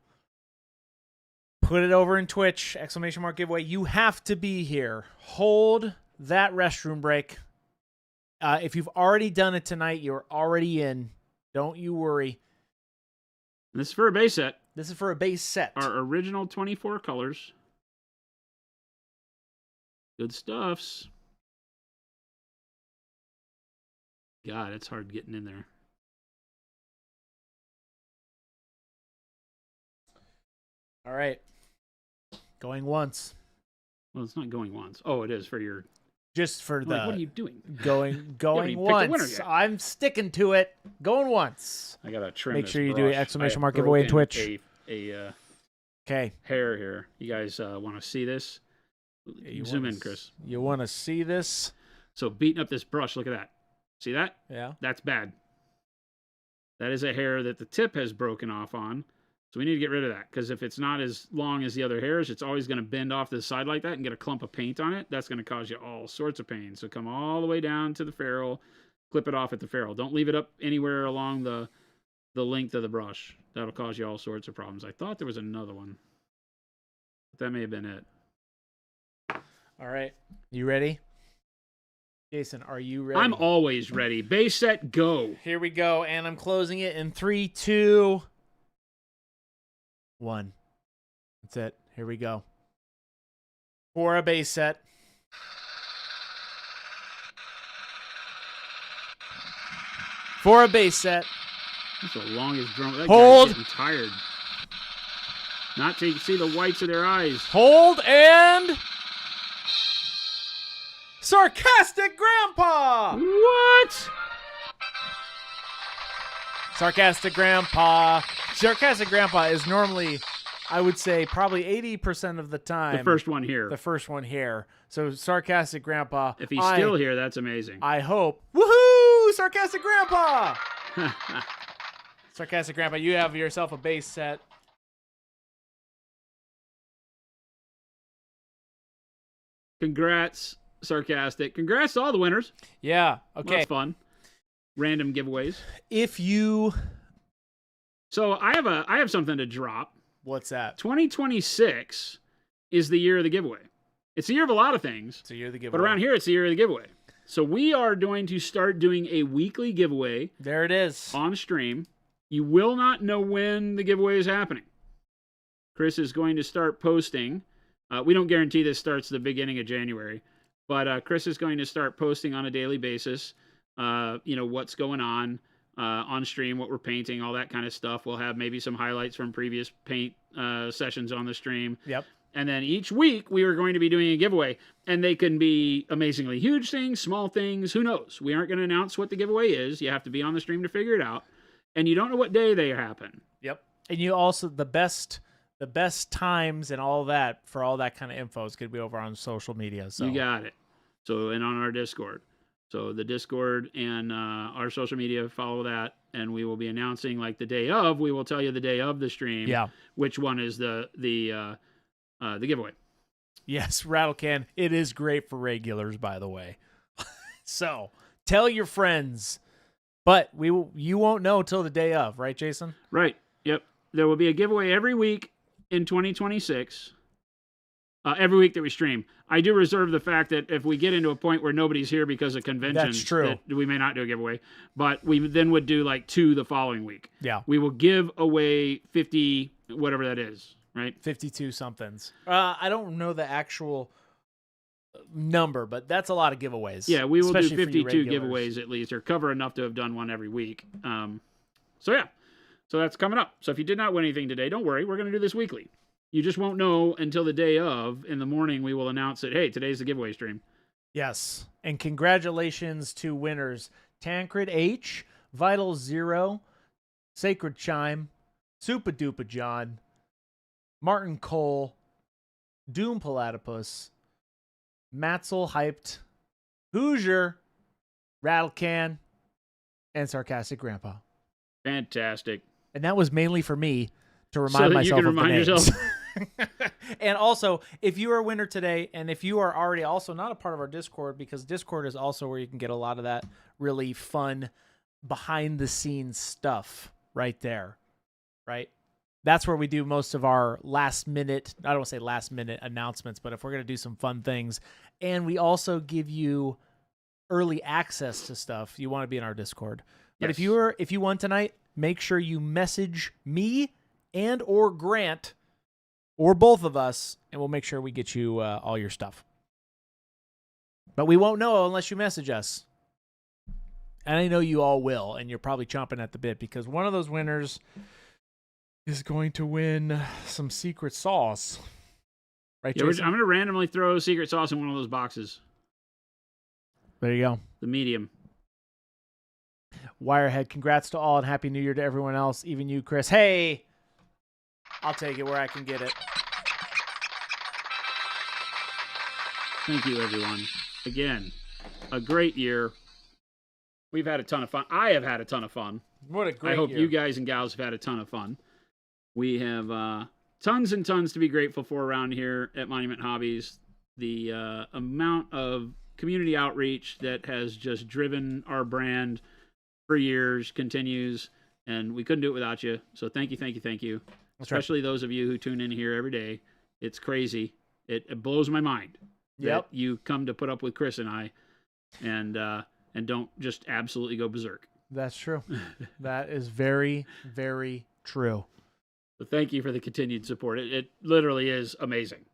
Put it over in Twitch, exclamation mark giveaway. You have to be here. Hold that restroom break. If you've already done it tonight, you're already in. Don't you worry. And this is for a base set. This is for a base set. Our original 24 colors. Good stuffs. God, it's hard getting in there. All right. Going once. Well, it's not going once. Oh, it is for your. Just for I'm the like, what are you doing? going even picked the winner once. yet. I'm sticking to it. Going once. I gotta trim. Make this sure you do brush. an exclamation I mark have giveaway in broken Twitch. A Okay. hair here. You guys want to see this? Zoom in, Chris. You want to see this? So beating up this brush. Look at that. See that? Yeah. That's bad. That is a hair that the tip has broken off on. So we need to get rid of that, because if it's not as long as the other hairs, it's always going to bend off to the side like that and get a clump of paint on it. That's going to cause you all sorts of pain. So come all the way down to the ferrule, clip it off at the ferrule. Don't leave it up anywhere along the length of the brush. That'll cause you all sorts of problems. I thought there was another one, but that may have been it. All right. You ready? Jason, are you ready? I'm always ready. Base set, go. Here we go, and I'm closing it in 3, 2, 1. That's it. Here we go. For a base set. For a base set. That's the longest drum. That Hold. guy's getting tired. Not to see the whites of their eyes. Hold and... Sarcastic Grandpa! What? Sarcastic Grandpa. Sarcastic Grandpa is normally, I would say, probably 80% of the time. The first one here. The first one here. So Sarcastic Grandpa. If he's still here, that's amazing. I hope. Woohoo! Sarcastic Grandpa! Sarcastic Grandpa, you have yourself a base set. Congrats, Sarcastic. Congrats to all the winners. Yeah. Well, Okay. that's fun. Random giveaways. If you... So I have something to drop. What's that? 2026 is the year of the giveaway. It's the year of a lot of things. So you're the giveaway. But around here, it's the year of the giveaway. So we are going to start doing a weekly giveaway There it is. on stream. You will not know when the giveaway is happening. Chris is going to start posting. We don't guarantee this starts the beginning of January, but Chris is going to start posting on a daily basis. What's going on stream, what we're painting, all that kind of stuff. We'll have maybe some highlights from previous paint sessions on the stream. Yep. And then each week we are going to be doing a giveaway, and they can be amazingly huge things, small things, who knows? We aren't going to announce what the giveaway is. You have to be on the stream to figure it out. And you don't know what day they happen. Yep. And you also, the best the best times and all that for all that kind of info is going to be over on social media. So You got it. So, and on our Discord. So the Discord and our social media, follow that, and we will be announcing like the day of. We will tell you the day of the stream. Yeah. Which one is the giveaway? Yes, Rattle Can. It is great for regulars, by the way. So tell your friends, but you won't know till the day of, right, Jason? Right. Yep. There will be a giveaway every week in 2026. Every week that we stream. I do reserve the fact that if we get into a point where nobody's here because of conventions, That's true. that we may not do a giveaway. But we then would do like 2 the following week. Yeah. We will give away 50, whatever that is, right? 52 somethings. I don't know the actual number, but that's a lot of giveaways. Yeah, we will do especially for you 52 regulars. giveaways at least, or cover enough to have done one every week. So yeah, so that's coming up. So if you did not win anything today, don't worry. We're going to do this weekly. You just won't know until the day of. In the morning, we will announce that, hey, today's the giveaway stream. Yes. And congratulations to winners Tancred H, Vital Zero, Sacred Chime, Super Duper John, Martin Cole, Doom Platypus, Matzel Hyped, Hoosier, Rattlecan, and Sarcastic Grandpa. Fantastic. And that was mainly for me to So remind that you myself can of the remind names. yourself. And also, if you are a winner today, and if you are already also not a part of our Discord, because Discord is also where you can get a lot of that really fun behind-the-scenes stuff right there, right? That's where we do most of our last-minute, I don't want to say last-minute announcements, but if we're going to do some fun things, and we also give you early access to stuff, you want to be in our Discord. But Yes. if you won tonight, make sure you message me and or Grant or both of us, and we'll make sure we get you all your stuff. But we won't know unless you message us. And I know you all will, and you're probably chomping at the bit because one of those winners is going to win some secret sauce. Right, Yeah, Jason? I'm going to randomly throw secret sauce in one of those boxes. There you go. The medium. Wirehead, congrats to all and Happy New Year to everyone else, even you, Chris. Hey, I'll take it where I can get it. Thank you, everyone. Again, a great year. We've had a ton of fun. I have had a ton of fun. What a great I hope year. you guys and gals have had a ton of fun. We have tons and tons to be grateful for around here at Monument Hobbies. The amount of community outreach that has just driven our brand for years continues, and we couldn't do it without you. So thank you, thank you, thank you. That's right. Especially those of you who tune in here every day. It's crazy. It blows my mind Yep. that you come to put up with Chris and I, and don't just absolutely go berserk. That's true. That is very, very true. So thank you for the continued support. It literally is amazing.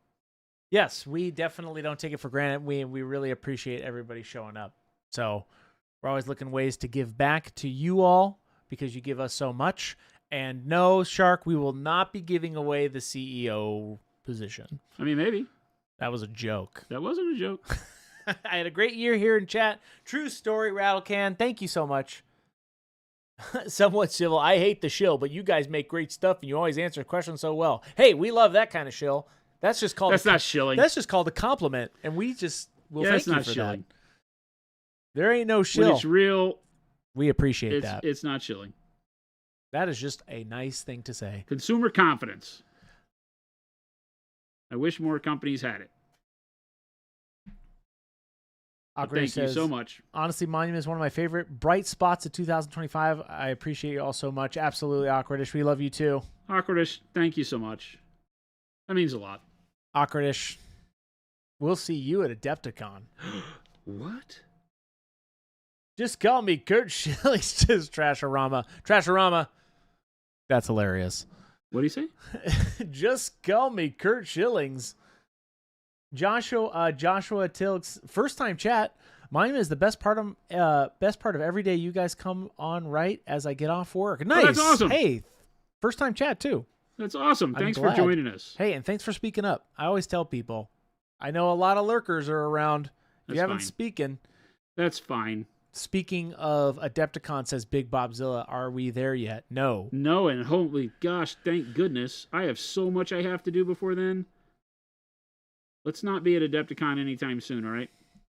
Yes, we definitely don't take it for granted. We really appreciate everybody showing up. So we're always looking ways to give back to you all because you give us so much. And no, Shark, we will not be giving away the CEO position. I mean, maybe. That was a joke. That wasn't a joke. I had a great year here in chat. True story, Rattlecan. Thank you so much. Somewhat civil. I hate the shill, but you guys make great stuff and you always answer questions so well. Hey, we love that kind of shill. That's just called That's not shilling. That's just called a compliment, and we just will Yeah, thank that's you not for shilling. that. There ain't no shill. When it's real, We appreciate that. it's not shilling. That is just a nice thing to say. Consumer confidence. I wish more companies had it. But Augury thank you says, so much. honestly, Monument is one of my favorite bright spots of 2025. I appreciate you all so much. Absolutely, Awkwardish. We love you too. Awkwardish, thank you so much. That means a lot. Awkwardish. We'll see you at Adepticon. What? Just call me Kurt Shelley, says Trasharama. Trasharama. That's hilarious. What do you say? Just call me Kurt Shillings. Joshua Tilks, first time chat. Mine is the best part of every day you guys come on right as I get off work. Nice. that's awesome. Hey, first time chat too. That's awesome. I'm Thanks for glad. joining us. Hey, and thanks for speaking up. I always tell people, I know a lot of lurkers are around. If That's you haven't fine. speaking, That's fine. Speaking of Adepticon, says Big Bobzilla, are we there yet? No. No, and holy gosh, thank goodness. I have so much I have to do before then. Let's not be at Adepticon anytime soon, all right?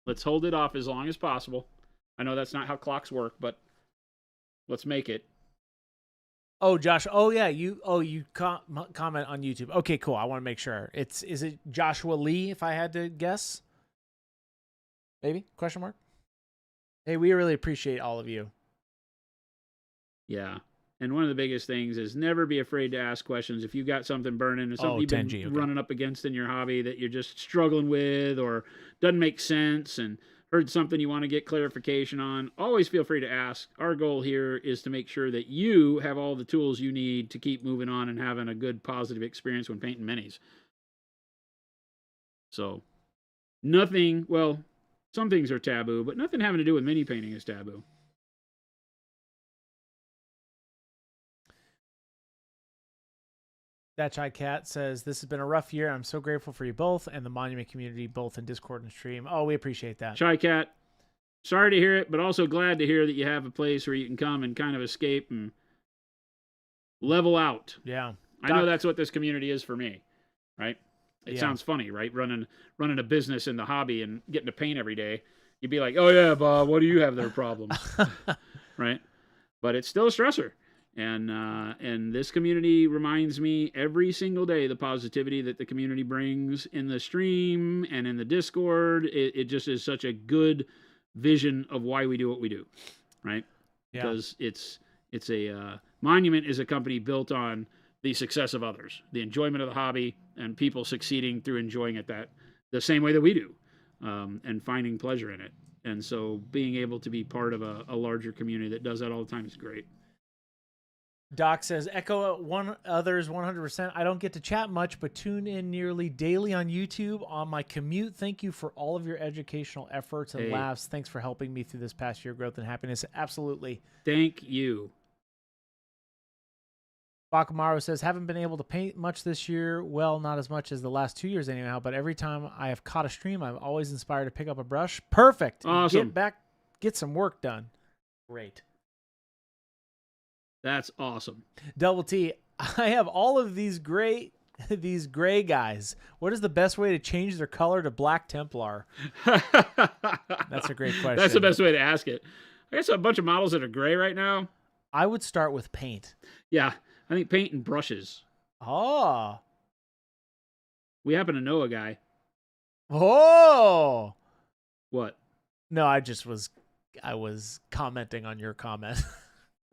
Let's hold it off as long as possible. I know that's not how clocks work, but let's make it. Oh, Josh. Oh, yeah. You comment on YouTube. Okay, cool. I want to make sure. Is it Joshua Lee, if I had to guess? Maybe? Question mark? Hey, we really appreciate all of you. Yeah. And one of the biggest things is never be afraid to ask questions. If you've got something burning or something you've been running up against in your hobby that you're just struggling with or doesn't make sense and heard something you want to get clarification on, always feel free to ask. Our goal here is to make sure that you have all the tools you need to keep moving on and having a good, positive experience when painting minis. So, nothing, well, some things are taboo, but nothing having to do with mini painting is taboo. That Chai Cat says, this has been a rough year. I'm so grateful for you both and the Monument community, both in Discord and stream. Oh, we appreciate that. Chai Cat, sorry to hear it, but also glad to hear that you have a place where you can come and kind of escape and level out. Yeah. I know that's what this community is for me, right? It sounds funny, right? Running a business in the hobby and getting to paint every day. You'd be like, oh, yeah, Bob, what do you have there problems? Right? But it's still a stressor. And this community reminds me every single day the positivity that the community brings in the stream and in the Discord. It just is such a good vision of why we do what we do, right? Yeah. Because it's a Monument is a company built on the success of others, the enjoyment of the hobby, and people succeeding through enjoying it the same way that we do, and finding pleasure in it. And so being able to be part of a larger community that does that all the time is great. Doc says, echo others 100%. I don't get to chat much, but tune in nearly daily on YouTube on my commute. Thank you for all of your educational efforts and laughs. Thanks for helping me through this past year of growth and happiness. Absolutely. Thank you. Bakamaro says, haven't been able to paint much this year. Well, not as much as the last 2 years anyhow, but every time I have caught a stream, I'm always inspired to pick up a brush. Perfect. Awesome. Get some work done. Great. That's awesome. Double T, I have all of these gray guys. What is the best way to change their color to Black Templar? That's a great question. That's the best way to ask it. I guess a bunch of models that are gray right now. I would start with paint. Yeah, I think paint and brushes. Oh. We happen to know a guy. Oh. What? No, I was commenting on your comment.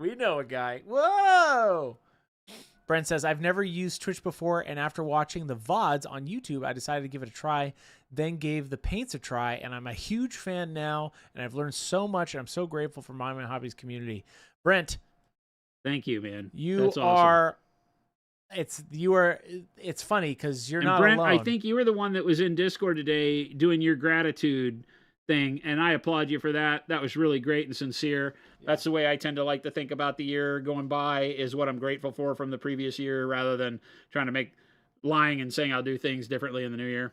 We know a guy. Whoa! Brent says, I've never used Twitch before, and after watching the VODs on YouTube, I decided to give it a try, then gave the paints a try, and I'm a huge fan now, and I've learned so much, and I'm so grateful for Monument Hobbies community. Brent. Thank you, man. That's awesome. It's funny because you're not Brent, alone. I think you were the one that was in Discord today doing your gratitude thing, and I applaud you for that. That was really great and sincere. That's the way I tend to like to think about the year going by, is what I'm grateful for from the previous year, rather than trying to lying and saying I'll do things differently in the new year.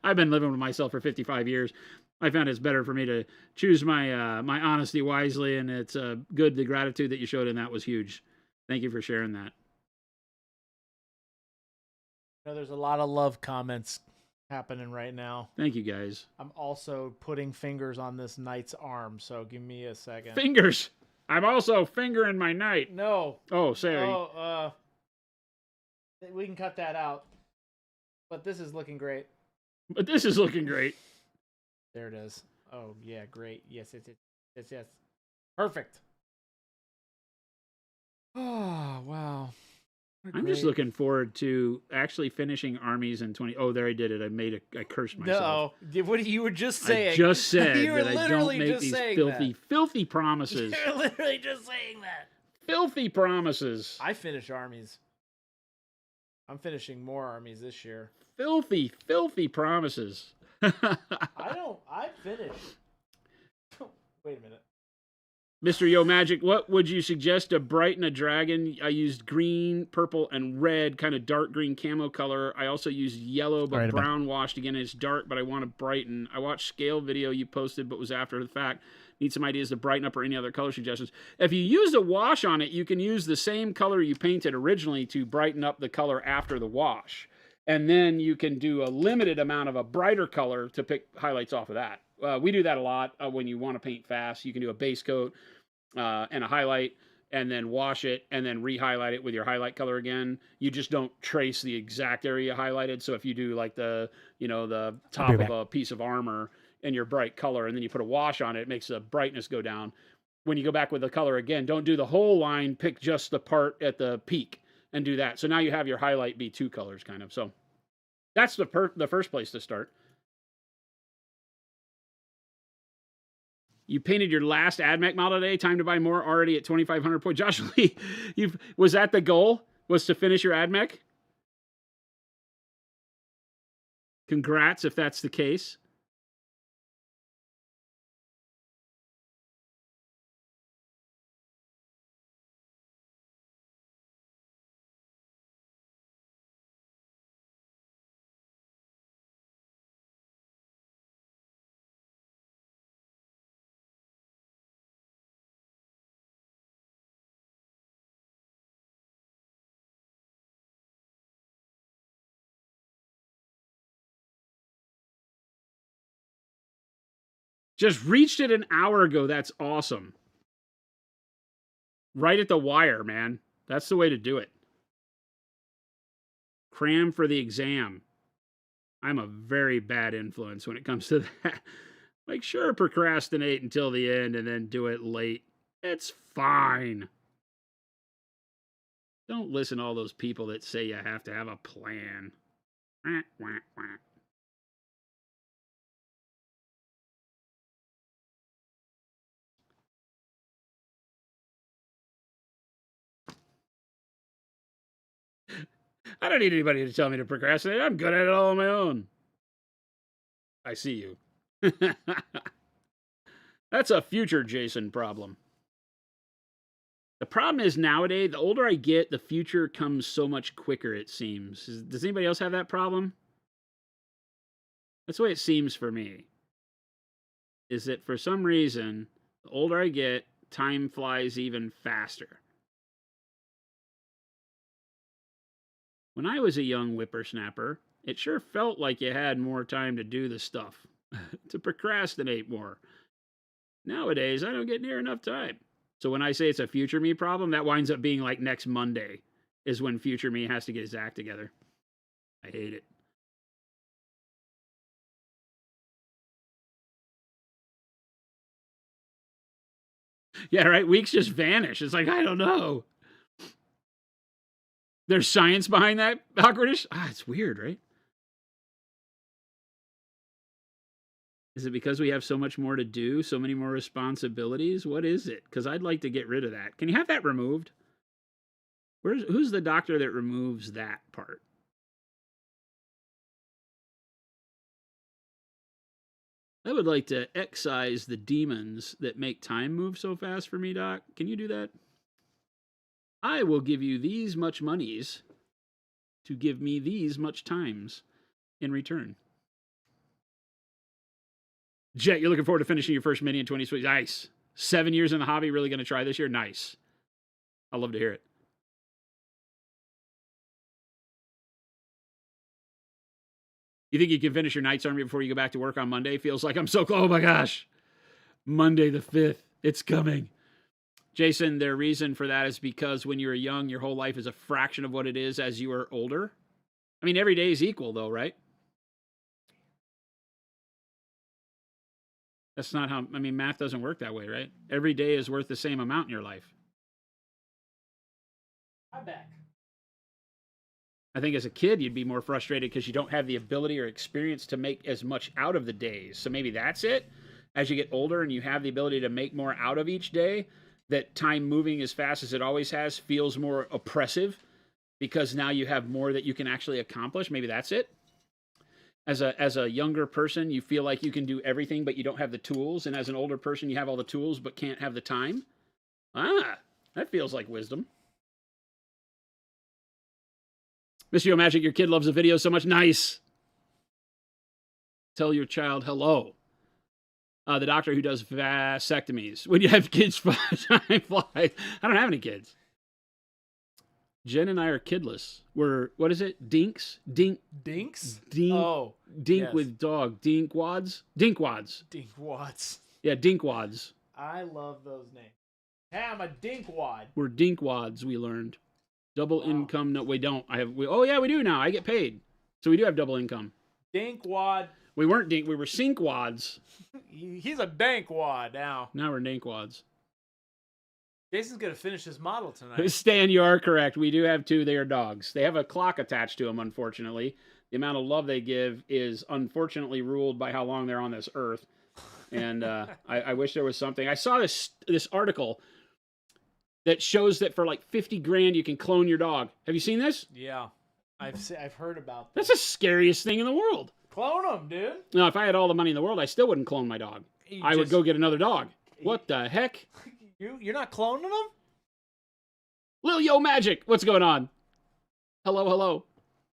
I've been living with myself for 55 years. I found it's better for me to choose my my honesty wisely, and it's good. The gratitude that you showed in that was huge. Thank you for sharing that. There's a lot of love comments happening right now. Thank you, guys. I'm also putting fingers on this knight's arm, so give me a second. Fingers. I'm also fingering my knight. No. Oh, sorry. Oh, we can cut that out. But this is looking great. There it is. Oh, yeah, great. Yes. Perfect. Oh, wow. I'm just looking forward to actually finishing armies in 20. Oh, there I did it. I cursed myself. No, what you were just saying. I just said you were that I don't make these filthy promises. You're literally just saying that. Filthy promises. I finish armies. I'm finishing more armies this year. Filthy promises. I finished. Wait a minute. Mr. Yo Magic, what would you suggest to brighten a dragon? I used green, purple, and red, kind of dark green camo color. I also used yellow, but brown washed. Again, it's dark, but I want to brighten. I watched scale video you posted, but was after the fact. Need some ideas to brighten up or any other color suggestions. If you use a wash on it, you can use the same color you painted originally to brighten up the color after the wash. And then you can do a limited amount of a brighter color to pick highlights off of that. We do that a lot when you want to paint fast. You can do a base coat and a highlight, and then wash it, and then re-highlight it with your highlight color again. You just don't trace the exact area highlighted. So if you do like the top of a piece of armor in your bright color, and then you put a wash on it, it makes the brightness go down. When you go back with the color again, don't do the whole line, pick just the part at the peak and do that. So now you have your highlight be two colors kind of. So that's the first place to start. You painted your last AdMech model today. Time to buy more. Already at 2,500 points. Josh Lee, was that the goal? Was to finish your AdMech? Congrats if that's the case. Just reached it an hour ago. That's awesome. Right at the wire, man. That's the way to do it. Cram for the exam. I'm a very bad influence when it comes to that. Like, sure, procrastinate until the end and then do it late. It's fine. Don't listen to all those people that say you have to have a plan. Wah, wah, wah. I don't need anybody to tell me to procrastinate. I'm good at it all on my own. I see you. That's a future Jason problem. The problem is nowadays, the older I get, the future comes so much quicker, it seems. Does anybody else have that problem? That's the way it seems for me. Is that for some reason, the older I get, time flies even faster. When I was a young whippersnapper, it sure felt like you had more time to do the stuff, to procrastinate more. Nowadays, I don't get near enough time. So when I say it's a future me problem, that winds up being like next Monday is when future me has to get his act together. I hate it. Yeah, right? Weeks just vanish. It's like, I don't know. There's science behind that awkwardness? It's weird, right? Is it because we have so much more to do, so many more responsibilities? What is it? Because I'd like to get rid of that. Can you have that removed? Who's the doctor that removes that part? I would like to excise the demons that make time move so fast for me, Doc. Can you do that? I will give you these much monies to give me these much times in return. Jet, you're looking forward to finishing your first mini in 20 weeks. Nice. 7 years in the hobby, really going to try this year? Nice. I'd love to hear it. You think you can finish your Knights Army before you go back to work on Monday? Feels like I'm so close. Oh my gosh. Monday the 5th. It's coming. Jason, their reason for that is because when you were young, your whole life is a fraction of what it is as you are older. I mean, every day is equal, though, right? That's not how, I mean, math doesn't work that way, right? Every day is worth the same amount in your life. I'm back. I think as a kid, you'd be more frustrated because you don't have the ability or experience to make as much out of the days. So maybe that's it. As you get older and you have the ability to make more out of each day, that time moving as fast as it always has feels more oppressive because now you have more that you can actually accomplish. Maybe that's it. As a younger person, you feel like you can do everything, but you don't have the tools. And as an older person, you have all the tools, but can't have the time. Ah, that feels like wisdom. Mr. Magic, your kid loves the video so much. Nice. Tell your child hello. The doctor who does vasectomies. When you have kids, time flies. I don't have any kids. Jen and I are kidless. We're, what is it? Dinks? Dinks? Dink. Oh. Dink yes. with dog. Dinkwads? Dinkwads. Dinkwads. Yeah, dinkwads. I love those names. Hey, I'm a dinkwad. We're dinkwads, we learned. Double Wow. income. No, we don't. Oh, yeah, we do now. I get paid. So we do have double income. Dinkwad. We weren't dink. We were sinkwads. He's a dinkwad now. Now we're dinkwads. Jason's going to finish his model tonight. Stan, you are correct. We do have two. They are dogs. They have a clock attached to them, unfortunately. The amount of love they give is unfortunately ruled by how long they're on this earth. And I wish there was something. I saw this article that shows that for like 50 grand you can clone your dog. Have you seen this? Yeah. I've heard about That's this. the scariest thing in the world. Clone him, dude. No, if I had all the money in the world, I still wouldn't clone my dog. I would go get another dog. What the heck? You're not cloning them? Lil Yo Magic, what's going on? Hello, hello.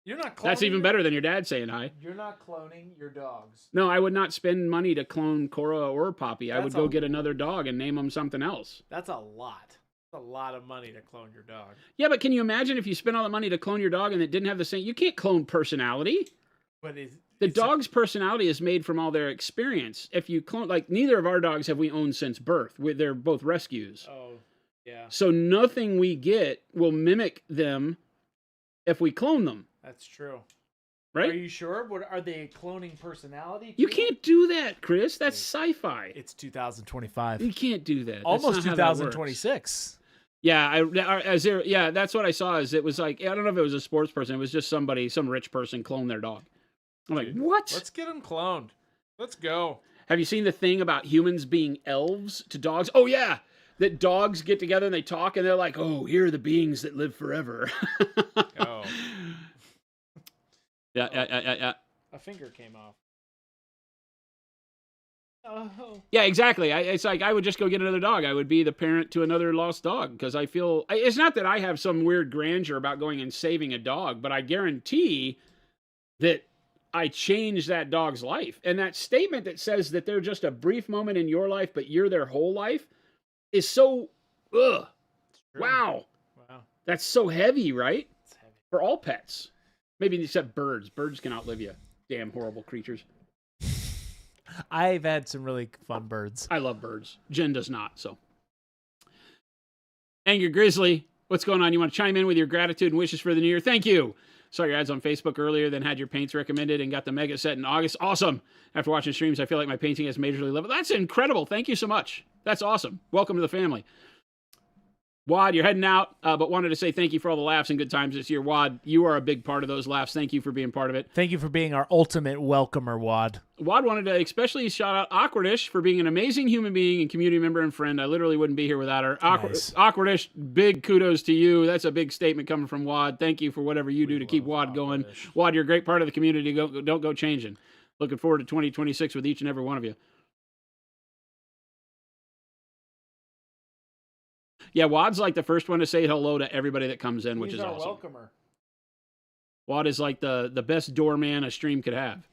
You're not cloning. That's even better than your dad saying hi. You're not cloning your dogs. No, I would not spend money to clone Cora or Poppy. I would go get another dog and name them something else. That's a lot. That's a lot of money to clone your dog. Yeah, but can you imagine if you spent all the money to clone your dog and it didn't have the same... You can't clone personality. But the dog's personality is made from all their experience. If you clone... Like, neither of our dogs have we owned since birth. They're both rescues. Oh, yeah. So nothing we get will mimic them if we clone them. That's true. Right? Are you sure? Are they cloning personality? You too? can't do that, Chris. That's sci-fi. It's 2025. You can't do that. Almost That's not how that works. 2026. Yeah, that's what I saw. Is it was like, I don't know if it was a sports person. It was just some rich person cloned their dog. I'm like, what? Let's get them cloned. Let's go. Have you seen the thing about humans being elves to dogs? Oh yeah, that dogs get together and they talk and they're like, oh, here are the beings that live forever. Oh. Yeah. A finger came off. Oh. Yeah, exactly. It's like I would just go get another dog. I would be the parent to another lost dog because I feel... It's not that I have some weird grandeur about going and saving a dog, but I guarantee that I changed that dog's life. And that statement that says that they're just a brief moment in your life, but you're their whole life is so... Ugh. Wow. That's so heavy, right? It's heavy. For all pets. Maybe except birds. Birds can outlive you. Damn horrible creatures. I've had some really fun birds. I love birds. Jen does not, so. Angry Grizzly, what's going on? You want to chime in with your gratitude and wishes for the new year? Thank you. Saw your ads on Facebook earlier, then had your paints recommended and got the mega set in August. Awesome. After watching streams, I feel like my painting has majorly leveled. That's incredible. Thank you so much. That's awesome. Welcome to the family. Wad, you're heading out, but wanted to say thank you for all the laughs and good times this year. Wad, you are a big part of those laughs. Thank you for being part of it. Thank you for being our ultimate welcomer, Wad. Wad wanted to especially shout out Awkwardish for being an amazing human being and community member and friend. I literally wouldn't be here without her. Nice. Awkwardish, big kudos to you. That's a big statement coming from Wad. Thank you for whatever you do to keep Wad going. Wad, you're a great part of the community. Don't go changing. Looking forward to 2026 with each and every one of you. Yeah, Wad's like the first one to say hello to everybody that comes in, which is awesome. Welcomer. Wad is like the best doorman a stream could have.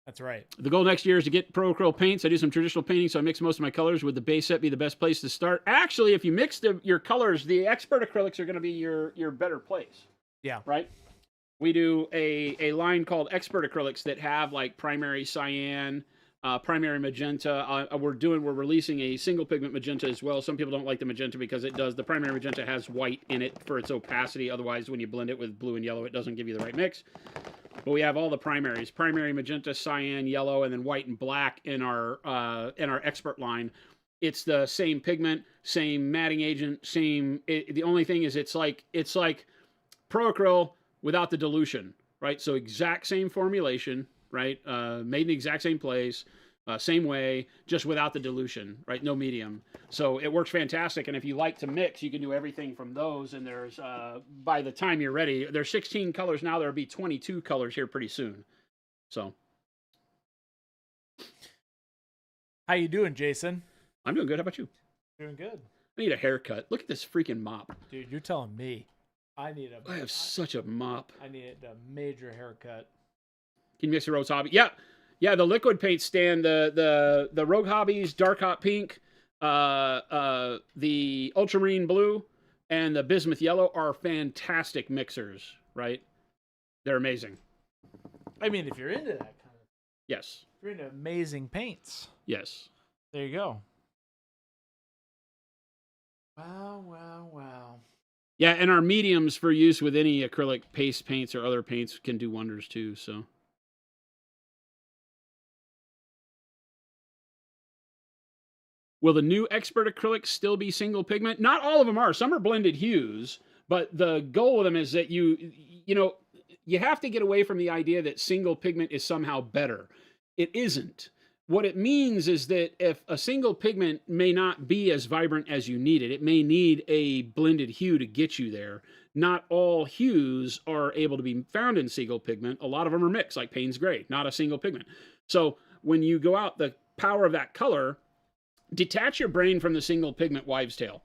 That's right. The goal next year is to get pro acrylic paints. I do some traditional painting, so I mix most of my colors. Would the base set be the best place to start? Actually, if you mix your colors, the expert acrylics are going to be your better place. Yeah. Right? We do a line called expert acrylics that have like primary cyan, primary magenta. We're releasing a single pigment magenta as well. Some people don't like the magenta because the primary magenta has white in it for its opacity. Otherwise, when you blend it with blue and yellow, it doesn't give you the right mix. But we have all the primaries: primary magenta, cyan, yellow, and then white and black in our expert line. It's the same pigment, same matting agent, same. The only thing is it's like pro acryl without the dilution, right? So exact same formulation, right? Made in the exact same place, same way, just without the dilution, right? No medium. So it works fantastic. And if you like to mix, you can do everything from those. And there's, by the time you're ready, there's 16 colors now. There'll be 22 colors here pretty soon. So How you doing, Jason? I'm doing good. How about you? Doing good. I need a haircut. Look at this freaking mop. Dude, you're telling me. I I have such a mop. I need a major haircut. Can you mix the Rogue's Hobby? Yeah. Yeah, the liquid paint stand, the Rogue Hobbies, Dark Hot Pink, the Ultramarine Blue, and the Bismuth Yellow are fantastic mixers, right? They're amazing. I mean, if you're into that kind of, Yes. if you're into amazing paints, Yes. there you go. Wow, wow, wow. Yeah, and our mediums for use with any acrylic paste paints or other paints can do wonders too, so. Will the new expert acrylics still be single pigment? Not all of them are. Some are blended hues, but the goal of them is that you have to get away from the idea that single pigment is somehow better. It isn't. What it means is that if a single pigment may not be as vibrant as you need it, it may need a blended hue to get you there. Not all hues are able to be found in single pigment. A lot of them are mixed, like Payne's Gray, not a single pigment. So when you go out, the power of that color, detach your brain from the single pigment wives' tale.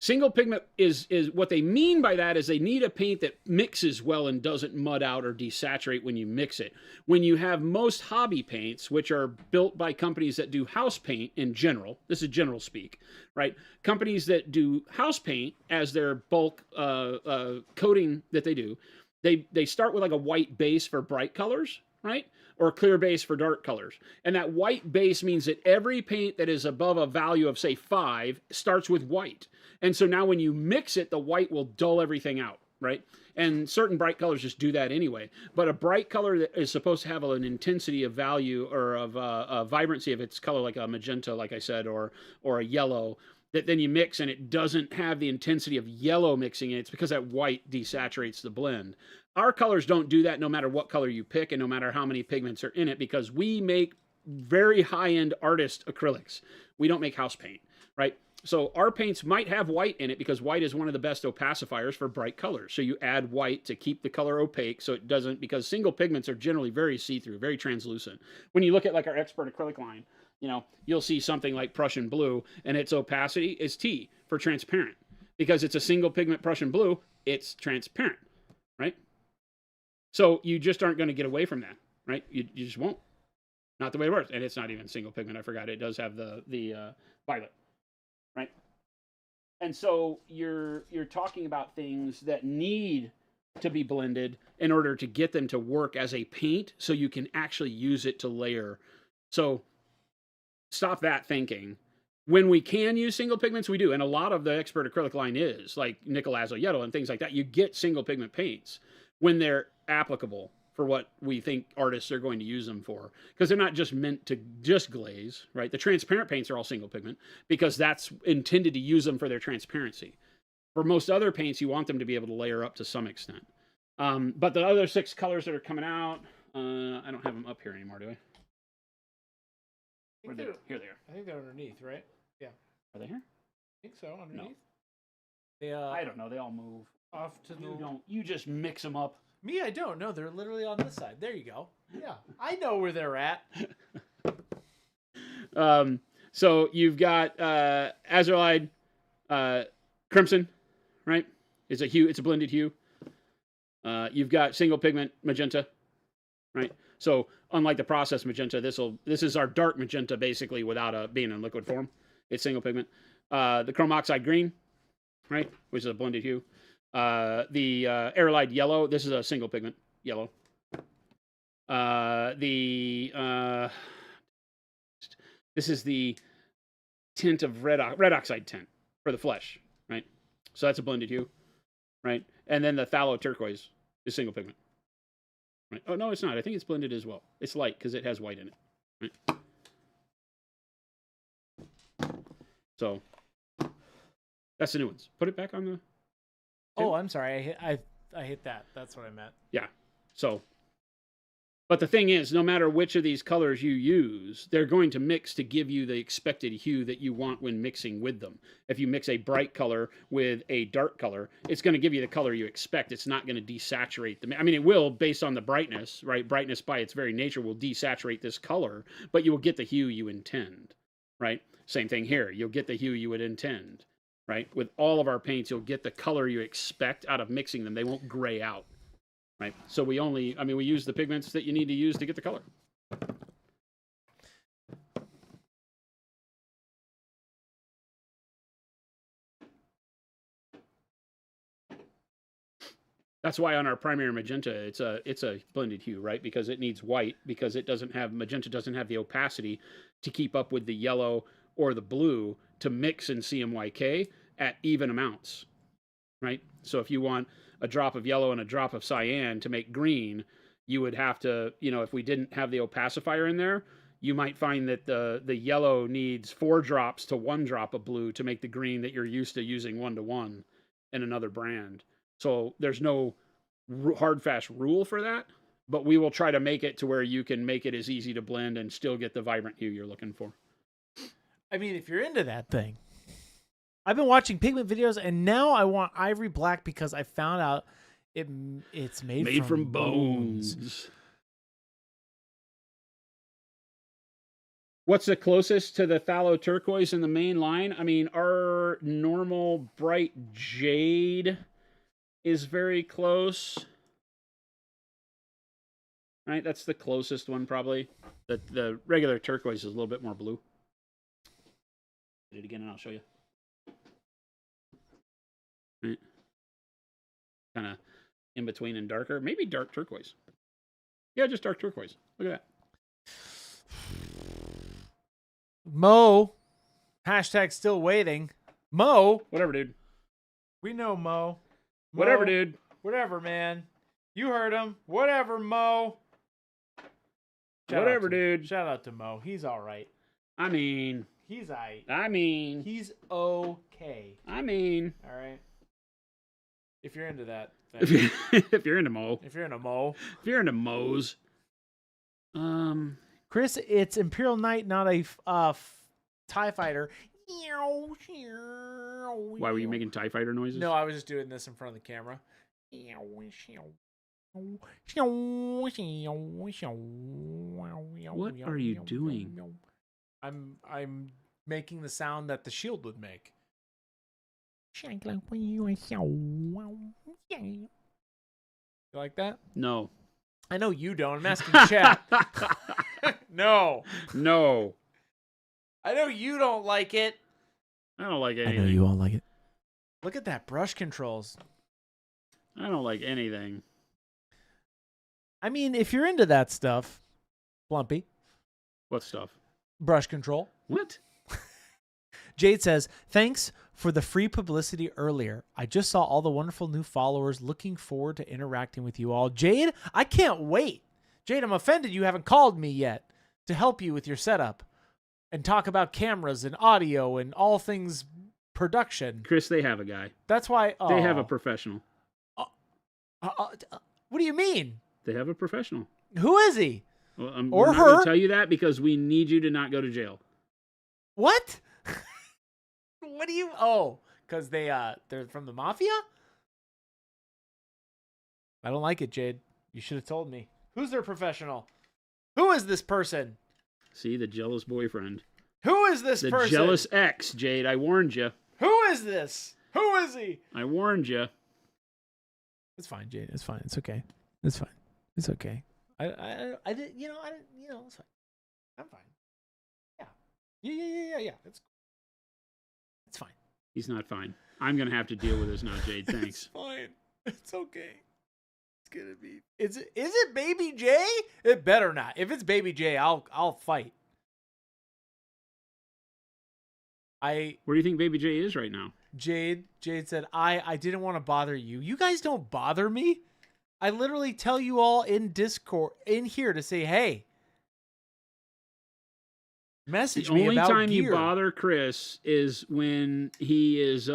Single pigment is what they mean by that is they need a paint that mixes well and doesn't mud out or desaturate when you mix it. When you have most hobby paints, which are built by companies that do house paint in general, this is general speak, right? Companies that do house paint as their bulk coating that they do, they start with like a white base for bright colors, right? Or a clear base for dark colors. And that white base means that every paint that is above a value of, say, 5 starts with white. And so now when you mix it, the white will dull everything out, right? And certain bright colors just do that anyway. But a bright color that is supposed to have an intensity of value or of a vibrancy of its color, like a magenta, like I said, or a yellow, that then you mix and it doesn't have the intensity of yellow mixing it. It's because that white desaturates the blend. Our colors don't do that no matter what color you pick and no matter how many pigments are in it, because we make very high-end artist acrylics. We don't make house paint, right? So our paints might have white in it because white is one of the best opacifiers for bright colors. So you add white to keep the color opaque so it doesn't, because single pigments are generally very see-through, very translucent. When you look at like our expert acrylic line, you'll see something like Prussian blue and its opacity is T for transparent. Because it's a single pigment Prussian blue, it's transparent, right? So you just aren't going to get away from that, right? You just won't. Not the way it works. And it's not even single pigment. I forgot. It does have the violet, right? And so you're talking about things that need to be blended in order to get them to work as a paint so you can actually use it to layer. So stop that thinking. When we can use single pigments, we do. And a lot of the expert acrylic line is, like nickel azoyetto and things like that. You get single pigment paints when they're applicable for what we think artists are going to use them for, because they're not just meant to just glaze, right? The transparent paints are all single pigment because that's intended to use them for their transparency. For most other paints, you want them to be able to layer up to some extent. But the other 6 colors that are coming out, I don't have them up here anymore, do I? Here they are. I think they're underneath, right? Yeah. Are they here? I think so, underneath. No. They, I don't know. They all move. Off to the... You just mix them up. Me, I don't. No, they're literally on this side. There you go. Yeah, I know where they're at. So you've got azurite, crimson, right? It's a hue. It's a blended hue. You've got single pigment magenta, right? So unlike the processed magenta, this is our dark magenta basically without being in liquid form. It's single pigment. The chrome oxide green, right, which is a blended hue. The aerolite yellow, this is a single pigment yellow. This is the tint of red oxide tint for the flesh, right? So that's a blended hue, right? And then the phthalo turquoise is single pigment, right? Oh, no, it's not. I think it's blended as well. It's light because it has white in it, right? So that's the new ones. Put it back on the... Oh, I'm sorry. I hit that. That's what I meant. Yeah. So, but the thing is, no matter which of these colors you use, they're going to mix to give you the expected hue that you want when mixing with them. If you mix a bright color with a dark color, it's going to give you the color you expect. It's not going to desaturate them. I mean, it will based on the brightness, right? Brightness by its very nature will desaturate this color, but you will get the hue you intend. right? Same thing here. You'll get the hue you would intend, right? With all of our paints, you'll get the color you expect out of mixing them. They won't gray out, right? So we use the pigments that you need to use to get the color. That's why on our primary magenta, it's a blended hue, right? Because it needs white, because magenta doesn't have the opacity to keep up with the yellow or the blue to mix in CMYK at even amounts, right? So if you want a drop of yellow and a drop of cyan to make green, you would have to, if we didn't have the opacifier in there, you might find that the yellow needs 4 drops to 1 drop of blue to make the green that you're used to using 1-to-1 in another brand. So there's no hard, fast rule for that, but we will try to make it to where you can make it as easy to blend and still get the vibrant hue you're looking for. I mean, if you're into that thing. I've been watching pigment videos, and now I want ivory black because I found out it's made from bones. What's the closest to the phthalo turquoise in the main line? I mean, our normal bright jade is very close, right? That's the closest one, probably. The regular turquoise is a little bit more blue. Hit it again and I'll show you. Right. Kind of in between and darker. Maybe dark turquoise. Yeah, just dark turquoise. Look at that. Mo. Hashtag still waiting. Mo. Whatever, dude. We know Mo. Whatever, dude. Whatever, man. You heard him. Whatever, Mo. Whatever, dude. Shout out to Mo. He's all right. I mean. He's all right. I mean. He's okay. I mean. All right. If you're into that. If you're into Mo. If you're into Mo. If you're into Mo's. Chris, it's Imperial Knight, not a TIE fighter. Why were you making TIE fighter noises? No, I was just doing this in front of the camera. What are you doing? I'm making the sound that the shield would make. You like that? No. I know you don't. I'm asking chat. No. No. I know you don't like it. I don't like anything. I know you all like it. Look at that brush controls. I don't like anything. I mean, if you're into that stuff, Blumpy. What stuff? Brush control. What? Jade says, thanks for the free publicity earlier. I just saw all the wonderful new followers. Looking forward to interacting with you all. Jade, I can't wait. Jade, I'm offended you haven't called me yet to help you with your setup and talk about cameras and audio and all things production. Chris, they have a guy. That's why... They have a professional. What do you mean? They have a professional. Who is he? Well, or we're not her? going to tell you that because we need you to not go to jail. What? What do you... Oh, because they're from the mafia? I don't like it, Jade. You should have told me. Who's their professional? Who is this person? See, the jealous boyfriend. Who is this the person? The jealous ex, Jade. I warned you. Who is this? Who is he? I warned you. It's fine, Jade. It's fine. It's okay. It's fine. It's okay. I did, it's fine. I'm fine. Yeah. It's fine. He's not fine. I'm going to have to deal with this now, Jade. Thanks. It's fine. It's okay. It's gonna be. Is it Baby J? It better not. If it's Baby J, I'll fight. Where do you think Baby J is right now? Jade said, I didn't want to bother you. You guys don't bother me. I literally tell you all in Discord, in here, to say, hey, message me about gear. The only time you bother Chris is when he is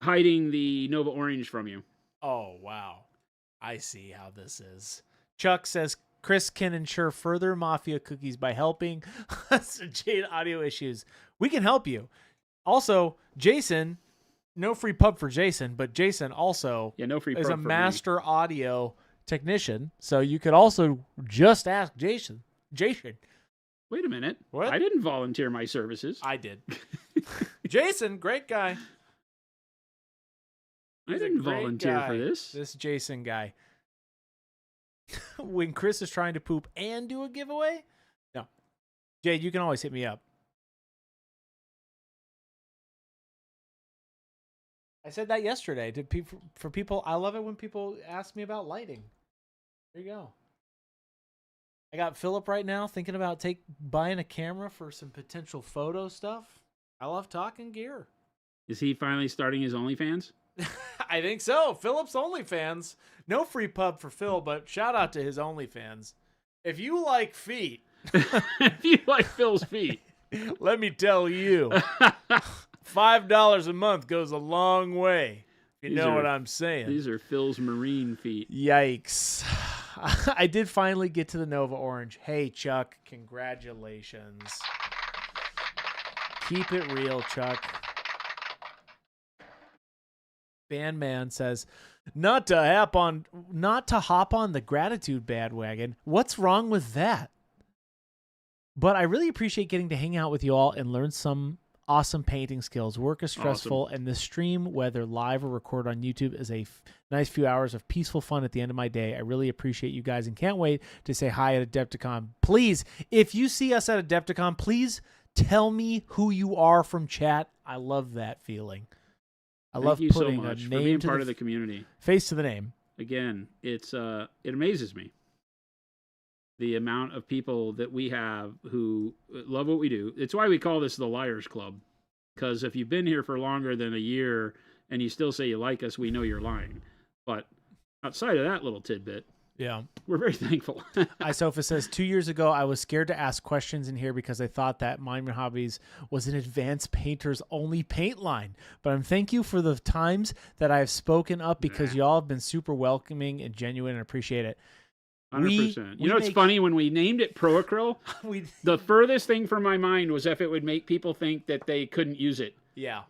hiding the Nova Orange from you. Oh, wow. I see how this is. Chuck says, Chris can ensure further Mafia cookies by helping us Jade audio issues. We can help you. Also, Jason, no free pub for Jason, but Jason also no free is pub a for master audio technician. So you could also just ask Jason. Wait Wait a minute. What? I didn't volunteer my services. I did. Jason, great guy. I He's a didn't great volunteer guy. for this. This Jason guy. When Chris is trying to poop and do a giveaway? No. Jade, you can always hit me up. I said that yesterday to people. For people, I love it when people ask me about lighting. There you go. I got Philip right now thinking about buying a camera for some potential photo stuff. I love talking gear. Is he finally starting his OnlyFans? I think so. Philip's OnlyFans. No free pub for Phil, but shout out to his OnlyFans. If you like feet, If you like Phil's feet. let me tell you, $5 a month goes a long way. If you These know are- what I'm saying. These are Phil's marine feet. Yikes. I did finally get to the Nova Orange. Hey, Chuck, congratulations. Keep it real, Chuck. Bandman says, not to hop on the gratitude bandwagon. What's wrong with that? But I really appreciate getting to hang out with you all and learn some awesome painting skills. Work is stressful, and this stream, whether live or recorded on YouTube, is a nice few hours of peaceful fun at the end of my day. I really appreciate you guys and can't wait to say hi at Adepticon. Please, if you see us at Adepticon, please tell me who you are from chat. I love that feeling. I love Thank you so putting much a for name being to part of the community. face to the name. Again, it amazes me. The amount of people that we have who love what we do. It's why we call this the Liars Club. Because if you've been here for longer than a year and you still say you like us, we know you're lying. But outside of that little tidbit, Yeah. we're very thankful. Isofa says, 2 years ago, I was scared to ask questions in here because I thought that Mind Your Hobbies was an advanced painters only paint line. But I'm thank you for the times that I've spoken up because y'all have been super welcoming and genuine and appreciate it. 100%. You know, it's funny when we named it Proacryl, the furthest thing from my mind was if it would make people think that they couldn't use it. Yeah.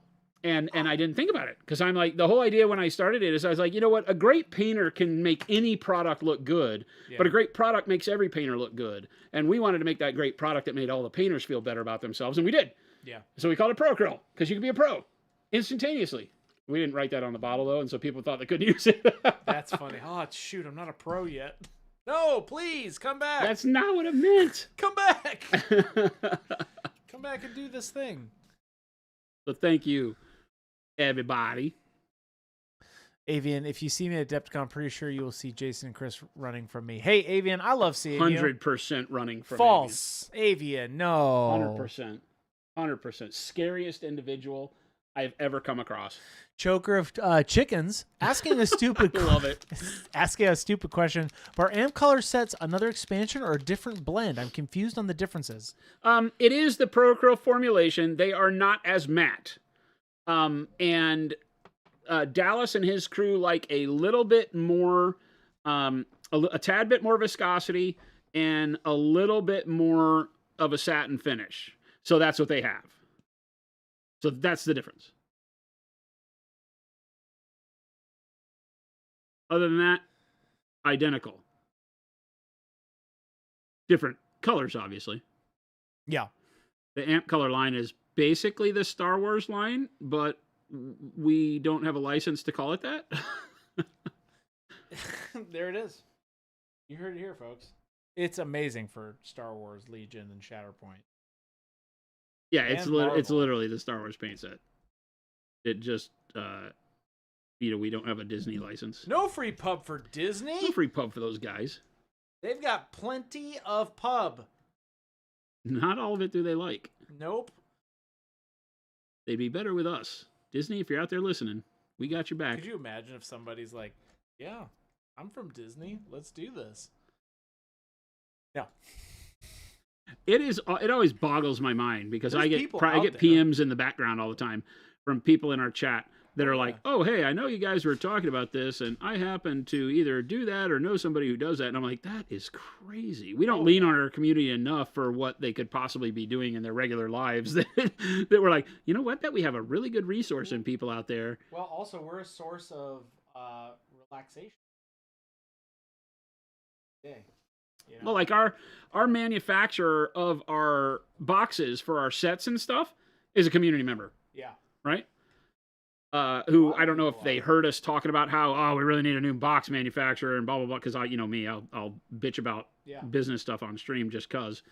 And I didn't think about it because I'm like, the whole idea when I started it is I was like, you know what? A great painter can make any product look good, but a great product makes every painter look good. And we wanted to make that great product that made all the painters feel better about themselves. And we did. Yeah. So we called it Proacryl because you can be a pro instantaneously. We didn't write that on the bottle though. And so people thought they couldn't use it. That's funny. Oh, shoot. I'm not a pro yet. No, please come back. That's not what it meant. Come back. Come back and do this thing. So thank you, everybody. Avian, if you see me at Adepticon, I'm pretty sure you will see Jason and Chris running from me. Hey, Avian, I love seeing you. 100% running from False. Avian, no. 100%. 100%. Scariest individual I've ever come across. Choker of chickens asking a stupid Love it. asking a stupid question. Are amp color sets another expansion or a different blend? I'm confused on the differences. It is the Proacryl formulation. They are not as matte. And Dallas and his crew like a little bit more, a tad bit more viscosity and a little bit more of a satin finish. So that's what they have. So that's the difference. Other than that, identical. Different colors, obviously. Yeah. The amp color line is basically the Star Wars line, but we don't have a license to call it that. There it is. You heard it here, folks. It's amazing for Star Wars, Legion, and Shatterpoint. Yeah, And it's Marvel. literally the Star Wars paint set. It just, we don't have a Disney license. No free pub for Disney. No free pub for those guys. They've got plenty of pub. Not all of it do they like. Nope. They'd be better with us. Disney, if you're out there listening, we got your back. Could you imagine if somebody's like, yeah, I'm from Disney. Let's do this. Yeah. It always boggles my mind because There's I get people I out get there. PMs in the background all the time from people in our chat that are like, yeah. "Oh, hey, I know you guys were talking about this, and I happen to either do that or know somebody who does that." And I'm like, "That is crazy. We don't lean on our community enough for what they could possibly be doing in their regular lives that we're like, you know what? That we have a really good resource in people out there." Well, also, we're a source of relaxation. Yeah. You know? Well, like our manufacturer of our boxes for our sets and stuff is a community member, yeah. right? Who lot I of don't know if people they are. heard us talking about how we really need a new box manufacturer and blah blah blah. Because you know me, I'll bitch about Yeah. business stuff on stream just cause.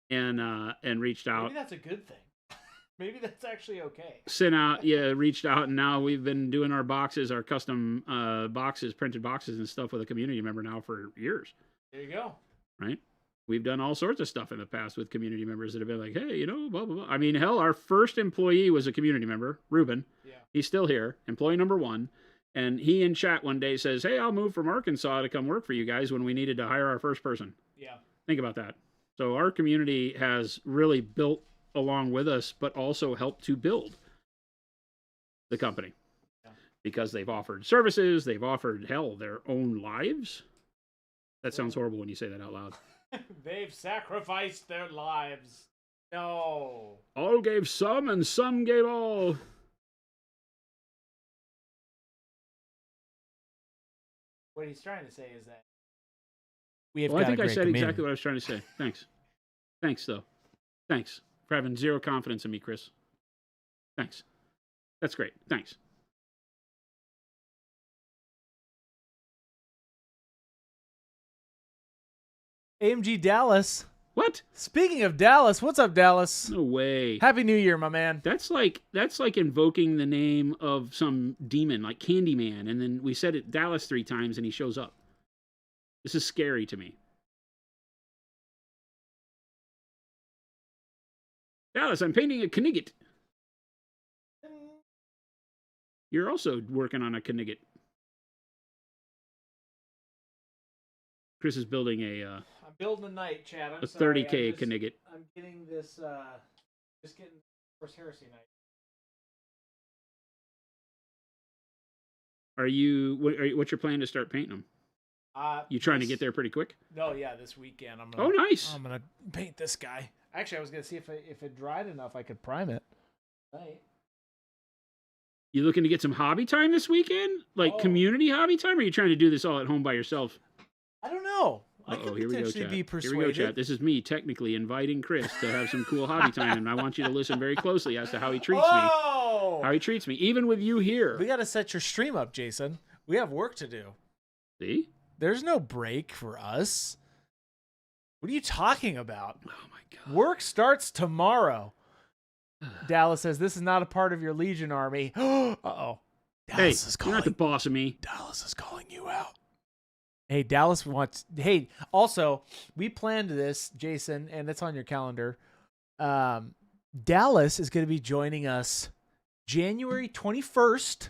And reached out. Maybe that's a good thing. Maybe that's actually okay. Reached out, and now we've been doing our boxes, our custom boxes, printed boxes and stuff with a community member now for years. There you go. Right? We've done all sorts of stuff in the past with community members that have been like, hey, you know, blah, blah, blah. I mean, hell, our first employee was a community member, Ruben. Yeah. He's still here, employee number 1. And he in chat one day says, hey, I'll move from Arkansas to come work for you guys when we needed to hire our first person. Yeah. Think about that. So our community has really built along with us, but also helped to build the company. Yeah. Because they've offered services, they've offered, hell, their own lives. That sounds horrible when you say that out loud. They've sacrificed their lives. No. All gave some, and some gave all. What he's trying to say is that Well, I think I said exactly what I was trying to say. Thanks. Thanks, though. Thanks for having zero confidence in me, Chris. Thanks. That's great. Thanks. AMG Dallas. What? Speaking of Dallas, what's up, Dallas? No way. Happy New Year, my man. That's like invoking the name of some demon, like Candyman, and then we said it Dallas 3 times and he shows up. This is scary to me. Dallas, I'm painting a Knigget. You're also working on a Knigget. Chris is building I'm building a night, Chad. I'm a sorry. 30K Knigget. I'm getting this, just getting Horse Heresy night. What's your plan to start painting them? You trying to get there pretty quick? No, yeah, this weekend. Oh, nice. I'm gonna paint this guy. Actually, I was gonna see if it dried enough, I could prime it. Right. You looking to get some hobby time this weekend? Like community hobby time? Or are you trying to do this all at home by yourself? I don't know. I could Here we go, potentially chat. be persuaded. Here we go, chat. This is me technically inviting Chris to have some cool hobby time, and I want you to listen very closely as to how he treats me. How he treats me, even with you here. We got to set your stream up, Jason. We have work to do. See? There's no break for us. What are you talking about? Oh my god. Work starts tomorrow. Dallas says this is not a part of your Legion army. Uh-oh. Hey, you're not the boss of me. Dallas is calling you out. Hey, Dallas wants... Hey, also, we planned this, Jason, and it's on your calendar. Dallas is going to be joining us January 21st.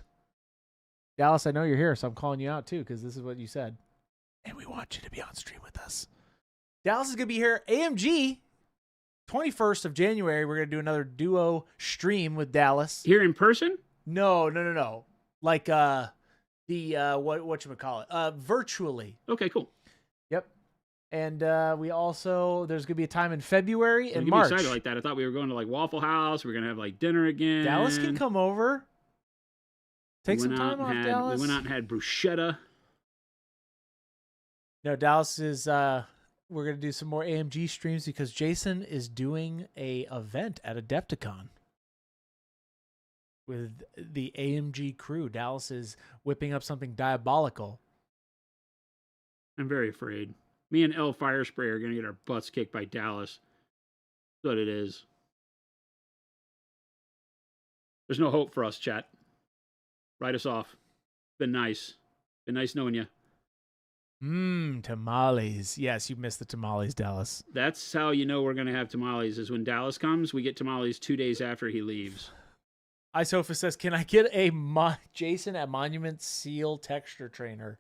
Dallas, I know you're here, so I'm calling you out, too, because this is what you said. And we want you to be on stream with us. Dallas is going to be here AMG 21st of January. We're going to do another duo stream with Dallas. Here in person? No. Like, whatchamacallit? Virtually. Okay, cool. Yep. And we also, there's going to be a time in February and Don't get March. me excited like that. I thought we were going to like Waffle House. We are going to have like dinner again. Dallas can come over. Take some time off, Dallas. We went out and had bruschetta. No, Dallas is, we're going to do some more AMG streams because Jason is doing a event at Adepticon with the AMG crew. Dallas is whipping up something diabolical. I'm very afraid. Me and L Fire Spray are going to get our butts kicked by Dallas. That's what it is. There's no hope for us, chat. Write us off. Been nice. Been nice knowing you. Tamales. Yes, you missed the tamales, Dallas. That's how you know we're going to have tamales, is when Dallas comes, we get tamales 2 days after he leaves. Isofa says, can I get a Jason at Monument Seal texture trainer?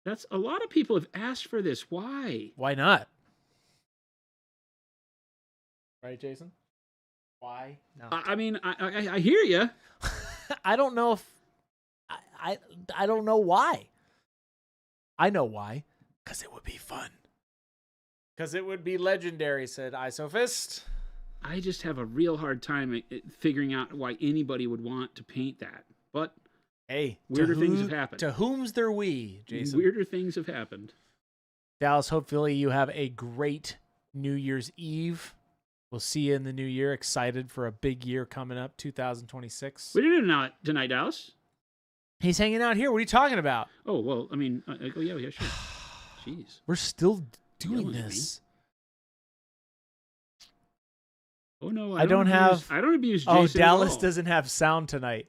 That's a lot of people have asked for this. Why? Why not? Right, Jason? Why not? I mean, I hear you. I don't know if I don't know why. I know why. Because it would be fun. Because it would be legendary, said Isofist. I just have a real hard time figuring out why anybody would want to paint that. But hey, weirder things have happened. To whom's their we, Jason? Weirder things have happened. Dallas, hopefully you have a great New Year's Eve. We'll see you in the new year. Excited for a big year coming up, 2026. What are you doing tonight, Dallas? He's hanging out here. What are you talking about? Oh, well, I mean, yeah, sure. Jeez. We're still doing Yelling at me. this. Oh, no, I don't have. I don't abuse Jason. Oh, Dallas at all. doesn't have sound tonight.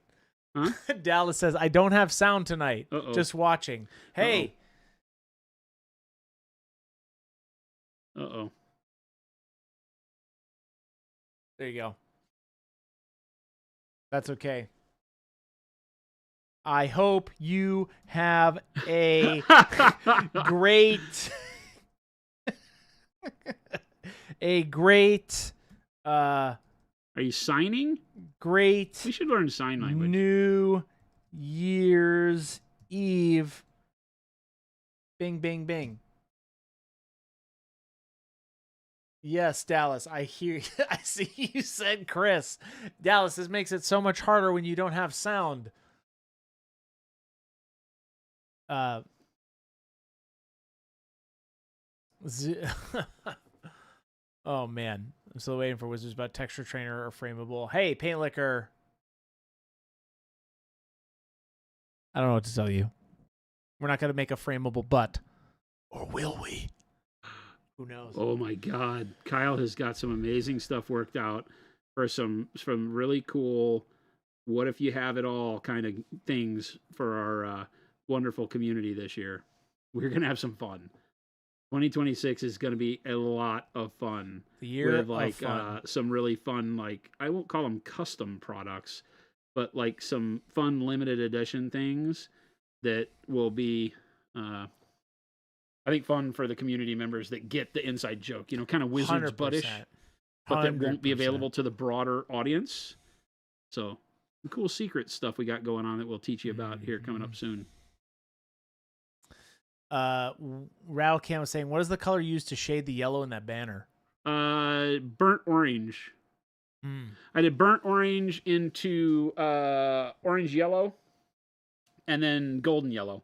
Huh? Dallas says, I don't have sound tonight. Uh-oh. Just watching. Hey. Uh-oh. There you go. That's okay. I hope you have a great Are you signing? great We should learn sign language. New Year's Eve. Bing, bing, bing. Yes, Dallas, I hear. I see you said Chris. Dallas, this makes it so much harder when you don't have sound. Oh man, I'm still waiting for Wizards about texture trainer or frameable. Hey, paint liquor. I don't know what to tell you. We're not going to make a frameable butt, or will we? Who knows? Oh my God, Kyle has got some amazing stuff worked out for some really cool. What if you have it all kind of things for our wonderful community this year? We're gonna have some fun. 2026 is gonna be a lot of fun. The year with of like fun. some really fun, like I won't call them custom products, but like some fun limited edition things that will be I think fun for the community members that get the inside joke, you know, kind of Wizards 100%. buttish, but that won't be 100%. available to the broader audience. So some cool secret stuff we got going on that we'll teach you about here coming up soon. Raocan was saying, what is the color used to shade the yellow in that banner? Burnt orange. I did burnt orange into orange yellow and then golden yellow.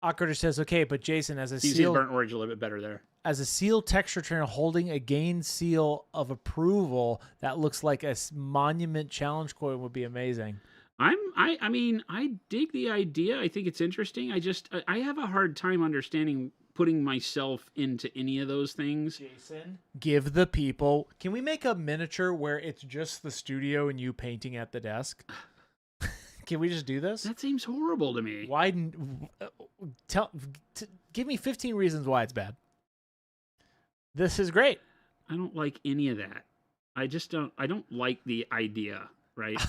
Awkward says, okay, but Jason, as a You see the seal, burnt orange a little bit better there. as a seal texture trainer holding a gain seal of approval, that looks like a monument challenge coin would be amazing. I mean, I dig the idea. I think it's interesting. I have a hard time understanding putting myself into any of those things. Jason, give the people. Can we make a miniature where it's just the studio and you painting at the desk? Can we just do this? That seems horrible to me. Why? Give me 15 reasons why it's bad. This is great. I don't like any of that. I don't like the idea, right?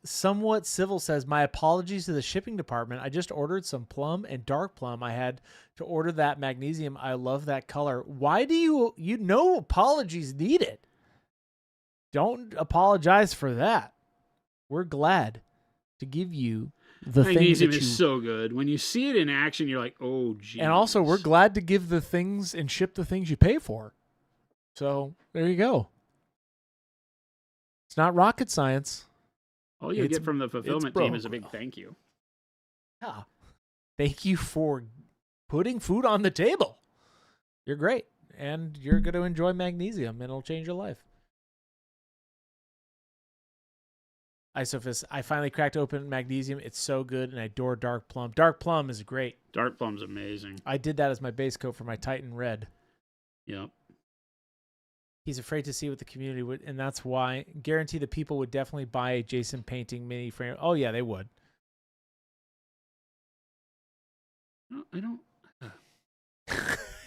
Somewhat Civil says, my apologies to the shipping department. I just ordered some plum and dark plum. I had to order that magnesium. I love that color. Why do you no apologies needed? Don't apologize for that. We're glad to give you the things Magnesium that you... is so good. When you see it in action, you're like, oh, geez. And also, we're glad to give the things and ship the things you pay for. So, there you go. It's not rocket science. All you get from the fulfillment team is a big thank you. Yeah. Thank you for putting food on the table. You're great. And you're going to enjoy magnesium, and it'll change your life. Isophis, I finally cracked open magnesium. It's so good, and I adore dark plum. Dark plum is great. Dark plum's amazing. I did that as my base coat for my Titan Red. Yep. He's afraid to see what the community would, and that's why. Guarantee the people would definitely buy a Jason painting mini frame. Oh, yeah, they would. No, I don't.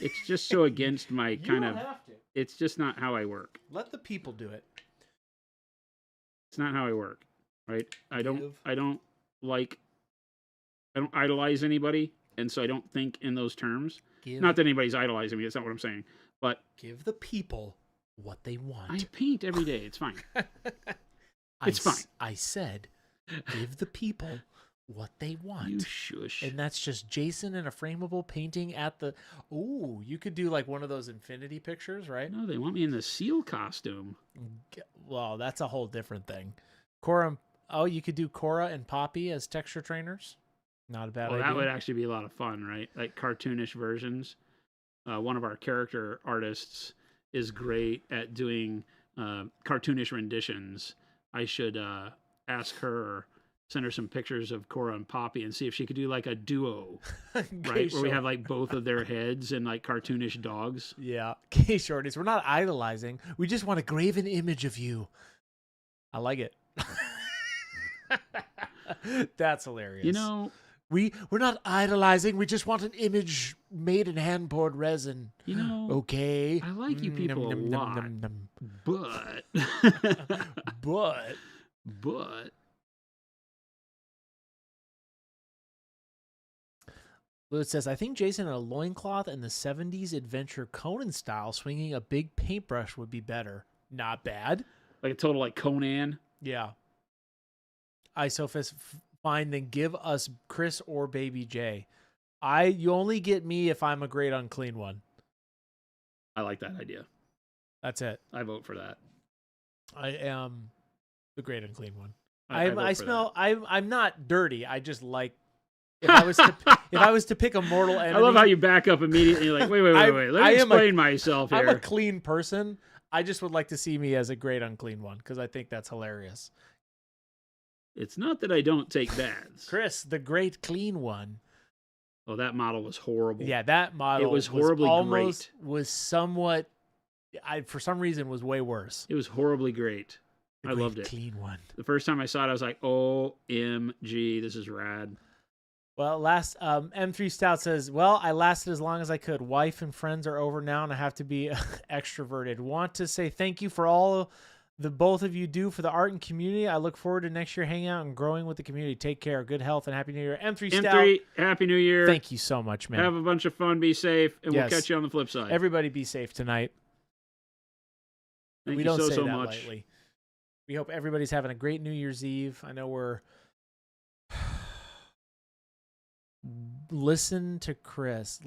It's just so against my kind of. Have to. It's just not how I work. Let the people do it. It's not how I work, right? I don't idolize anybody, and so I don't think in those terms. Not that anybody's idolizing me. That's not what I'm saying. But give the people what they want. I paint every day. It's fine. It's fine. I said, give the people what they want. You shush. And that's just Jason in a frameable painting at the... Ooh, you could do like one of those infinity pictures, right? No, they want me in the seal costume. Well, that's a whole different thing. Cora... Oh, you could do Cora and Poppy as texture trainers? Not a bad Well, idea. that would actually be a lot of fun, right? Like cartoonish versions. One of our character artists is great at doing cartoonish renditions. I should ask her or send her some pictures of Cora and Poppy and see if she could do like a duo, right? Where we have like both of their heads and like cartoonish dogs. Yeah. Okay, shorties. We're not idolizing. We just want a graven image of you. I like it. That's hilarious. You know, we're not idolizing. We just want an image made in hand poured resin. you know, Okay. I like you people a lot, but but Lewis says, I think Jason in a loincloth in the 70s adventure Conan style swinging a big paintbrush would be better. Not bad. like a total like Conan. Yeah. Isofis, fine, then give us Chris or Baby J. You only get me if I'm a great unclean one. I like that idea. That's it. I vote for that. I am the great unclean one. I vote I for smell. I'm not dirty. I just like. If I was to pick a mortal enemy, I love how you back up immediately. You're like, wait. Let me explain myself here. I'm a clean person. I just would like to see me as a great unclean one because I think that's hilarious. It's not that I don't take baths. Chris, the great clean one. Oh, that model was horrible. Yeah, that model It was horribly almost great. was somewhat. For some reason was way worse. It was horribly great. The I great loved it. Clean one. The first time I saw it, I was like, OMG, this is rad. Well, last M3 Stout says, well, I lasted as long as I could. Wife and friends are over now, and I have to be extroverted. Want to say thank you for all the both of you do for the art and community. I look forward to next year hanging out and growing with the community. Take care. Good health and Happy New Year. M3 Stout. M3, Happy New Year. Thank you so much, man. Have a bunch of fun. Be safe, and Yes. we'll catch you on the flip side. Everybody be safe tonight. Thank We you don't say so that much. lightly. We hope everybody's having a great New Year's Eve. I know we're... Listen, Chris.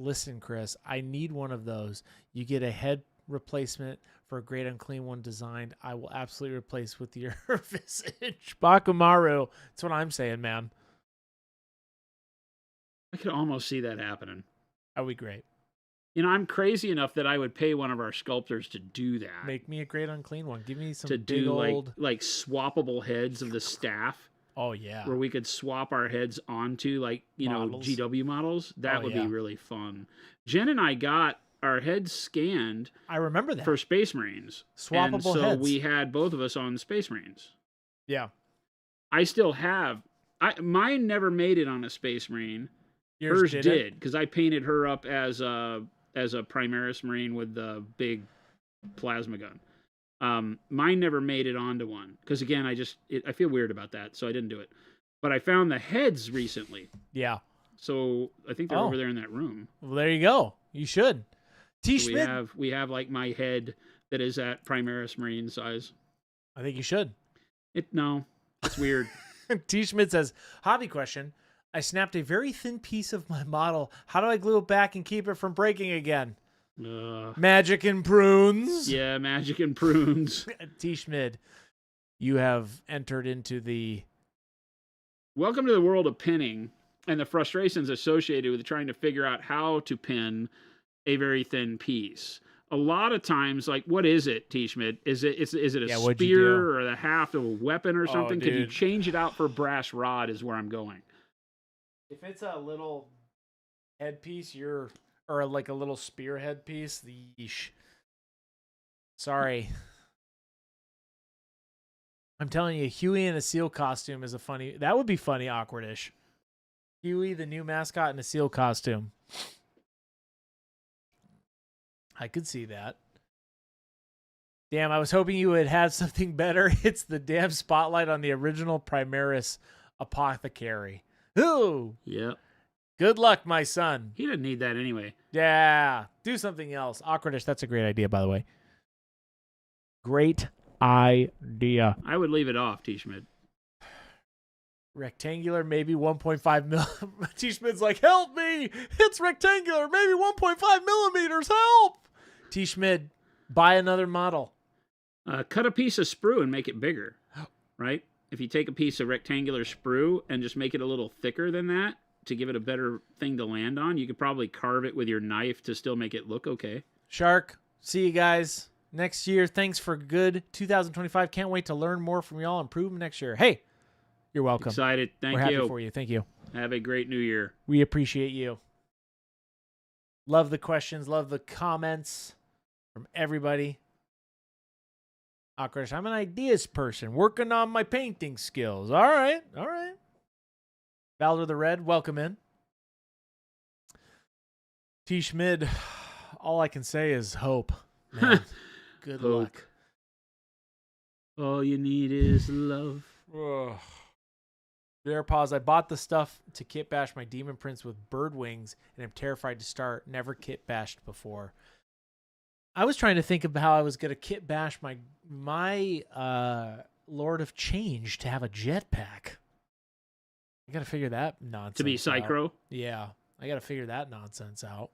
I need one of those. You get a head replacement for a great unclean one designed. I will absolutely replace with your visage. Bakumaru. That's what I'm saying, man. I could almost see that happening. That would be great. You know, I'm crazy enough that I would pay one of our sculptors to do that. Make me a great unclean one. Give me some to big do old... like swappable heads of the staff. Oh, yeah. Where we could swap our heads onto like, Models. GW models. That Oh, would yeah. be really fun. Jen and I got our heads scanned I remember that. for Space Marines. Swappable and so heads. we had both of us on Space Marines. Yeah. I still have mine never made it on a Space Marine. Yours Hers did, because I painted her up as a Primaris Marine with the big plasma gun. Mine never made it onto one because again, I feel weird about that, so I didn't do it. But I found the heads recently, Yeah. so I think they're Oh. over there in that room. Well, there you go. You should. T. So Schmidt. we have like my head that is at Primaris Marine size. I think you should. No, it's weird. T. Schmidt says, hobby question. I snapped a very thin piece of my model. How do I glue it back and keep it from breaking again? Magic and prunes. Yeah, magic and prunes. T. Schmid, you have entered into the... Welcome to the world of pinning and the frustrations associated with trying to figure out how to pin a very thin piece. A lot of times, like, what is it, T. Schmid? Is it a Yeah, what'd you do? spear or the haft of a weapon or something? Could you dude. change it out for brass rod is where I'm going. If it's a little headpiece, or like a little spear headpiece, yeesh. Sorry. I'm telling you, Huey in a seal costume is that would be funny, awkwardish. Huey, the new mascot in a seal costume. I could see that. Damn, I was hoping you would have something better. It's the damn spotlight on the original Primaris Apothecary. Ooh, Yep. good luck, my son. He didn't need that anyway. Yeah, do something else. Awkwardish, that's a great idea, by the way. Great idea. I would leave it off, T. Schmid. Rectangular, maybe 1.5 mil. T. Schmidt's like, help me! It's rectangular, maybe 1.5 millimeters, help! T. Schmid, buy another model. Cut a piece of sprue and make it bigger, right? If you take a piece of rectangular sprue and just make it a little thicker than that, to give it a better thing to land on. You could probably carve it with your knife to still make it look okay. Shark, see you guys next year. Thanks for good 2025. Can't wait to learn more from y'all and improve next year. Hey, you're welcome. Excited. Thank We're happy you. for you. Thank you. Have a great new year. We appreciate you. Love the questions. Love the comments from everybody. Akrish, I'm an ideas person working on my painting skills. All right. All right. Valor the Red, welcome in. T. Schmid, all I can say is hope. Man, good Hope. luck. All you need is love. Ugh. There, pause. I bought the stuff to kit bash my demon prince with bird wings, and I'm terrified to start. Never kit bashed before. I was trying to think of how I was going to kit bash my Lord of Change to have a jetpack. I got to figure that nonsense To be Psychro? out. Yeah, I got to figure that nonsense out.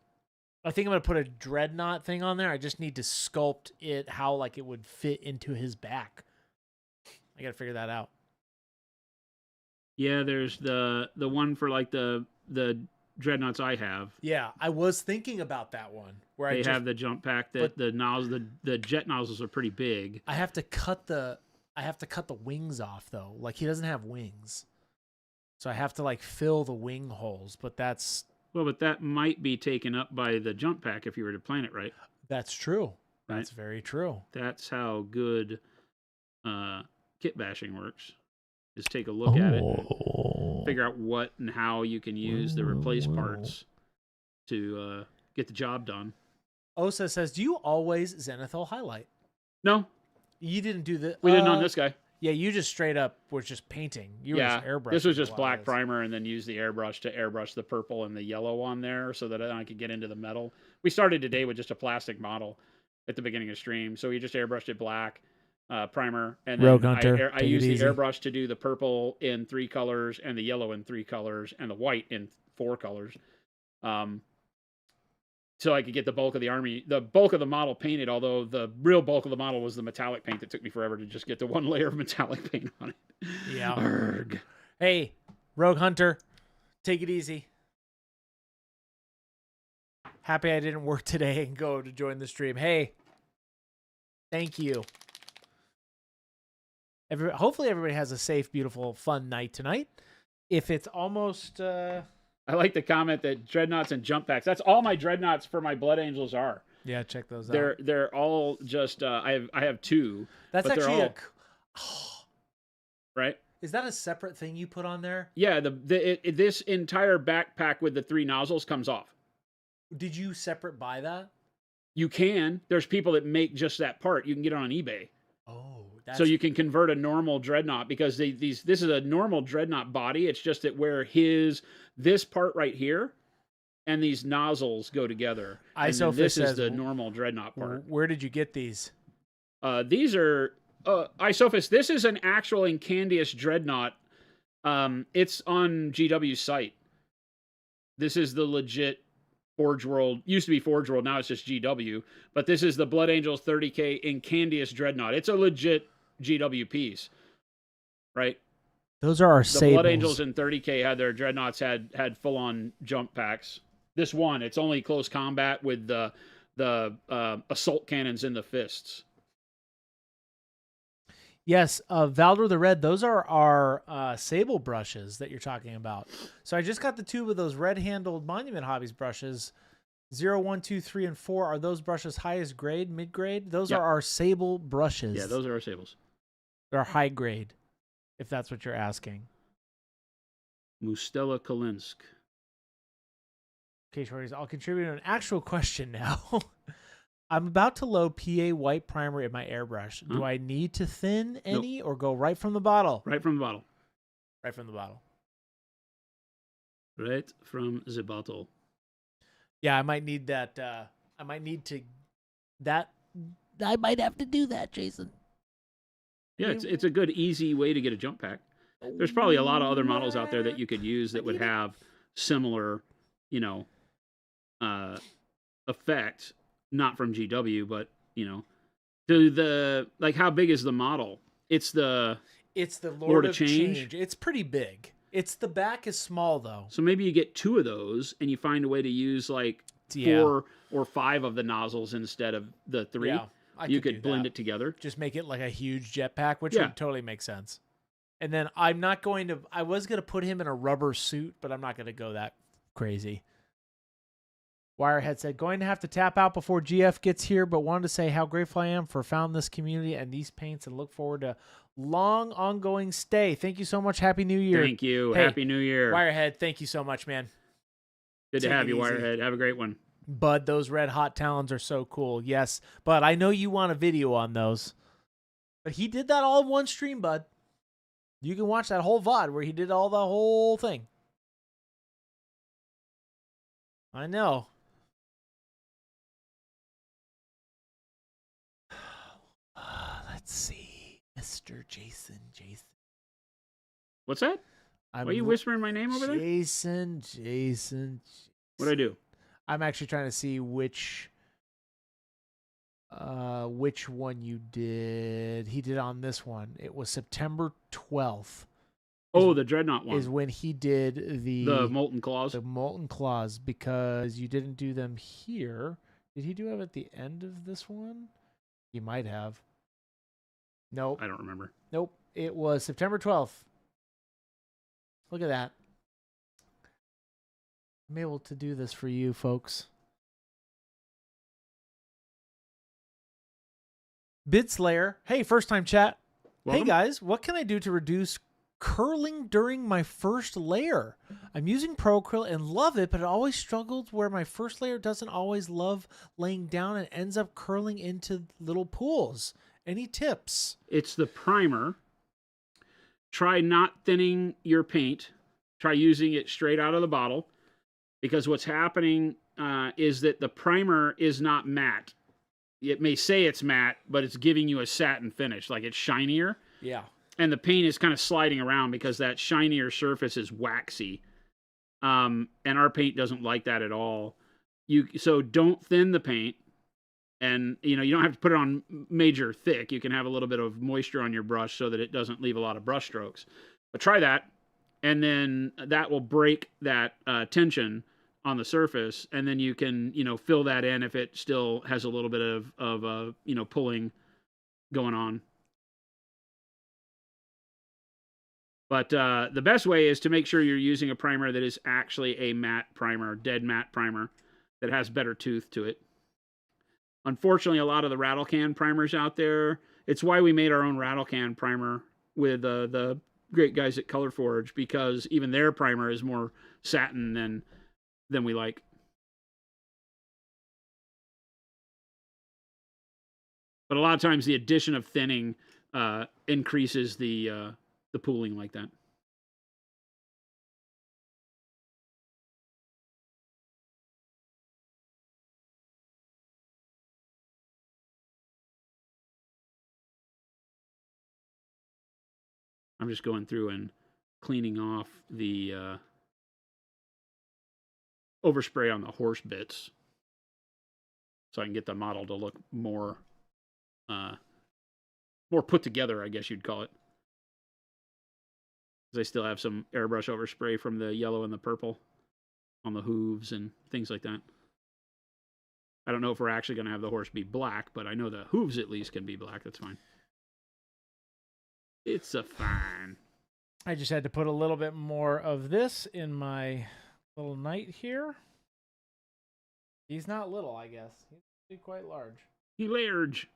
I think I'm going to put a dreadnought thing on there. I just need to sculpt it how like it would fit into his back. I got to figure that out. Yeah, there's the one for like the dreadnoughts I have. Yeah, I was thinking about that one where They have the jump pack that but- the nozzles, the jet nozzles are pretty big. I have to cut the wings off though. Like he doesn't have wings. So I have to like fill the wing holes, but that's But that might be taken up by the jump pack if you were to plan it right. true. Right. That's very true. That's how good kit bashing works. Is take a look at it and figure out what and how you can use the replace parts to get the job done. Osa says, "Do you always zenithal highlight?" No, You didn't do the. we didn't on this guy. Yeah, you just straight up were just painting. You were Yeah, just airbrushing. this was just a lot black of this. primer and then use the airbrush to airbrush the purple and the yellow on there so that I could get into the metal. We started today with just a plastic model at the beginning of stream, so we just airbrushed it black. Primer, and then Rogue Hunter, I take it used the easy. airbrush to do the purple in 3 colors and the yellow in 3 colors and the white in 4 colors, so I could get the bulk of the model painted. Although the real bulk of the model was the metallic paint that took me forever to just get the one layer of metallic paint on it. Yeah. Arrgh. Hey, Rogue Hunter, take it easy. Happy I didn't work today and go to join the stream. Hey, thank you. Hopefully everybody has a safe, beautiful, fun night tonight. If it's almost... I like the comment that dreadnoughts and jump packs. That's all my dreadnoughts for my Blood Angels are. Yeah, check those out. They're all just I have 2. That's but they're actually all- right. Is that a separate thing you put on there? Yeah, this entire backpack with the 3 nozzles comes off. Did you separate buy that? You can. There's people that make just that part. You can get it on eBay. Oh, that's... So you can convert a normal dreadnought because this is a normal dreadnought body. It's just that where this part right here and these nozzles go together. And then this is the normal dreadnought part. Where did you get these? These are Isophis. This is an actual Incandius dreadnought. It's on GW's site. This is the legit Forge World. Used to be Forge World, now it's just GW. But this is the Blood Angels 30K Incandius dreadnought. It's a legit GW piece, right? Those are our The sables. Blood Angels in 30K had their dreadnoughts had full on jump packs. This one, it's only close combat with the assault cannons in the fists. Yes, Valor the Red, those are our sable brushes that you're talking about. So I just got the 2 of those red-handled Monument Hobbies brushes. 0, 1, 2, 3, and 4. Are those brushes highest grade, mid-grade? Those Yep. are our sable brushes. Yeah, those are our sables. They're high grade, if that's what you're asking. Mustela Kalinsk. Okay, Shorties, I'll contribute to an actual question now. I'm about to load PA white primer in my airbrush. Do I need to thin any or go right from the bottle? Right from the bottle. Right from the bottle. Right from the bottle. Yeah, I might need that. I might need to. That I might have to do that, Jason. Yeah, it's a good, easy way to get a jump pack. There's probably a lot of other models out there that you could use that would have similar, effect. Not from GW, but how big is the model? It's the Lord of Change. Change. It's pretty big. It's the back is small though. So maybe you get 2 of those and you find a way to use like 4 or 5 of the nozzles instead of the 3. Yeah, you could blend it together. Just make it like a huge jetpack, which would totally make sense. And then I was going to put him in a rubber suit, but I'm not going to go that crazy. Wirehead said, going to have to tap out before GF gets here, but wanted to say how grateful I am for found this community and these paints and look forward to long ongoing stay. Thank you so much. Happy New Year. Thank you. Hey, Happy New Year. Wirehead, thank you so much, man. Good to have you, Wirehead. Have a great one. Bud, those red hot talons are so cool. Yes, but I know you want a video on those. But he did that all in one stream, Bud. You can watch that whole VOD where he did all the whole thing. I know. Let's see. Mr. Jason. What's that? Why are you whispering my name over there? Jason. What'd I do? I'm actually trying to see which one you did. He did on this one. It was September 12th. Oh, the Dreadnought one. Is when he did the Molten Claws. The Molten Claws, because you didn't do them here. Did he do them at the end of this one? He might have. Nope. I don't remember. Nope. It was September 12th. Look at that. I'm able to do this for you, folks. Bidslayer. Hey, first time chat. Welcome. Hey, guys. What can I do to reduce curling during my first layer? I'm using Pro Acryl and love it, but it always struggled where my first layer doesn't always love laying down and ends up curling into little pools. Any tips? It's the primer. Try not thinning your paint. Try using it straight out of the bottle, because what's happening is that the primer is not matte. It may say it's matte, but it's giving you a satin finish, like it's shinier. Yeah. And the paint is kind of sliding around because that shinier surface is waxy. And our paint doesn't like that at all. So don't thin the paint. And, you don't have to put it on major thick. You can have a little bit of moisture on your brush so that it doesn't leave a lot of brush strokes. But try that, and then that will break that tension on the surface, and then you can, fill that in if it still has a little bit of pulling going on. But the best way is to make sure you're using a primer that is actually a matte primer, dead matte primer, that has better tooth to it. Unfortunately, a lot of the rattle can primers out there, it's why we made our own rattle can primer with the great guys at Color Forge, because even their primer is more satin than we like. But a lot of times the addition of thinning increases the pooling like that. I'm just going through and cleaning off the overspray on the horse bits so I can get the model to look more put together, I guess you'd call it. Because I still have some airbrush overspray from the yellow and the purple on the hooves and things like that. I don't know if we're actually going to have the horse be black, but I know the hooves at least can be black. That's fine. It's a fine. I just had to put a little bit more of this in my little knight here. He's not little, I guess. He's quite large. He large.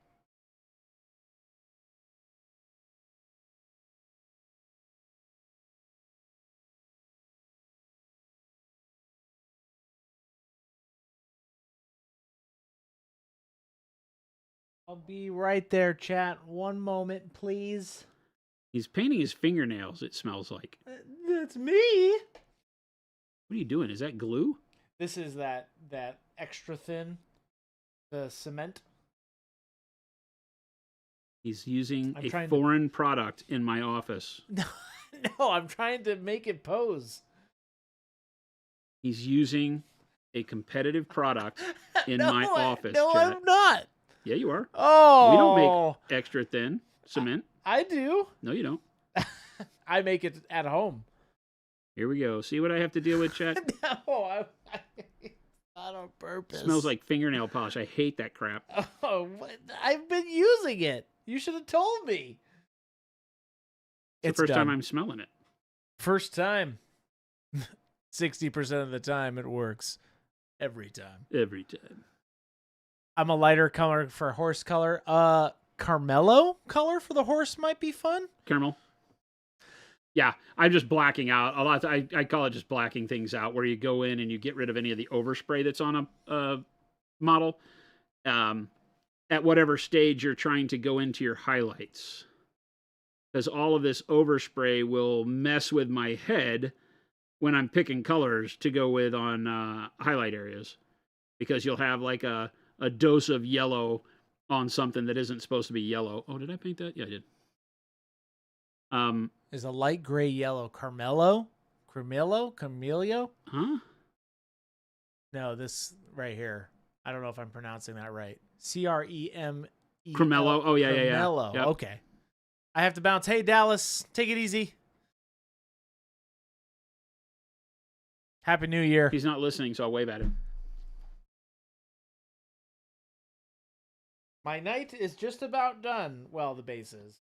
I'll be right there, chat. One moment, please. He's painting his fingernails, it smells like. That's me. What are you doing? Is that glue? This is that extra thin, the cement. He's using a foreign product in my office. No, I'm trying to make it pose. He's using a competitive product in my office. No, chat. I'm not. Yeah, you are. Oh. We don't make extra thin cement. I do. No, you don't. I make it at home. Here we go. See what I have to deal with, Chet? No, not on purpose. Smells like fingernail polish. I hate that crap. Oh, I've been using it. You should have told me. It's the first time I'm smelling it. First time. 60% of the time it works. Every time. Every time. I'm a lighter color for horse color. Carmelo color for the horse might be fun. Caramel. Yeah, I'm just blacking out. A lot. I call it just blacking things out, where you go in and you get rid of any of the overspray that's on a model. At whatever stage you're trying to go into your highlights. Because all of this overspray will mess with my head when I'm picking colors to go with on highlight areas. Because you'll have like a dose of yellow on something that isn't supposed to be yellow. Oh, did I paint that? Yeah, I did. Is a light gray yellow Carmelo? Camelio? Huh? No, this right here. I don't know if I'm pronouncing that right. Creme. Cremello. Oh, yeah, yeah, yeah. Cremello. Yep. Okay. I have to bounce. Hey, Dallas, take it easy. Happy New Year. He's not listening, so I'll wave at him. My night is just about done. Well, the base is.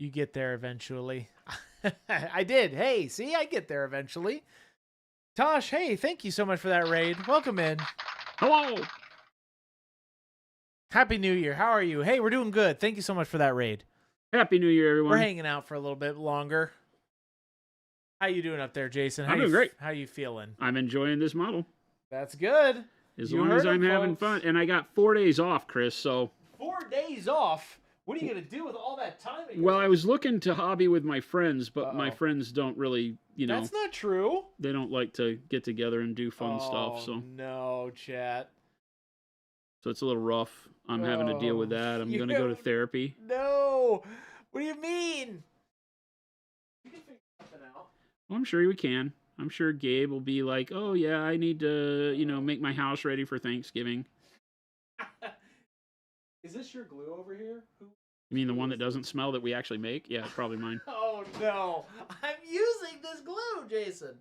You get there eventually. I did. Hey, see, I get there eventually. Tosh, hey, thank you so much for that raid. Welcome in. Hello. Happy New Year. How are you? Hey, we're doing good. Thank you so much for that raid. Happy New Year, everyone. We're hanging out for a little bit longer. How you doing up there, Jason? I'm doing great. How you feeling? I'm enjoying this model. That's good. As You long as heard I'm it, having folks. fun. And I got 4 days off, Chris, so... 4 days off? What are you going to do with all that time? Well, I was looking to hobby with my friends, but my Uh-oh. friends don't really, That's not true. they don't like to get together and do fun stuff, so No, chat. it's a little rough. I'm having to deal with that. I'm going to go to therapy. No. What do you mean? You can figure something out. Well, I'm sure we can. I'm sure Gabe will be like, oh, yeah, I need to, make my house ready for Thanksgiving. Is this your glue over here? You mean the one that doesn't smell that we actually make? Yeah, it's probably mine. Oh, no. I'm using this glue, Jason.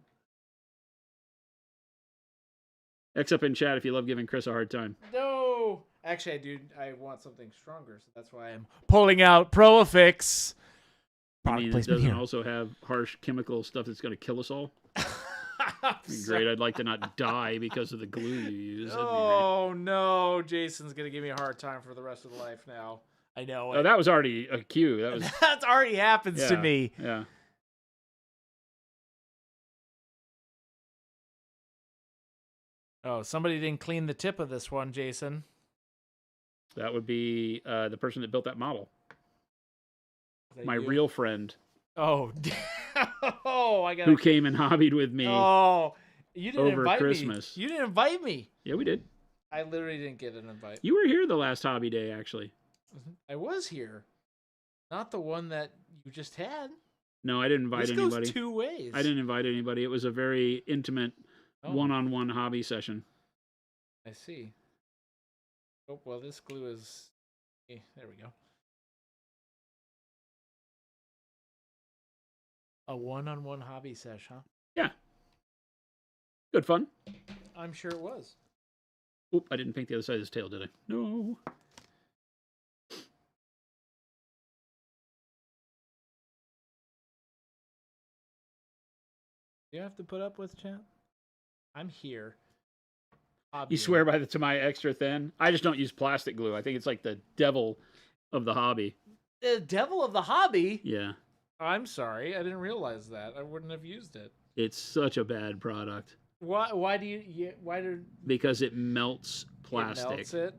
X up in chat if you love giving Chris a hard time. No. Actually, I want something stronger, so that's why I'm pulling out ProAffix. I mean, it doesn't also have harsh chemical stuff that's going to kill us all. Great. I'd like to not die because of the glue you use. Oh, no. Jason's going to give me a hard time for the rest of the life now. I know it. Oh, that was already a cue. That was That's already happens to me. Yeah. Oh, somebody didn't clean the tip of this one, Jason. That would be the person that built that model. Is that My you? real friend. Oh, oh, I got. Who came and hobbied with me. Oh, you didn't over invite Christmas. me. You didn't invite me. Yeah, we did. I literally didn't get an invite. You were here the last hobby day, actually. I was here, not the one that you just had. No, I didn't invite This anybody. goes 2 ways. I didn't invite anybody. It was a very intimate Oh, one-on-one hobby session. I see. Oh well, this glue is. There we go. A one-on-one hobby sesh, huh? Yeah. Good fun. I'm sure it was. Oop, I didn't paint the other side of his tail, did I? No. You have to put up with chat. I'm here. You swear by to my extra thin? I just don't use plastic glue. I think it's like the devil of the hobby. The devil of the hobby? Yeah. I'm sorry. I didn't realize that. I wouldn't have used it. It's such a bad product. Why do you why did Because it melts plastic. it melts it?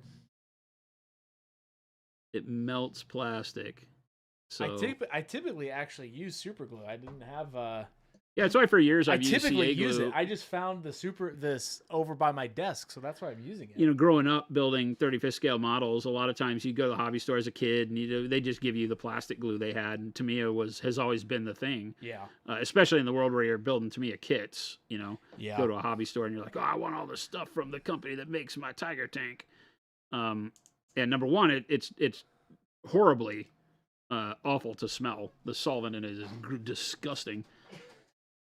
It melts plastic. So I typically actually use super glue. I didn't have yeah, that's why for years I I've used typically CA use glue. it. I just found this over by my desk, so that's why I'm using it. Growing up building 35th scale models, a lot of times you go to the hobby store as a kid and they just give you the plastic glue they had. And Tamiya has always been the thing. Yeah. Especially in the world where you're building Tamiya kits, Yeah. Go to a hobby store and you're like, oh, I want all the stuff from the company that makes my Tiger tank. And number one, it's horribly awful to smell. The solvent in it is disgusting.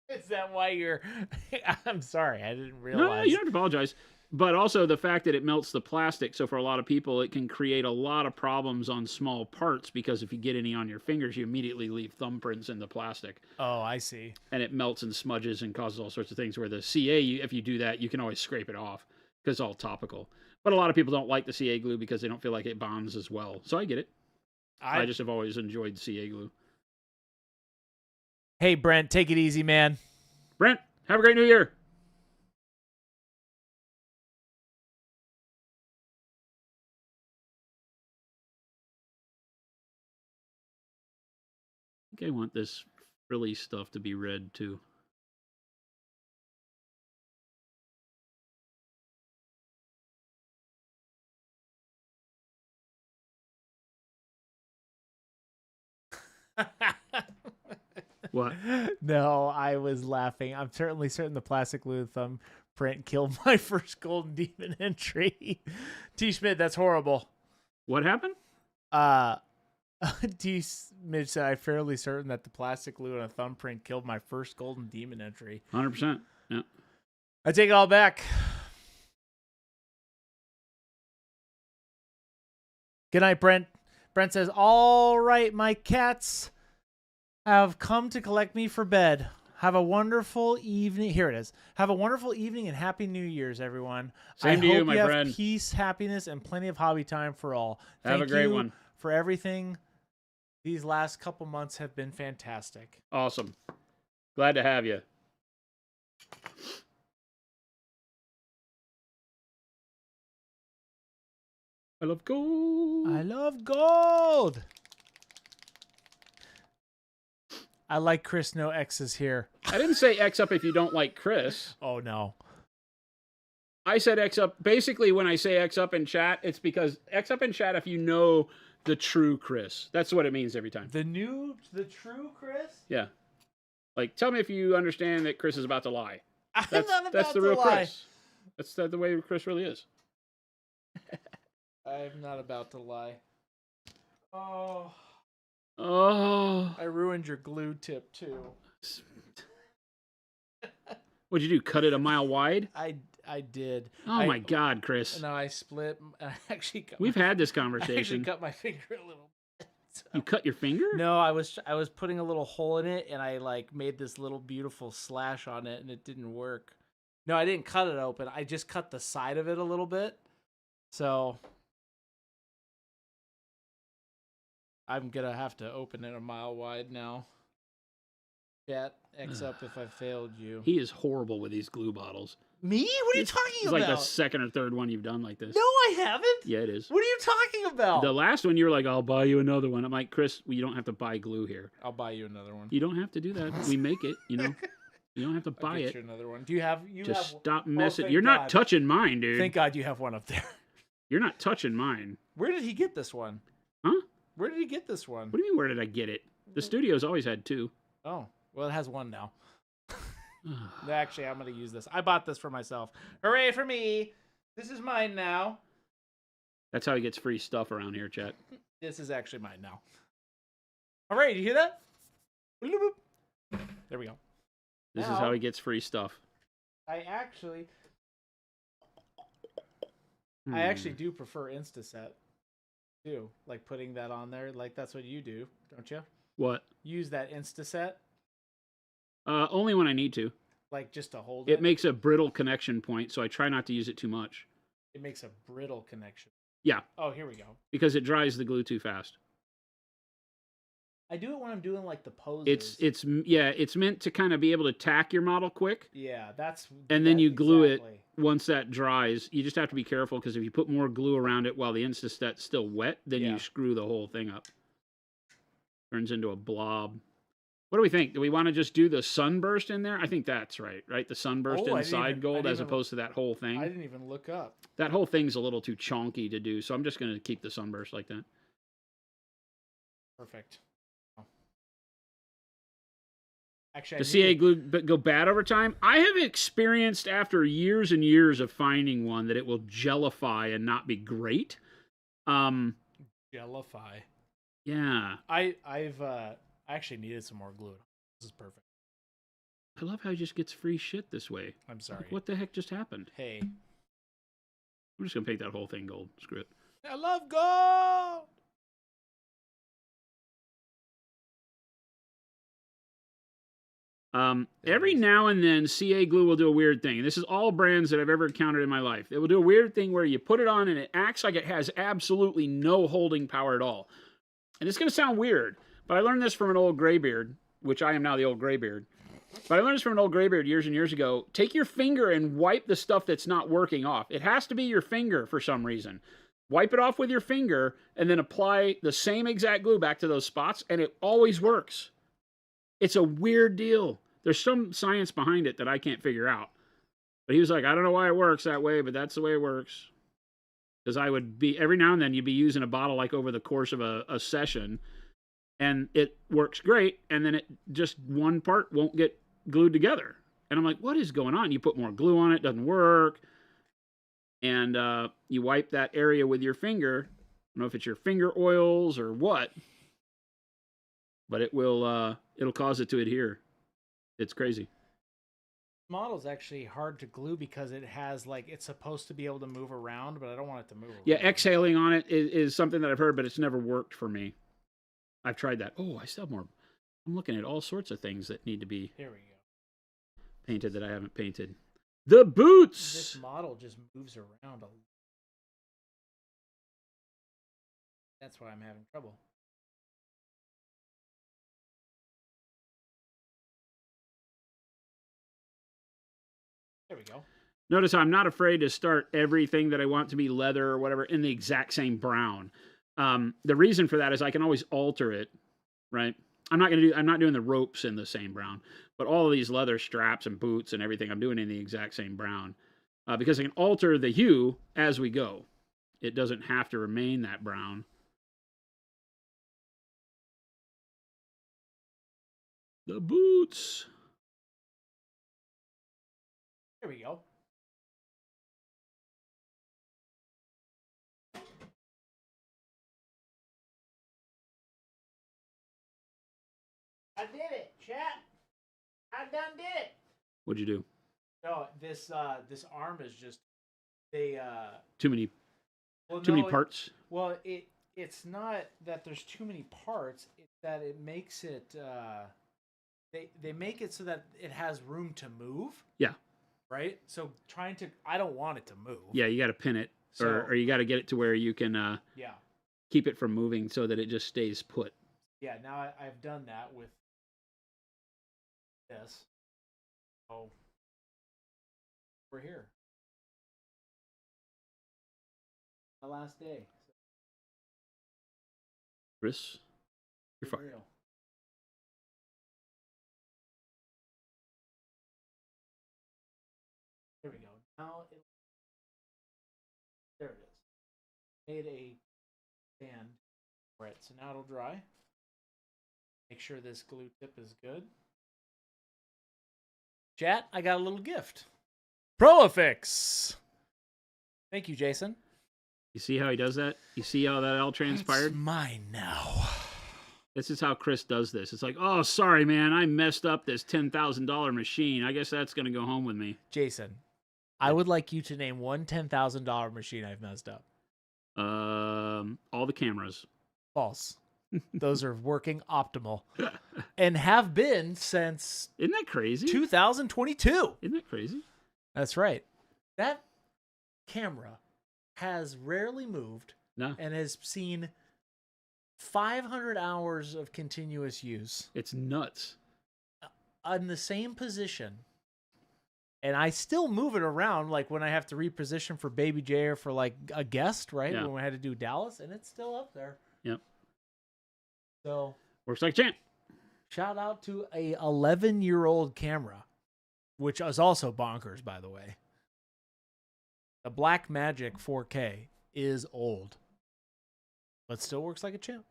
Is that why you're? I'm sorry, I didn't No, realize. you don't have to apologize. But also the fact that it melts the plastic, so for a lot of people, it can create a lot of problems on small parts because if you get any on your fingers, you immediately leave thumbprints in the plastic. Oh, I see. And it melts and smudges and causes all sorts of things. Where the CA, if you do that, you can always scrape it off because it's all topical. But a lot of people don't like the CA glue because they don't feel like it bonds as well. So I get it. I just have always enjoyed CA glue. Hey, Brent, take it easy, man. Brent, have a great new year. I think I want this frilly stuff to be red too. What? No, I was laughing. I'm certainly certain the plastic glue thumbprint killed my first Golden Demon entry. T. Schmidt, that's horrible. What happened? T. Schmidt said, I'm fairly certain that the plastic glue and a thumbprint killed my first Golden Demon entry. 100%. Yeah. I take it all back. Good night, Brent. Brent says, all right, my cats have come to collect me for bed. Have a wonderful evening. Here it is. Have a wonderful evening and Happy New Year's, everyone. Same to you, my have friend. Peace, happiness, and plenty of hobby time for all. Have a great one. For everything. These last couple months have been fantastic. Awesome. Glad to have you. I love gold. I love gold. I like Chris. No X's here. I didn't say X up if you don't like Chris. Oh, no. I said X up. Basically, when I say X up in chat, it's because X up in chat if you know the true Chris. That's what it means every time. The true Chris? Yeah. Like, tell me if you understand that Chris is about to lie. I'm not about That's the to real lie. Chris. That's the way Chris really is. I'm not about to lie. Oh. Oh. I ruined your glue tip, too. What'd you do? Cut it a mile wide? I did. Oh my God, Chris. No, I split. I actually cut We've had this I conversation. actually cut my finger a little bit. So. You cut your finger? No, I was putting a little hole in it, and I like made this little beautiful slash on it, and it didn't work. No, I didn't cut it open. I just cut the side of it a little bit. So I'm gonna have to open it a mile wide now. Chat X up if I failed you. He is horrible with these glue bottles. Me? What are you talking It's about? like the second or third one you've done like this. No, I haven't. Yeah, it is. What are you talking about? The last one, you were like, I'll buy you another one. I'm like, Chris, well, you don't have to buy glue here. I'll buy you another one. You don't have to do that. We make it, you know. You don't have to I'll buy get it. you another one. Do you have? You Just have, stop messing. thank You're not God. touching mine, dude. Thank God you have one up there. You're not touching mine. Where did he get this one? Huh? Where did he get this one? What do you mean, where did I get it? The studio's always had two. Oh, well, it has one now. Actually, I'm going to use this. I bought this for myself. Hooray for me. This is mine now. That's how he gets free stuff around here, chat. This is actually mine now. Hooray, did you hear that? There we go. This is Now- how he gets free stuff. I actually do prefer Instaset too. Like putting that on there. Like that's what you do, don't you? What? Use that Instaset, Only when I need to. like just to hold It makes a brittle connection point, so I try not to use it too much. It makes a brittle connection. Yeah, Oh, here we go. because it dries the glue too fast. I do it when I'm doing like the poses. It's meant to kind of be able to tack your model quick. Yeah, that's. And then you glue it. exactly. Once that dries, you just have to be careful because if you put more glue around it while the Instaset's still wet, then Yeah. you screw the whole thing up. Turns into a blob. What do we think? Do we want to just do the sunburst in there? I think that's right, right? The sunburst Oh, I didn't inside even- I gold didn't as even- opposed to that whole thing. I didn't even look up. That whole thing's a little too chonky to do, so I'm just going to keep the sunburst like that. Perfect. Actually, Does CA glue go bad over time? I have experienced after years and years of finding one that it will gellify and not be great. Gellify. Yeah. I actually needed some more glue. This is perfect. I love how he just gets free shit this way. I'm sorry. Like, what the heck just happened? Hey. I'm just going to paint that whole thing gold. Screw it. I love gold. Every now and then, CA glue will do a weird thing. And this is all brands that I've ever encountered in my life. It will do a weird thing where you put it on and it acts like it has absolutely no holding power at all. And it's going to sound weird, but I learned this from an old graybeard, which I am now the old graybeard. But I learned this from an old graybeard years and years ago. Take your finger and wipe the stuff that's not working off. It has to be your finger for some reason. Wipe it off with your finger and then apply the same exact glue back to those spots, and it always works. It's a weird deal. There's some science behind it that I can't figure out. But he was like, I don't know why it works that way, but that's the way it works. Because I would be, every now and then, you'd be using a bottle like over the course of a session, and it works great, and then it just one part won't get glued together. And I'm like, what is going on? You put more glue on it, doesn't work. And you wipe that area with your finger. I don't know if it's your finger oils or what, but it will it'll cause it to adhere. It's crazy. Model's actually hard to glue because it has like it's supposed to be able to move around, but I don't want it to move around. Yeah, exhaling on it is something that I've heard, but it's never worked for me. I've tried that. Oh, I still have more. I'm looking at all sorts of things that need to be Here we go. painted that I haven't painted. The boots. This model just moves around a lot. That's why I'm having trouble. There we go. Notice I'm not afraid to start everything that I want to be leather or whatever in the exact same brown. The reason for that is I can always alter it, right? I'm not doing the ropes in the same brown, but all of these leather straps and boots and everything I'm doing in the exact same brown because I can alter the hue as we go. It doesn't have to remain that brown. The boots. There we go. I did it, chat. I done did it. What'd you do? No, this arm is just they Too many well, too no, many parts. Well, it's not that there's too many parts. It's that it makes it they make it so that it has room to move. Yeah. Right? So I don't want it to move. Yeah, you got to pin it So, or you got to get it to where you can yeah. keep it from moving so that it just stays put. Yeah, now I've done that with this. Oh, we're here. The last day. Chris, you're For fired. real. There we go. Now there it is. Made a stand for it. So now it'll dry. Make sure this glue tip is good. Chat, I got a little gift. Prolifix. Thank you, Jason. You see how he does that? You see how that all transpired? It's mine now. This is how Chris does this. It's like, oh, sorry, man, I messed up this $10,000 machine. I guess that's going to go home with me. Jason, I would like you to name one $10,000 machine I've messed up. All the cameras. False. Those are working optimal and have been since Isn't that crazy? 2022. Isn't that crazy? That's right. That camera has rarely moved No, and has seen 500 hours of continuous use it's nuts. in the same position. And I still move it around, like when I have to reposition for Baby J or for like a guest, right? Yeah. When we had to do Dallas, and it's still up there. Yep. So Works like a champ. shout out to a 11-year-old camera, which is also bonkers, by the way. The Blackmagic 4K is old, but still works like a champ.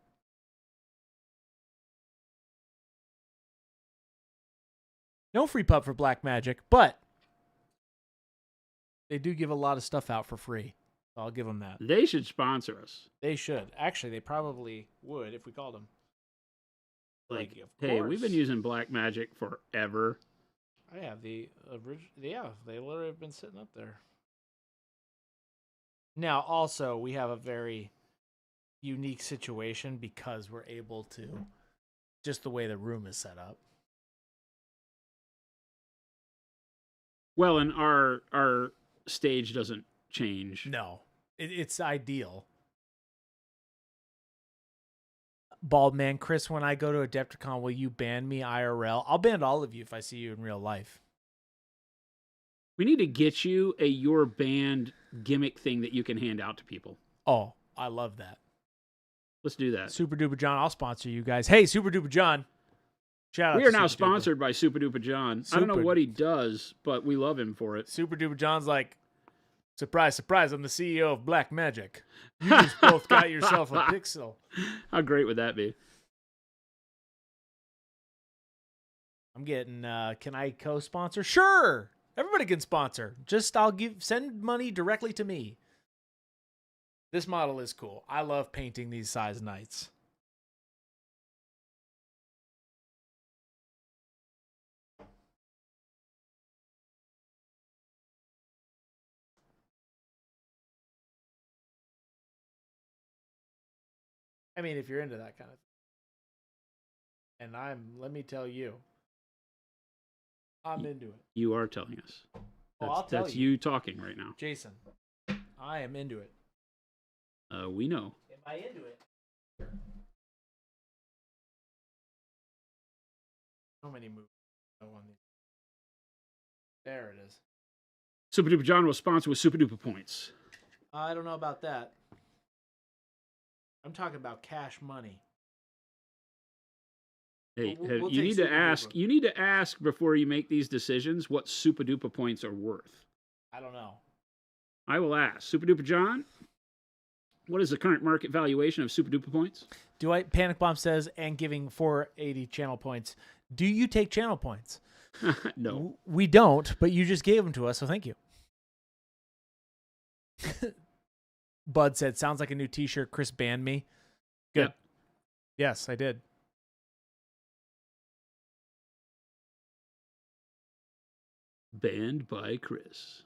No free pub for Black Magic, but they do give a lot of stuff out for free. I'll give them that. They should sponsor us. They should. Actually, they probably would if we called them. Like, of hey, we've been course. using Black Magic forever. I have the original. Yeah, they literally have been sitting up there. Now, also, we have a very unique situation because we're able to, just the way the room is set up. Well, and our stage doesn't change. No, it's ideal. Bald man Chris, when I go to Adepticon, will you ban me IRL? I'll ban all of you if I see you in real life. We need to get you a your band gimmick thing that you can hand out to people. Oh, I love that. Let's do that. Super Duper John, I'll sponsor you guys. Hey, Super Duper John. Shout out We to are now Super Duper. sponsored by Super Duper John. I don't know Super- what he does, but we love him for it. Super Duper John's like, surprise, surprise, I'm the CEO of Black Magic. You just both got yourself a pixel. How great would that be? I'm getting, can I co-sponsor? Sure. Everybody can sponsor. Just send money directly to me. This model is cool. I love painting these size knights. I mean, if you're into that kind of thing. And let me tell you, I'm into it. You are telling us. I'll tell That's you. you talking right now. Jason, I am into it. We know. Am I into it? So many movies. There it is. Super Duper John will sponsor with Super Duper points. I don't know about that. I'm talking about cash money. Hey, We'll you take need to Super ask. Duper. You need to ask before you make these decisions what Super Duper points are worth. I don't know. I will ask Super Duper John. What is the current market valuation of Super Duper points? Panic Bomb says, and giving 480 channel points. Do you take channel points? No. We don't, but you just gave them to us, so thank you. Bud said, sounds like a new t-shirt. Chris banned me. Good. Yep. Yes, I did. Banned by Chris.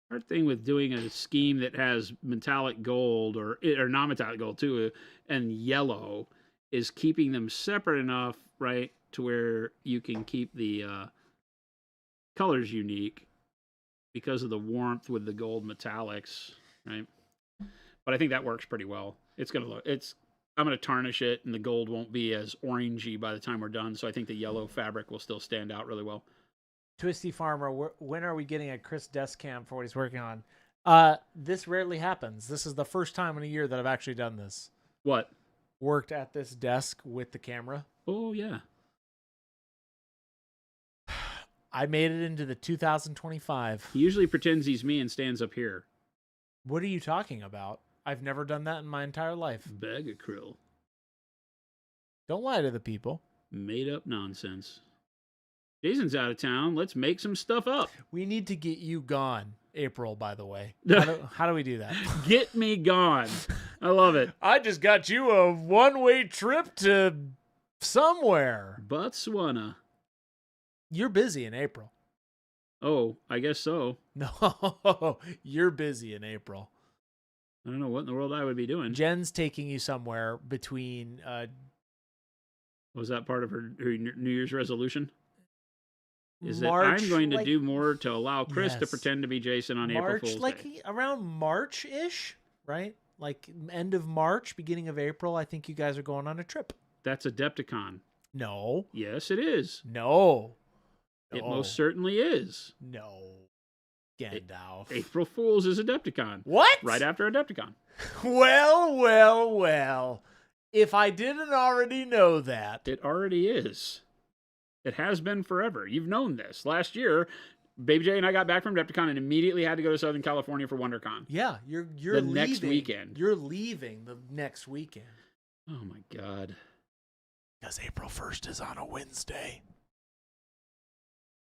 Hard thing with doing a scheme that has metallic gold or non-metallic gold too, and yellow, is keeping them separate enough, right, to where you can keep the colors unique because of the warmth with the gold metallics, right? But I think that works pretty well. I'm gonna tarnish it, and the gold won't be as orangey by the time we're done. So I think the yellow fabric will still stand out really well. Twisty Farmer, when are we getting a Chris desk cam for what he's working on? This rarely happens. This is the first time in a year that I've actually done this. What? Worked at this desk with the camera. Oh yeah. I made it into the 2025. He usually pretends he's me and stands up here. What are you talking about? I've never done that in my entire life. Bag of krill. Don't lie to the people. Made up nonsense. Jason's out of town. Let's make some stuff up. We need to get you gone, April, by the way. How do we do that? Get me gone. I love it. I just got you a one-way trip to somewhere. Botswana. You're busy in April. Oh, I guess so. No, you're busy in April. I don't know what in the world I would be doing. Jen's taking you somewhere between... Was that part of her New Year's resolution? Is that March, I'm going to do more to allow Chris to Yes. pretend to be Jason on April March, Fool's like Day. around March-ish, right? Like end of March, beginning of April, I think you guys are going on a trip. That's Adepticon. No. Yes, it is. No. It most certainly is. No. Gandalf. April Fool's is Adepticon. What? Right after Adepticon. Well. If I didn't already know that. It already is. It has been forever. You've known this. Last year, Baby J and I got back from Adepticon and immediately had to go to Southern California for WonderCon. Yeah, you're the leaving. Next weekend. You're leaving the next weekend. Oh my God. Because April 1st is on a Wednesday.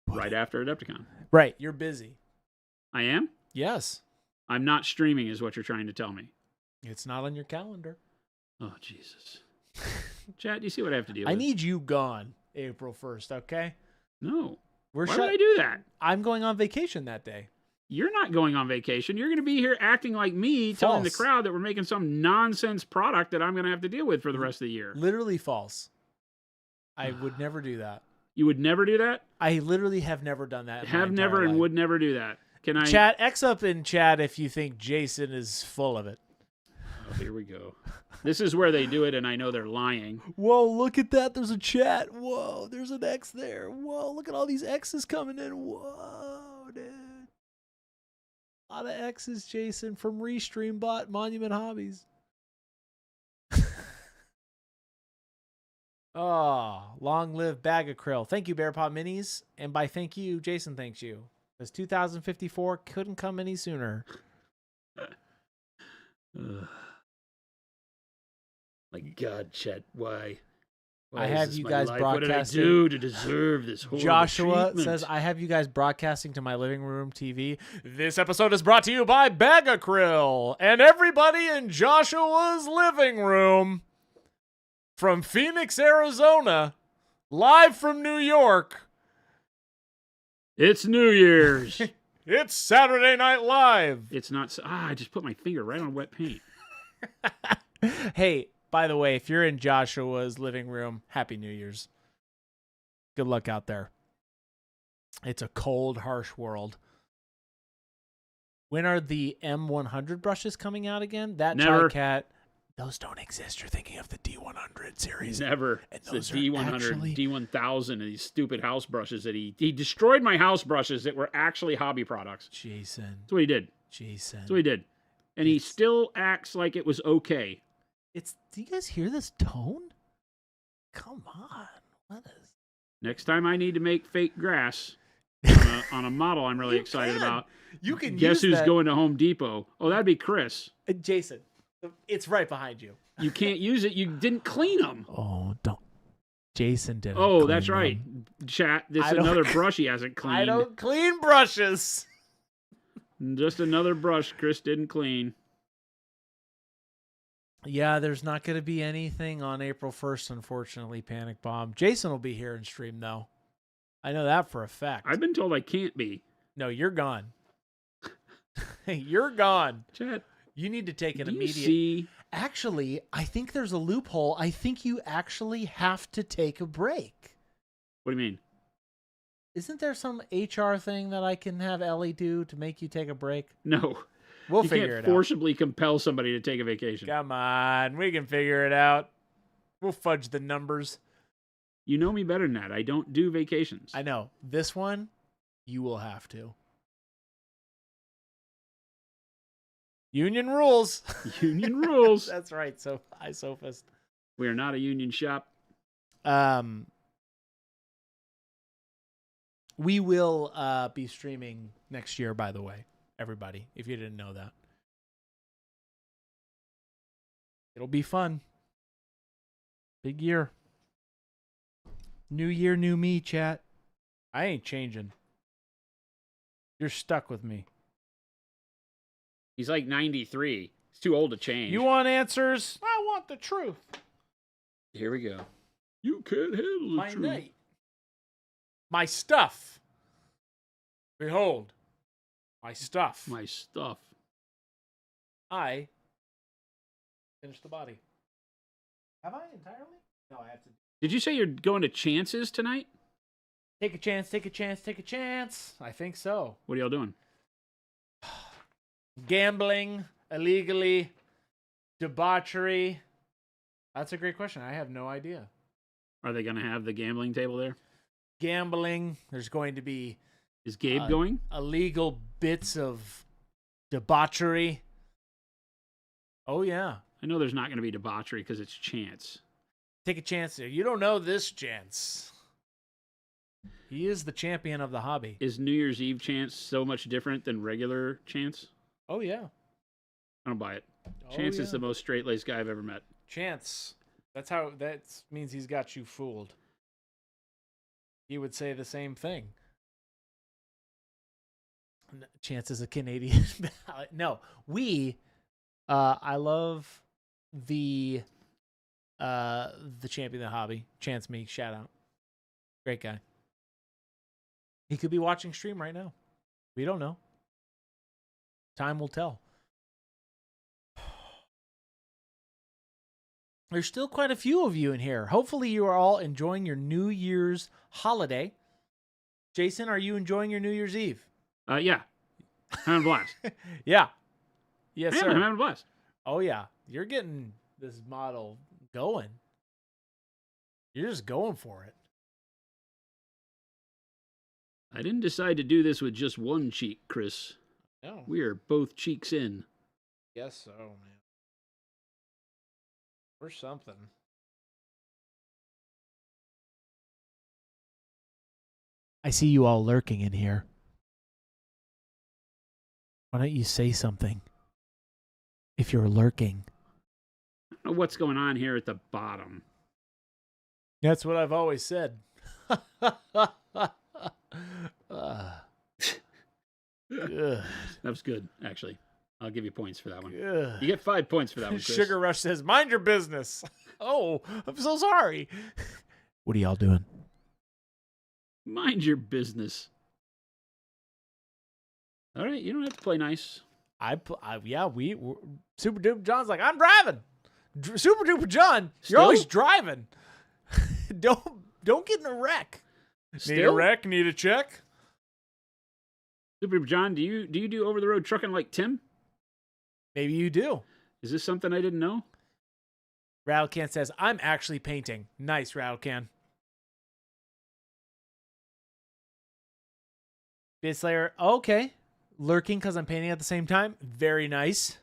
Right after Adepticon. Right, you're busy. I am? Yes. I'm not streaming is what you're trying to tell me. It's not on your calendar. Oh, Jesus. Chat, do you see what I have to deal I with? need you gone April 1st, okay? No. Why Why would I do that? I'm going on vacation that day. You're not going on vacation. You're going to be here acting like me, telling the False. crowd that we're making some nonsense product that I'm going to have to deal with for the rest of the year. Literally false. I would never do that. You would never do that? I literally have never done that. in my Have never entire and life. would never do that. Can I? Chat X up in chat if you think Jason is full of it. Oh, here we go. This is where they do it, and I know they're lying. Whoa, look at that. There's a chat. Whoa, there's an X there. Whoa, look at all these X's coming in. Whoa, dude. A lot of X's, Jason, from Restreambot Monument Hobbies. Oh, long live Bag of Krill. Thank you, Bear Paw Minis. And by thank you, Jason thanks you. Because 2054 couldn't come any sooner. My God, Chet, why? I have you guys What did I broadcasting. do to deserve this horrible Joshua treatment? says, I have you guys broadcasting to my living room TV. This episode is brought to you by Bag of Krill and everybody in Joshua's living room. From Phoenix, Arizona, live from New York, It's New Year's. it's Saturday Night Live. It's not. I just put my finger right on wet paint. Hey, by the way, if you're in Joshua's living room, Happy New Year's. Good luck out there. It's a cold, harsh world. When are the M100 brushes coming out again? That Never. Cat, those don't exist. You're thinking of the D100 series. Never. And It's those the are D100, actually- D1000, and these stupid house brushes that he destroyed my house brushes that were actually hobby products. Jason. That's what he did. Jason. That's what he did. And he still acts like it was okay. Do you guys hear this tone? Come on. What is... Next time I need to make fake grass on a model I'm really excited about. You can Guess use who's that. going to Home Depot? Oh, that'd be Chris. Jason. It's right behind you. You can't use it. You didn't clean them. Oh, don't. Jason didn't. Oh, clean that's right. them. Chat, this I is don't- another brush he hasn't cleaned. I don't clean brushes. Just another brush Chris didn't clean. Yeah, there's not going to be anything on April 1st, unfortunately, Panic Bomb. Jason will be here in stream, though. I know that for a fact. I've been told I can't be. No, you're gone. You're gone. Chat, You need to take an do you immediate... see? Actually, I think there's a loophole. I think you actually have to take a break. What do you mean? Isn't there some HR thing that I can have Ellie do to make you take a break? No. We'll You figure can't it out. forcibly compel somebody to take a vacation. Come on, we can figure it out. We'll fudge the numbers. You know me better than that. I don't do vacations. I know. This one, you will have to. Union rules. Union rules. That's right. So, iSophist. We are not a union shop. We will be streaming next year, by the way, everybody, if you didn't know that. It'll be fun. Big year. New year, new me, chat. I ain't changing. You're stuck with me. He's like 93. He's too old to change. You want answers? I want the truth. Here we go. You can't handle the My truth. night. My stuff. Behold. My stuff. My stuff. I finished the body. Have I entirely? No, I have to. Did you say you're going to Chances tonight? Take a chance, take a chance, take a chance. I think so. What are y'all doing? Gambling, illegally, debauchery. That's a great question. I have no idea. Are they going to have the gambling table there? Gambling. There's going to be Is Gabe going? illegal bits of debauchery. Oh, yeah. I know there's not going to be debauchery because it's Chance. Take a chance there. You don't know this chance. He is the champion of the hobby. Is New Year's Eve chance so much different than regular chance? Oh, yeah. I don't buy it. Oh, Chance yeah. is the most straight-laced guy I've ever met. Chance. That means he's got you fooled. He would say the same thing. Chance is a Canadian. No, I love the champion of the hobby. Chance me, shout out. Great guy. He could be watching stream right now. We don't know. Time will tell. There's still quite a few of you in here. Hopefully you are all enjoying your New Year's holiday. Jason, are you enjoying your New Year's Eve? Yeah. Having a blast. Yeah. Yes, Yeah, sir. I'm having a blast. Oh, yeah. You're getting this model going. You're just going for it. I didn't decide to do this with just one cheek, Chris. No. We are both cheeks in. Guess so, man. Or something. I see you all lurking in here. Why don't you say something? If you're lurking. I don't know what's going on here at the bottom. That's what I've always said. That was good, actually. I'll give you points for that one. You get 5 points for that one, Chris. Sugar Rush says, mind your business. Oh, I'm so sorry. What are y'all doing? Mind your business. All right, you don't have to play nice. Super Duper John's like, I'm driving. Super Duper John, Still? you're always driving. Don't get in a wreck. Need a Still? wreck? Need a check? Super John, do you do over the road trucking like Tim? Maybe you do. Is this something I didn't know? Rattlecan says, I'm actually painting. Nice, Rattlecan. Bitslayer, okay. Lurking because I'm painting at the same time. Very nice.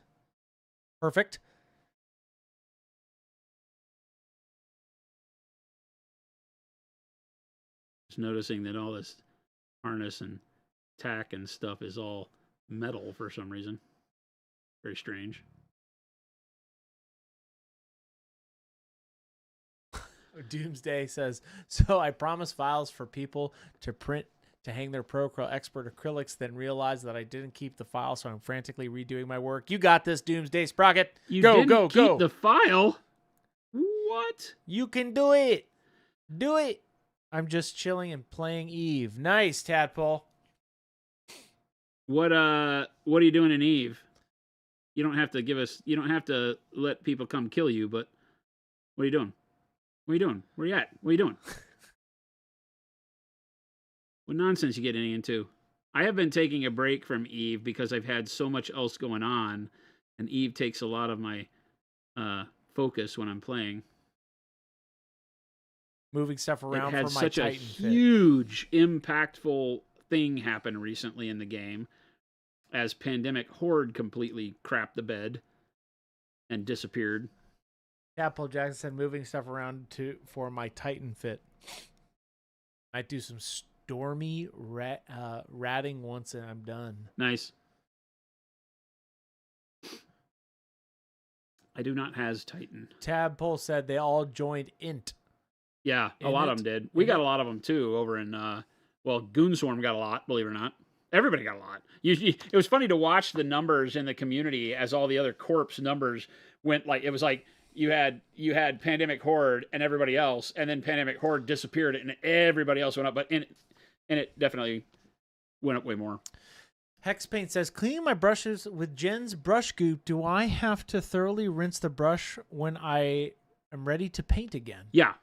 Perfect. Just noticing that all this harness and tack and stuff is all metal for some reason. Very strange. Doomsday says, so I promised files for people to print to hang their Procrawl Expert acrylics, then realized that I didn't keep the file, so I'm frantically redoing my work. You got this, Doomsday Sprocket. You go, didn't go, keep go. the file? What? You can do it. Do it. I'm just chilling and playing Eve. Nice, Tadpole. What are you doing in Eve? You don't have to let people come kill you, but what are you doing? What are you doing? Where you at? What are you doing? What nonsense you getting into? I have been taking a break from Eve because I've had so much else going on, and Eve takes a lot of my focus when I'm playing. Moving stuff around It had for my such a Titan fit. huge, impactful thing happen recently in the game, as Pandemic Horde completely crapped the bed and disappeared. Tadpole Jackson said, moving stuff around for my Titan fit. Might do some stormy ratting once and I'm done. Nice. I do not has Titan. Tadpole said they all joined Int. Yeah, a In lot it? of them did. We In got it? a lot of them too over in Goonswarm got a lot, believe it or not. Everybody got a lot. It was funny to watch the numbers in the community as all the other corpse numbers went, like it was like you had Pandemic Horde and everybody else, and then Pandemic Horde disappeared and everybody else went up, but it definitely went up way more. Hexpaint says, cleaning my brushes with Jen's brush goop, do I have to thoroughly rinse the brush when I am ready to paint again? Yeah.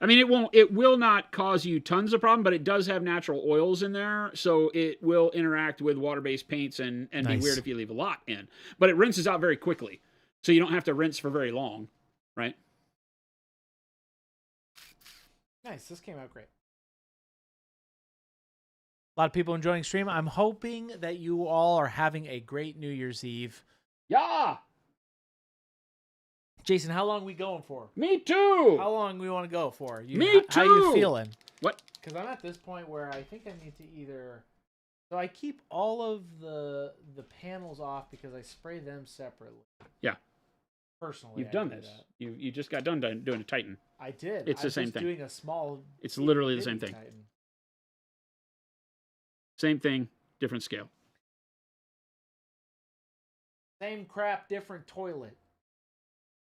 I mean, it will not cause you tons of problem, but it does have natural oils in there, so it will interact with water-based paints and Nice. be weird if you leave a lot in. But it rinses out very quickly, so you don't have to rinse for very long, right? Nice. This came out great. A lot of people enjoying stream. I'm hoping that you all are having a great New Year's Eve. Yeah! Jason, how long we going for? Me too. How long we want to go for? Me How you too. feeling? What? Because I'm at this point where I think I need to either. So I keep all of the panels off because I spray them separately. Yeah. Personally, You've I done do this. that. You just got done doing a Titan. I did. It's the I'm same just thing. Doing a small. It's literally the same bitty thing. Titan. Same thing, different scale. Same crap, different toilet.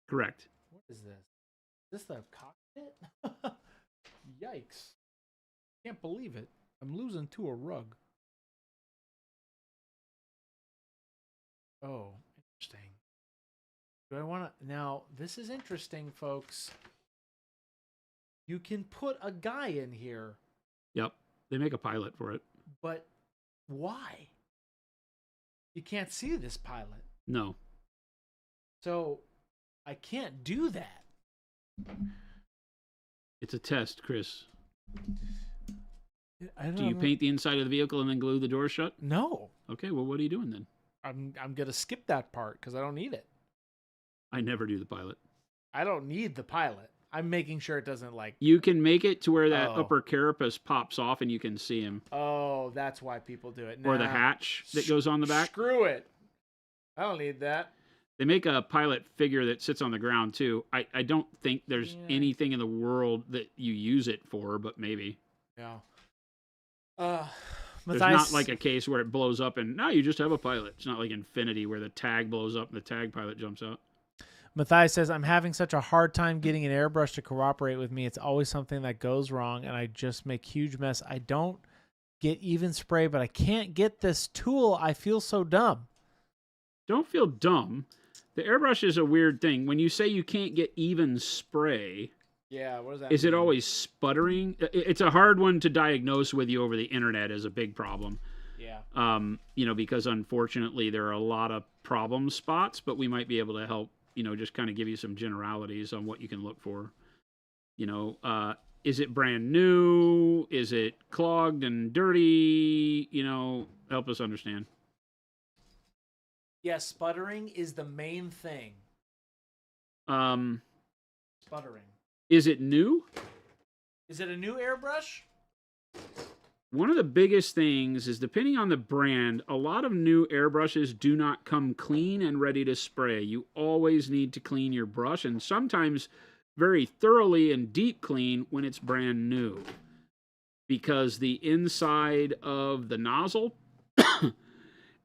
Correct. What is this? Is this the cockpit? Yikes! Can't believe it. I'm losing to a rug. Oh, interesting. Do I want to now? This is interesting, folks. You can put a guy in here, Yep. They make a pilot for it. but why? You can't see this pilot, No. so I can't do that. It's a test, Chris. I don't Do you know. paint the inside of the vehicle and then glue the door shut? No, Okay, well, what are you doing then? I'm gonna skip that part because I don't need it. I never do the pilot. I don't need the pilot. I'm making sure it doesn't like. You can make it to where that Oh. upper carapace pops off and you can see him. Oh, that's why people do it. Or the Nah. hatch that goes on the back. Screw it. I don't need that. They make a pilot figure that sits on the ground too. I don't think there's Yeah. anything in the world that you use it for, but maybe. Yeah. There's not like a case where it blows up and now you just have a pilot. It's not like Infinity where the tag blows up and the tag pilot jumps out. Matthias says, I'm having such a hard time getting an airbrush to cooperate with me. It's always something that goes wrong, and I just make huge mess. I don't get even spray, but I can't get this tool. I feel so dumb. Don't feel dumb. The airbrush is a weird thing. When you say you can't get even spray, Yeah, what does that is it always sputtering? It's a hard one to diagnose with you over the internet as a big problem. Yeah. Because unfortunately there are a lot of problem spots, but we might be able to help, just kind of give you some generalities on what you can look for. Is it brand new? Is it clogged and dirty? Help us understand. Yeah, sputtering is the main thing. Sputtering. Is it new? Is it a new airbrush? One of the biggest things is, depending on the brand, a lot of new airbrushes do not come clean and ready to spray. You always need to clean your brush, and sometimes very thoroughly and deep clean when it's brand new. Because the inside of the nozzle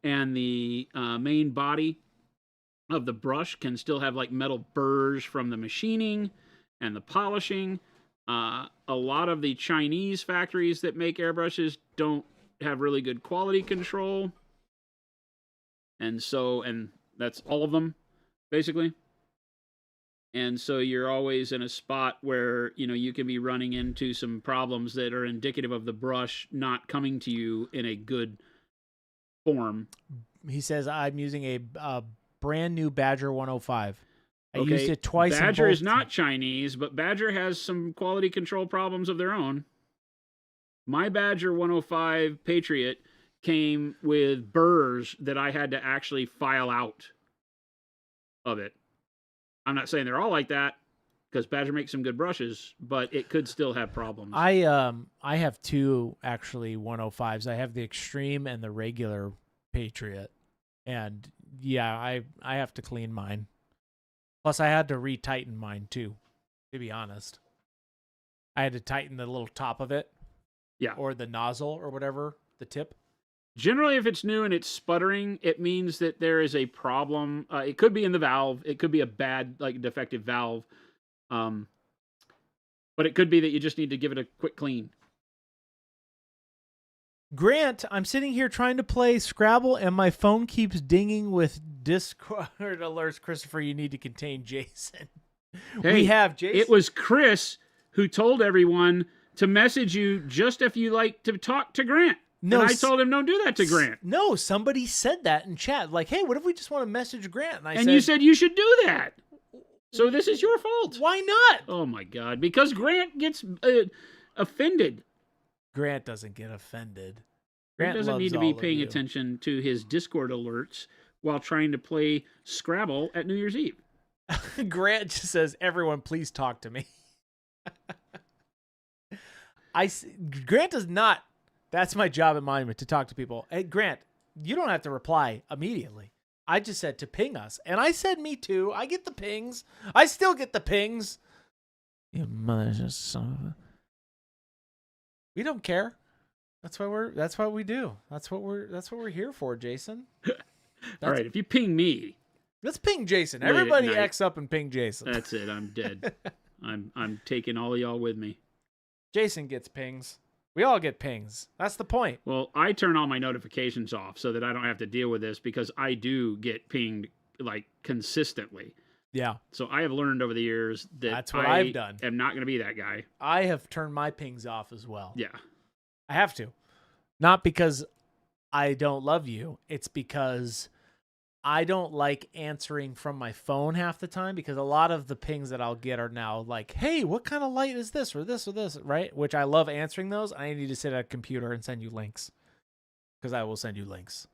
and the main body of the brush can still have like metal burrs from the machining and the polishing. A lot of the Chinese factories that make airbrushes don't have really good quality control. And that's all of them, basically. And so you're always in a spot where, you can be running into some problems that are indicative of the brush not coming to you in a good form. He says, I'm using a brand new Badger 105. I Okay, used it twice. Badger is not Chinese, but Badger has some quality control problems of their own. My Badger 105 Patriot came with burrs that I had to actually file out of it. I'm not saying they're all like that, because Badger makes some good brushes, but it could still have problems. I have two actually 105s. I have the Extreme and the regular Patriot, and yeah, I have to clean mine. Plus, I had to retighten mine too. To be honest, I had to tighten the little top of it, or the nozzle or whatever, the tip. Generally, if it's new and it's sputtering, it means that there is a problem. It could be in the valve. It could be a bad, defective valve. But it could be that you just need to give it a quick clean. Grant, I'm sitting here trying to play Scrabble, and my phone keeps dinging with Discord alerts. Christopher, you need to contain Jason. Hey, we have Jason. It was Chris who told everyone to message you just if you like to talk to Grant. No, and I told him don't do that to Grant. No, somebody said that in chat. Like, hey, what if we just want to message Grant? And you said you should do that. So this is your fault. Why not? Oh, my God. Because Grant gets offended. Grant doesn't get offended. Grant doesn't need to be paying attention to his Discord alerts while trying to play Scrabble at New Year's Eve. Grant just says, "Everyone, please talk to me." Grant does not. That's my job at Monument, to talk to people. Hey, Grant, you don't have to reply immediately. I just said to ping us, and I said me too. I get the pings. I still get the pings. You mother son of a. We don't care. That's what we do. That's what we're here for, Jason. All right, if you ping me, let's ping Jason. late at Everybody night. X up and ping Jason. That's it. I'm dead. I'm taking all of y'all with me. Jason gets pings. We all get pings. That's the point. Well, I turn all my notifications off so that I don't have to deal with this, because I do get pinged like consistently. Yeah. So I have learned over the years that That's what I've done. am not going to be that guy. I have turned my pings off as well. Yeah. I have to. Not because I don't love you. It's because I don't like answering from my phone half the time, because a lot of the pings that I'll get are now like, hey, what kind of light is this or this or this, right? Which I love answering those. I need to sit at a computer and send you links, because I will send you links.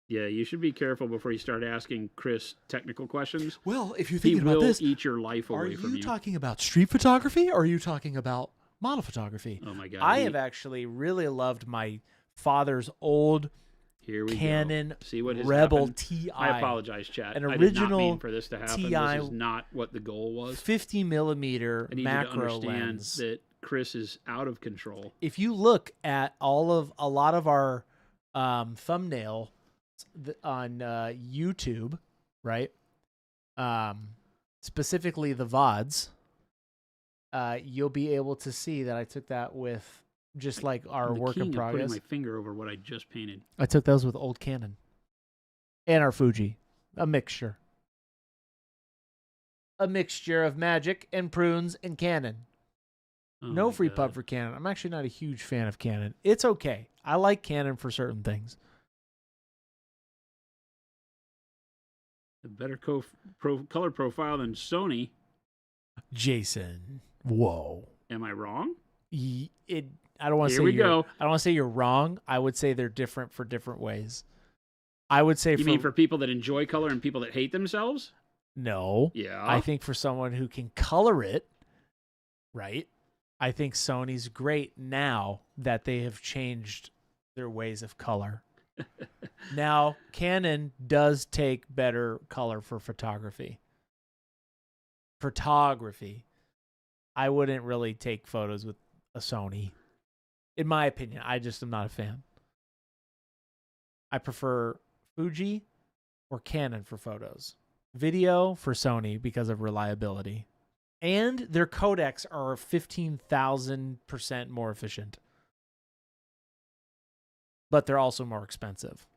Yeah, you should be careful before you start asking Chris technical questions. Well, if you're He thinking about will this, eat your life are away from you you. talking about street photography or are you talking about model photography? Oh my God. I have actually really loved my father's old Here we Canon go. See what has Rebel happened? TI. I apologize, chat. An I did not original mean for this to happen. TI This is not what the goal was. 50 millimeter I need macro you to understand lens. that Chris is out of control. If you look at a lot of our thumbnail on YouTube, right? Specifically the VODs, you'll be able to see that I took that with just like our I'm the work in king of progress. putting my finger over what I just painted. I took those with old Canon and our Fuji, a mixture of Magic and Prunes and Canon. Oh No my free God. pub for Canon. I'm actually not a huge fan of Canon. It's okay. I like Canon for certain things. A better color profile than Sony. Jason, whoa. Am I wrong? I don't want to Here say we you're, go. I don't want to say you're wrong. I would say they're different for different ways. I would say You mean for people that enjoy color and people that hate themselves? no. Yeah. I think for someone who can color it, right? I think Sony's great now that they have changed their ways of color. Now, Canon does take better color for photography. I wouldn't really take photos with a Sony. In my opinion, I just am not a fan. I prefer Fuji or Canon for photos. Video for Sony because of reliability. And their codecs are 15,000% more efficient. But they're also more expensive.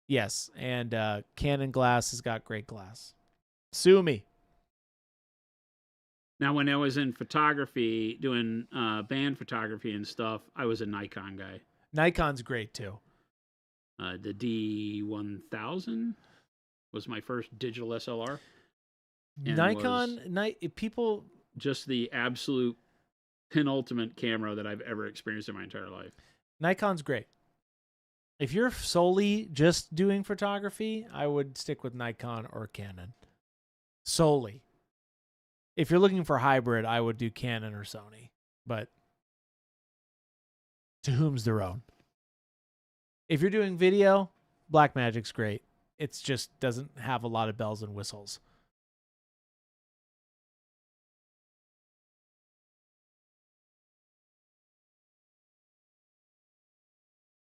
Yes, and Canon glass has got great glass. Sue me. Now, when I was in photography, doing band photography and stuff, I was a Nikon guy. Nikon's great too. The D1000 was my first digital SLR. And Nikon, people. Just the absolute penultimate camera that I've ever experienced in my entire life. Nikon's great. If you're solely just doing photography, I would stick with Nikon or Canon. Solely. If you're looking for hybrid, I would do Canon or Sony. But to whom's their own. If you're doing video, Blackmagic's great. It just doesn't have a lot of bells and whistles.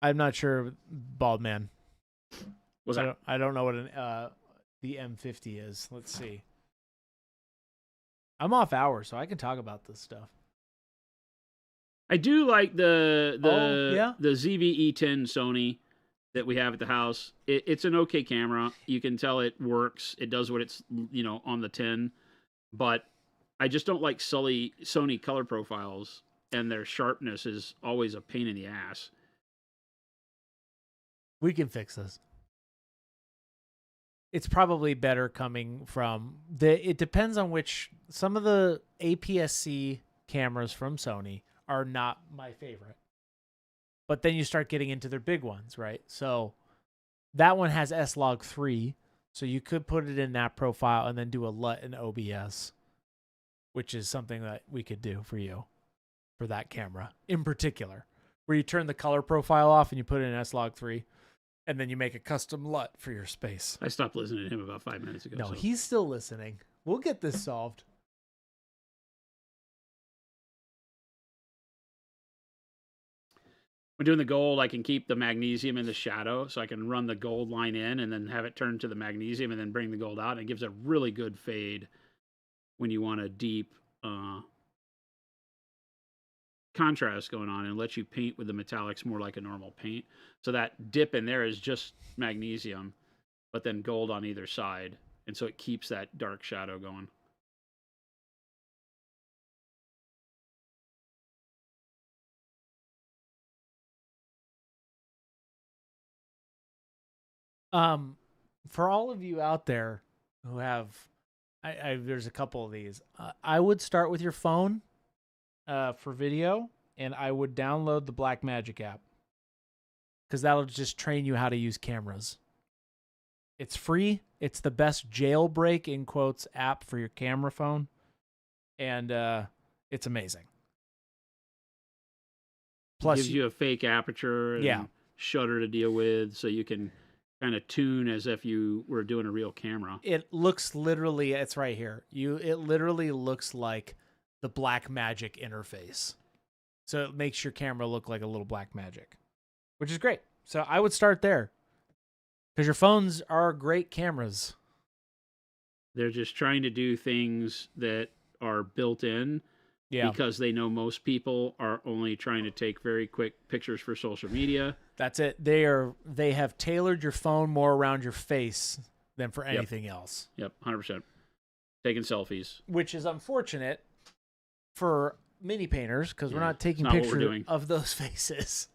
I'm not sure, Bald Man. Was that? I don't know what the M50 is. Let's see. I'm off hours, so I can talk about this stuff. I do like the ZV-E10 Sony that we have at the house. It's an okay camera. You can tell it works. It does what it's on the tin, but I just don't like Sony color profiles, and their sharpness is always a pain in the ass. We can fix this. It's probably better coming from it depends on which. Some of the APS-C cameras from Sony are not my favorite. But then you start getting into their big ones, right? So that one has S-Log 3, So you could put it in that profile and then do a LUT in OBS, which is something that we could do for you for that camera in particular, where you turn the color profile off and you put it in S-Log3, and then you make a custom LUT for your space. I stopped listening to him about 5 minutes ago. No, so. he's still listening. We'll get this solved. When doing the gold, I can keep the magnesium in the shadow, so I can run the gold line in and then have it turn to the magnesium and then bring the gold out. And it gives a really good fade when you want a deep contrast going on, and lets you paint with the metallics more like a normal paint. So that dip in there is just magnesium, but then gold on either side. And so it keeps that dark shadow going. For all of you out there who have, there's a couple of these. I would start with your phone for video, and I would download the Blackmagic app because that'll just train you how to use cameras. It's free. It's the best jailbreak in quotes app for your camera phone, and it's amazing. Plus, gives you a fake aperture and Yeah. shutter to deal with, so you can kind of tune as if you were doing a real camera. it looks literally, it's right here. It literally looks like the Blackmagic interface. So it makes your camera look like a little Blackmagic, which is great. So I would start there because your phones are great cameras. They're just trying to do things that are built in Yeah, because they know most people are only trying to take very quick pictures for social media. that's it. They have tailored your phone more around your face than for anything else, Yep, 100%. Taking selfies. which is unfortunate for mini painters because we're Yeah, not taking it's not what we're pictures doing. of those faces.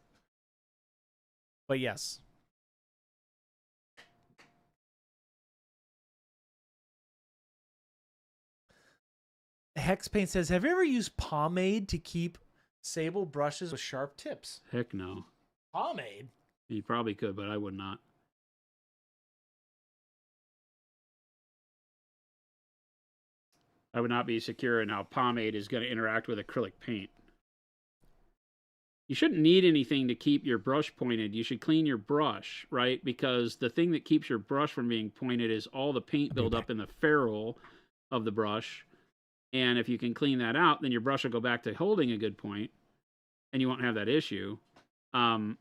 But yes. Hexpaint says, have you ever used pomade to keep sable brushes with sharp tips? Heck no. Pomade? You probably could, but I would not. I would not be secure in how pomade is going to interact with acrylic paint. You shouldn't need anything to keep your brush pointed. You should clean your brush, right? Because the thing that keeps your brush from being pointed is all the paint buildup in the ferrule of the brush. And if you can clean that out, then your brush will go back to holding a good point, and you won't have that issue. And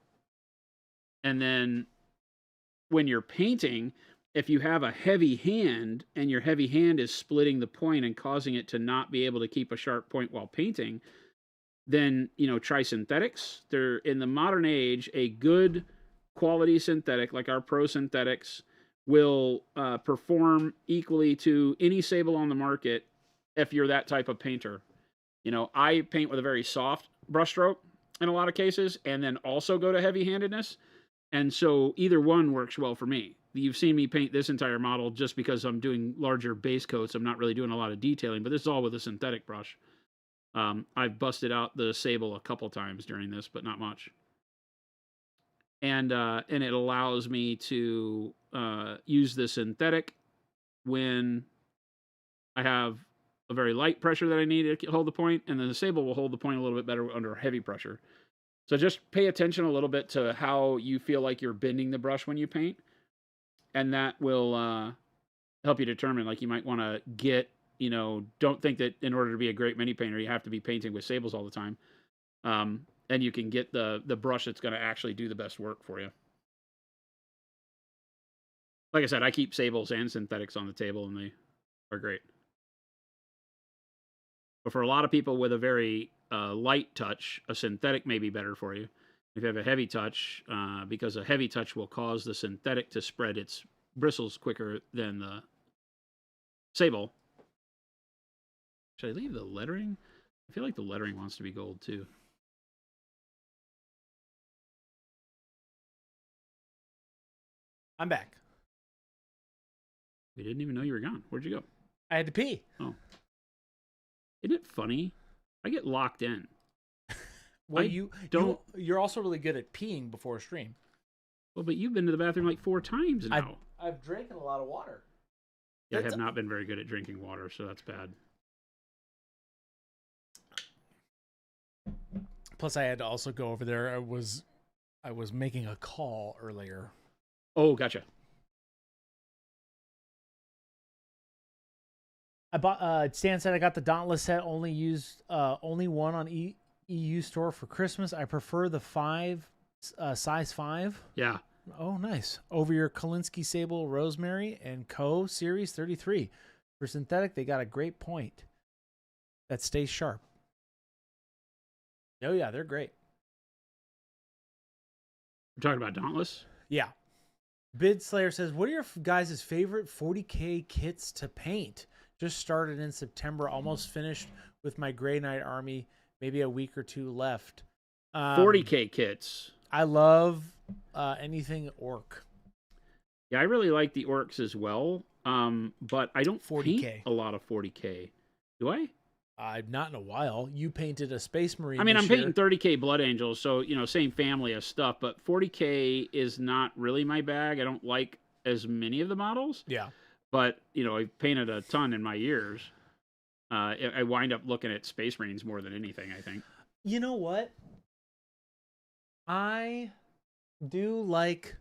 then when you're painting, if you have a heavy hand and your heavy hand is splitting the point and causing it to not be able to keep a sharp point while painting, then, try synthetics. They're, in the modern age, a good quality synthetic like our Pro Synthetics will perform equally to any sable on the market if you're that type of painter. I paint with a very soft brushstroke in a lot of cases, and then also go to heavy-handedness. And so either one works well for me. You've seen me paint this entire model just because I'm doing larger base coats. I'm not really doing a lot of detailing, but this is all with a synthetic brush. I've busted out the sable a couple times during this, but not much. And it allows me to use the synthetic when I have a very light pressure that I need to hold the point, and then the sable will hold the point a little bit better under heavy pressure. So just pay attention a little bit to how you feel like you're bending the brush when you paint, and that will help you determine, like, you might want to get, don't think that in order to be a great mini painter, you have to be painting with sables all the time. And you can get the brush that's going to actually do the best work for you. Like I said, I keep sables and synthetics on the table, and they are great. But for a lot of people with a very light touch, a synthetic may be better for you. If you have a heavy touch, because a heavy touch will cause the synthetic to spread its bristles quicker than the sable. Should I leave the lettering? I feel like the lettering wants to be gold too. I'm back. We didn't even know you were gone. Where'd you go? I had to pee. Oh. Isn't it funny? I get locked in. Well, I you're also really good at peeing before a stream. Well, but you've been to the bathroom like 4 times now. I've drank a lot of water. Yeah, I have not been very good at drinking water, so that's bad. Plus, I had to also go over there. I was making a call earlier. Oh, gotcha. I bought. Stan said I got the Dauntless set. Only one on EU store for Christmas. I prefer the size 5. Yeah. Oh, nice. Over your Kolinsky Sable Rosemary and Co. Series 33. For synthetic, they got a great point that stays sharp. Oh, yeah, they're great. We're talking about Dauntless? Yeah. Bid Slayer says, what are your guys' favorite 40K kits to paint? Just started in September, almost finished with my Grey Knight army, maybe a week or 2 left. 40K kits. I love anything orc. Yeah, I really like the orcs as well, but I don't 40K. paint a lot of 40K. Do I? Not in a while. You painted a Space Marine. I mean, this I'm painting 30K Blood Angels, so, same family of stuff, but 40K is not really my bag. I don't like as many of the models. Yeah. But, I've painted a ton in my years. I wind up looking at Space Marines more than anything, I think. You know what? I do like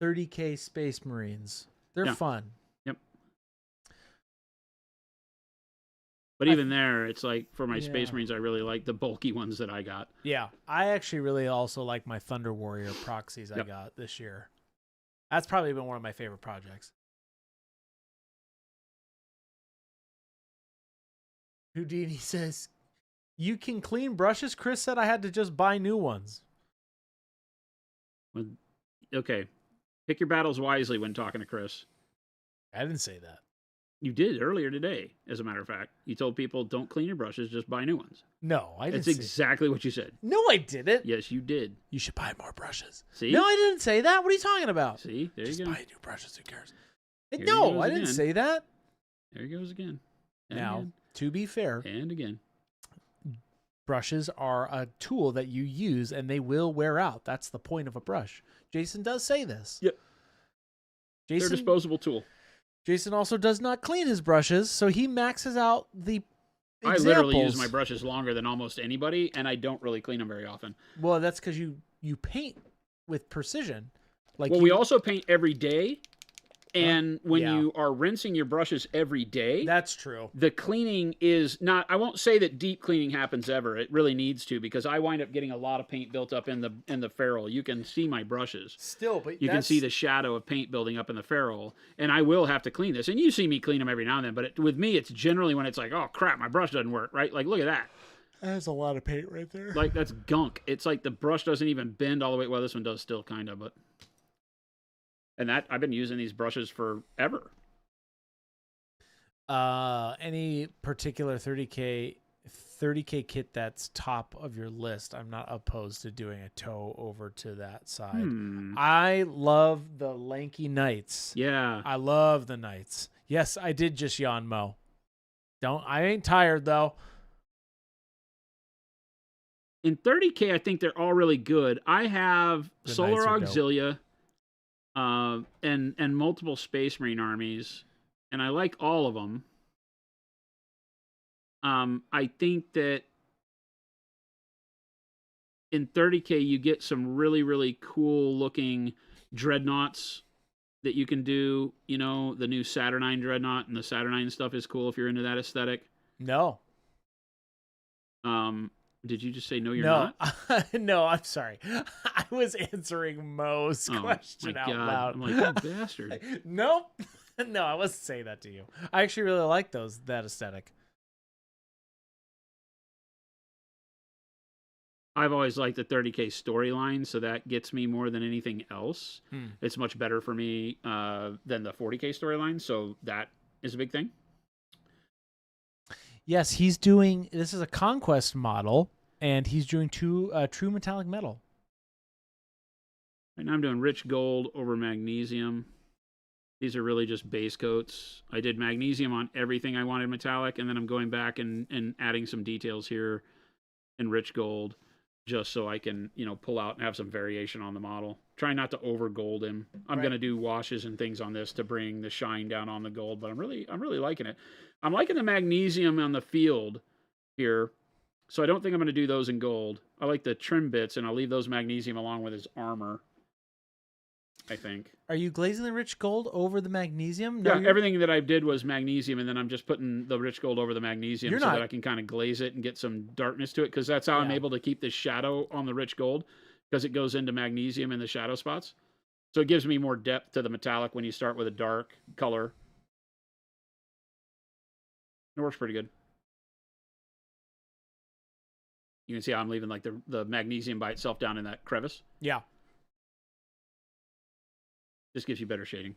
30K Space Marines. They're fun. Yep. But even there, it's like, for my Space Marines, I really like the bulky ones that I got. Yeah. I actually really also like my Thunder Warrior proxies I got this year. That's probably been one of my favorite projects. Houdini says, you can clean brushes? Chris said I had to just buy new ones. Okay. Pick your battles wisely when talking to Chris. I didn't say that. You did earlier today, as a matter of fact. You told people, don't clean your brushes, just buy new ones. No, I didn't That's exactly what you said. No, I didn't. Yes, you did. You should buy more brushes. See? No, I didn't say that. What are you talking about? See? There just you go. buy new brushes. Who cares? Here No, he goes I didn't again. say that. There he goes again. And Now, again. to be fair, And again. brushes are a tool that you use and they will wear out. That's the point of a brush. Jason does say this. Yep. They're a Jason, disposable tool. Jason also does not clean his brushes, so he maxes out the examples. I literally use my brushes longer than almost anybody, and I don't really clean them very often. Well, that's because you paint with precision. Like we also paint every day, and when yeah. you are rinsing your brushes every day, that's true. the cleaning is not, I won't say that deep cleaning happens ever. It really needs to, because I wind up getting a lot of paint built up in the ferrule. You can see my brushes. Still, but you can see the shadow of paint building up in the ferrule, and I will have to clean this. And you see me clean them every now and then, but with me, it's generally when it's like, oh crap, my brush doesn't work, right? Like, look at that. That's a lot of paint right there. Like, that's gunk. It's like the brush doesn't even bend all the way. Well, this one does still kind of, but... And that I've been using these brushes forever. Any particular 30K kit that's top of your list? I'm not opposed to doing a toe over to that side. I love the Lanky Knights. Yeah. I love the Knights. Yes, I did just yawn, Mo. I ain't tired though. In 30K, I think they're all really good. I have The Solar Knights are dope. Auxilia. And multiple Space Marine armies, and I like all of them. I think that in 30K you get some really, really cool looking dreadnoughts that you can do. You know, the new Saturnine dreadnought, and the Saturnine stuff is cool if you're into that aesthetic. No. Did you just say no? You're No. not. No, I'm sorry. I was answering Mo's question my out God. loud. I'm like, you bastard. Nope. No, I wasn't saying that to you. I actually really like that aesthetic. I've always liked the 30K storyline, so that gets me more than anything else. It's much better for me than the 40K storyline, so that is a big thing. Yes, he's doing. This is a Conquest model, and he's doing true metallic metal. Right now I'm doing rich gold over magnesium. These are really just base coats. I did magnesium on everything I wanted metallic, and then I'm going back and adding some details here in rich gold, just so I can, pull out and have some variation on the model. trying not to over gold him. I'm Right. going to do washes and things on this to bring the shine down on the gold, but I'm really liking it. I'm liking the magnesium on the field here. So I don't think I'm going to do those in gold. I like the trim bits, and I'll leave those magnesium along with his armor, I think. Are you glazing the rich gold over the magnesium? Yeah, you're- everything that I did was magnesium, and then I'm just putting the rich gold over the magnesium You're so not- that I can kind of glaze it and get some darkness to it, because that's how I'm Yeah. able to keep the shadow on the rich gold, because it goes into magnesium in the shadow spots. So it gives me more depth to the metallic when you start with a dark color. It works pretty good. You can see how I'm leaving like the magnesium by itself down in that crevice. Yeah. Just gives you better shading.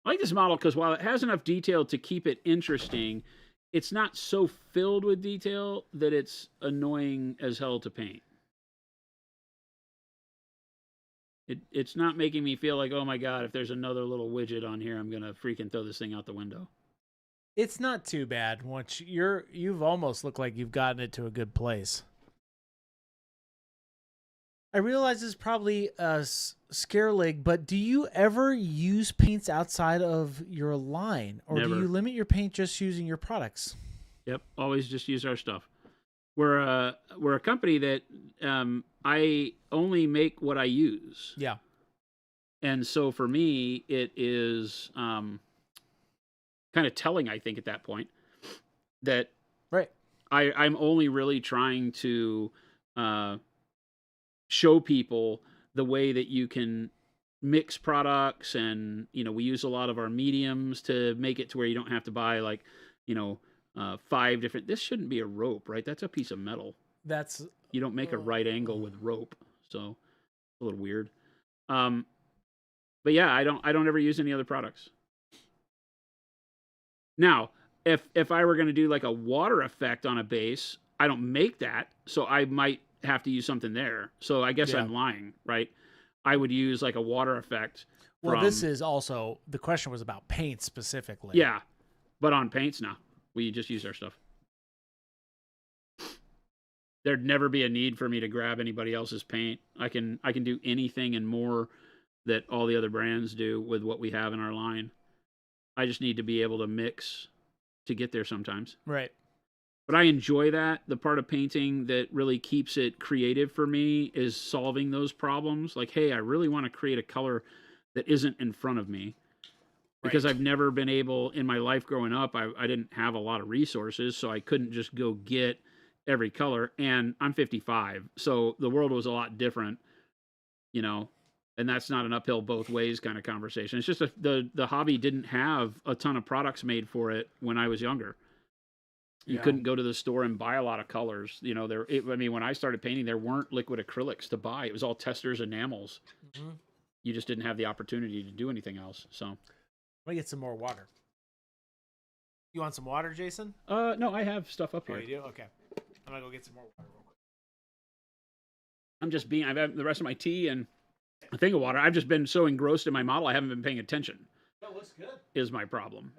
I like this model because while it has enough detail to keep it interesting, it's not so filled with detail that it's annoying as hell to paint. It's not making me feel like, oh my god, if there's another little widget on here, I'm gonna freaking throw this thing out the window. It's not too bad once you've almost looked like you've gotten it to a good place. I realize it's probably a scare leg, but do you ever use paints outside of your line, or Never. do you limit your paint just using your products? Yep, always just use our stuff. We're a company that I only make what I use. Yeah. And so for me, it is kind of telling, I think, at that point, that Right. I'm only really trying to show people the way that you can mix products, and we use a lot of our mediums to make it to where you don't have to buy like 5 different. This shouldn't be a rope, right? That's a piece of metal. That's You don't make a right angle with rope, so it's a little weird. But yeah, I don't ever use any other products. Now, if I were going to do like a water effect on a base, I don't make that, so I might have to use something there. So I guess Yeah. I'm lying, right? I would use like a water effect. well. This is also the question was about paint specifically. Yeah, but on paints now, we just use our stuff. There'd never be a need for me to grab anybody else's paint. I can do anything and more that all the other brands do with what we have in our line. I just need to be able to mix to get there sometimes. Right. But I enjoy that. The part of painting that really keeps it creative for me is solving those problems. Like, hey, I really want to create a color that isn't in front of me. Because Right. I've never been able, in my life growing up, I didn't have a lot of resources, so I couldn't just go get every color. And I'm 55, so the world was a lot different, and that's not an uphill both ways kind of conversation. It's just the hobby didn't have a ton of products made for it when I was younger. You Yeah. couldn't go to the store and buy a lot of colors. When I started painting, there weren't liquid acrylics to buy. It was all testers enamels. Mhm. You just didn't have the opportunity to do anything else. So, Let me get some more water. You want some water, Jason? no, I have stuff up Oh, here. you do? Okay. I'm gonna go get some more water real quick. I've had the rest of my tea and a thing of water. I've just been so engrossed in my model, I haven't been paying attention, That looks good. is my problem.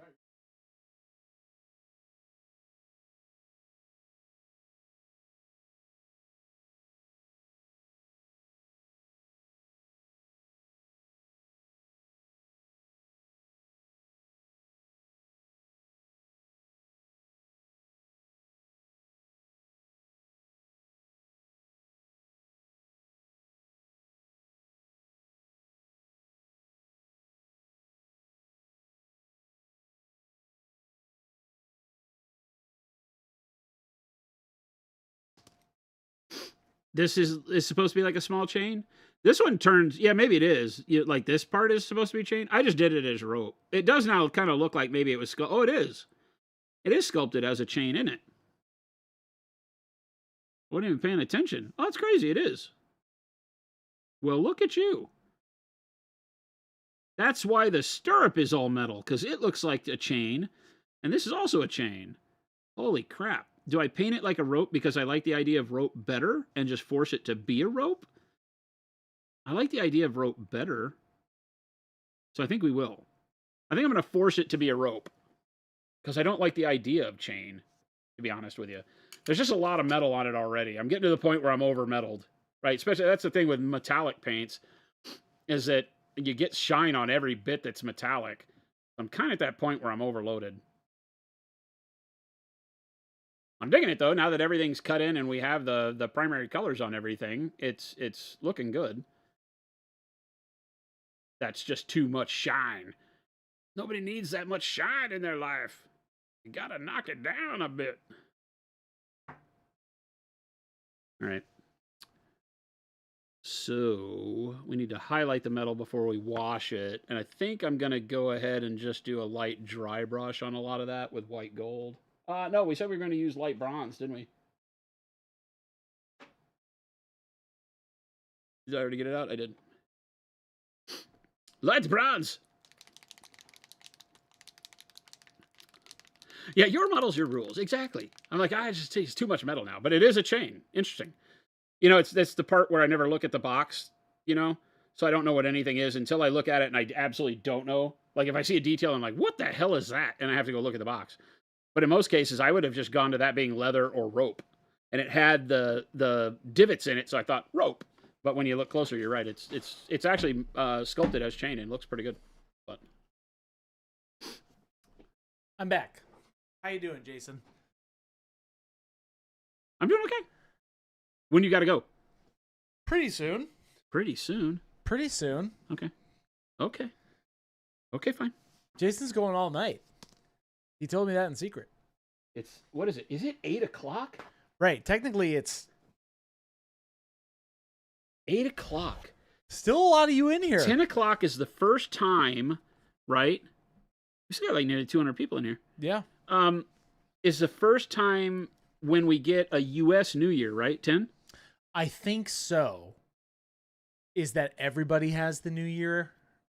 This is supposed to be like a small chain. This one turns, yeah, maybe it is. Like this part is supposed to be chain. I just did it as rope. It does now kind of look like maybe it was oh, it is. It is sculpted as a chain in it. I wasn't even paying attention. Oh, that's crazy. It is. Well, look at you. That's why the stirrup is all metal, because it looks like a chain. And this is also a chain. Holy crap. Do I paint it like a rope because I like the idea of rope better and just force it to be a rope? I like the idea of rope better. So I think we will. I think I'm going to force it to be a rope because I don't like the idea of chain, to be honest with you. There's just a lot of metal on it already. I'm getting to the point where I'm over metalled, right? Especially that's the thing with metallic paints is that you get shine on every bit that's metallic. I'm kind of at that point where I'm overloaded. I'm digging it though. Now that everything's cut in and we have the primary colors on everything, it's looking good. That's just too much shine. Nobody needs that much shine in their life. You gotta knock it down a bit. All right. So we need to highlight the metal before we wash it. And I think I'm going to go ahead and just do a light dry brush on a lot of that with white gold. No, we said we were going to use light bronze, didn't we? Did I already get it out? I did. Light bronze! Yeah, your models, your rules. Exactly. I'm like, it's too much metal now. But it is a chain. Interesting. You know, that's the part where I never look at the box, you know? So I don't know what anything is until I look at it and I absolutely don't know. Like if I see a detail, I'm like, what the hell is that? And I have to go look at the box. But in most cases, I would have just gone to that being leather or rope. And it had the divots in it, so I thought rope. But when you look closer, you're right. It's actually sculpted as chain and looks pretty good. But I'm back. How you doing, Jason? I'm doing okay. When you got to go? Pretty soon. Pretty soon. Pretty soon. Okay. Okay. Okay, fine. Jason's going all night. He told me that in secret. What is it? Is it 8 o'clock? Right. Technically, it's 8 o'clock. Still a lot of you in here. 10 o'clock is the first time, right? We still got like nearly 200 people in here. Yeah. Is the first time when we get a U.S. New Year, right? 10? I think so. Is that everybody has the new year?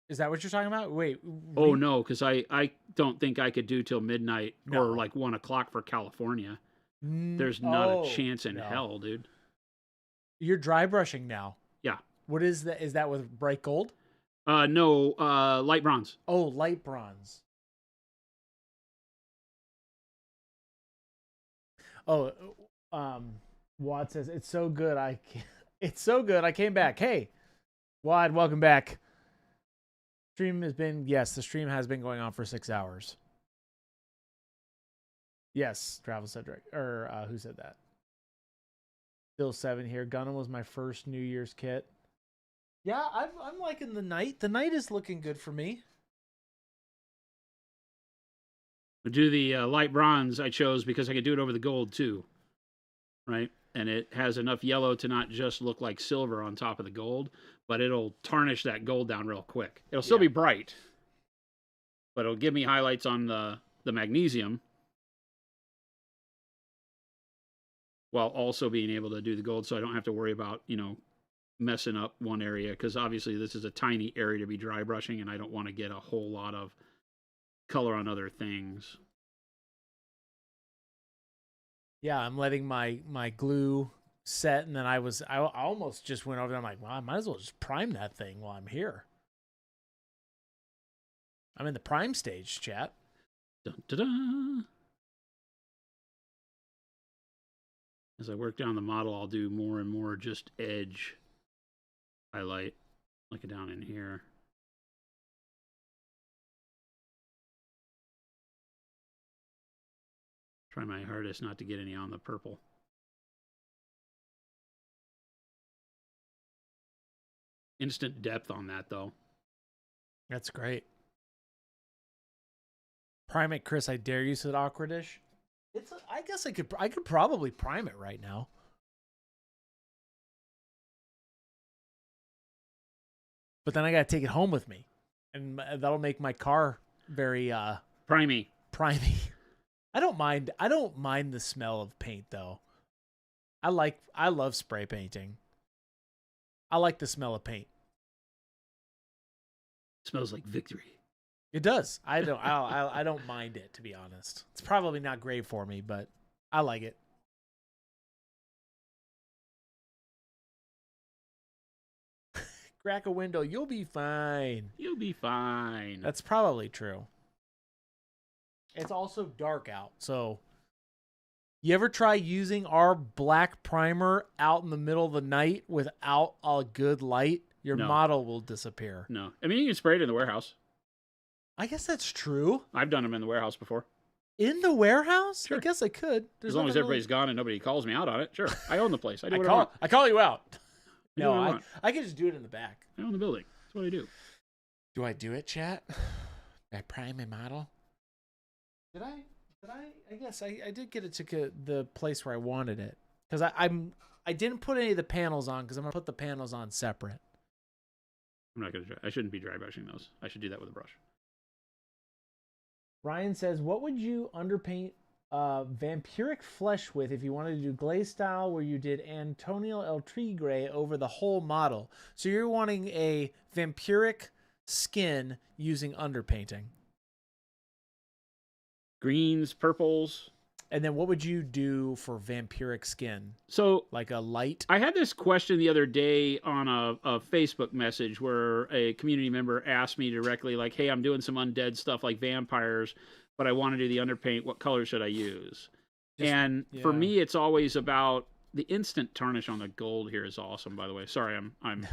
Is that what you're talking about? Wait. Oh, no, because I don't think I could do till midnight or like 1 o'clock for California. There's not a chance in hell, dude. You're dry brushing now. Yeah. What is that? Is that with bright gold? No, light bronze. Oh, light bronze. Oh, Wad says it's so good. It's so good. I came back. Hey, Wad, welcome back. The stream has been going on for 6 hours. Yes, Travel Cedric, or who said that? Still 7 here. Gunham was my first New Year's kit. Yeah, I'm liking the night. The night is looking good for me. We'll do the light bronze I chose because I could do it over the gold too, right? And it has enough yellow to not just look like silver on top of the gold, but it'll tarnish that gold down real quick. It'll still be bright, but it'll give me highlights on the magnesium while also being able to do the gold, so I don't have to worry about, messing up one area, because obviously this is a tiny area to be dry brushing, and I don't want to get a whole lot of color on other things. Yeah, I'm letting my glue set, and then I almost just went over there. I'm like, well, I might as well just prime that thing while I'm here. I'm in the prime stage, chat. Dun, dun, dun. As I work down the model, I'll do more and more just edge highlight, like it down in here. Try my hardest not to get any on the purple. Instant depth on that, though. That's great. Prime it, Chris. I dare you, said Awkwardish. I guess I could probably prime it right now. But then I gotta take it home with me, and that'll make my car very primey. I don't mind the smell of paint though. I love spray painting. I like the smell of paint. It smells like victory. It does. I don't mind it, to be honest. It's probably not great for me, but I like it. crack a window, you'll be fine. You'll be fine. That's probably true. It's also dark out, so you ever try using our black primer out in the middle of the night without a good light? Your No. model will disappear. No. I mean, you can spray it in the warehouse. I guess that's true. I've done them in the warehouse before. In the warehouse? Sure. I guess I could. There's As long as nothing everybody's gone and nobody calls me out on it. Sure. I own the place. I do what I really... want. I call you out. I do No, what I want. I can just do it in the back. I own the building. That's what I do. Do I do it, chat? Did I prime my model? Did I? I guess I did get it to the place where I wanted it. Because I didn't put any of the panels on because I'm going to put the panels on separate. I'm not going to I shouldn't be dry brushing those. I should do that with a brush. Ryan says, what would you underpaint vampiric flesh with if you wanted to do glaze style where you did Antonio El Tigre over the whole model? So you're wanting a vampiric skin using underpainting. Greens, purples. And then what would you do for vampiric skin? So Like a light? I had this question the other day on a Facebook message where a community member asked me directly, like, hey, I'm doing some undead stuff like vampires, but I want to do the underpaint. What color should I use? And for me, it's always about the instant tarnish on the gold here is awesome, by the way. Sorry, I'm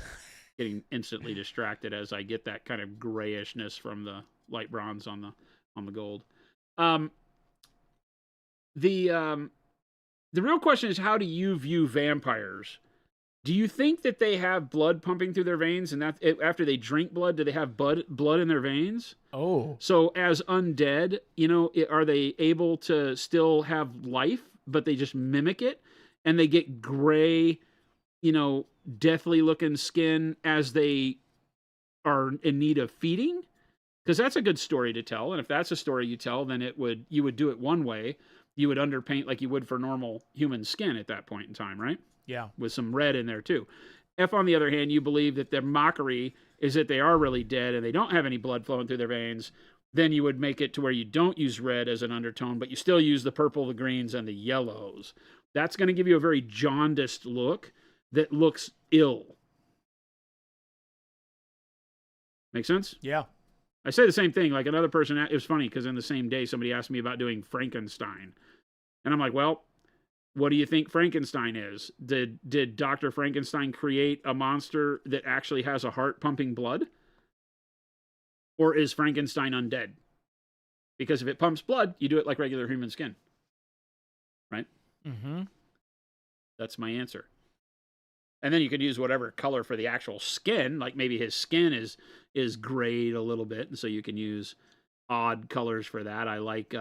getting instantly distracted as I get that kind of grayishness from the light bronze on the gold. The real question is, how do you view vampires? Do you think that they have blood pumping through their veins, and that after they drink blood, do they have blood in their veins? Oh. So as undead, are they able to still have life, but they just mimic it, and they get gray, deathly looking skin as they are in need of feeding? Because that's a good story to tell, and if that's a story you tell, then you would do it one way. You would underpaint like you would for normal human skin at that point in time, right? Yeah. With some red in there too. If, on the other hand, you believe that their mockery is that they are really dead and they don't have any blood flowing through their veins, then you would make it to where you don't use red as an undertone, but you still use the purple, the greens, and the yellows. That's going to give you a very jaundiced look that looks ill. Make sense? Yeah. I say the same thing. Like another person, it was funny because in the same day, somebody asked me about doing Frankenstein. And I'm like, well, what do you think Frankenstein is? Did Dr. Frankenstein create a monster that actually has a heart pumping blood? Or is Frankenstein undead? Because if it pumps blood, you do it like regular human skin. Right? Mm-hmm. That's my answer. And then you could use whatever color for the actual skin. Like maybe his skin is grayed a little bit, and so you can use odd colors for that. I like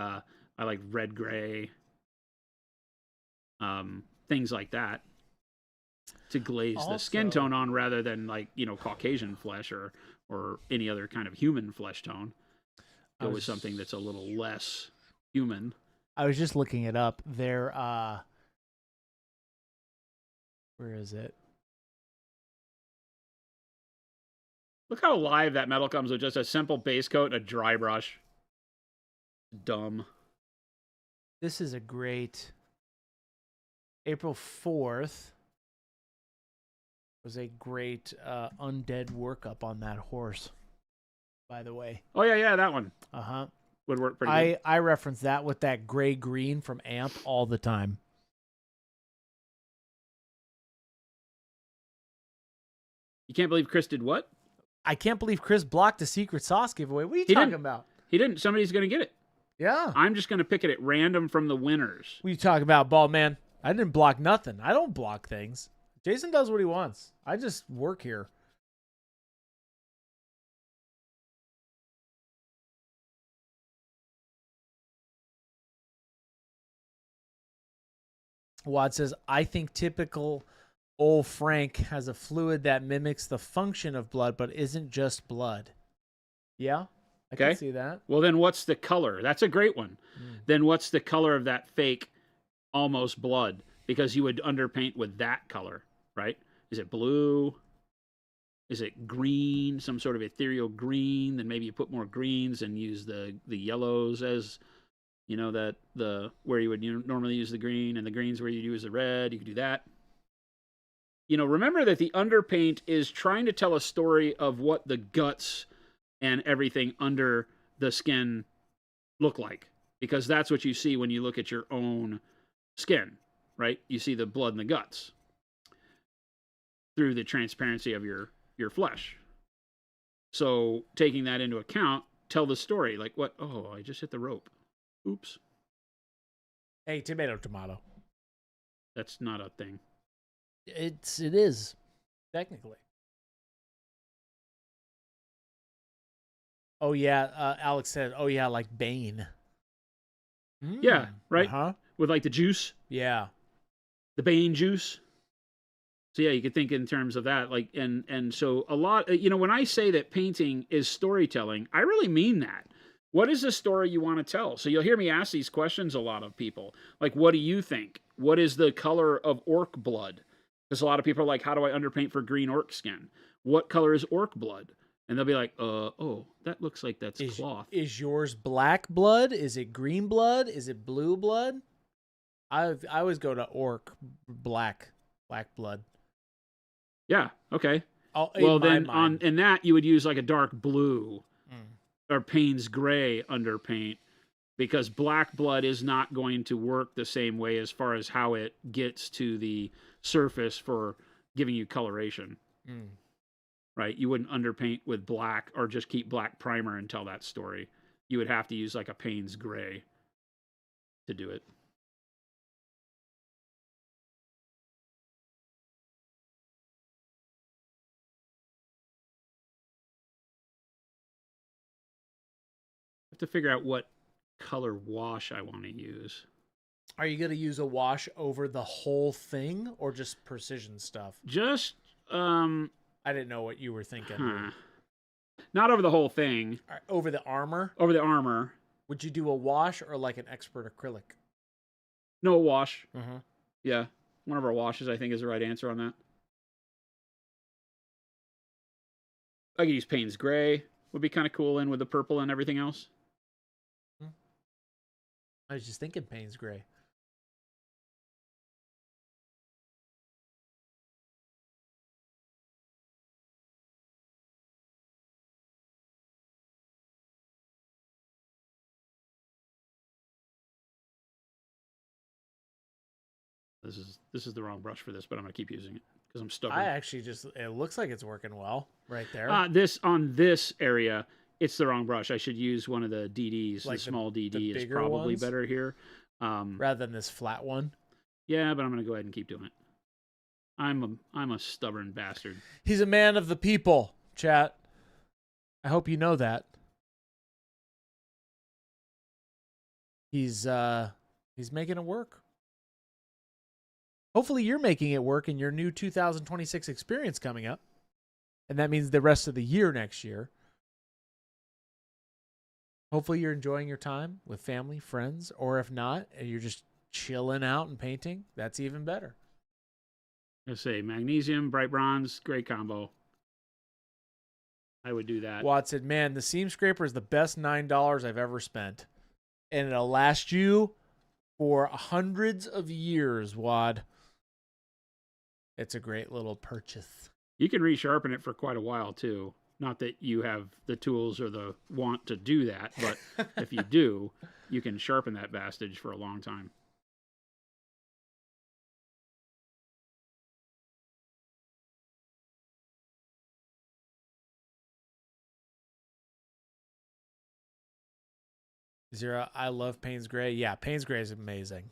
red gray, things like that, to glaze the skin tone on rather than like Caucasian flesh or any other kind of human flesh tone. Go with something that's a little less human. I was just looking it up. They're where is it? Look how live that metal comes with just a simple base coat and a dry brush. Dumb. This is a great. April 4th was a great undead workup on that horse, by the way. Oh, yeah, that one. Uh-huh. Would work pretty good. I reference that with that gray-green from AMP all the time. You can't believe Chris did what? I can't believe Chris blocked the secret sauce giveaway. What are you talking about? He didn't. Somebody's going to get it. Yeah. I'm just going to pick it at random from the winners. What are you talking about, bald man? I didn't block nothing. I don't block things. Jason does what he wants. I just work here. Wad says, I think typical old Frank has a fluid that mimics the function of blood, but isn't just blood. Yeah, I can see that. Well, then what's the color? That's a great one. Then what's the color of that fake almost blood? Because you would underpaint with that color, right? Is it blue? Is it green? Some sort of ethereal green? Then maybe you put more greens and use the yellows as, where you would normally use the green, and the greens where you use the red. You could do that. remember that the underpaint is trying to tell a story of what the guts and everything under the skin look like, because that's what you see when you look at your own skin, right? You see the blood and the guts through the transparency of your flesh. So taking that into account, tell the story. Like, what? Oh, I just hit the rope. Oops. Hey, tomato. That's not a thing. It is technically. Oh yeah, Alex said, "Oh yeah, like Bane." Yeah, right? Huh? With like the juice, Yeah. the Bane juice. So yeah, you could think in terms of that. Like, and so a lot, when I say that painting is storytelling, I really mean that. What is the story you want to tell? So you'll hear me ask these questions a lot of people. Like, what do you think? What is the color of orc blood? Because a lot of people are like, how do I underpaint for green orc skin? What color is orc blood? And they'll be like, oh, that looks like that's cloth. Is yours black blood? Is it green blood? Is it blue blood? I always go to orc black blood. Yeah, okay. Well, then in that you would use like a dark blue or Payne's gray underpaint, because black blood is not going to work the same way as far as how it gets to the surface for giving you coloration. Right? You wouldn't underpaint with black or just keep black primer and tell that story. You would have to use like a Payne's gray to do it. Have to figure out what color wash I want to use. Are you going to use a wash over the whole thing or just precision stuff? Just I didn't know what you were thinking. Not over the whole thing. Over the armor? Over the armor. Would you do a wash or like an expert acrylic? No, a wash. Mm-hmm. Yeah. One of our washes, I think, is the right answer on that. I could use Payne's gray. Would be kind of cool in with the purple and everything else. I was just thinking Payne's gray. This is the wrong brush for this, but I'm gonna keep using it because I'm stubborn. I actually it looks like it's working well right there. On this area, it's the wrong brush. I should use one of the DDs. Like the small DD is bigger probably ones? better here. Rather than this flat one. Yeah, but I'm gonna go ahead and keep doing it. I'm a stubborn bastard. He's a man of the people, chat. I hope you know that. He's making it work. Hopefully you're making it work in your new 2026 experience coming up. And that means the rest of the year next year. Hopefully you're enjoying your time with family, friends, or if not, and you're just chilling out and painting, that's even better. I say magnesium, bright bronze, great combo. I would do that. Watson, man, the seam scraper is the best $9 I've ever spent. And it'll last you for hundreds of years, Wad. It's a great little purchase. You can resharpen it for quite a while, too. Not that you have the tools or the want to do that, but if you do, you can sharpen that bastard for a long time. Zero, I love Payne's Gray. Yeah, Payne's Gray is amazing.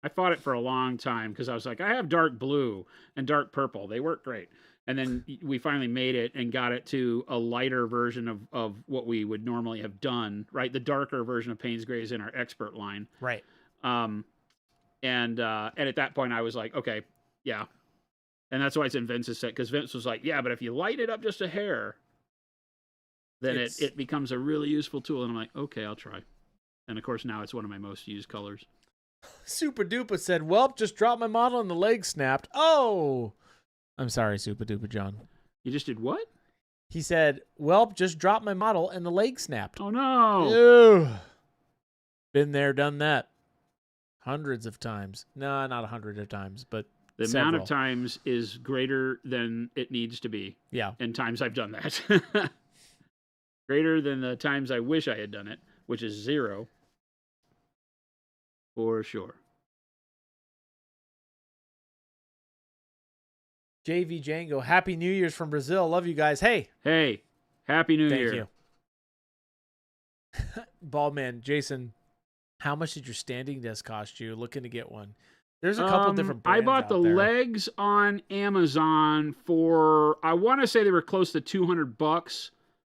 I fought it for a long time because I was like, I have dark blue and dark purple. They work great. And then we finally made it and got it to a lighter version of what we would normally have done, right? The darker version of Payne's Gray is in our expert line. Right. And at that point I was like, okay, yeah. And that's why it's in Vince's set, because Vince was like, yeah, but if you light it up just a hair, then it becomes a really useful tool. And I'm like, okay, I'll try. And of course now it's one of my most used colors. Super Duper said, "Welp, just dropped my model and the leg snapped." Oh, I'm sorry, Super Duper John. You just did what? He said, "Welp, just dropped my model and the leg snapped." Oh no! Ew. Been there, done that. Hundreds of times. No, not 100 of times, but The several. amount of times is greater than it needs to be. Yeah. And times I've done that. Greater than the times I wish I had done it, which is 0. For sure. JV Django, Happy New Year's from Brazil. Love you guys. Hey. Hey, Happy New Thank Year. you. Baldman, Jason, how much did your standing desk cost you? Looking to get one. There's a couple different brands I bought out the there. legs on Amazon for, I want to say they were close to $200.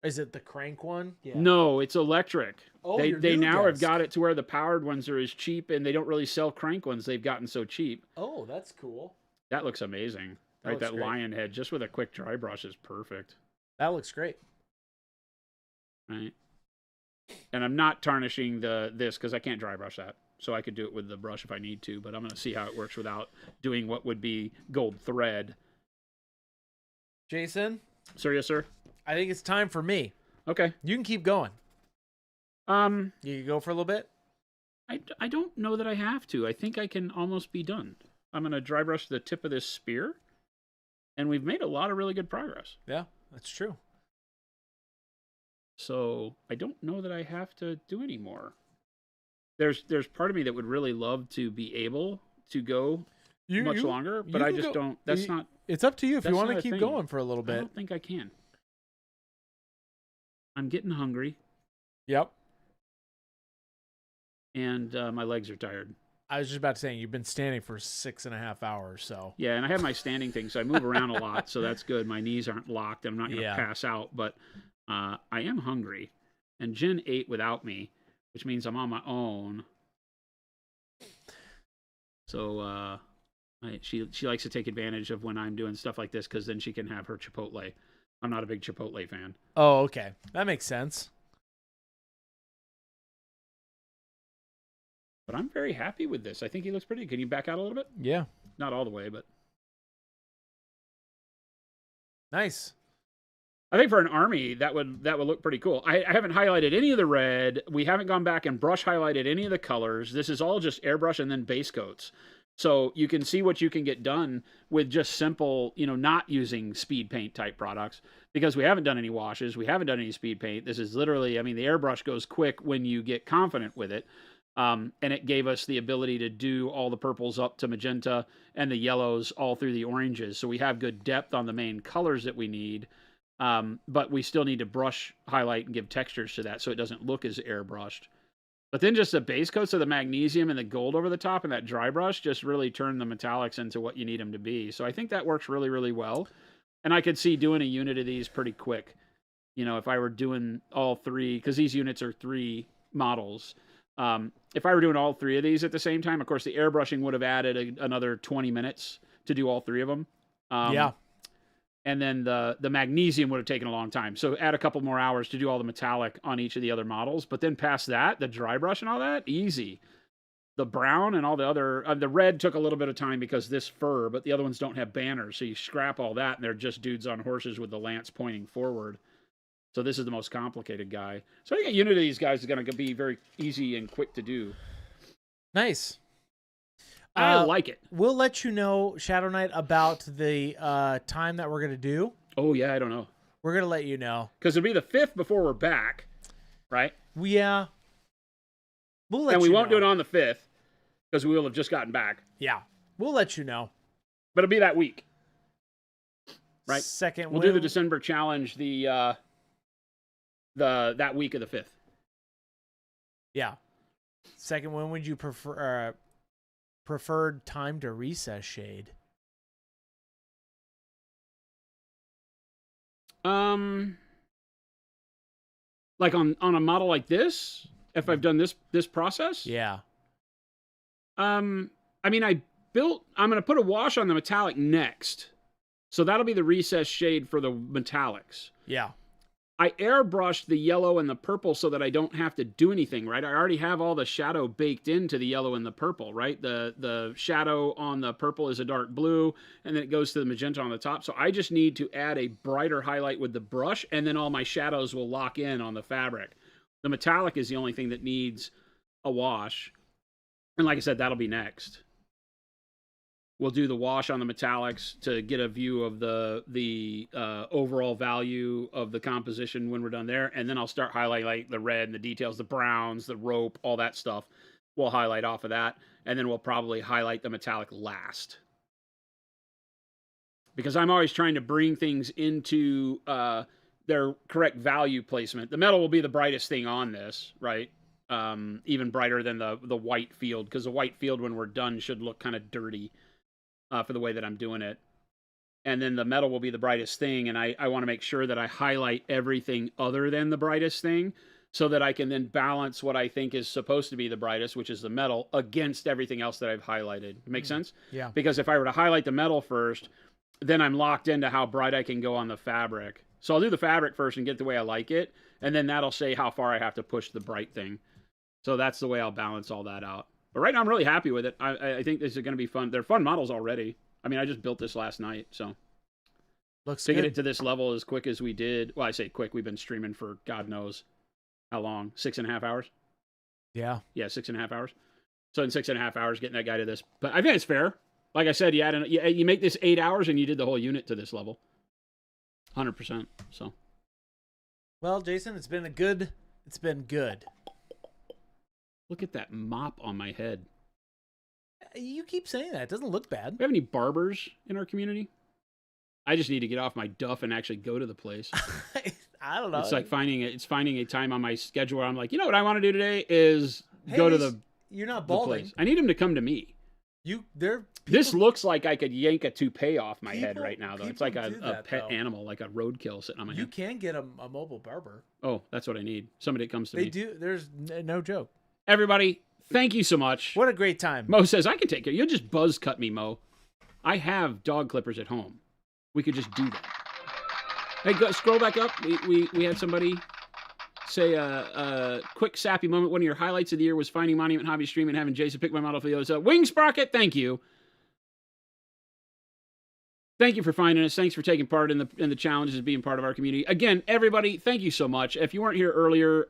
Is it the crank one? Yeah. No, it's electric. Oh, they your they new now have desk. got it to where the powered ones are as cheap, and they don't really sell crank ones. They've gotten so cheap. Oh, that's cool. That looks amazing. That Right, looks that great. lion head just with a quick dry brush is perfect. That looks great. Right. And I'm not tarnishing this because I can't dry brush that. So I could do it with the brush if I need to, but I'm going to see how it works without doing what would be gold thread. Jason, Sir, yes, sir. I think it's time for me. Okay. You can keep going. You can go for a little bit. I don't know that I have to. I think I can almost be done. I'm going to dry brush the tip of this spear, and we've made a lot of really good progress. Yeah, that's true. So I don't know that I have to do any more. There's part of me that would really love to be able to go much longer, but I just don't. That's not. It's up to you if you that's want not to a keep thing. going for a little I bit. don't think I can. I'm getting hungry, Yep. and my legs are tired. I was just about to say you've been standing for 6.5 hours, so Yeah, and I have my standing thing, so I move around a lot, so that's good. My knees aren't locked, and I'm not going to Yeah. pass out, but I am hungry. And Jen ate without me, which means I'm on my own. So she likes to take advantage of when I'm doing stuff like this, because then she can have her Chipotle. I'm not a big Chipotle fan. oh, okay, that makes sense. But I'm very happy with this. I think he looks pretty. Can you back out a little bit? Yeah, Not all the way, but nice. I think for an army, that would look pretty cool. I haven't highlighted any of the red. We haven't gone back and brush highlighted any of the colors. This is all just airbrush and then base coats. So you can see what you can get done with just simple, not using speed paint type products, because we haven't done any washes. We haven't done any speed paint. This is literally, the airbrush goes quick when you get confident with it. And it gave us the ability to do all the purples up to magenta and the yellows all through the oranges. So we have good depth on the main colors that we need. But we still need to brush, highlight, and give textures to that so it doesn't look as airbrushed. But then just the base coats of the magnesium and the gold over the top and that dry brush just really turn the metallics into what you need them to be. So I think that works really, really well. And I could see doing a unit of these pretty quick. If I were doing all three, because these units are 3 models. If I were doing all 3 of these at the same time, of course, the airbrushing would have added another 20 minutes to do all 3 of them. Yeah. And then the magnesium would have taken a long time. So add a couple more hours to do all the metallic on each of the other models. But then past that, the dry brush and all that, easy. The brown and all the other, the red took a little bit of time because this fur, but the other ones don't have banners. So you scrap all that and they're just dudes on horses with the lance pointing forward. So this is the most complicated guy. So I think a unit of these guys is going to be very easy and quick to do. Nice. I like it. We'll let you know, Shadow Knight, about the time that we're going to do. Oh, yeah, I don't know. We're going to let you know. Because it'll be the 5th before we're back, right? Yeah. We'll let And you we won't know. do it on the 5th because we will have just gotten back. Yeah. We'll let you know. But it'll be that week. Right. Second, We'll do the December challenge that week of the 5th. Yeah. Second, when would you prefer preferred time to recess shade? Like on a model like this, if I've done this process? Yeah. I'm going to put a wash on the metallic next. So that'll be the recess shade for the metallics. Yeah. I airbrushed the yellow and the purple so that I don't have to do anything, right? I already have all the shadow baked into the yellow and the purple, right? The shadow on the purple is a dark blue, and then it goes to the magenta on the top. So I just need to add a brighter highlight with the brush, and then all my shadows will lock in on the fabric. The metallic is the only thing that needs a wash. And I can see doing a unit of these guys is going to be very easy and quick to do. And like I said, that'll be next. We'll do the wash on the metallics to get a view of the overall value of the composition when we're done there. And then I'll start highlighting like the red and the details, the browns, the rope, all that stuff. We'll highlight off of that. And then we'll probably highlight the metallic last. Because I'm always trying to bring things into their correct value placement. The metal will be the brightest thing on this, right? Even brighter than the white field. Because the white field, when we're done, should look kind of dirty. For the way that I'm doing it. And then the metal will be the brightest thing, and I want to make sure that I highlight everything other than the brightest thing so that I can then balance what I think is supposed to be the brightest, which is the metal, against everything else that I've highlighted. Make sense? Yeah. Because if I were to highlight the metal first, then I'm locked into how bright I can go on the fabric. So I'll do the fabric first and get the way I like it, and then that'll say how far I have to push the bright thing. So that's the way I'll balance all that out. But right now, I'm really happy with it. I think this is going to be fun. They're fun models already. I mean, I just built this last night, so Looks to good. get it to this level as quick as we did. Well, I say quick. We've been streaming for God knows how long. 6.5 hours. Yeah. Yeah, 6.5 hours. So in 6.5 hours, getting that guy to this. But I think it's fair. Like I said, you make this 8 hours and you did the whole unit to this level. 100%. So. Well, Jason, it's been good. Look at that mop on my head. You keep saying that. It doesn't look bad. Do we have any barbers in our community? I just need to get off my duff and actually go to the place. I don't know. It's like finding a time on my schedule where I'm like, you know what I want to do today is go to the You're not the balding. place. I need him to come to me. This looks like I could yank a toupee off my head right now, though. It's like a pet animal, like a roadkill sitting on my head. You can get a mobile barber. Oh, that's what I need. Somebody that comes to me. They do. There's no joke. Everybody, thank you so much. What a great time. Mo says, I can take care. You'll just buzz cut me, Mo. I have dog clippers at home. We could just do that. Hey, scroll back up. We had somebody say a quick sappy moment. One of your highlights of the year was finding Monument Hobby stream and having Jason pick my model for the others. Wing Sprocket, thank you. Thank you for finding us. Thanks for taking part in the challenges and being part of our community. Again, everybody, thank you so much. If you weren't here earlier,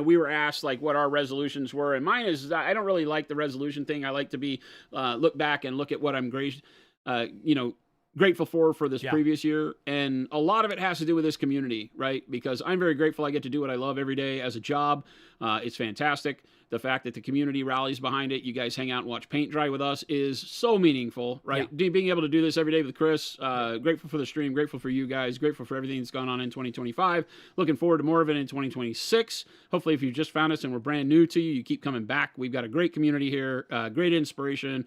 we were asked like what our resolutions were, and mine is I don't really like the resolution thing. I like to be look back and look at what I'm grateful for this previous year, and a lot of it has to do with this community, right? Because I'm very grateful I get to do what I love every day as a job. It's fantastic. The fact that the community rallies behind it, you guys hang out and watch paint dry with us is so meaningful, right? Yeah. Being able to do this every day with Chris, grateful for the stream, grateful for you guys, grateful for everything that's gone on in 2025. Looking forward to more of it in 2026. Hopefully, if you just found us and we're brand new to you, you keep coming back. We've got a great community here, great inspiration,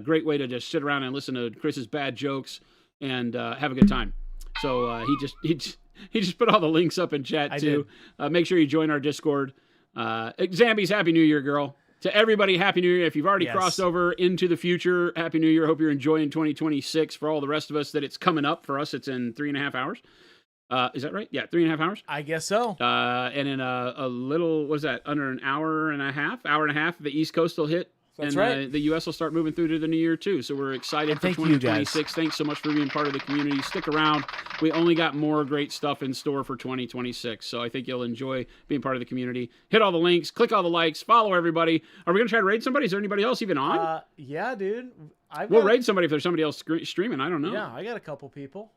great way to just sit around and listen to Chris's bad jokes and have a good time. So he just put all the links up in chat too. Make sure you join our Discord. Zambi's Happy New Year, girl. To everybody, Happy New Year. If you've already crossed over into the future, Happy New Year. Hope you're enjoying 2026. For all the rest of us that it's coming up, for us it's in 3.5 hours. Is that right? Yeah, 3.5 hours. I guess so. And in a little, what is that, under an hour and a half, the East Coast will hit. That's and right. The U.S. will start moving through to the new year, too. So we're excited for 2026. Thanks so much for being part of the community. Stick around. We only got more great stuff in store for 2026. So I think you'll enjoy being part of the community. Hit all the links. Click all the likes. Follow everybody. Are we going to try to raid somebody? Is there anybody else even on? Yeah, dude. We'll raid somebody if there's somebody else streaming. I don't know. Yeah, I got a couple people.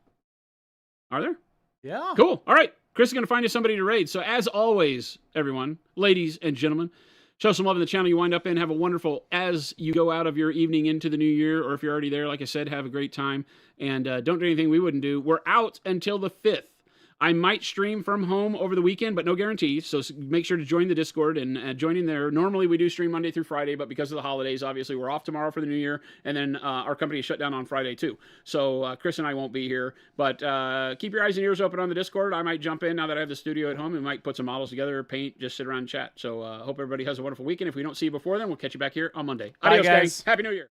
Are there? Yeah. Cool. All right. Chris is going to find us somebody to raid. So as always, everyone, ladies and gentlemen, show some love in the channel you wind up in. Have a wonderful, as you go out of your evening into the new year, or if you're already there, like I said, have a great time. And don't do anything we wouldn't do. We're out until the 5th. I might stream from home over the weekend, but no guarantees. So make sure to join the Discord and join in there. Normally we do stream Monday through Friday, but because of the holidays, obviously we're off tomorrow for the new year. And then our company is shut down on Friday too. So Chris and I won't be here, but keep your eyes and ears open on the Discord. I might jump in now that I have the studio at home and might put some models together, paint, just sit around and chat. So hope everybody has a wonderful weekend. If we don't see you before then, we'll catch you back here on Monday. Bye, Adios, guys. gang. Happy New Year.